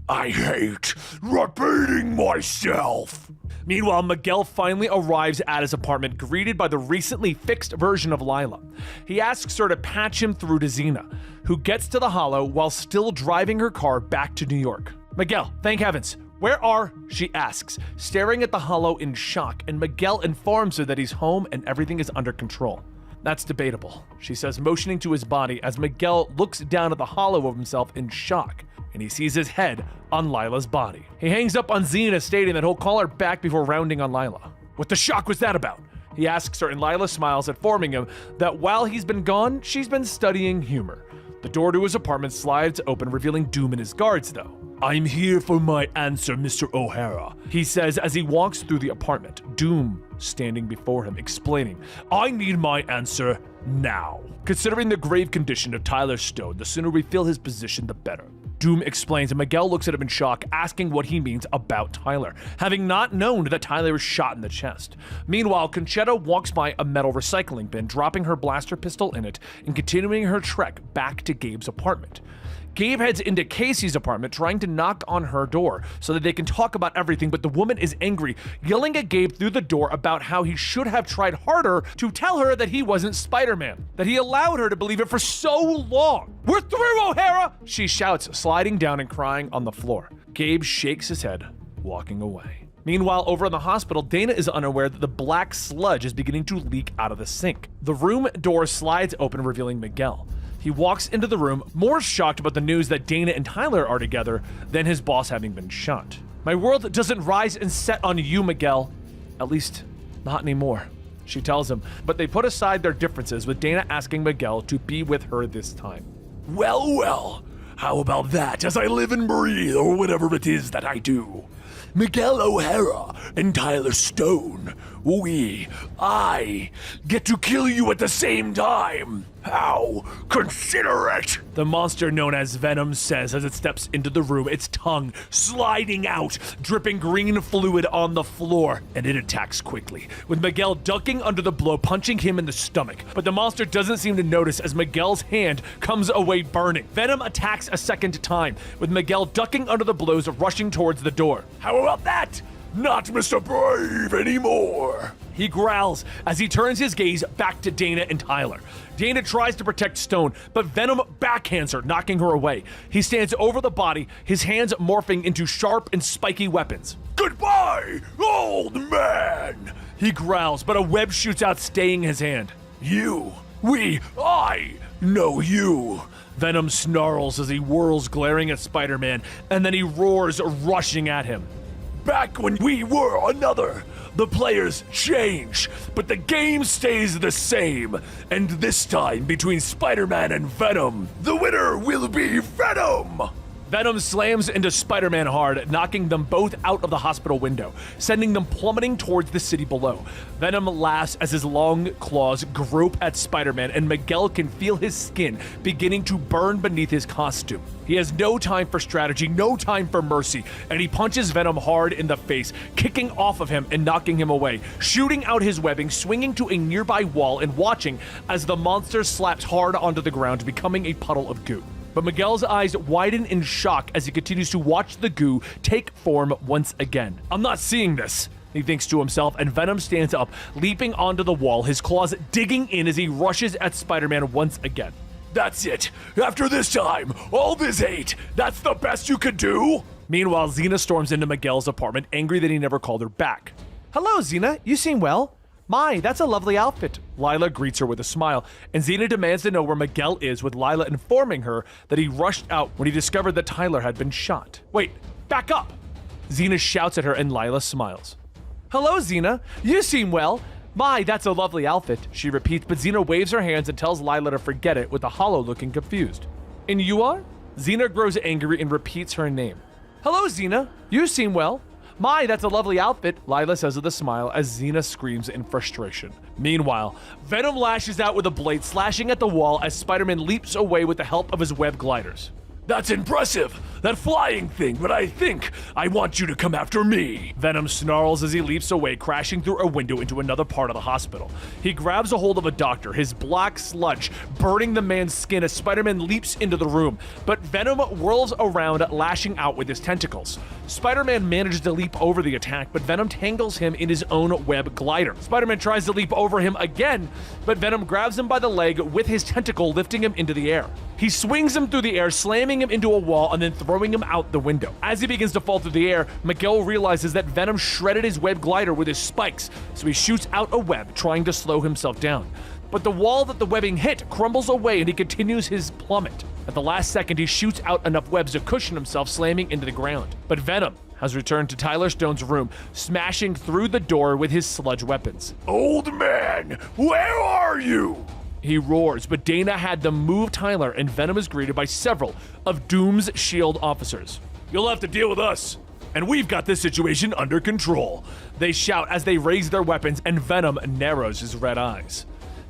"I hate repeating myself." Meanwhile, Miguel finally arrives at his apartment, greeted by the recently fixed version of Lila. He asks her to patch him through to Xena, who gets to the Hollow while still driving her car back to New York. "Miguel, thank heavens. Where are?" she asks, staring at the Hollow in shock, and Miguel informs her that he's home and everything is under control. "That's debatable," she says, motioning to his body as Miguel looks down at the Hollow of himself in shock, and he sees his head on Lila's body. He hangs up on Xena, stating that he'll call her back before rounding on Lila. "What the shock was that about?" he asks her, and Lila smiles, informing him that while he's been gone, she's been studying humor. The door to his apartment slides open, revealing Doom and his guards, though. "I'm here for my answer, Mr. O'Hara," he says as he walks through the apartment, Doom standing before him, explaining, "I need my answer now. Considering the grave condition of Tyler Stone, the sooner we fill his position, the better." Doom explains, and Miguel looks at him in shock, asking what he means about Tyler, having not known that Tyler was shot in the chest. Meanwhile, Conchetta walks by a metal recycling bin, dropping her blaster pistol in it and continuing her trek back to Gabe's apartment. Gabe heads into Casey's apartment, trying to knock on her door so that they can talk about everything, but the woman is angry, yelling at Gabe through the door about how he should have tried harder to tell her that he wasn't Spider-Man, that he allowed her to believe it for so long. "We're through, O'Hara!" she shouts, sliding down and crying on the floor. Gabe shakes his head, walking away. Meanwhile, over in the hospital, Dana is unaware that the black sludge is beginning to leak out of the sink. The room door slides open, revealing Miguel. He walks into the room, more shocked about the news that Dana and Tyler are together than his boss having been shot. "My world doesn't rise and set on you, Miguel. At least, not anymore," she tells him, but they put aside their differences, with Dana asking Miguel to be with her this time. Well, how about that, as I live and breathe, or whatever it is that I do? Miguel O'Hara and Tyler Stone, I get to kill you at the same time. How considerate! The monster known as Venom says as it steps into the room, its tongue sliding out, dripping green fluid on the floor, and it attacks quickly, with Miguel ducking under the blow, punching him in the stomach. But the monster doesn't seem to notice as Miguel's hand comes away burning. Venom attacks a second time, with Miguel ducking under the blows, rushing towards the door. How about that? Not Mr. Brave anymore. He growls as he turns his gaze back to Dana and Tyler. Dana tries to protect Stone, but Venom backhands her, knocking her away. He stands over the body, his hands morphing into sharp and spiky weapons. "Goodbye, old man!" He growls, but a web shoots out, staying his hand. "You I know you. Venom snarls as he whirls, glaring at Spider-Man, and then he roars, rushing at him. Back when we were another, the players change, but the game stays the same. And this time, between Spider-Man and Venom, the winner will be Venom! Venom slams into Spider-Man hard, knocking them both out of the hospital window, sending them plummeting towards the city below. Venom laughs as his long claws grope at Spider-Man, and Miguel can feel his skin beginning to burn beneath his costume. He has no time for strategy, no time for mercy, and he punches Venom hard in the face, kicking off of him and knocking him away, shooting out his webbing, swinging to a nearby wall, and watching as the monster slaps hard onto the ground, becoming a puddle of goo. But Miguel's eyes widen in shock as he continues to watch the goo take form once again. I'm not seeing this, he thinks to himself, and Venom stands up, leaping onto the wall, his claws digging in as he rushes at Spider-Man once again. That's it. After this time, all this hate, that's the best you could do? Meanwhile, Xena storms into Miguel's apartment, angry that he never called her back. Hello, Xena. You seem well. My, that's a lovely outfit. Lila greets her with a smile, and Xena demands to know where Miguel is, with Lila informing her that he rushed out when he discovered that Tyler had been shot. Wait, back up! Xena shouts at her, and Lila smiles. Hello, Xena. You seem well. My, that's a lovely outfit, she repeats, but Xena waves her hands and tells Lila to forget it, with the Hollow looking confused. And you are? Xena grows angry and repeats her name. Hello, Xena. You seem well. My, that's a lovely outfit, Lila says with a smile as Xena screams in frustration. Meanwhile, Venom lashes out with a blade, slashing at the wall as Spider-Man leaps away with the help of his web gliders. That's impressive, that flying thing, but I think I want you to come after me. Venom snarls as he leaps away, crashing through a window into another part of the hospital. He grabs a hold of a doctor, his black sludge burning the man's skin as Spider-Man leaps into the room, but Venom whirls around, lashing out with his tentacles. Spider-Man manages to leap over the attack, but Venom tangles him in his own web glider. Spider-Man tries to leap over him again, but Venom grabs him by the leg with his tentacle, lifting him into the air. He swings him through the air, slamming him into a wall and then throwing him out the window. As he begins to fall through the air, Miguel realizes that Venom shredded his web glider with his spikes, so he shoots out a web, trying to slow himself down. But the wall that the webbing hit crumbles away and he continues his plummet. At the last second, he shoots out enough webs to cushion himself, slamming into the ground. But Venom has returned to Tyler Stone's room, smashing through the door with his sludge weapons. Old man, where are you? He roars, but Dana had them move Tyler, and Venom is greeted by several of Doom's S.H.I.E.L.D. officers. You'll have to deal with us, and we've got this situation under control. They shout as they raise their weapons, and Venom narrows his red eyes.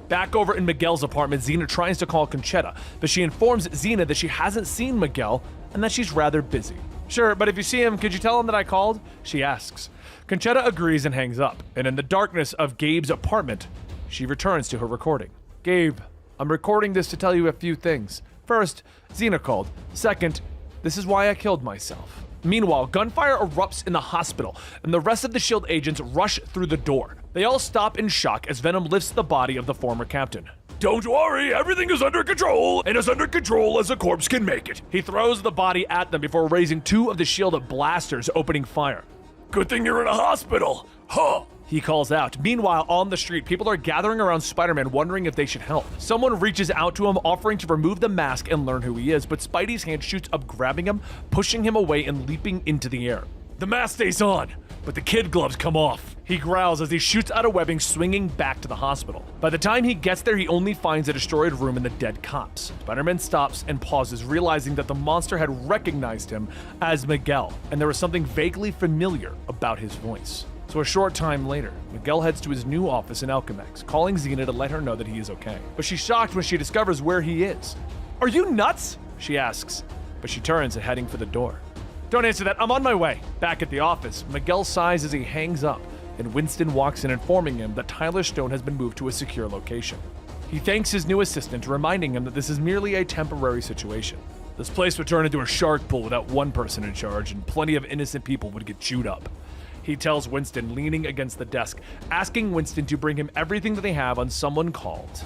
Back over in Miguel's apartment, Xena tries to call Conchetta, but she informs Xena that she hasn't seen Miguel and that she's rather busy. Sure, but if you see him, could you tell him that I called? She asks. Conchetta agrees and hangs up, and in the darkness of Gabe's apartment, she returns to her recording. Gabe, I'm recording this to tell you a few things. First, Xena called. Second, this is why I killed myself. Meanwhile, gunfire erupts in the hospital, and the rest of the S.H.I.E.L.D. agents rush through the door. They all stop in shock as Venom lifts the body of the former captain. Don't worry, everything is under control, and as under control as a corpse can make it. He throws the body at them before raising two of the S.H.I.E.L.D. blasters, opening fire. Good thing you're in a hospital, huh? He calls out. Meanwhile, on the street, people are gathering around Spider-Man, wondering if they should help. Someone reaches out to him, offering to remove the mask and learn who he is, but Spidey's hand shoots up, grabbing him, pushing him away, and leaping into the air. The mask stays on, but the kid gloves come off. He growls as he shoots out a webbing, swinging back to the hospital. By the time he gets there, he only finds a destroyed room and the dead cops. Spider-Man stops and pauses, realizing that the monster had recognized him as Miguel, and there was something vaguely familiar about his voice. So a short time later, Miguel heads to his new office in Alchemex, calling Xena to let her know that he is okay. But she's shocked when she discovers where he is. Are you nuts? She asks, but she turns and heading for the door. Don't answer that, I'm on my way. Back at the office, Miguel sighs as he hangs up, and Winston walks in informing him that Tyler Stone has been moved to a secure location. He thanks his new assistant, reminding him that this is merely a temporary situation. This place would turn into a shark pool without one person in charge, and plenty of innocent people would get chewed up. He tells Winston, leaning against the desk, asking Winston to bring him everything that they have on someone called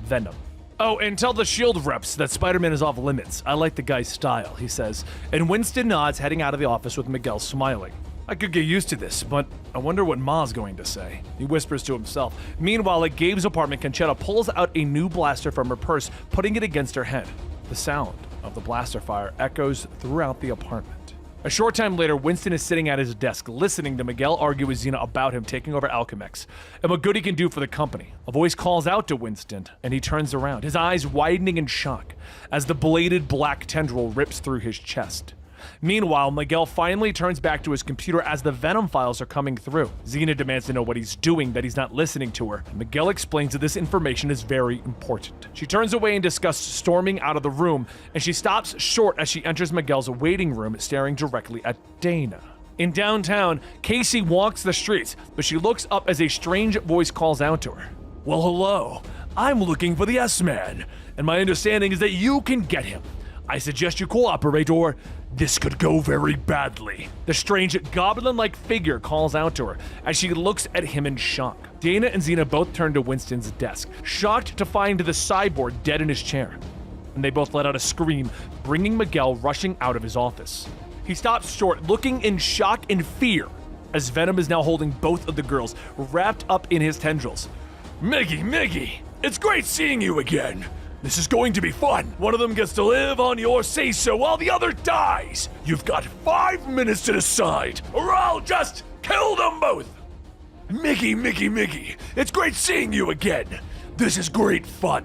Venom. Oh, and tell the S.H.I.E.L.D. reps that Spider-Man is off limits. I like the guy's style, he says, and Winston nods, heading out of the office with Miguel smiling. I could get used to this, but I wonder what Ma's going to say. He whispers to himself. Meanwhile, at Gabe's apartment, Conchetta pulls out a new blaster from her purse, putting it against her head. The sound of the blaster fire echoes throughout the apartment. A short time later, Winston is sitting at his desk, listening to Miguel argue with Xena about him taking over Alchemex and what good he can do for the company. A voice calls out to Winston, and he turns around, his eyes widening in shock as the bladed black tendril rips through his chest. Meanwhile, Miguel finally turns back to his computer as the Venom files are coming through. Xena demands to know what he's doing, that he's not listening to her. And Miguel explains that this information is very important. She turns away in disgust, storming out of the room, and she stops short as she enters Miguel's waiting room, staring directly at Dana. In downtown, Casey walks the streets, but she looks up as a strange voice calls out to her. Well, hello. I'm looking for the S-Man, and my understanding is that you can get him. I suggest you cooperate, or this could go very badly. The strange goblin-like figure calls out to her as she looks at him in shock. Dana and Xena both turn to Winston's desk, shocked to find the cyborg dead in his chair. And they both let out a scream, bringing Miguel rushing out of his office. He stops short, looking in shock and fear, as Venom is now holding both of the girls, wrapped up in his tendrils. Miggy, it's great seeing you again. This is going to be fun. One of them gets to live on your say-so while the other dies. You've got 5 minutes to decide, or I'll just kill them both. Miggy, it's great seeing you again. This is great fun.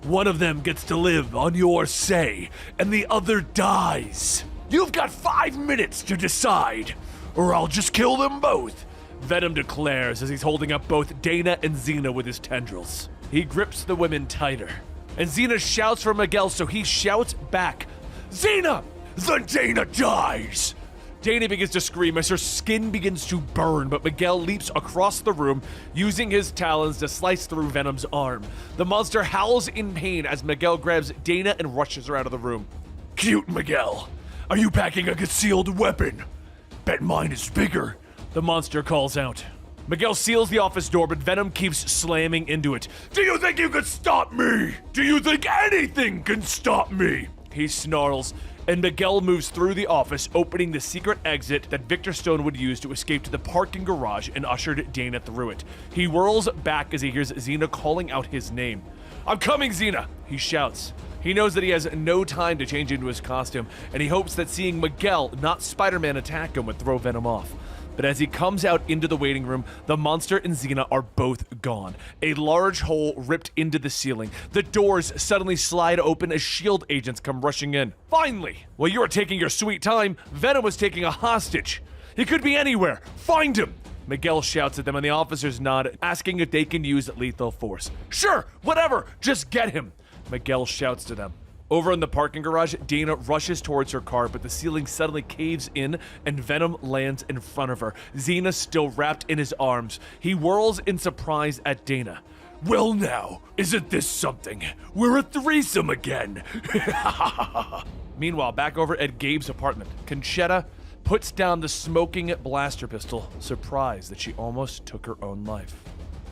One of them gets to live on your say, and the other dies. You've got 5 minutes to decide, or I'll just kill them both, Venom declares as he's holding up both Dana and Xena with his tendrils. He grips the women tighter. And Xena shouts for Miguel, so he shouts back, Xena! Then Dana dies! Dana begins to scream as her skin begins to burn, but Miguel leaps across the room, using his talons to slice through Venom's arm. The monster howls in pain as Miguel grabs Dana and rushes her out of the room. Cute, Miguel. Are you packing a concealed weapon? Bet mine is bigger, the monster calls out. Miguel seals the office door, but Venom keeps slamming into it. Do you think you could stop me? Do you think anything can stop me? He snarls, and Miguel moves through the office, opening the secret exit that Victor Stone would use to escape to the parking garage and ushered Dana through it. He whirls back as he hears Xena calling out his name. I'm coming, Xena, he shouts. He knows that he has no time to change into his costume, and he hopes that seeing Miguel, not Spider-Man, attack him would throw Venom off. But as he comes out into the waiting room, the monster and Xena are both gone. A large hole ripped into the ceiling. The doors suddenly slide open as S.H.I.E.L.D. agents come rushing in. Finally! While you are taking your sweet time, Venom was taking a hostage. He could be anywhere. Find him! Miguel shouts at them and the officers nod, asking if they can use lethal force. Sure, whatever, just get him! Miguel shouts to them. Over in the parking garage, Dana rushes towards her car, but the ceiling suddenly caves in and Venom lands in front of her, Xena still wrapped in his arms. He whirls in surprise at Dana. Well now, isn't this something? We're a threesome again! Meanwhile, back over at Gabe's apartment, Conchetta puts down the smoking blaster pistol, surprised that she almost took her own life.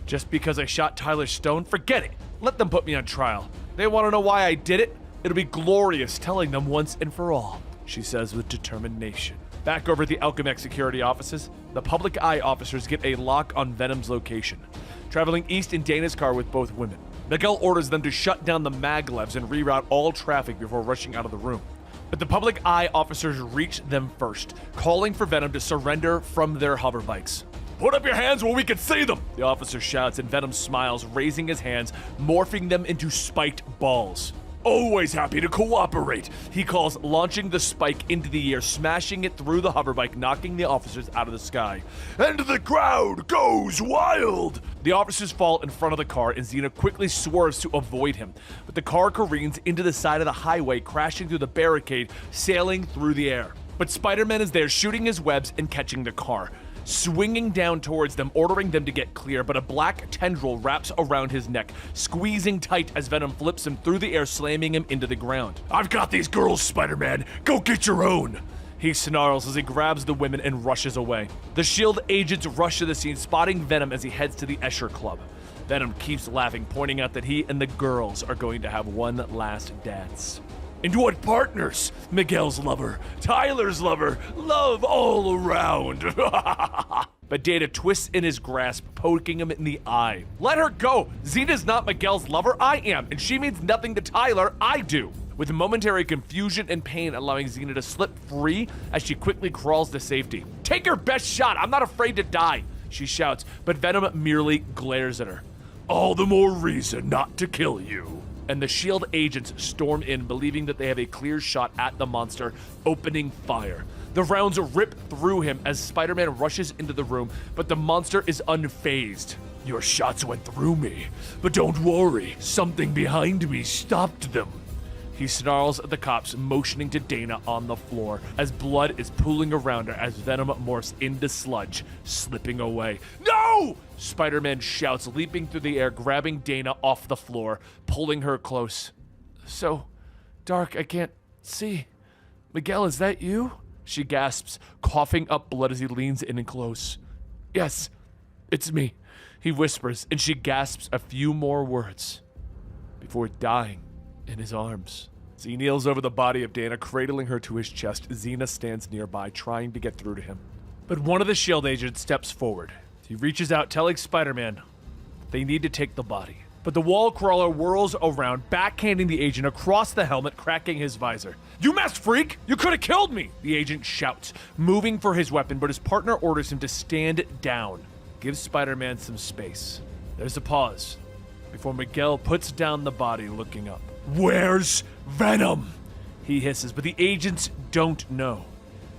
Just because I shot Tyler Stone? Forget it! Let them put me on trial. They want to know why I did it? It'll be glorious telling them once and for all, she says with determination. Back over at the Alchemex security offices, the public eye officers get a lock on Venom's location. Traveling east in Dana's car with both women, Miguel orders them to shut down the maglevs and reroute all traffic before rushing out of the room. But the public eye officers reach them first, calling for Venom to surrender from their hoverbikes. Put up your hands where we can see them, the officer shouts, and Venom smiles, raising his hands, morphing them into spiked balls. Always happy to cooperate, he calls, launching the spike into the air, smashing it through the hoverbike, knocking the officers out of the sky. And the crowd goes wild! The officers fall in front of the car, and Xena quickly swerves to avoid him. But the car careens into the side of the highway, crashing through the barricade, sailing through the air. But Spider-Man is there, shooting his webs and catching the car, swinging down towards them, ordering them to get clear, but a black tendril wraps around his neck, squeezing tight as Venom flips him through the air, slamming him into the ground. I've got these girls, Spider-Man. Go get your own! He snarls as he grabs the women and rushes away. The S.H.I.E.L.D. agents rush to the scene, spotting Venom as he heads to the Escher Club. Venom keeps laughing, pointing out that he and the girls are going to have one last dance. Into what partners? Miguel's lover, Tyler's lover, love all around. But Dana twists in his grasp, poking him in the eye. Let her go! Xena's not Miguel's lover, I am, and she means nothing to Tyler, I do. With momentary confusion and pain allowing Xena to slip free as she quickly crawls to safety. Take your best shot, I'm not afraid to die, she shouts, but Venom merely glares at her. All the more reason not to kill you. And the S.H.I.E.L.D. agents storm in, believing that they have a clear shot at the monster, opening fire. The rounds rip through him as Spider-Man rushes into the room, but the monster is unfazed. Your shots went through me, but don't worry, something behind me stopped them. He snarls at the cops, motioning to Dana on the floor as blood is pooling around her as Venom morphs into sludge, slipping away. No! Spider-Man shouts, leaping through the air, grabbing Dana off the floor, pulling her close. So dark, I can't see. Miguel, is that you? She gasps, coughing up blood as he leans in and close. Yes, it's me, he whispers, and she gasps a few more words before dying in his arms. As he kneels over the body of Dana, cradling her to his chest, Xena stands nearby, trying to get through to him. But one of the S.H.I.E.L.D. agents steps forward. He reaches out, telling Spider-Man they need to take the body. But the wall crawler whirls around, backhanding the agent across the helmet, cracking his visor. You masked freak! You could have killed me! The agent shouts, moving for his weapon, but his partner orders him to stand down. Gives Spider-Man some space. There's a pause before Miguel puts down the body, looking up. Where's Venom? He hisses, but the agents don't know.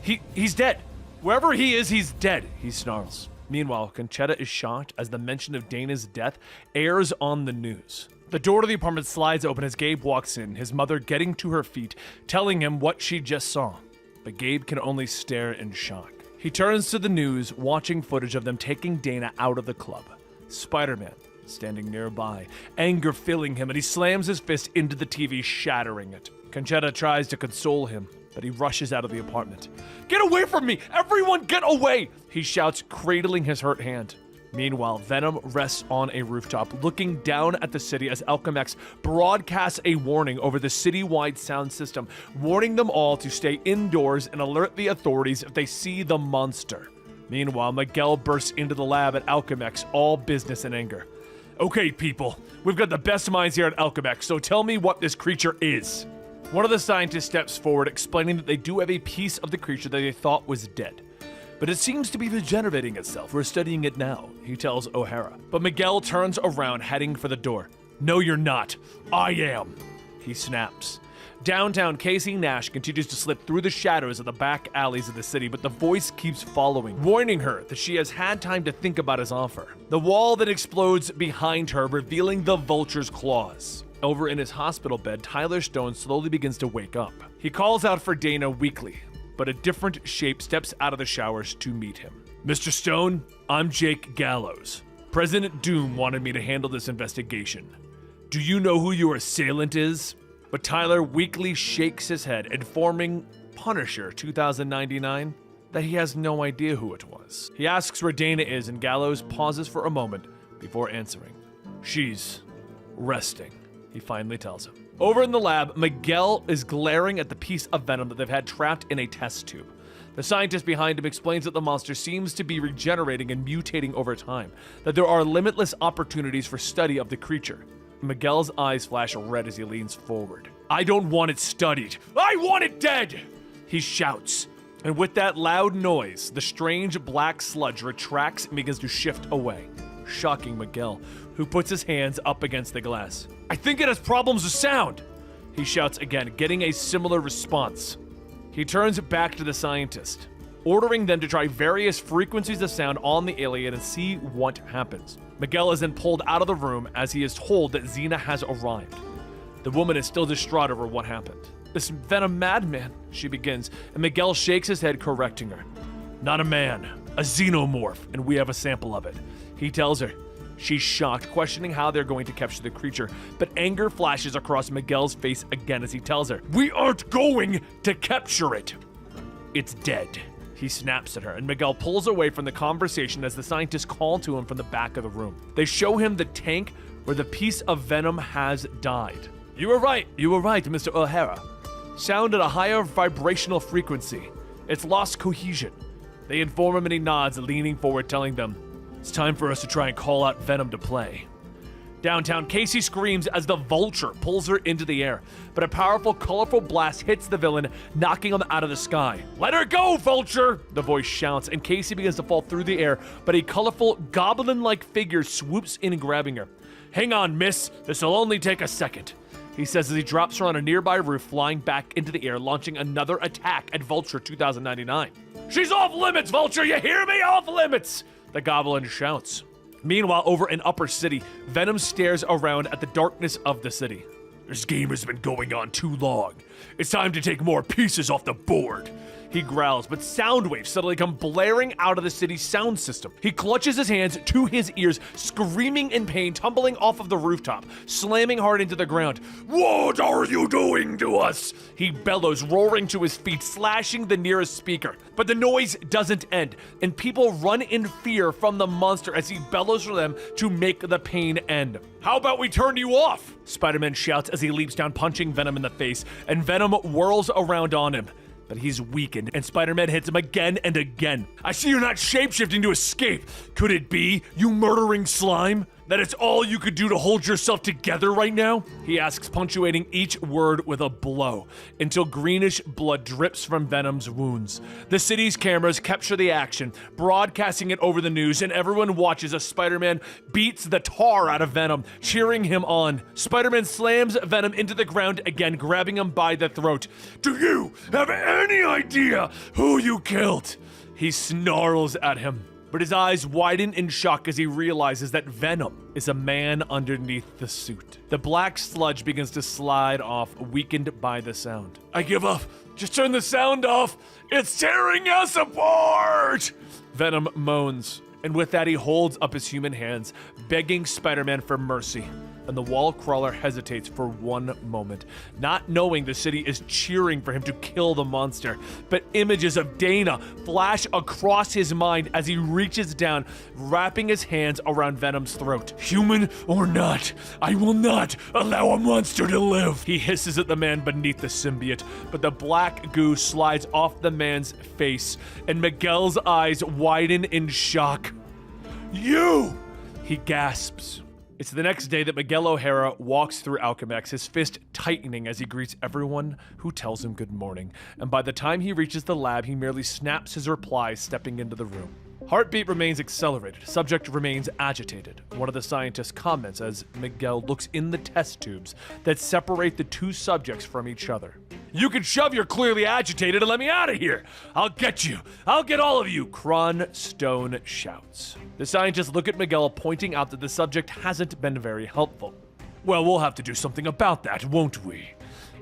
He's dead. Wherever he is, he's dead, he snarls. Meanwhile, Conchetta is shocked as the mention of Dana's death airs on the news. The door to the apartment slides open as Gabe walks in, his mother getting to her feet, telling him what she just saw. But Gabe can only stare in shock. He turns to the news, watching footage of them taking Dana out of the club. Spider-Man standing nearby, anger filling him, and he slams his fist into the TV, shattering it. Conchetta tries to console him, but he rushes out of the apartment. Get away from me! Everyone get away! He shouts, cradling his hurt hand. Meanwhile, Venom rests on a rooftop, looking down at the city as Alchemax broadcasts a warning over the citywide sound system, warning them all to stay indoors and alert the authorities if they see the monster. Meanwhile, Miguel bursts into the lab at Alchemax, all business and anger. Okay, people, we've got the best minds here at Alchemax, so tell me what this creature is. One of the scientists steps forward, explaining that they do have a piece of the creature that they thought was dead. But it seems to be regenerating itself. We're studying it now, he tells O'Hara. But Miguel turns around, heading for the door. No, you're not. I am, he snaps. Downtown, Casey Nash continues to slip through the shadows of the back alleys of the city, but the voice keeps following, warning her that she has had time to think about his offer. The wall then explodes behind her, revealing the vulture's claws. Over in his hospital bed, Tyler Stone slowly begins to wake up. He calls out for Dana weakly, but a different shape steps out of the showers to meet him. Mr. Stone, I'm Jake Gallows. President Doom wanted me to handle this investigation. Do you know who your assailant is? But Tyler weakly shakes his head, informing Punisher 2099 that he has no idea who it was. He asks where Dana is, and Gallows pauses for a moment before answering. She's resting, he finally tells him. Over in the lab, Miguel is glaring at the piece of venom that they've had trapped in a test tube. The scientist behind him explains that the monster seems to be regenerating and mutating over time, that there are limitless opportunities for study of the creature. Miguel's eyes flash red as he leans forward. I don't want it studied. I want it dead! He shouts. And with that loud noise, the strange black sludge retracts and begins to shift away, shocking Miguel, who puts his hands up against the glass. I think it has problems with sound, he shouts again, getting a similar response. He turns back to the scientist, ordering them to try various frequencies of sound on the alien and see what happens. Miguel is then pulled out of the room as he is told that Xena has arrived. The woman is still distraught over what happened. This Venom madman, she begins, and Miguel shakes his head, correcting her. Not a man, a xenomorph, and we have a sample of it. He tells her. She's shocked, questioning how they're going to capture the creature, but anger flashes across Miguel's face again as he tells her, we aren't going to capture it. It's dead. He snaps at her, and Miguel pulls away from the conversation as the scientists call to him from the back of the room. They show him the tank where the piece of venom has died. You were right, Mr. O'Hara. sound at a higher vibrational frequency. It's lost cohesion. They inform him and he nods, leaning forward, telling them, "It's time for us to try and call out Venom to play." Downtown, Casey screams as the Vulture pulls her into the air, but a powerful, colorful blast hits the villain, knocking him out of the sky. "Let her go, Vulture!" the voice shouts, and Casey begins to fall through the air, but a colorful, goblin-like figure swoops in, grabbing her. "Hang on, miss. This'll only take a second," he says as he drops her on a nearby roof, flying back into the air, launching another attack at Vulture 2099. "She's off limits, Vulture! You hear me? Off limits!" the goblin shouts. Meanwhile, over in Upper City, Venom stares around at the darkness of the city. This game has been going on too long. It's time to take more pieces off the board. He growls, but sound waves suddenly come blaring out of the city's sound system. He clutches his hands to his ears, screaming in pain, tumbling off of the rooftop, slamming hard into the ground. What are you doing to us? He bellows, roaring to his feet, slashing the nearest speaker. But the noise doesn't end, and people run in fear from the monster as he bellows for them to make the pain end. "How about we turn you off?" Spider-Man shouts as he leaps down, punching Venom in the face, and Venom whirls around on him. But he's weakened, and Spider-Man hits him again and again. "I see you're not shapeshifting to escape. Could it be, you murdering slime, that it's all you could do to hold yourself together right now?" he asks, punctuating each word with a blow, until greenish blood drips from Venom's wounds. The city's cameras capture the action, broadcasting it over the news, and everyone watches as Spider-Man beats the tar out of Venom, cheering him on. Spider-Man slams Venom into the ground again, grabbing him by the throat. "Do you have any idea who you killed?" He snarls at him, but his eyes widen in shock as he realizes that Venom is a man underneath the suit. The black sludge begins to slide off, weakened by the sound. "I give up. Just turn the sound off. It's tearing us apart!" Venom moans, and with that he holds up his human hands, begging Spider-Man for mercy. And the wall crawler hesitates for one moment, not knowing the city is cheering for him to kill the monster. But images of Dana flash across his mind as he reaches down, wrapping his hands around Venom's throat. "Human or not, I will not allow a monster to live!" He hisses at the man beneath the symbiote, but the black goo slides off the man's face, and Miguel's eyes widen in shock. "You!" he gasps. It's the next day that Miguel O'Hara walks through Alchemex, his fist tightening as he greets everyone who tells him good morning. And by the time he reaches the lab, he merely snaps his reply, stepping into the room. Heartbeat remains accelerated. Subject remains agitated. One of the scientists comments as Miguel looks in the test tubes that separate the two subjects from each other. "You can shove your clearly agitated and let me out of here! I'll get you! I'll get all of you!" Kron Stone shouts. The scientists look at Miguel, pointing out that the subject hasn't been very helpful. "Well, we'll have to do something about that, won't we?"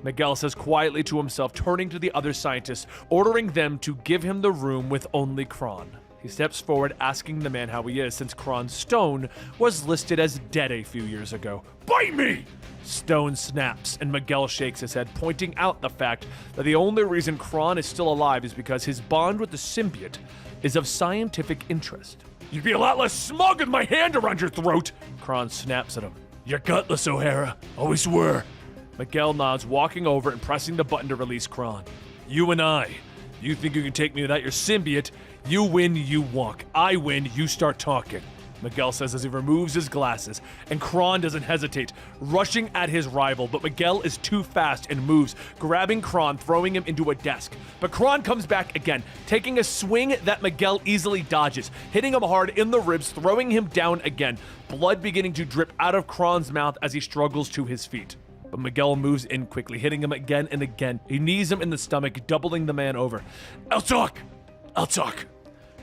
Miguel says quietly to himself, turning to the other scientists, ordering them to give him the room with only Kron. He steps forward, asking the man how he is, since Kron Stone was listed as dead a few years ago. "Bite me!" Stone snaps, and Miguel shakes his head, pointing out the fact that the only reason Kron is still alive is because his bond with the symbiote is of scientific interest. "You'd be a lot less smug with my hand around your throat!" Kron snaps at him. "You're gutless, O'Hara. Always were." Miguel nods, walking over and pressing the button to release Kron. "You and I. You think you can take me without your symbiote? You win, you walk. I win, you start talking," Miguel says as he removes his glasses, and Kron doesn't hesitate, rushing at his rival, but Miguel is too fast and moves, grabbing Kron, throwing him into a desk. But Kron comes back again, taking a swing that Miguel easily dodges, hitting him hard in the ribs, throwing him down again, blood beginning to drip out of Kron's mouth as he struggles to his feet. But Miguel moves in quickly, hitting him again and again. He knees him in the stomach, doubling the man over. I'll talk.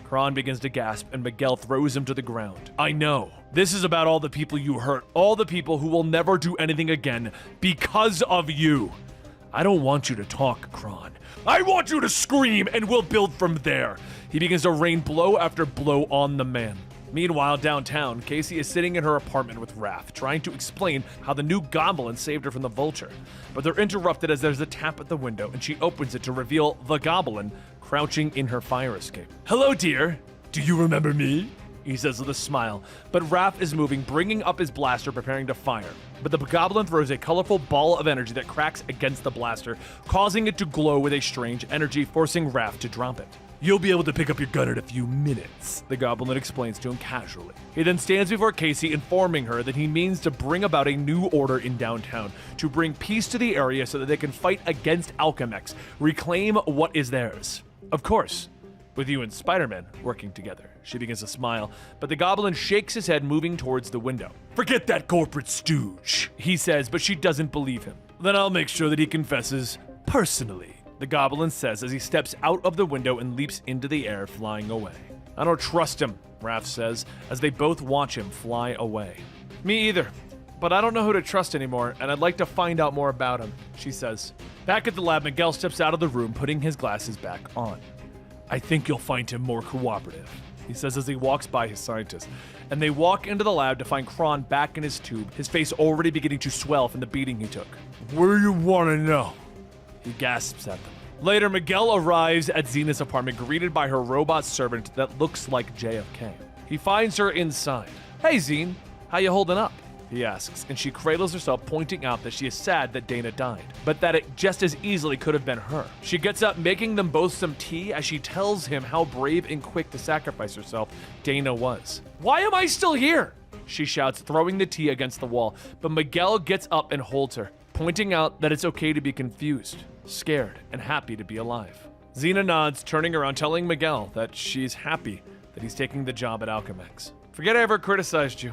Kron begins to gasp, and Miguel throws him to the ground. "I know. This is about all the people you hurt, all the people who will never do anything again because of you. I don't want you to talk, Kron. I want you to scream, and we'll build from there." He begins to rain blow after blow on the man. Meanwhile, downtown, Casey is sitting in her apartment with Raph, trying to explain how the new goblin saved her from the Vulture. But they're interrupted as there's a tap at the window, and she opens it to reveal the goblin crouching in her fire escape. "Hello, dear. Do you remember me?" he says with a smile. But Raph is moving, bringing up his blaster, preparing to fire. but the goblin throws a colorful ball of energy that cracks against the blaster, causing it to glow with a strange energy, forcing Raph to drop it. You'll be able to pick up your gun in a few minutes, the goblin explains to him casually. He then stands before Casey, informing her that he means to bring about a new order in downtown, to bring peace to the area so that they can fight against Alchemex, reclaim what is theirs. Of course, with you and Spider-Man working together. She begins to smile, but the goblin shakes his head, moving towards the window. Forget that corporate stooge, he says, but she doesn't believe him. Then I'll make sure that he confesses personally, the goblin says as he steps out of the window and leaps into the air, flying away. I don't trust him, Raph says, as they both watch him fly away. Me either, but I don't know who to trust anymore, and I'd like to find out more about him, she says. Back at the lab, Miguel steps out of the room, putting his glasses back on. I think you'll find him more cooperative, he says as he walks by his scientist, and they walk into the lab to find Kron back in his tube, his face already beginning to swell from the beating he took. What do you want to know? He gasps at them. Later, Miguel arrives at Zena's apartment, greeted by her robot servant that looks like JFK. He finds her inside. Hey, Zine, how you holding up? He asks, and she cradles herself, pointing out that she is sad that Dana died, but that it just as easily could have been her. She gets up, making them both some tea as she tells him how brave and quick to sacrifice herself Dana was. Why am I still here? She shouts, throwing the tea against the wall, but Miguel gets up and holds her, pointing out that it's okay to be confused, scared, and happy to be alive. Xena nods, turning around, telling Miguel that she's happy that he's taking the job at Alchemex. Forget I ever criticized you.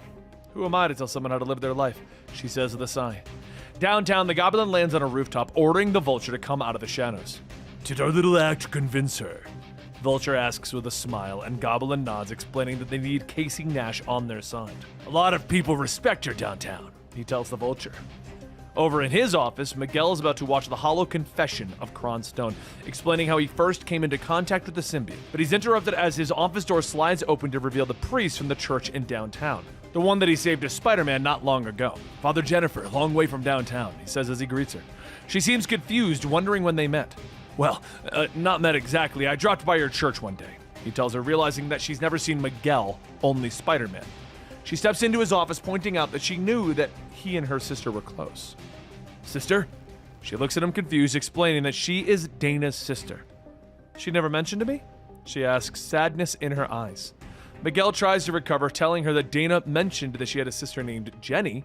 Who am I to tell someone how to live their life? She says with a sigh. Downtown, the goblin lands on a rooftop, ordering the Vulture to come out of the shadows. Did our little act convince her? Vulture asks with a smile, and Goblin nods, explaining that they need Casey Nash on their side. A lot of people respect her downtown, he tells the Vulture. Over in his office, Miguel is about to watch the hollow confession of Kron Stone, explaining how he first came into contact with the symbiote, but he's interrupted as his office door slides open to reveal the priest from the church in downtown, the one that he saved as Spider-Man not long ago. Father Jennifer, a long way from downtown, he says as he greets her. She seems confused, wondering when they met. Well, not met exactly. I dropped by your church one day, he tells her, realizing that she's never seen Miguel, only Spider-Man. She steps into his office, pointing out that she knew that he and her sister were close. Sister? She looks at him confused, explaining that she is Dana's sister. She never mentioned to me? She asks, sadness in her eyes. Miguel tries to recover, telling her that Dana mentioned that she had a sister named Jenny.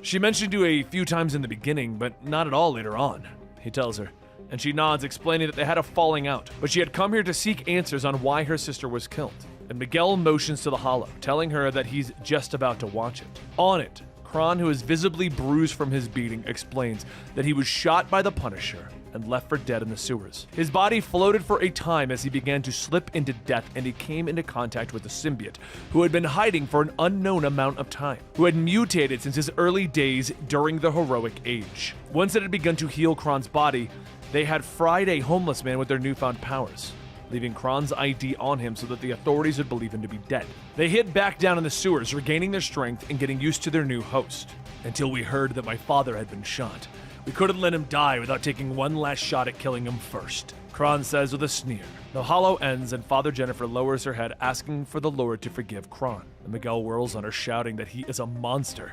She mentioned you a few times in the beginning, but not at all later on, he tells her. And she nods, explaining that they had a falling out, but she had come here to seek answers on why her sister was killed. And Miguel motions to the hollow, telling her that he's just about to watch it. On it, Kron, who is visibly bruised from his beating, explains that he was shot by the Punisher and left for dead in the sewers. His body floated for a time as he began to slip into death, and he came into contact with the symbiote, who had been hiding for an unknown amount of time, who had mutated since his early days during the heroic age. Once it had begun to heal Kron's body, they had fried a homeless man with their newfound powers, leaving Kron's ID on him so that the authorities would believe him to be dead. They hid back down in the sewers, regaining their strength and getting used to their new host, until we heard that my father had been shot. We couldn't let him die without taking one last shot at killing him first, Kron says with a sneer. The hollow ends and Father Jennifer lowers her head, asking for the Lord to forgive Kron. And Miguel whirls on her, shouting that he is a monster.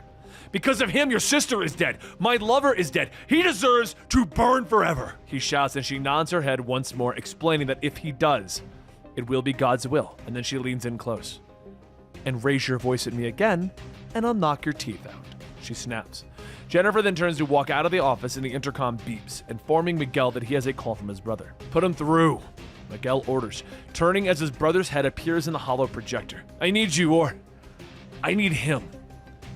Because of him, your sister is dead. My lover is dead. He deserves to burn forever, he shouts, and she nods her head once more, explaining that if he does, it will be God's will. And then she leans in close. And raise your voice at me again, and I'll knock your teeth out, she snaps. Jennifer then turns to walk out of the office, and the intercom beeps, informing Miguel that he has a call from his brother. Put him through, Miguel orders, turning as his brother's head appears in the hollow projector. I need you, or I need him,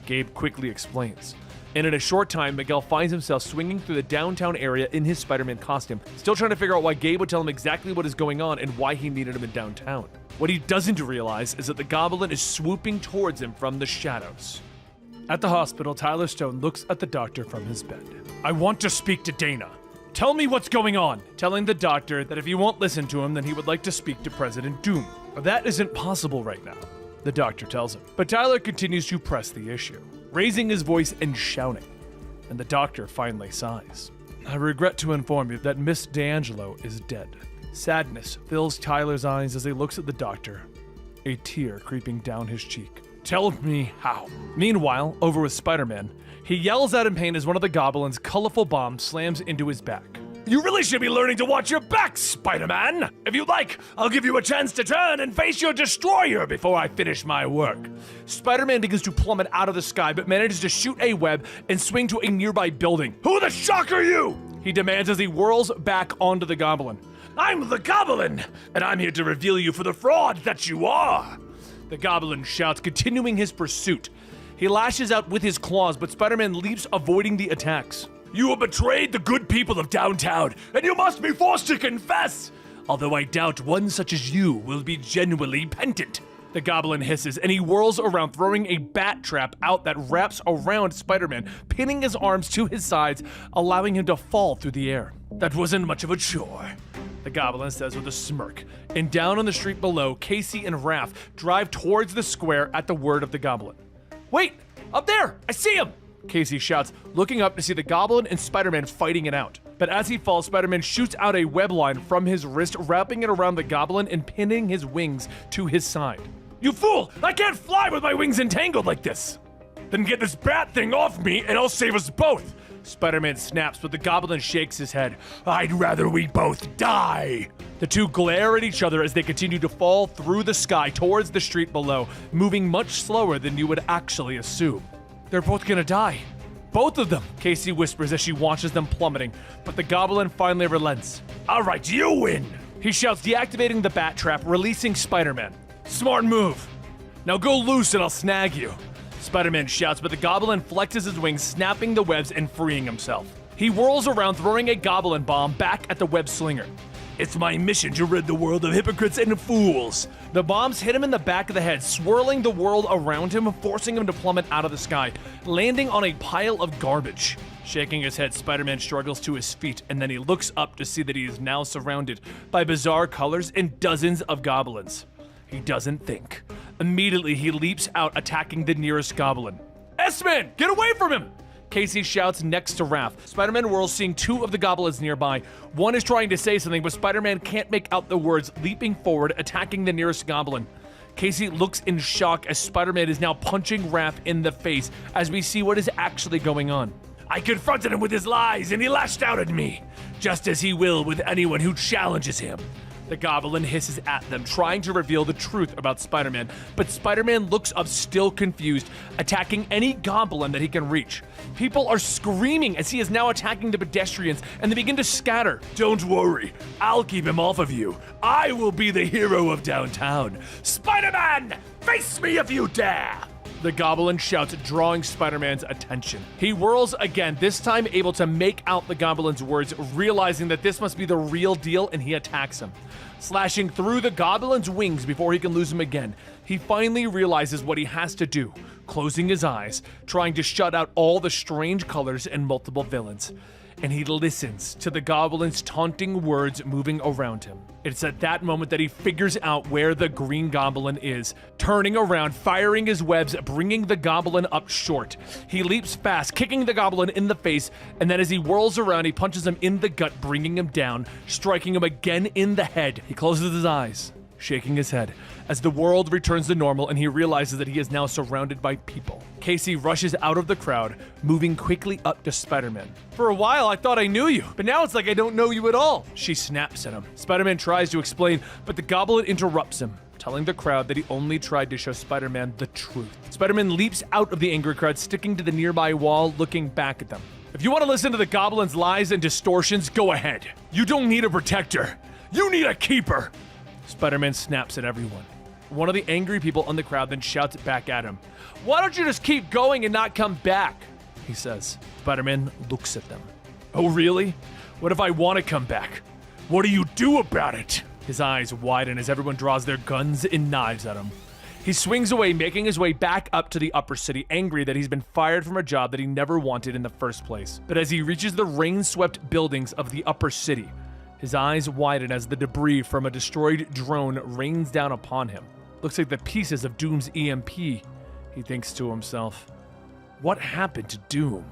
Gabe quickly explains. And in a short time, Miguel finds himself swinging through the downtown area in his Spider-Man costume, still trying to figure out why Gabe would tell him exactly what is going on and why he needed him in downtown. What he doesn't realize is that the goblin is swooping towards him from the shadows. At the hospital, Tyler Stone looks at the doctor from his bed. I want to speak to Dana. Tell me what's going on, telling the doctor that if he won't listen to him, then he would like to speak to President Doom. That isn't possible right now, the doctor tells him. But Tyler continues to press the issue, raising his voice and shouting, and the doctor finally sighs. I regret to inform you that Miss D'Angelo is dead. Sadness fills Tyler's eyes as he looks at the doctor, a tear creeping down his cheek. Tell me how. Meanwhile, over with Spider-Man, he yells out in pain as one of the goblins' colorful bombs slams into his back. You really should be learning to watch your back, Spider-Man. If you'd like, I'll give you a chance to turn and face your destroyer before I finish my work. Spider-Man begins to plummet out of the sky, but manages to shoot a web and swing to a nearby building. Who the shock are you? He demands as he whirls back onto the goblin. I'm the Goblin, and I'm here to reveal you for the fraud that you are. The goblin shouts, continuing his pursuit. He lashes out with his claws, but Spider-Man leaps, avoiding the attacks. You have betrayed the good people of downtown, and you must be forced to confess. Although I doubt one such as you will be genuinely penitent. The goblin hisses, and he whirls around, throwing a bat trap out that wraps around Spider-Man, pinning his arms to his sides, allowing him to fall through the air. That wasn't much of a chore, the goblin says with a smirk. And down on the street below, Casey and Raph drive towards the square at the word of the goblin. Wait! Up there! I see him! Casey shouts, looking up to see the goblin and Spider-Man fighting it out. But as he falls, Spider-Man shoots out a web line from his wrist, wrapping it around the goblin and pinning his wings to his side. You fool! I can't fly with my wings entangled like this! Then get this bat thing off me and I'll save us both! Spider-Man snaps, but the goblin shakes his head. I'd rather we both die! The two glare at each other as they continue to fall through the sky towards the street below, moving much slower than you would actually assume. They're both gonna die. Both of them, Casey whispers as she watches them plummeting, but the goblin finally relents. All right, you win! He shouts, deactivating the bat trap, releasing Spider-Man. Smart move. Now go loose and I'll snag you. Spider-Man shouts, but the goblin flexes his wings, snapping the webs and freeing himself. He whirls around, throwing a goblin bomb back at the web slinger. It's my mission to rid the world of hypocrites and fools. The bombs hit him in the back of the head, swirling the world around him, forcing him to plummet out of the sky, landing on a pile of garbage. Shaking his head, Spider-Man struggles to his feet, and then he looks up to see that he is now surrounded by bizarre colors and dozens of goblins. He doesn't think. Immediately, he leaps out, attacking the nearest goblin. S-Man, get away from him! Casey shouts next to Raph. Spider-Man whirls, seeing two of the goblins nearby. One is trying to say something, but Spider-Man can't make out the words, leaping forward, attacking the nearest goblin. Casey looks in shock as Spider-Man is now punching Raph in the face as we see what is actually going on. I confronted him with his lies and he lashed out at me, just as he will with anyone who challenges him. The goblin hisses at them, trying to reveal the truth about Spider-Man, but Spider-Man looks up still confused, attacking any goblin that he can reach. People are screaming as he is now attacking the pedestrians, and they begin to scatter. Don't worry, I'll keep him off of you. I will be the hero of downtown. Spider-Man, face me if you dare! The goblin shouts, drawing Spider-Man's attention. He whirls again, this time able to make out the goblin's words, realizing that this must be the real deal, and he attacks him. Slashing through the goblin's wings before he can lose him again, he finally realizes what he has to do, closing his eyes, trying to shut out all the strange colors and multiple villains. And he listens to the goblin's taunting words moving around him. It's at that moment that he figures out where the Green Goblin is, turning around, firing his webs, bringing the goblin up short. He leaps fast, kicking the goblin in the face, and then as he whirls around, he punches him in the gut, bringing him down, striking him again in the head. He closes his eyes, shaking his head, as the world returns to normal and he realizes that he is now surrounded by people. Casey rushes out of the crowd, moving quickly up to Spider-Man. For a while, I thought I knew you, but now it's like I don't know you at all. She snaps at him. Spider-Man tries to explain, but the goblin interrupts him, telling the crowd that he only tried to show Spider-Man the truth. Spider-Man leaps out of the angry crowd, sticking to the nearby wall, looking back at them. If you want to listen to the goblin's lies and distortions, go ahead. You don't need a protector. You need a keeper. Spider-Man snaps at everyone. One of the angry people in the crowd then shouts back at him. Why don't you just keep going and not come back? He says. Spider-Man looks at them. Oh, really? What if I want to come back? What do you do about it? His eyes widen as everyone draws their guns and knives at him. He swings away, making his way back up to the upper city, angry that he's been fired from a job that he never wanted in the first place. But as he reaches the rain-swept buildings of the upper city, his eyes widen as the debris from a destroyed drone rains down upon him. Looks like the pieces of Doom's EMP, he thinks to himself. What happened to Doom?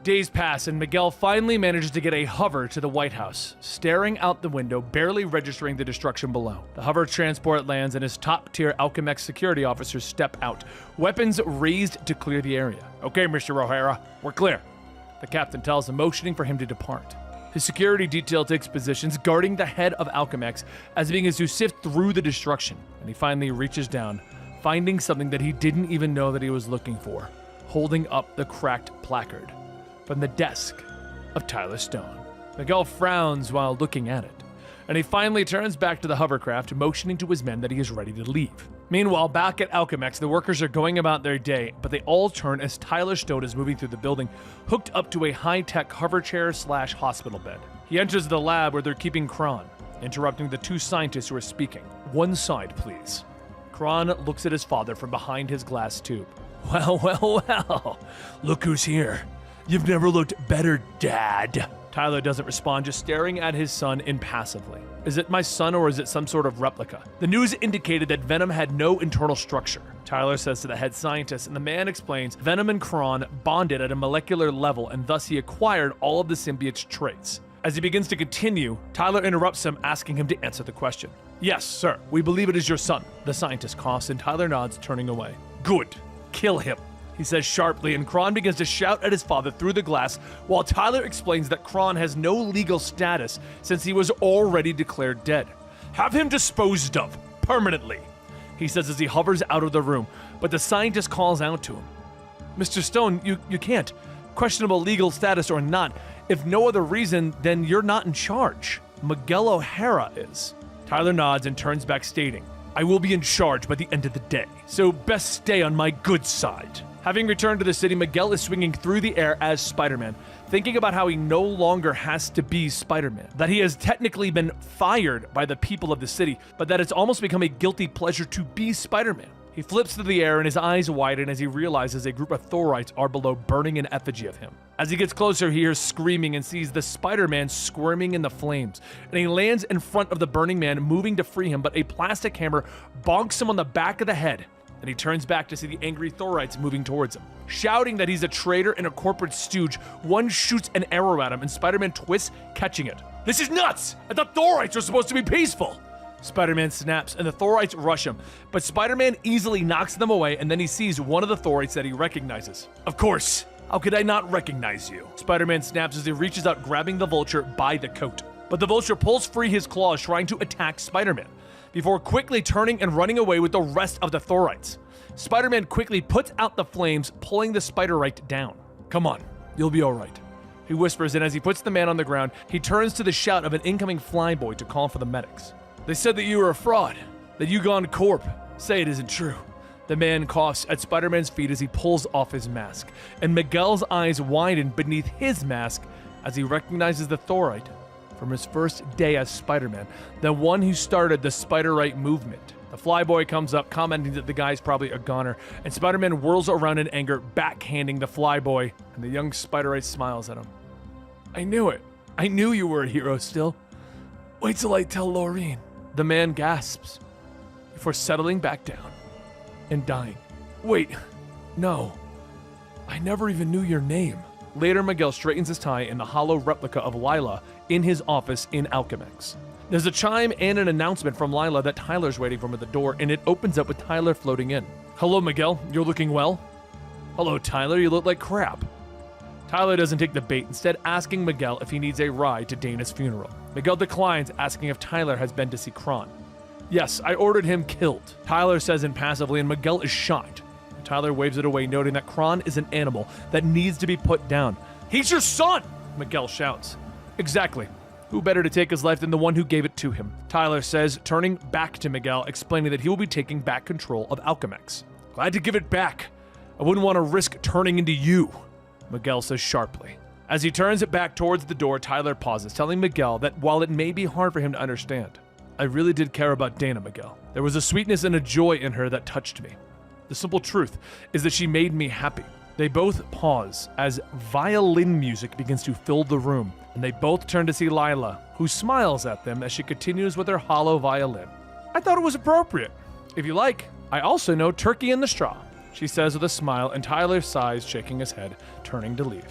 Days pass, and Miguel finally manages to get a hover to the White House, staring out the window, barely registering the destruction below. The hover transport lands, and his top-tier Alchemex security officers step out, weapons raised to clear the area. Okay, Mr. O'Hara, we're clear, the captain tells him, motioning for him to depart. His security detail takes positions, guarding the head of Alchemex as he begins to sift through the destruction, and he finally reaches down, finding something that he didn't even know that he was looking for, holding up the cracked placard from the desk of Tyler Stone. Miguel frowns while looking at it, and he finally turns back to the hovercraft, motioning to his men that he is ready to leave. Meanwhile, back at Alchemex, the workers are going about their day, but they all turn as Tyler Stone is moving through the building, hooked up to a high-tech hover chair/hospital bed. He enters the lab where they're keeping Kron, interrupting the two scientists who are speaking. One side, please. Kron looks at his father from behind his glass tube. Well. Look who's here. You've never looked better, Dad. Tyler doesn't respond, just staring at his son impassively. Is it my son or is it some sort of replica? The news indicated that Venom had no internal structure, Tyler says to the head scientist, and the man explains Venom and Kron bonded at a molecular level, and thus he acquired all of the symbiote's traits. As he begins to continue, Tyler interrupts him, asking him to answer the question. Yes, sir, we believe it is your son. The scientist coughs, and Tyler nods, turning away. Good. Kill him, he says sharply, and Kron begins to shout at his father through the glass, while Tyler explains that Kron has no legal status since he was already declared dead. Have him disposed of, permanently, he says as he hovers out of the room, but the scientist calls out to him. Mr. Stone, you can't. Questionable legal status or not, if no other reason, then you're not in charge. Miguel O'Hara is. Tyler nods and turns back, stating, I will be in charge by the end of the day, so best stay on my good side. Having returned to the city, Miguel is swinging through the air as Spider-Man, thinking about how he no longer has to be Spider-Man, that he has technically been fired by the people of the city, but that it's almost become a guilty pleasure to be Spider-Man. He flips through the air and his eyes widen as he realizes a group of Thorites are below, burning an effigy of him. As he gets closer, he hears screaming and sees the Spider-Man squirming in the flames, and he lands in front of the burning man, moving to free him, but a plastic hammer bonks him on the back of the head, and he turns back to see the angry Thorites moving towards him. Shouting that he's a traitor and a corporate stooge, one shoots an arrow at him, and Spider-Man twists, catching it. This is nuts! I thought Thorites were supposed to be peaceful! Spider-Man snaps, and the Thorites rush him, but Spider-Man easily knocks them away, and then he sees one of the Thorites that he recognizes. Of course! How could I not recognize you? Spider-Man snaps as he reaches out, grabbing the Vulture by the coat. But the Vulture pulls free his claws, trying to attack Spider-Man, before quickly turning and running away with the rest of the Thorites. Spider-Man quickly puts out the flames, pulling the Spider-Rite down. Come on, you'll be alright, he whispers, and as he puts the man on the ground, he turns to the shout of an incoming flyboy to call for the medics. They said that you were a fraud, that you gone corp. Say it isn't true. The man coughs at Spider-Man's feet as he pulls off his mask, and Miguel's eyes widen beneath his mask as he recognizes the Thorite from his first day as Spider-Man, the one who started the Spider-Rite movement. The flyboy comes up, commenting that the guy's probably a goner, and Spider-Man whirls around in anger, backhanding the flyboy, and the young Spider-Rite smiles at him. I knew it. I knew you were a hero still. Wait till I tell Laureen. The man gasps before settling back down and dying. Wait, no. I never even knew your name. Later, Miguel straightens his tie in the hollow replica of Lila in his office in Alchemex. There's a chime and an announcement from Lila that Tyler's waiting for him at the door, and it opens up with Tyler floating in. Hello, Miguel. You're looking well? Hello, Tyler. You look like crap. Tyler doesn't take the bait, instead asking Miguel if he needs a ride to Dana's funeral. Miguel declines, asking if Tyler has been to see Kron. Yes, I ordered him killed, Tyler says impassively, and Miguel is shocked. Tyler waves it away, noting that Kron is an animal that needs to be put down. He's your son, Miguel shouts. Exactly. Who better to take his life than the one who gave it to him? Tyler says, turning back to Miguel, explaining that he will be taking back control of Alchemex. Glad to give it back. I wouldn't want to risk turning into you, Miguel says sharply. As he turns it back towards the door, Tyler pauses, telling Miguel that while it may be hard for him to understand, I really did care about Dana, Miguel. There was a sweetness and a joy in her that touched me. The simple truth is that she made me happy. They both pause as violin music begins to fill the room, and they both turn to see Lila, who smiles at them as she continues with her hollow violin. I thought it was appropriate. If you like, I also know Turkey in the Straw, she says with a smile, and Tyler sighs, shaking his head, turning to leave.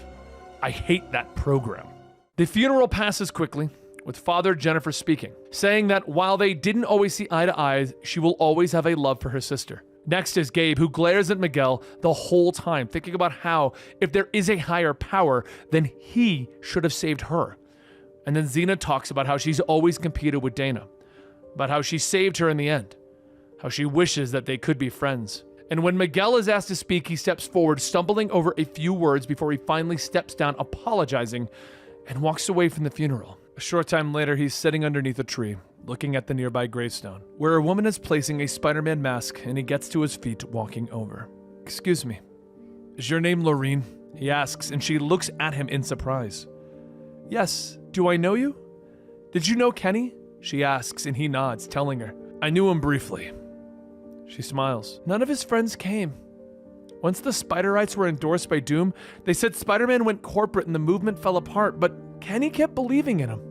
I hate that program. The funeral passes quickly, with Father Jennifer speaking, saying that while they didn't always see eye to eye, she will always have a love for her sister. Next is Gabe, who glares at Miguel the whole time, thinking about how, if there is a higher power, then he should have saved her. And then Xena talks about how she's always competed with Dana, about how she saved her in the end, how she wishes that they could be friends. And when Miguel is asked to speak, he steps forward, stumbling over a few words before he finally steps down, apologizing, and walks away from the funeral. A short time later, he's sitting underneath a tree, looking at the nearby gravestone, where a woman is placing a Spider-Man mask, and he gets to his feet, walking over. "Excuse me, is your name Lorene?" he asks, and she looks at him in surprise. "Yes, do I know you? Did you know Kenny?" she asks, and he nods, telling her, "I knew him briefly." She smiles. "None of his friends came. Once the Spiderites were endorsed by Doom, they said Spider-Man went corporate and the movement fell apart, but Kenny kept believing in him,"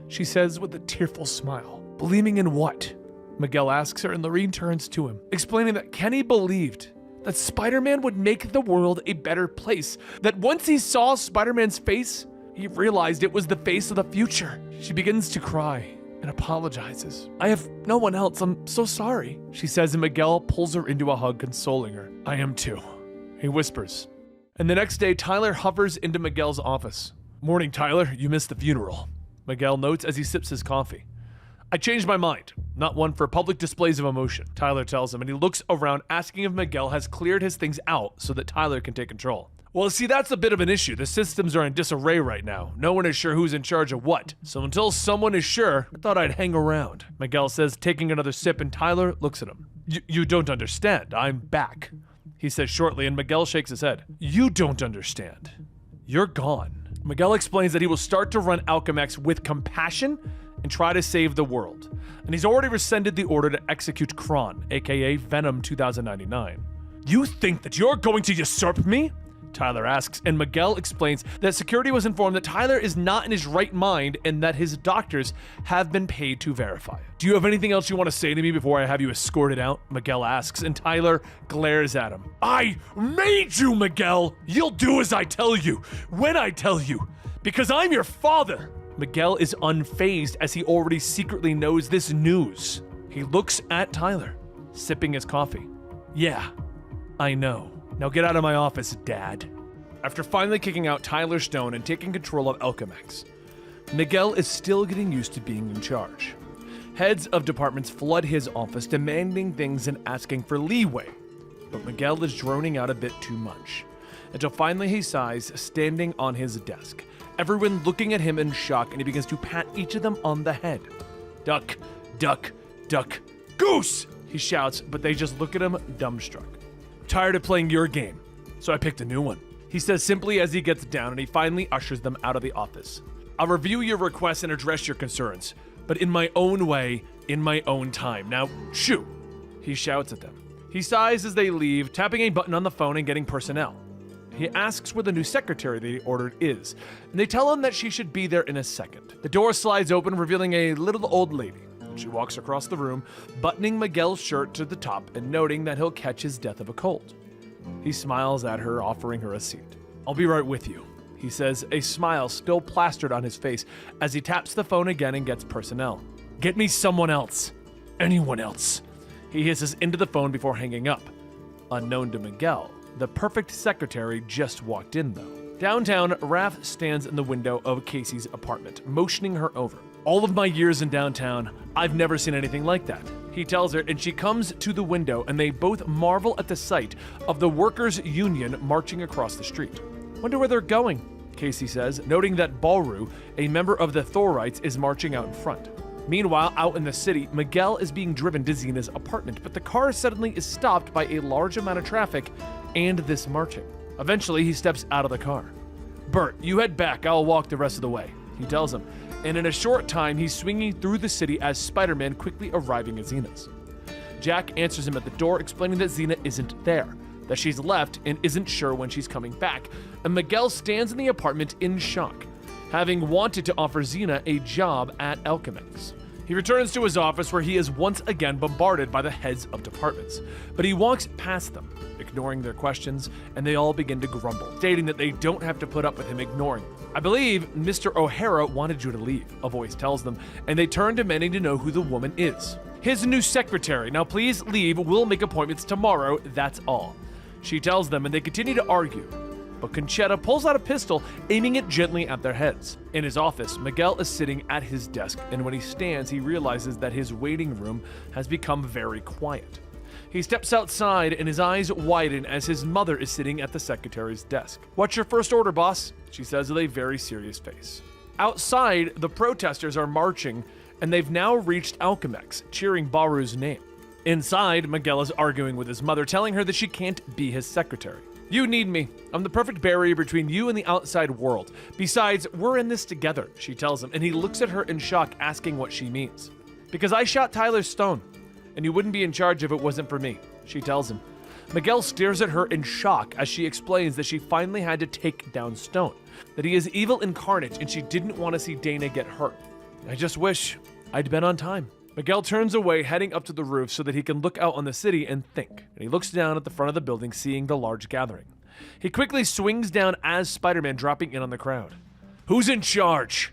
she says with a tearful smile. "Believing in what?" Miguel asks her, and Lorene turns to him, explaining that Kenny believed that Spider-Man would make the world a better place, that once he saw Spider-Man's face, he realized it was the face of the future. She begins to cry and apologizes. "I have no one else. I'm so sorry," she says, and Miguel pulls her into a hug, consoling her. "I am too," he whispers. And the next day, Tyler hovers into Miguel's office. "Morning, Tyler. You missed the funeral," Miguel notes as he sips his coffee. "I changed my mind. Not one for public displays of emotion," Tyler tells him, and he looks around, asking if Miguel has cleared his things out so that Tyler can take control. "Well, see, that's a bit of an issue. The systems are in disarray right now. No one is sure who's in charge of what. So until someone is sure, I thought I'd hang around," Miguel says, taking another sip, and Tyler looks at him. You don't understand. I'm back," he says shortly, and Miguel shakes his head. "You don't understand. You're gone." Miguel explains that he will start to run Alchemax with compassion and try to save the world. And he's already rescinded the order to execute Kron, aka Venom 2099. "You think that you're going to usurp me?" Tyler asks, and Miguel explains that security was informed that Tyler is not in his right mind and that his doctors have been paid to verify. "Do you have anything else you want to say to me before I have you escorted out?" Miguel asks, and Tyler glares at him. "I made you, Miguel! You'll do as I tell you, when I tell you, because I'm your father!" Miguel is unfazed as he already secretly knows this news. He looks at Tyler, sipping his coffee. "Yeah, I know. Now get out of my office, Dad." After finally kicking out Tyler Stone and taking control of Alchemax, Miguel is still getting used to being in charge. Heads of departments flood his office, demanding things and asking for leeway. But Miguel is droning out a bit too much, until finally he sighs, standing on his desk. Everyone looking at him in shock, and he begins to pat each of them on the head. "Duck, duck, duck, goose!" he shouts, but they just look at him dumbstruck. "Tired of playing your game, so I picked a new one," he says simply as he gets down, and he finally ushers them out of the office. "I'll review your requests and address your concerns, but in my own way, in my own time. Now, shoo!" he shouts at them. He sighs as they leave, tapping a button on the phone and getting personnel. He asks where the new secretary that he ordered is, and they tell him that she should be there in a second. The door slides open, revealing a little old lady. She walks across the room, buttoning Miguel's shirt to the top and noting that he'll catch his death of a cold. He smiles at her, offering her a seat. "I'll be right with you," he says, a smile still plastered on his face as he taps the phone again and gets personnel. "Get me someone else. Anyone else," he hisses into the phone before hanging up. Unknown to Miguel, the perfect secretary just walked in, though. Downtown, Raph stands in the window of Casey's apartment, motioning her over. "All of my years in downtown, I've never seen anything like that," he tells her, and she comes to the window, and they both marvel at the sight of the workers' union marching across the street. "Wonder where they're going," Casey says, noting that Balru, a member of the Thorites, is marching out in front. Meanwhile, out in the city, Miguel is being driven to Xena's apartment, but the car suddenly is stopped by a large amount of traffic and this marching. Eventually, he steps out of the car. "Bert, you head back. I'll walk the rest of the way," he tells him. And in a short time, he's swinging through the city as Spider-Man quickly arriving at Xena's. Jack answers him at the door, explaining that Xena isn't there, that she's left and isn't sure when she's coming back, and Miguel stands in the apartment in shock, having wanted to offer Xena a job at Alchemax. He returns to his office where he is once again bombarded by the heads of departments. But he walks past them, ignoring their questions, and they all begin to grumble, stating that they don't have to put up with him ignoring them. I believe Mr. O'Hara wanted you to leave, a voice tells them, and they turn demanding to know who the woman is. His new secretary. Now please leave, we'll make appointments tomorrow, that's all. She tells them and they continue to argue. But Conchetta pulls out a pistol, aiming it gently at their heads. In his office, Miguel is sitting at his desk, and when he stands, he realizes that his waiting room has become very quiet. He steps outside, and his eyes widen as his mother is sitting at the secretary's desk. "What's your first order, boss?" she says with a very serious face. Outside, the protesters are marching, and they've now reached Alchemex, cheering Baru's name. Inside, Miguel is arguing with his mother, telling her that she can't be his secretary. "You need me. I'm the perfect barrier between you and the outside world. Besides, we're in this together," she tells him, and he looks at her in shock, asking what she means. "Because I shot Tyler Stone, and you wouldn't be in charge if it wasn't for me," she tells him. Miguel stares at her in shock as she explains that she finally had to take down Stone, that he is evil incarnate and she didn't want to see Dana get hurt. "I just wish I'd been on time." Miguel turns away, heading up to the roof so that he can look out on the city and think, and he looks down at the front of the building, seeing the large gathering. He quickly swings down as Spider-Man, dropping in on the crowd. "Who's in charge?"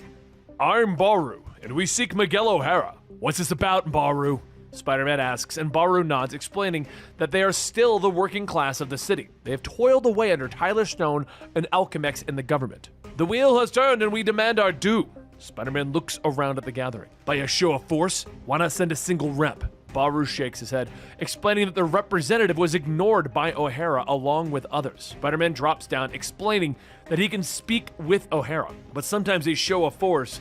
"I'm Baru, and we seek Miguel O'Hara." "What's this about, Baru?" Spider-Man asks, and Baru nods, explaining that they are still the working class of the city. They have toiled away under Tyler Stone and Alchemex and the government. "The wheel has turned and we demand our due." Spider-Man looks around at the gathering. "By a show of force, why not send a single rep?" Baru shakes his head, explaining that the representative was ignored by O'Hara along with others. Spider-Man drops down, explaining that he can speak with O'Hara, but sometimes a show of force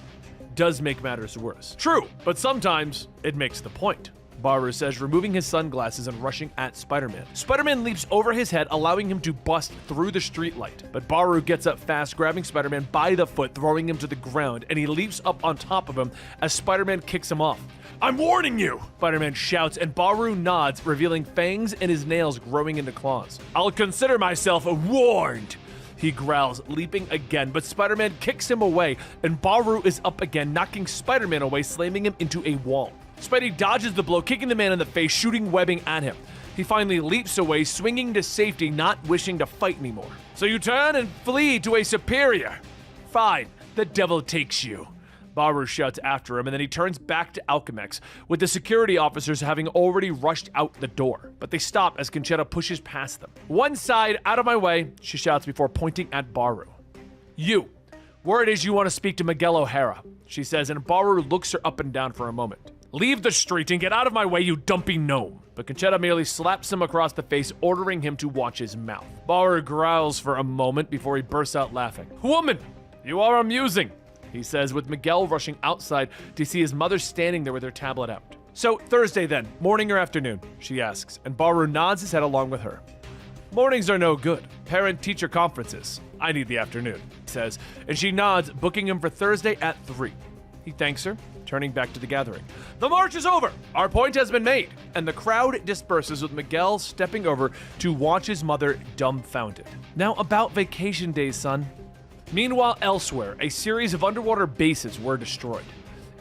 does make matters worse. "True, but sometimes it makes the point," Baru says, removing his sunglasses and rushing at Spider-Man. Spider-Man leaps over his head, allowing him to bust through the streetlight. But Baru gets up fast, grabbing Spider-Man by the foot, throwing him to the ground, and he leaps up on top of him as Spider-Man kicks him off. "I'm warning you!" Spider-Man shouts, and Baru nods, revealing fangs and his nails growing into claws. "I'll consider myself warned," he growls, leaping again, but Spider-Man kicks him away, and Baru is up again, knocking Spider-Man away, slamming him into a wall. Spidey dodges the blow, kicking the man in the face, shooting webbing at him. He finally leaps away, swinging to safety, not wishing to fight anymore. "So you turn and flee to a superior? Fine, the devil takes you," Baru shouts after him, and then he turns back to Alchemex, with the security officers having already rushed out the door. But they stop as Conchetta pushes past them. "One side, out of my way," she shouts before pointing at Baru. "You, word is you want to speak to Miguel O'Hara," she says, and Baru looks her up and down for a moment. "Leave the street and get out of my way, you dumpy gnome." But Conchetta merely slaps him across the face, ordering him to watch his mouth. Baru growls for a moment before he bursts out laughing. "Woman, you are amusing," he says, with Miguel rushing outside to see his mother standing there with her tablet out. "So, Thursday then, morning or afternoon?" she asks, and Baru nods his head along with her. "Mornings are no good. Parent-teacher conferences. I need the afternoon," he says, and she nods, booking him for Thursday at 3. He thanks her, turning back to the gathering. "The march is over! Our point has been made!" And the crowd disperses, with Miguel stepping over to watch his mother dumbfounded. "Now about vacation days, son." Meanwhile, elsewhere, a series of underwater bases were destroyed.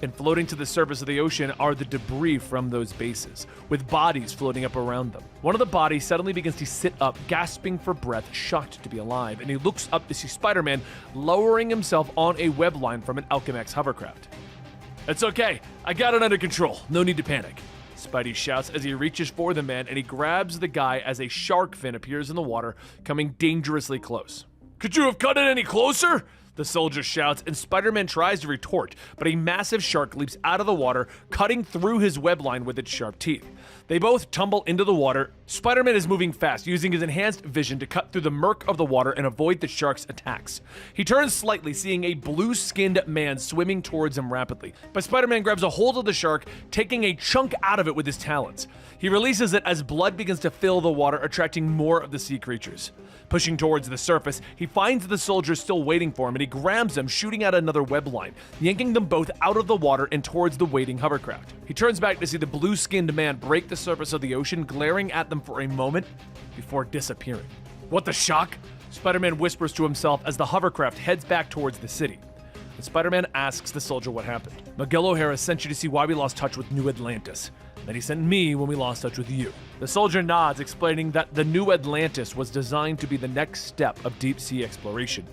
And floating to the surface of the ocean are the debris from those bases, with bodies floating up around them. One of the bodies suddenly begins to sit up, gasping for breath, shocked to be alive, and he looks up to see Spider-Man lowering himself on a web line from an Alchemex hovercraft. "It's okay, I got it under control, no need to panic," Spidey shouts as he reaches for the man, and he grabs the guy as a shark fin appears in the water, coming dangerously close. "Could you have cut it any closer?" the soldier shouts, and Spider-Man tries to retort, but a massive shark leaps out of the water, cutting through his web line with its sharp teeth. They both tumble into the water. Spider-Man is moving fast, using his enhanced vision to cut through the murk of the water and avoid the shark's attacks. He turns slightly, seeing a blue-skinned man swimming towards him rapidly, but Spider-Man grabs a hold of the shark, taking a chunk out of it with his talons. He releases it as blood begins to fill the water, attracting more of the sea creatures. Pushing towards the surface, he finds the soldier still waiting for him, and he grabs them, shooting out another web line, yanking them both out of the water and towards the waiting hovercraft. He turns back to see the blue-skinned man break the surface of the ocean, glaring at them for a moment before disappearing. "What the shock?" Spider-Man whispers to himself as the hovercraft heads back towards the city. Spider-Man asks the soldier what happened. Miguel O'Hara sent you to see why we lost touch with New Atlantis. Then he sent me when we lost touch with you. The soldier nods, explaining that the New Atlantis was designed to be the next step of deep-sea exploration.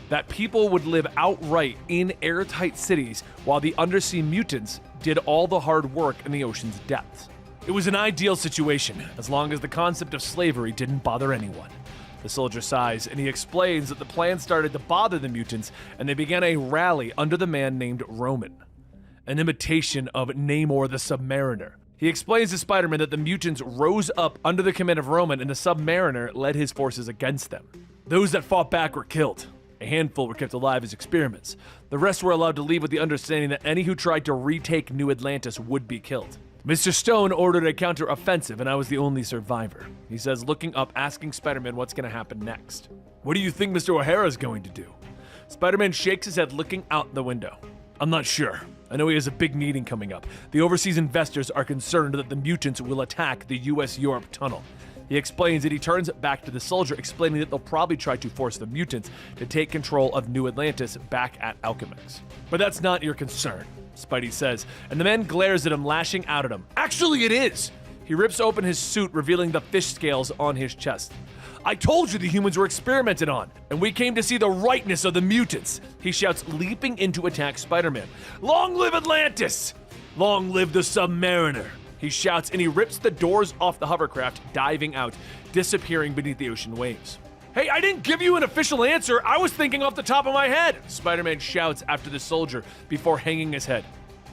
That people would live outright in airtight cities while the undersea mutants did all the hard work in the ocean's depths. It was an ideal situation, as long as the concept of slavery didn't bother anyone. The soldier sighs, and he explains that the plan started to bother the mutants, and they began a rally under the man named Roman, an imitation of Namor the Submariner. He explains to Spider-Man that the mutants rose up under the command of Roman, and the Submariner led his forces against them. Those that fought back were killed. A handful were kept alive as experiments. The rest were allowed to leave with the understanding that any who tried to retake New Atlantis would be killed. Mr. Stone ordered a counter-offensive, and I was the only survivor. He says, looking up, asking Spider-Man what's going to happen next. What do you think Mr. O'Hara is going to do? Spider-Man shakes his head, looking out the window. I'm not sure. I know he has a big meeting coming up. The overseas investors are concerned that the mutants will attack the US-Europe tunnel. He explains that he turns back to the soldier, explaining that they'll probably try to force the mutants to take control of New Atlantis back at Alchemax. But that's not your concern, Spidey says, and the man glares at him, lashing out at him. Actually, it is! He rips open his suit, revealing the fish scales on his chest. I told you the humans were experimented on, and we came to see the rightness of the mutants, he shouts, leaping in to attack Spider-Man. Long live Atlantis! Long live the Submariner! He shouts, and he rips the doors off the hovercraft, diving out, disappearing beneath the ocean waves. Hey, I didn't give you an official answer. I was thinking off the top of my head, Spider-Man shouts after the soldier before hanging his head.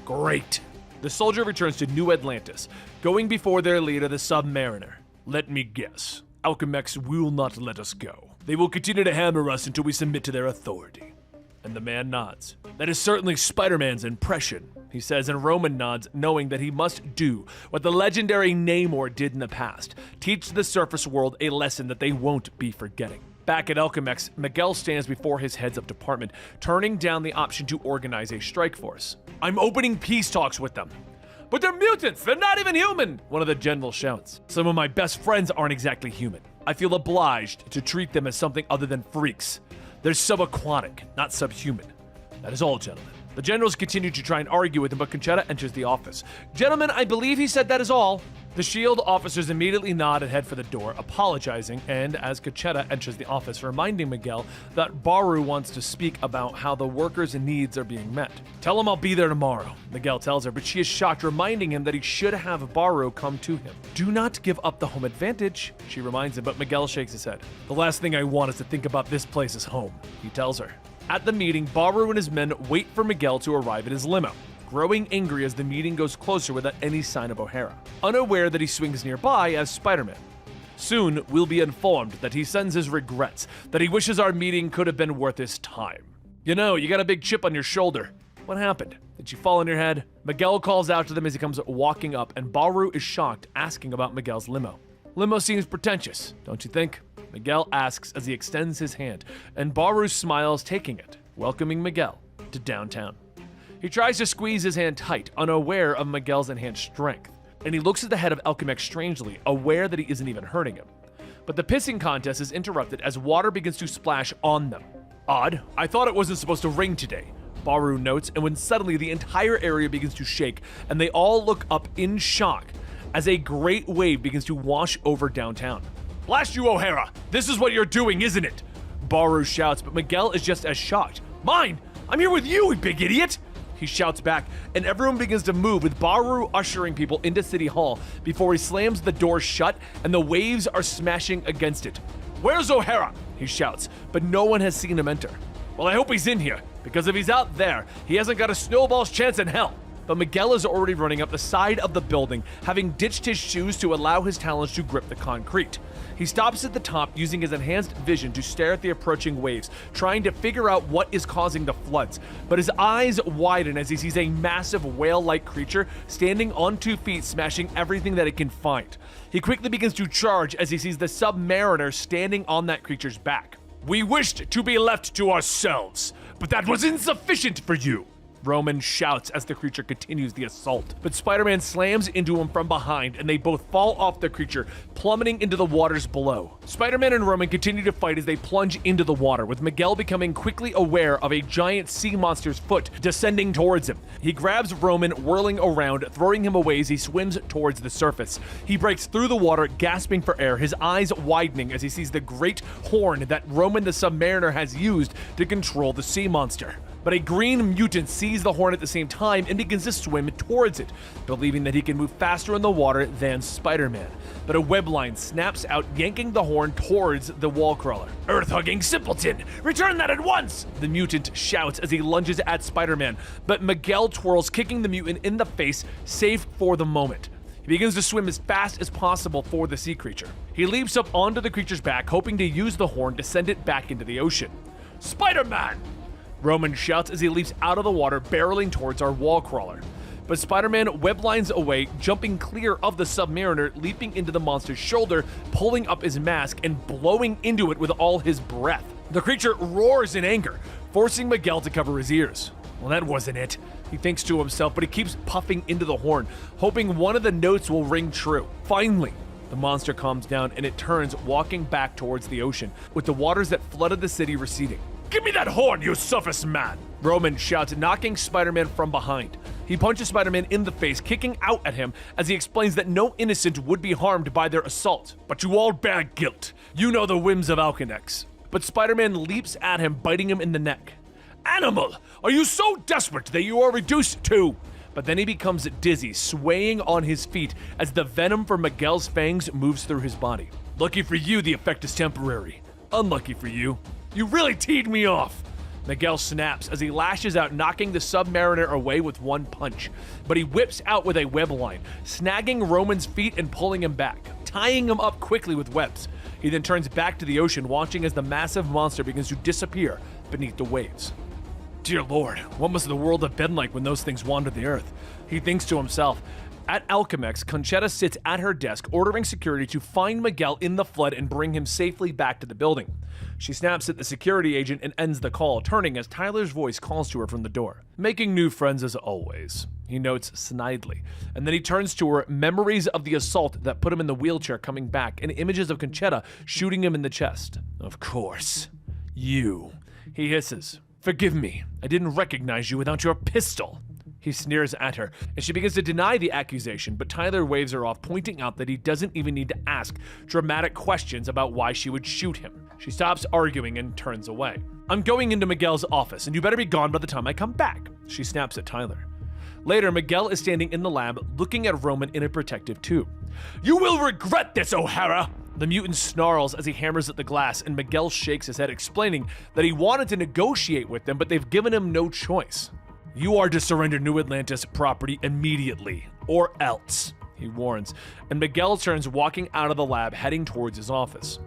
Great. The soldier returns to New Atlantis, going before their leader, the Submariner. Let me guess. Alchemax will not let us go. They will continue to hammer us until we submit to their authority. And the man nods. That is certainly Spider-Man's impression, he says, and Roman nods, knowing that he must do what the legendary Namor did in the past, teach the surface world a lesson that they won't be forgetting. Back at Alchemax, Miguel stands before his heads of department, turning down the option to organize a strike force. I'm opening peace talks with them. But they're mutants! They're not even human! One of the generals shouts. Some of my best friends aren't exactly human. I feel obliged to treat them as something other than freaks. They're subaquatic, not subhuman. That is all, gentlemen. The generals continue to try and argue with him, but Conchetta enters the office. Gentlemen, I believe he said that is all. The S.H.I.E.L.D. officers immediately nod and head for the door, apologizing, and as Conchetta enters the office, reminding Miguel that Baru wants to speak about how the workers' needs are being met. Tell him I'll be there tomorrow, Miguel tells her, but she is shocked, reminding him that he should have Baru come to him. Do not give up the home advantage, she reminds him, but Miguel shakes his head. The last thing I want is to think about this place as home, he tells her. At the meeting, Baru and his men wait for Miguel to arrive in his limo, growing angry as the meeting goes closer without any sign of O'Hara, unaware that he swings nearby as Spider-Man. Soon, we'll be informed that he sends his regrets, that he wishes our meeting could have been worth his time. You know, you got a big chip on your shoulder. What happened? Did you fall on your head? Miguel calls out to them as he comes walking up, and Baru is shocked, asking about Miguel's limo. Limo seems pretentious, don't you think? Miguel asks as he extends his hand, and Baru smiles, taking it, welcoming Miguel to downtown. He tries to squeeze his hand tight, unaware of Miguel's enhanced strength, and he looks at the head of Alchemax strangely, aware that he isn't even hurting him. But the pissing contest is interrupted as water begins to splash on them. Odd, I thought it wasn't supposed to rain today, Baru notes, and when suddenly the entire area begins to shake, and they all look up in shock as a great wave begins to wash over downtown. Blast you, O'Hara! This is what you're doing, isn't it? Baru shouts, but Miguel is just as shocked. Mine! I'm here with you, you big idiot! He shouts back, and everyone begins to move, with Baru ushering people into City Hall before he slams the door shut and the waves are smashing against it. Where's O'Hara? He shouts, but no one has seen him enter. Well, I hope he's in here, because if he's out there, he hasn't got a snowball's chance in hell. But Miguel is already running up the side of the building, having ditched his shoes to allow his talons to grip the concrete. He stops at the top, using his enhanced vision to stare at the approaching waves, trying to figure out what is causing the floods. But his eyes widen as he sees a massive whale-like creature standing on 2 feet, smashing everything that it can find. He quickly begins to charge as he sees the Submariner standing on that creature's back. We wished to be left to ourselves, but that was insufficient for you. Roman shouts as the creature continues the assault, but Spider-Man slams into him from behind and they both fall off the creature, plummeting into the waters below. Spider-Man and Roman continue to fight as they plunge into the water, with Miguel becoming quickly aware of a giant sea monster's foot descending towards him. He grabs Roman, whirling around, throwing him away as he swims towards the surface. He breaks through the water, gasping for air, his eyes widening as he sees the great horn that Roman the Submariner has used to control the sea monster. But a green mutant sees the horn at the same time and begins to swim towards it, believing that he can move faster in the water than Spider-Man. But a web line snaps out, yanking the horn towards the wall crawler. "Earth-hugging simpleton! Return that at once!" the mutant shouts as he lunges at Spider-Man, but Miguel twirls, kicking the mutant in the face, safe for the moment. He begins to swim as fast as possible for the sea creature. He leaps up onto the creature's back, hoping to use the horn to send it back into the ocean. "Spider-Man!" Roman shouts as he leaps out of the water, barreling towards our wall crawler. But Spider-Man weblines away, jumping clear of the Submariner, leaping into the monster's shoulder, pulling up his mask and blowing into it with all his breath. The creature roars in anger, forcing Miguel to cover his ears. Well, that wasn't it, he thinks to himself, but he keeps puffing into the horn, hoping one of the notes will ring true. Finally, the monster calms down and it turns, walking back towards the ocean, with the waters that flooded the city receding. "Give me that horn, you surface man!" Roman shouts, knocking Spider-Man from behind. He punches Spider-Man in the face, kicking out at him as he explains that no innocent would be harmed by their assault. "But you all bear guilt. You know the whims of Alcanex." But Spider-Man leaps at him, biting him in the neck. "Animal, are you so desperate that you are reduced to—" But then he becomes dizzy, swaying on his feet as the venom from Miguel's fangs moves through his body. "Lucky for you, the effect is temporary. Unlucky for you. You really teed me off." Miguel snaps as he lashes out, knocking the Submariner away with one punch. But he whips out with a web line, snagging Roman's feet and pulling him back, tying him up quickly with webs. He then turns back to the ocean, watching as the massive monster begins to disappear beneath the waves. Dear Lord, what must the world have been like when those things wandered the earth? He thinks to himself. At Alchemex, Conchetta sits at her desk, ordering security to find Miguel in the flood and bring him safely back to the building. She snaps at the security agent and ends the call, turning as Tyler's voice calls to her from the door. "Making new friends as always," he notes snidely. And then he turns to her, memories of the assault that put him in the wheelchair coming back, and images of Conchetta shooting him in the chest. "Of course. You," he hisses. "Forgive me. I didn't recognize you without your pistol." He sneers at her, and she begins to deny the accusation, but Tyler waves her off, pointing out that he doesn't even need to ask dramatic questions about why she would shoot him. She stops arguing and turns away. "I'm going into Miguel's office, and you better be gone by the time I come back," she snaps at Tyler. Later, Miguel is standing in the lab, looking at Roman in a protective tube. "You will regret this, O'Hara!" The mutant snarls as he hammers at the glass, and Miguel shakes his head, explaining that he wanted to negotiate with them, but they've given him no choice. "You are to surrender New Atlantis property immediately, or else," he warns, and Miguel turns, walking out of the lab, heading towards his office.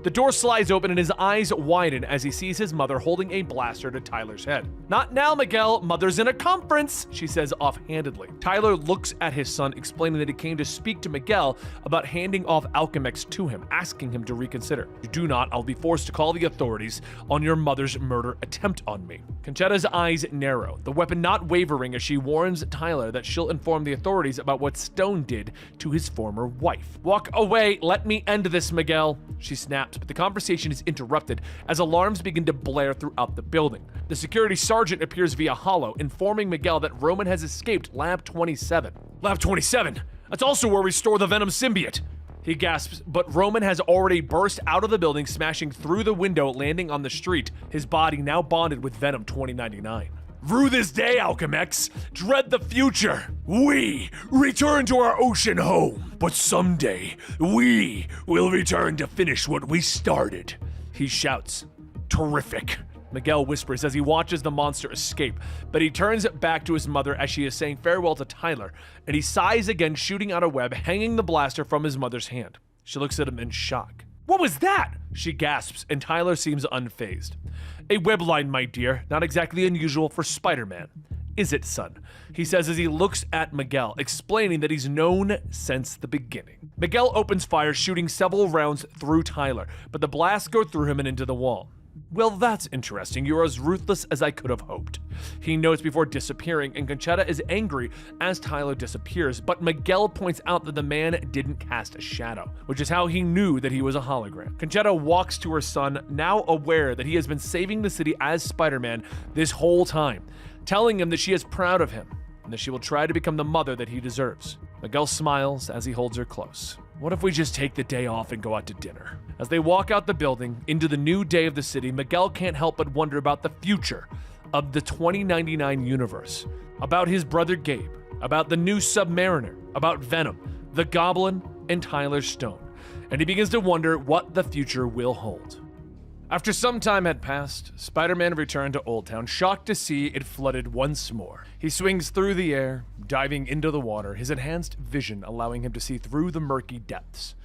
The door slides open and his eyes widen as he sees his mother holding a blaster to Tyler's head. "Not now, Miguel. Mother's in a conference," she says offhandedly. Tyler looks at his son, explaining that he came to speak to Miguel about handing off Alchemex to him, asking him to reconsider. "If you do not, I'll be forced to call the authorities on your mother's murder attempt on me." Conchetta's eyes narrow, the weapon not wavering as she warns Tyler that she'll inform the authorities about what Stone did to his former wife. "Walk away. Let me end this, Miguel," she snaps. But the conversation is interrupted as alarms begin to blare throughout the building. The security sergeant appears via holo, informing Miguel that Roman has escaped Lab 27. "Lab 27? That's also where we store the Venom symbiote!" He gasps, but Roman has already burst out of the building, smashing through the window, landing on the street, his body now bonded with Venom 2099. "Rue this day, Alchemex. Dread the future. We return to our ocean home. But someday, we will return to finish what we started." He shouts. "Terrific," Miguel whispers as he watches the monster escape, but he turns back to his mother as she is saying farewell to Tyler, and he sighs again, shooting out a web, hanging the blaster from his mother's hand. She looks at him in shock. "What was that?" she gasps, and Tyler seems unfazed. "A web line, my dear. Not exactly unusual for Spider-Man. Is it, son?" he says as he looks at Miguel, explaining that he's known since the beginning. Miguel opens fire, shooting several rounds through Tyler, but the blasts go through him and into the wall. Well, that's interesting. You're as ruthless as I could have hoped. He notes before disappearing, and Conchetta is angry as Tyler disappears, but Miguel points out that the man didn't cast a shadow, which is how he knew that he was a hologram. Conchetta walks to her son, now aware that he has been saving the city as Spider-Man this whole time, telling him that she is proud of him and that she will try to become the mother that he deserves. Miguel smiles as he holds her close. What if we just take the day off and go out to dinner? As they walk out the building into the new day of the city, Miguel can't help but wonder about the future of the 2099 universe, about his brother Gabe, about the new Submariner, about Venom, the Goblin, and Tyler Stone. And he begins to wonder what the future will hold. After some time had passed, Spider-Man returned to Old Town, shocked to see it flooded once more. He swings through the air, diving into the water, his enhanced vision allowing him to see through the murky depths,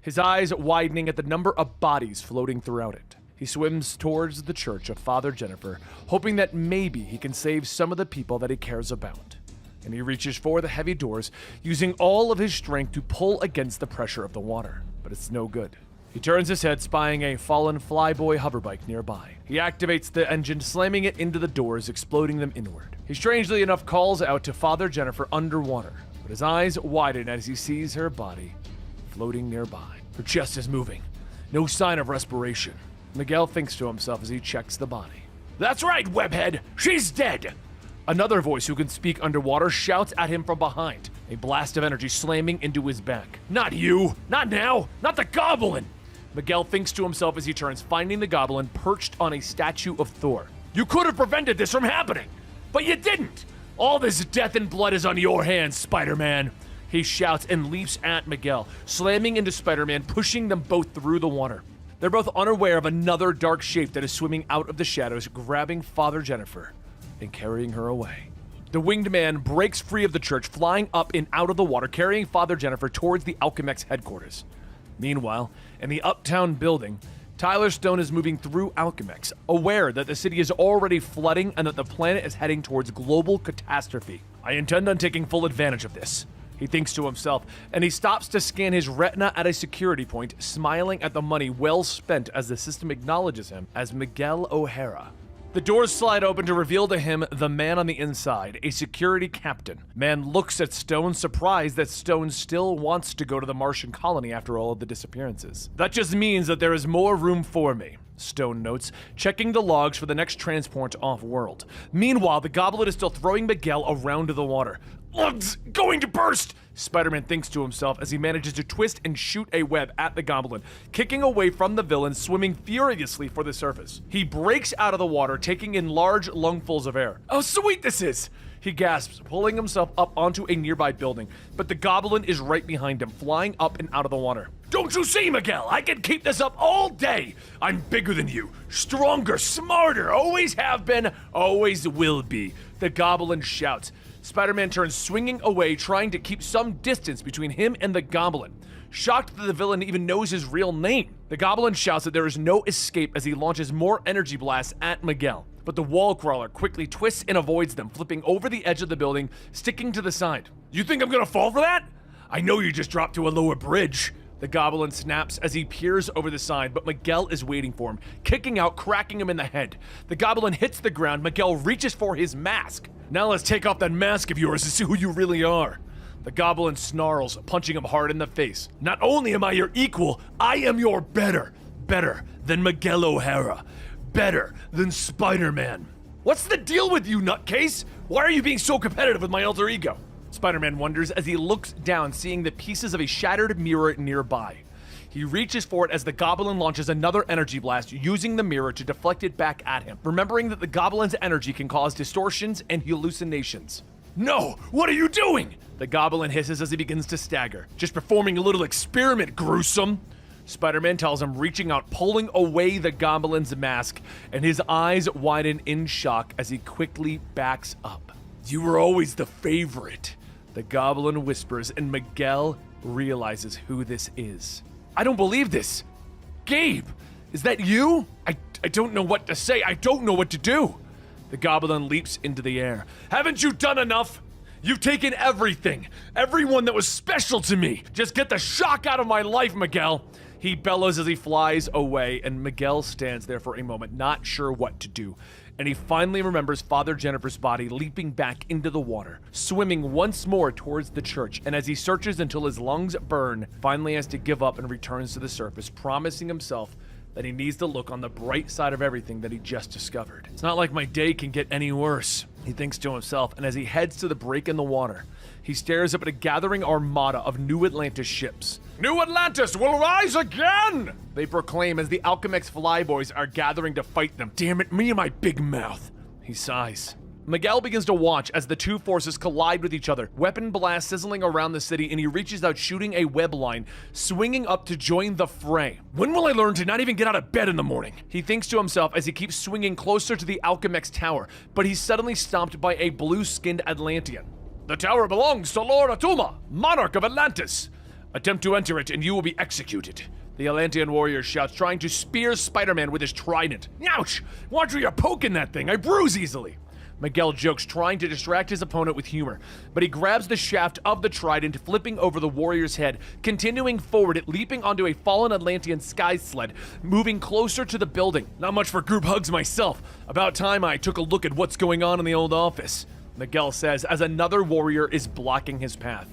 his eyes widening at the number of bodies floating throughout it. He swims towards the church of Father Jennifer, hoping that maybe he can save some of the people that he cares about. And he reaches for the heavy doors, using all of his strength to pull against the pressure of the water, but it's no good. He turns his head, spying a fallen Flyboy hoverbike nearby. He activates the engine, slamming it into the doors, exploding them inward. He strangely enough calls out to Father Jennifer underwater, but his eyes widen as he sees her body floating nearby. Her chest is moving, no sign of respiration. Miguel thinks to himself as he checks the body. That's right, Webhead! She's dead! Another voice who can speak underwater shouts at him from behind, a blast of energy slamming into his back. Not you! Not now! Not the Goblin! Miguel thinks to himself as he turns, finding the Goblin perched on a statue of Thor. You could have prevented this from happening, but you didn't! All this death and blood is on your hands, Spider-Man! He shouts and leaps at Miguel, slamming into Spider-Man, pushing them both through the water. They're both unaware of another dark shape that is swimming out of the shadows, grabbing Father Jennifer and carrying her away. The winged man breaks free of the church, flying up and out of the water, carrying Father Jennifer towards the Alchemex headquarters. Meanwhile, in the Uptown building, Tyler Stone is moving through Alchemex, aware that the city is already flooding and that the planet is heading towards global catastrophe. I intend on taking full advantage of this, he thinks to himself, and he stops to scan his retina at a security point, smiling at the money well spent as the system acknowledges him as Miguel O'Hara. The doors slide open to reveal to him the man on the inside, a security captain. Man looks at Stone, surprised that Stone still wants to go to the Martian colony after all of the disappearances. That just means that there is more room for me, Stone notes, checking the logs for the next transport off-world. Meanwhile, the Goblin is still throwing Miguel around the water. Lugs going to burst! Spider-Man thinks to himself as he manages to twist and shoot a web at the Goblin, kicking away from the villain, swimming furiously for the surface. He breaks out of the water, taking in large lungfuls of air. How sweet this is! He gasps, pulling himself up onto a nearby building, but the Goblin is right behind him, flying up and out of the water. Don't you see, Miguel? I can keep this up all day! I'm bigger than you, stronger, smarter, always have been, always will be, the Goblin shouts. Spider-Man turns, swinging away, trying to keep some distance between him and the Goblin. Shocked that the villain even knows his real name, the Goblin shouts that there is no escape as he launches more energy blasts at Miguel. But the wall crawler quickly twists and avoids them, flipping over the edge of the building, sticking to the side. You think I'm gonna fall for that? I know you just dropped to a lower bridge. The Goblin snaps as he peers over the side, but Miguel is waiting for him, kicking out, cracking him in the head. The Goblin hits the ground. Miguel reaches for his mask. Now let's take off that mask of yours to see who you really are. The Goblin snarls, punching him hard in the face. Not only am I your equal, I am your better. Better than Miguel O'Hara. Better than Spider-Man. What's the deal with you, nutcase? Why are you being so competitive with my alter ego? Spider-Man wonders as he looks down, seeing the pieces of a shattered mirror nearby. He reaches for it as the Goblin launches another energy blast, using the mirror to deflect it back at him, remembering that the Goblin's energy can cause distortions and hallucinations. No! What are you doing? The Goblin hisses as he begins to stagger. Just performing a little experiment, gruesome. Spider-Man tells him, reaching out, pulling away the Goblin's mask, and his eyes widen in shock as he quickly backs up. You were always the favorite, the Goblin whispers, and Miguel realizes who this is. I don't believe this. Gabe, is that you? I don't know what to say. I don't know what to do. The Goblin leaps into the air. Haven't you done enough? You've taken everything. Everyone that was special to me. Just get the shock out of my life, Miguel. He bellows as he flies away, and Miguel stands there for a moment, not sure what to do. And he finally remembers Father Jennifer's body leaping back into the water, swimming once more towards the church, and as he searches until his lungs burn, finally has to give up and returns to the surface, promising himself that he needs to look on the bright side of everything that he just discovered. It's not like my day can get any worse, he thinks to himself, and as he heads to the break in the water, he stares up at a gathering armada of New Atlantis ships. New Atlantis will rise again! They proclaim as the Alchemex flyboys are gathering to fight them. Damn it, me and my big mouth. He sighs. Miguel begins to watch as the two forces collide with each other, weapon blasts sizzling around the city, and he reaches out shooting a web line, swinging up to join the fray. When will I learn to not even get out of bed in the morning? He thinks to himself as he keeps swinging closer to the Alchemex tower, but he's suddenly stopped by a blue-skinned Atlantean. The tower belongs to Lord Atuma, monarch of Atlantis. Attempt to enter it and you will be executed. The Atlantean warrior shouts, trying to spear Spider-Man with his trident. Ouch! Watch where you're poking that thing, I bruise easily. Miguel jokes, trying to distract his opponent with humor, but he grabs the shaft of the trident, flipping over the warrior's head, continuing forward, leaping onto a fallen Atlantean sky sled, moving closer to the building. Not much for group hugs myself. About time I took a look at what's going on in the old office, Miguel says as another warrior is blocking his path.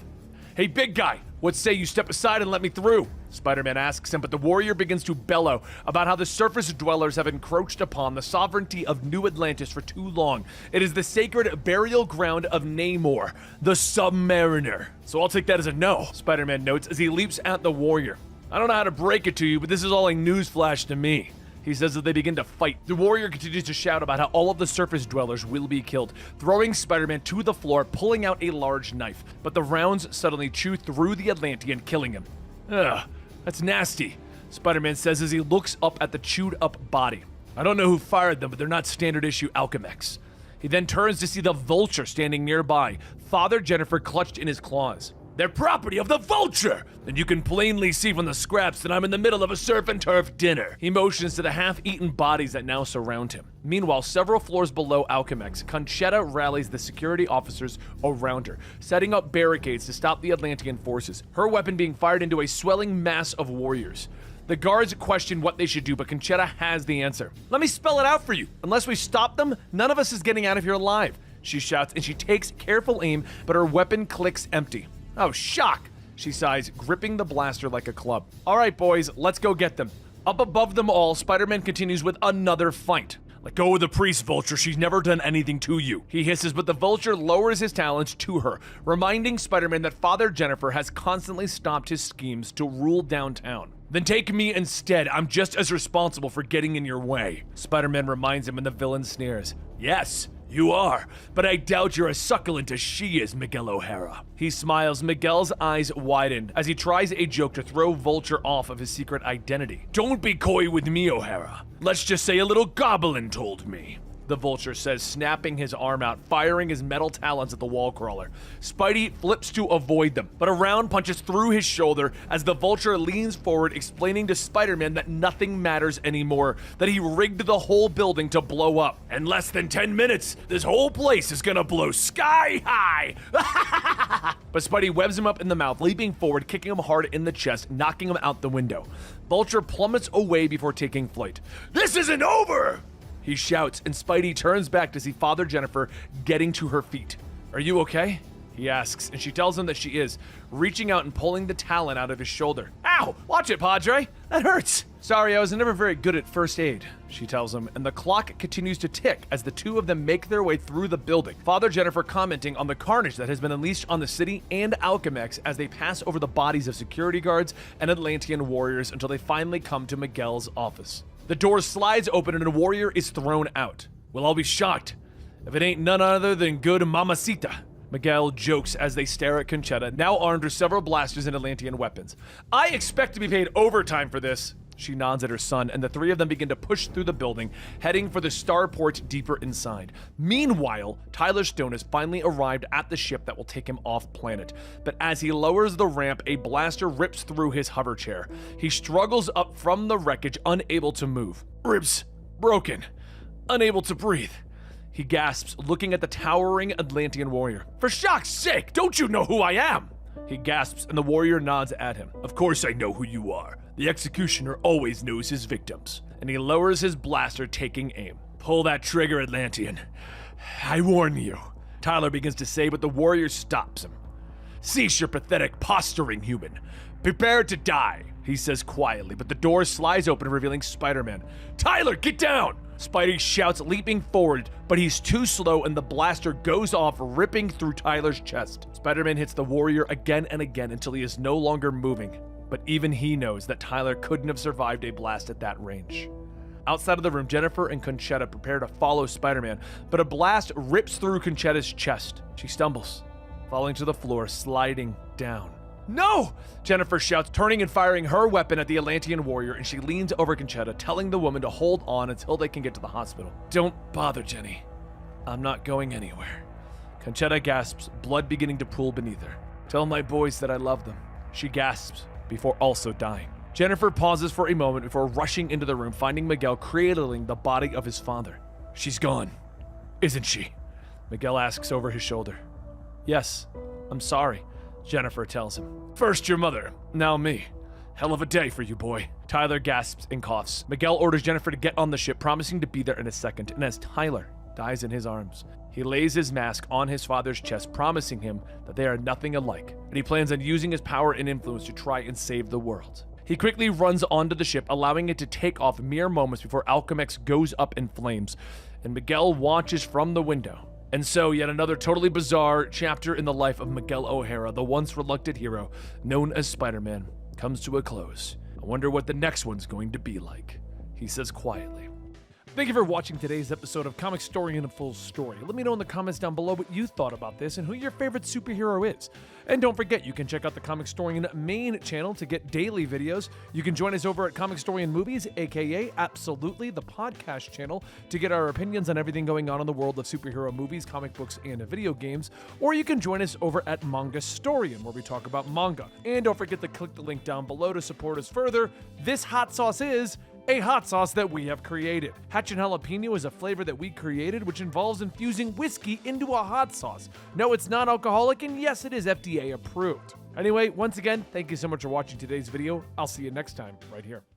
Hey, big guy, what say you step aside and let me through? Spider-Man asks him, but the warrior begins to bellow about how the surface dwellers have encroached upon the sovereignty of New Atlantis for too long. It is the sacred burial ground of Namor, the Submariner. So I'll take that as a no, Spider-Man notes as he leaps at the warrior. I don't know how to break it to you, but this is all a newsflash to me. He says as they begin to fight. The warrior continues to shout about how all of the surface dwellers will be killed, throwing Spider-Man to the floor, pulling out a large knife. But the rounds suddenly chew through the Atlantean, killing him. Ugh, that's nasty, Spider-Man says as he looks up at the chewed up body. I don't know who fired them, but they're not standard issue Alchemex. He then turns to see the Vulture standing nearby, Father Jennifer clutched in his claws. They're property of the Vulture! And you can plainly see from the scraps that I'm in the middle of a surf and turf dinner. He motions to the half-eaten bodies that now surround him. Meanwhile, several floors below Alchemex, Conchetta rallies the security officers around her, setting up barricades to stop the Atlantean forces, her weapon being fired into a swelling mass of warriors. The guards question what they should do, but Conchetta has the answer. Let me spell it out for you. Unless we stop them, none of us is getting out of here alive, she shouts, and she takes careful aim, but her weapon clicks empty. Oh, shock, she sighs, gripping the blaster like a club. All right, boys, let's go get them. Up above them all, Spider-Man continues with another fight. Let go of the priest, Vulture. She's never done anything to you. He hisses, but the Vulture lowers his talons to her, reminding Spider-Man that Father Jennifer has constantly stopped his schemes to rule downtown. Then take me instead. I'm just as responsible for getting in your way. Spider-Man reminds him, and the villain sneers. Yes, you are, but I doubt you're as succulent as she is, Miguel O'Hara. He smiles, Miguel's eyes widen as he tries a joke to throw Vulture off of his secret identity. Don't be coy with me, O'Hara. Let's just say a little goblin told me. The Vulture says, snapping his arm out, firing his metal talons at the wall crawler. Spidey flips to avoid them, but a round punches through his shoulder as the Vulture leans forward, explaining to Spider-Man that nothing matters anymore, that he rigged the whole building to blow up. In less than 10 minutes, this whole place is gonna blow sky high! But Spidey webs him up in the mouth, leaping forward, kicking him hard in the chest, knocking him out the window. Vulture plummets away before taking flight. This isn't over! He shouts, and Spidey turns back to see Father Jennifer getting to her feet. Are you okay? He asks, and she tells him that she is, reaching out and pulling the talon out of his shoulder. Ow! Watch it, Padre! That hurts! Sorry, I was never very good at first aid, she tells him, and the clock continues to tick as the two of them make their way through the building. Father Jennifer commenting on the carnage that has been unleashed on the city and Alchemex as they pass over the bodies of security guards and Atlantean warriors until they finally come to Miguel's office. The door slides open and a warrior is thrown out. Well, I'll be shocked if it ain't none other than good Mamacita, Miguel jokes as they stare at Conchetta, now armed with several blasters and Atlantean weapons. I expect to be paid overtime for this. She nods at her son, and the three of them begin to push through the building, heading for the starport deeper inside. Meanwhile, Tyler Stone has finally arrived at the ship that will take him off planet. But as he lowers the ramp, a blaster rips through his hover chair. He struggles up from the wreckage, unable to move. Ribs broken, unable to breathe. He gasps, looking at the towering Atlantean warrior. For shock's sake, don't you know who I am? He gasps, and the warrior nods at him. Of course I know who you are. The executioner always knows his victims. And he lowers his blaster, taking aim. Pull that trigger, Atlantean. I warn you. Tyler begins to say, but the warrior stops him. Cease your pathetic posturing, human. Prepare to die, he says quietly, but the door slides open, revealing Spider-Man. Tyler, get down! Spidey shouts, leaping forward, but he's too slow and the blaster goes off, ripping through Tyler's chest. Spider-Man hits the warrior again and again until he is no longer moving, but even he knows that Tyler couldn't have survived a blast at that range. Outside of the room, Jennifer and Conchetta prepare to follow Spider-Man, but a blast rips through Conchetta's chest. She stumbles, falling to the floor, sliding down. No! Jennifer shouts, turning and firing her weapon at the Atlantean warrior, and she leans over Conchetta, telling the woman to hold on until they can get to the hospital. Don't bother, Jenny. I'm not going anywhere. Conchetta gasps, blood beginning to pool beneath her. Tell my boys that I love them. She gasps before also dying. Jennifer pauses for a moment before rushing into the room, finding Miguel cradling the body of his father. She's gone, isn't she? Miguel asks over his shoulder. Yes, I'm sorry, Jennifer tells him. First your mother, now me. Hell of a day for you, boy. Tyler gasps and coughs. Miguel orders Jennifer to get on the ship, promising to be there in a second, and as Tyler dies in his arms, he lays his mask on his father's chest, promising him that they are nothing alike, and he plans on using his power and influence to try and save the world. He quickly runs onto the ship, allowing it to take off mere moments before Alchemax goes up in flames, and Miguel watches from the window. And so, yet another totally bizarre chapter in the life of Miguel O'Hara, the once reluctant hero known as Spider-Man, comes to a close. I wonder what the next one's going to be like, he says quietly. Thank you for watching today's episode of Comicstorian: A Full Story. Let me know in the comments down below what you thought about this and who your favorite superhero is. And don't forget, you can check out the Comicstorian main channel to get daily videos. You can join us over at Comicstorian Movies, aka Absolutely, the podcast channel, to get our opinions on everything going on in the world of superhero movies, comic books, and video games. Or you can join us over at Mangastorian, where we talk about manga. And don't forget to click the link down below to support us further. This hot sauce is a hot sauce that we have created. Hatch and Jalapeno is a flavor that we created, which involves infusing whiskey into a hot sauce. No, it's not alcoholic, and yes, it is FDA approved. Anyway, once again, thank you so much for watching today's video. I'll see you next time right here.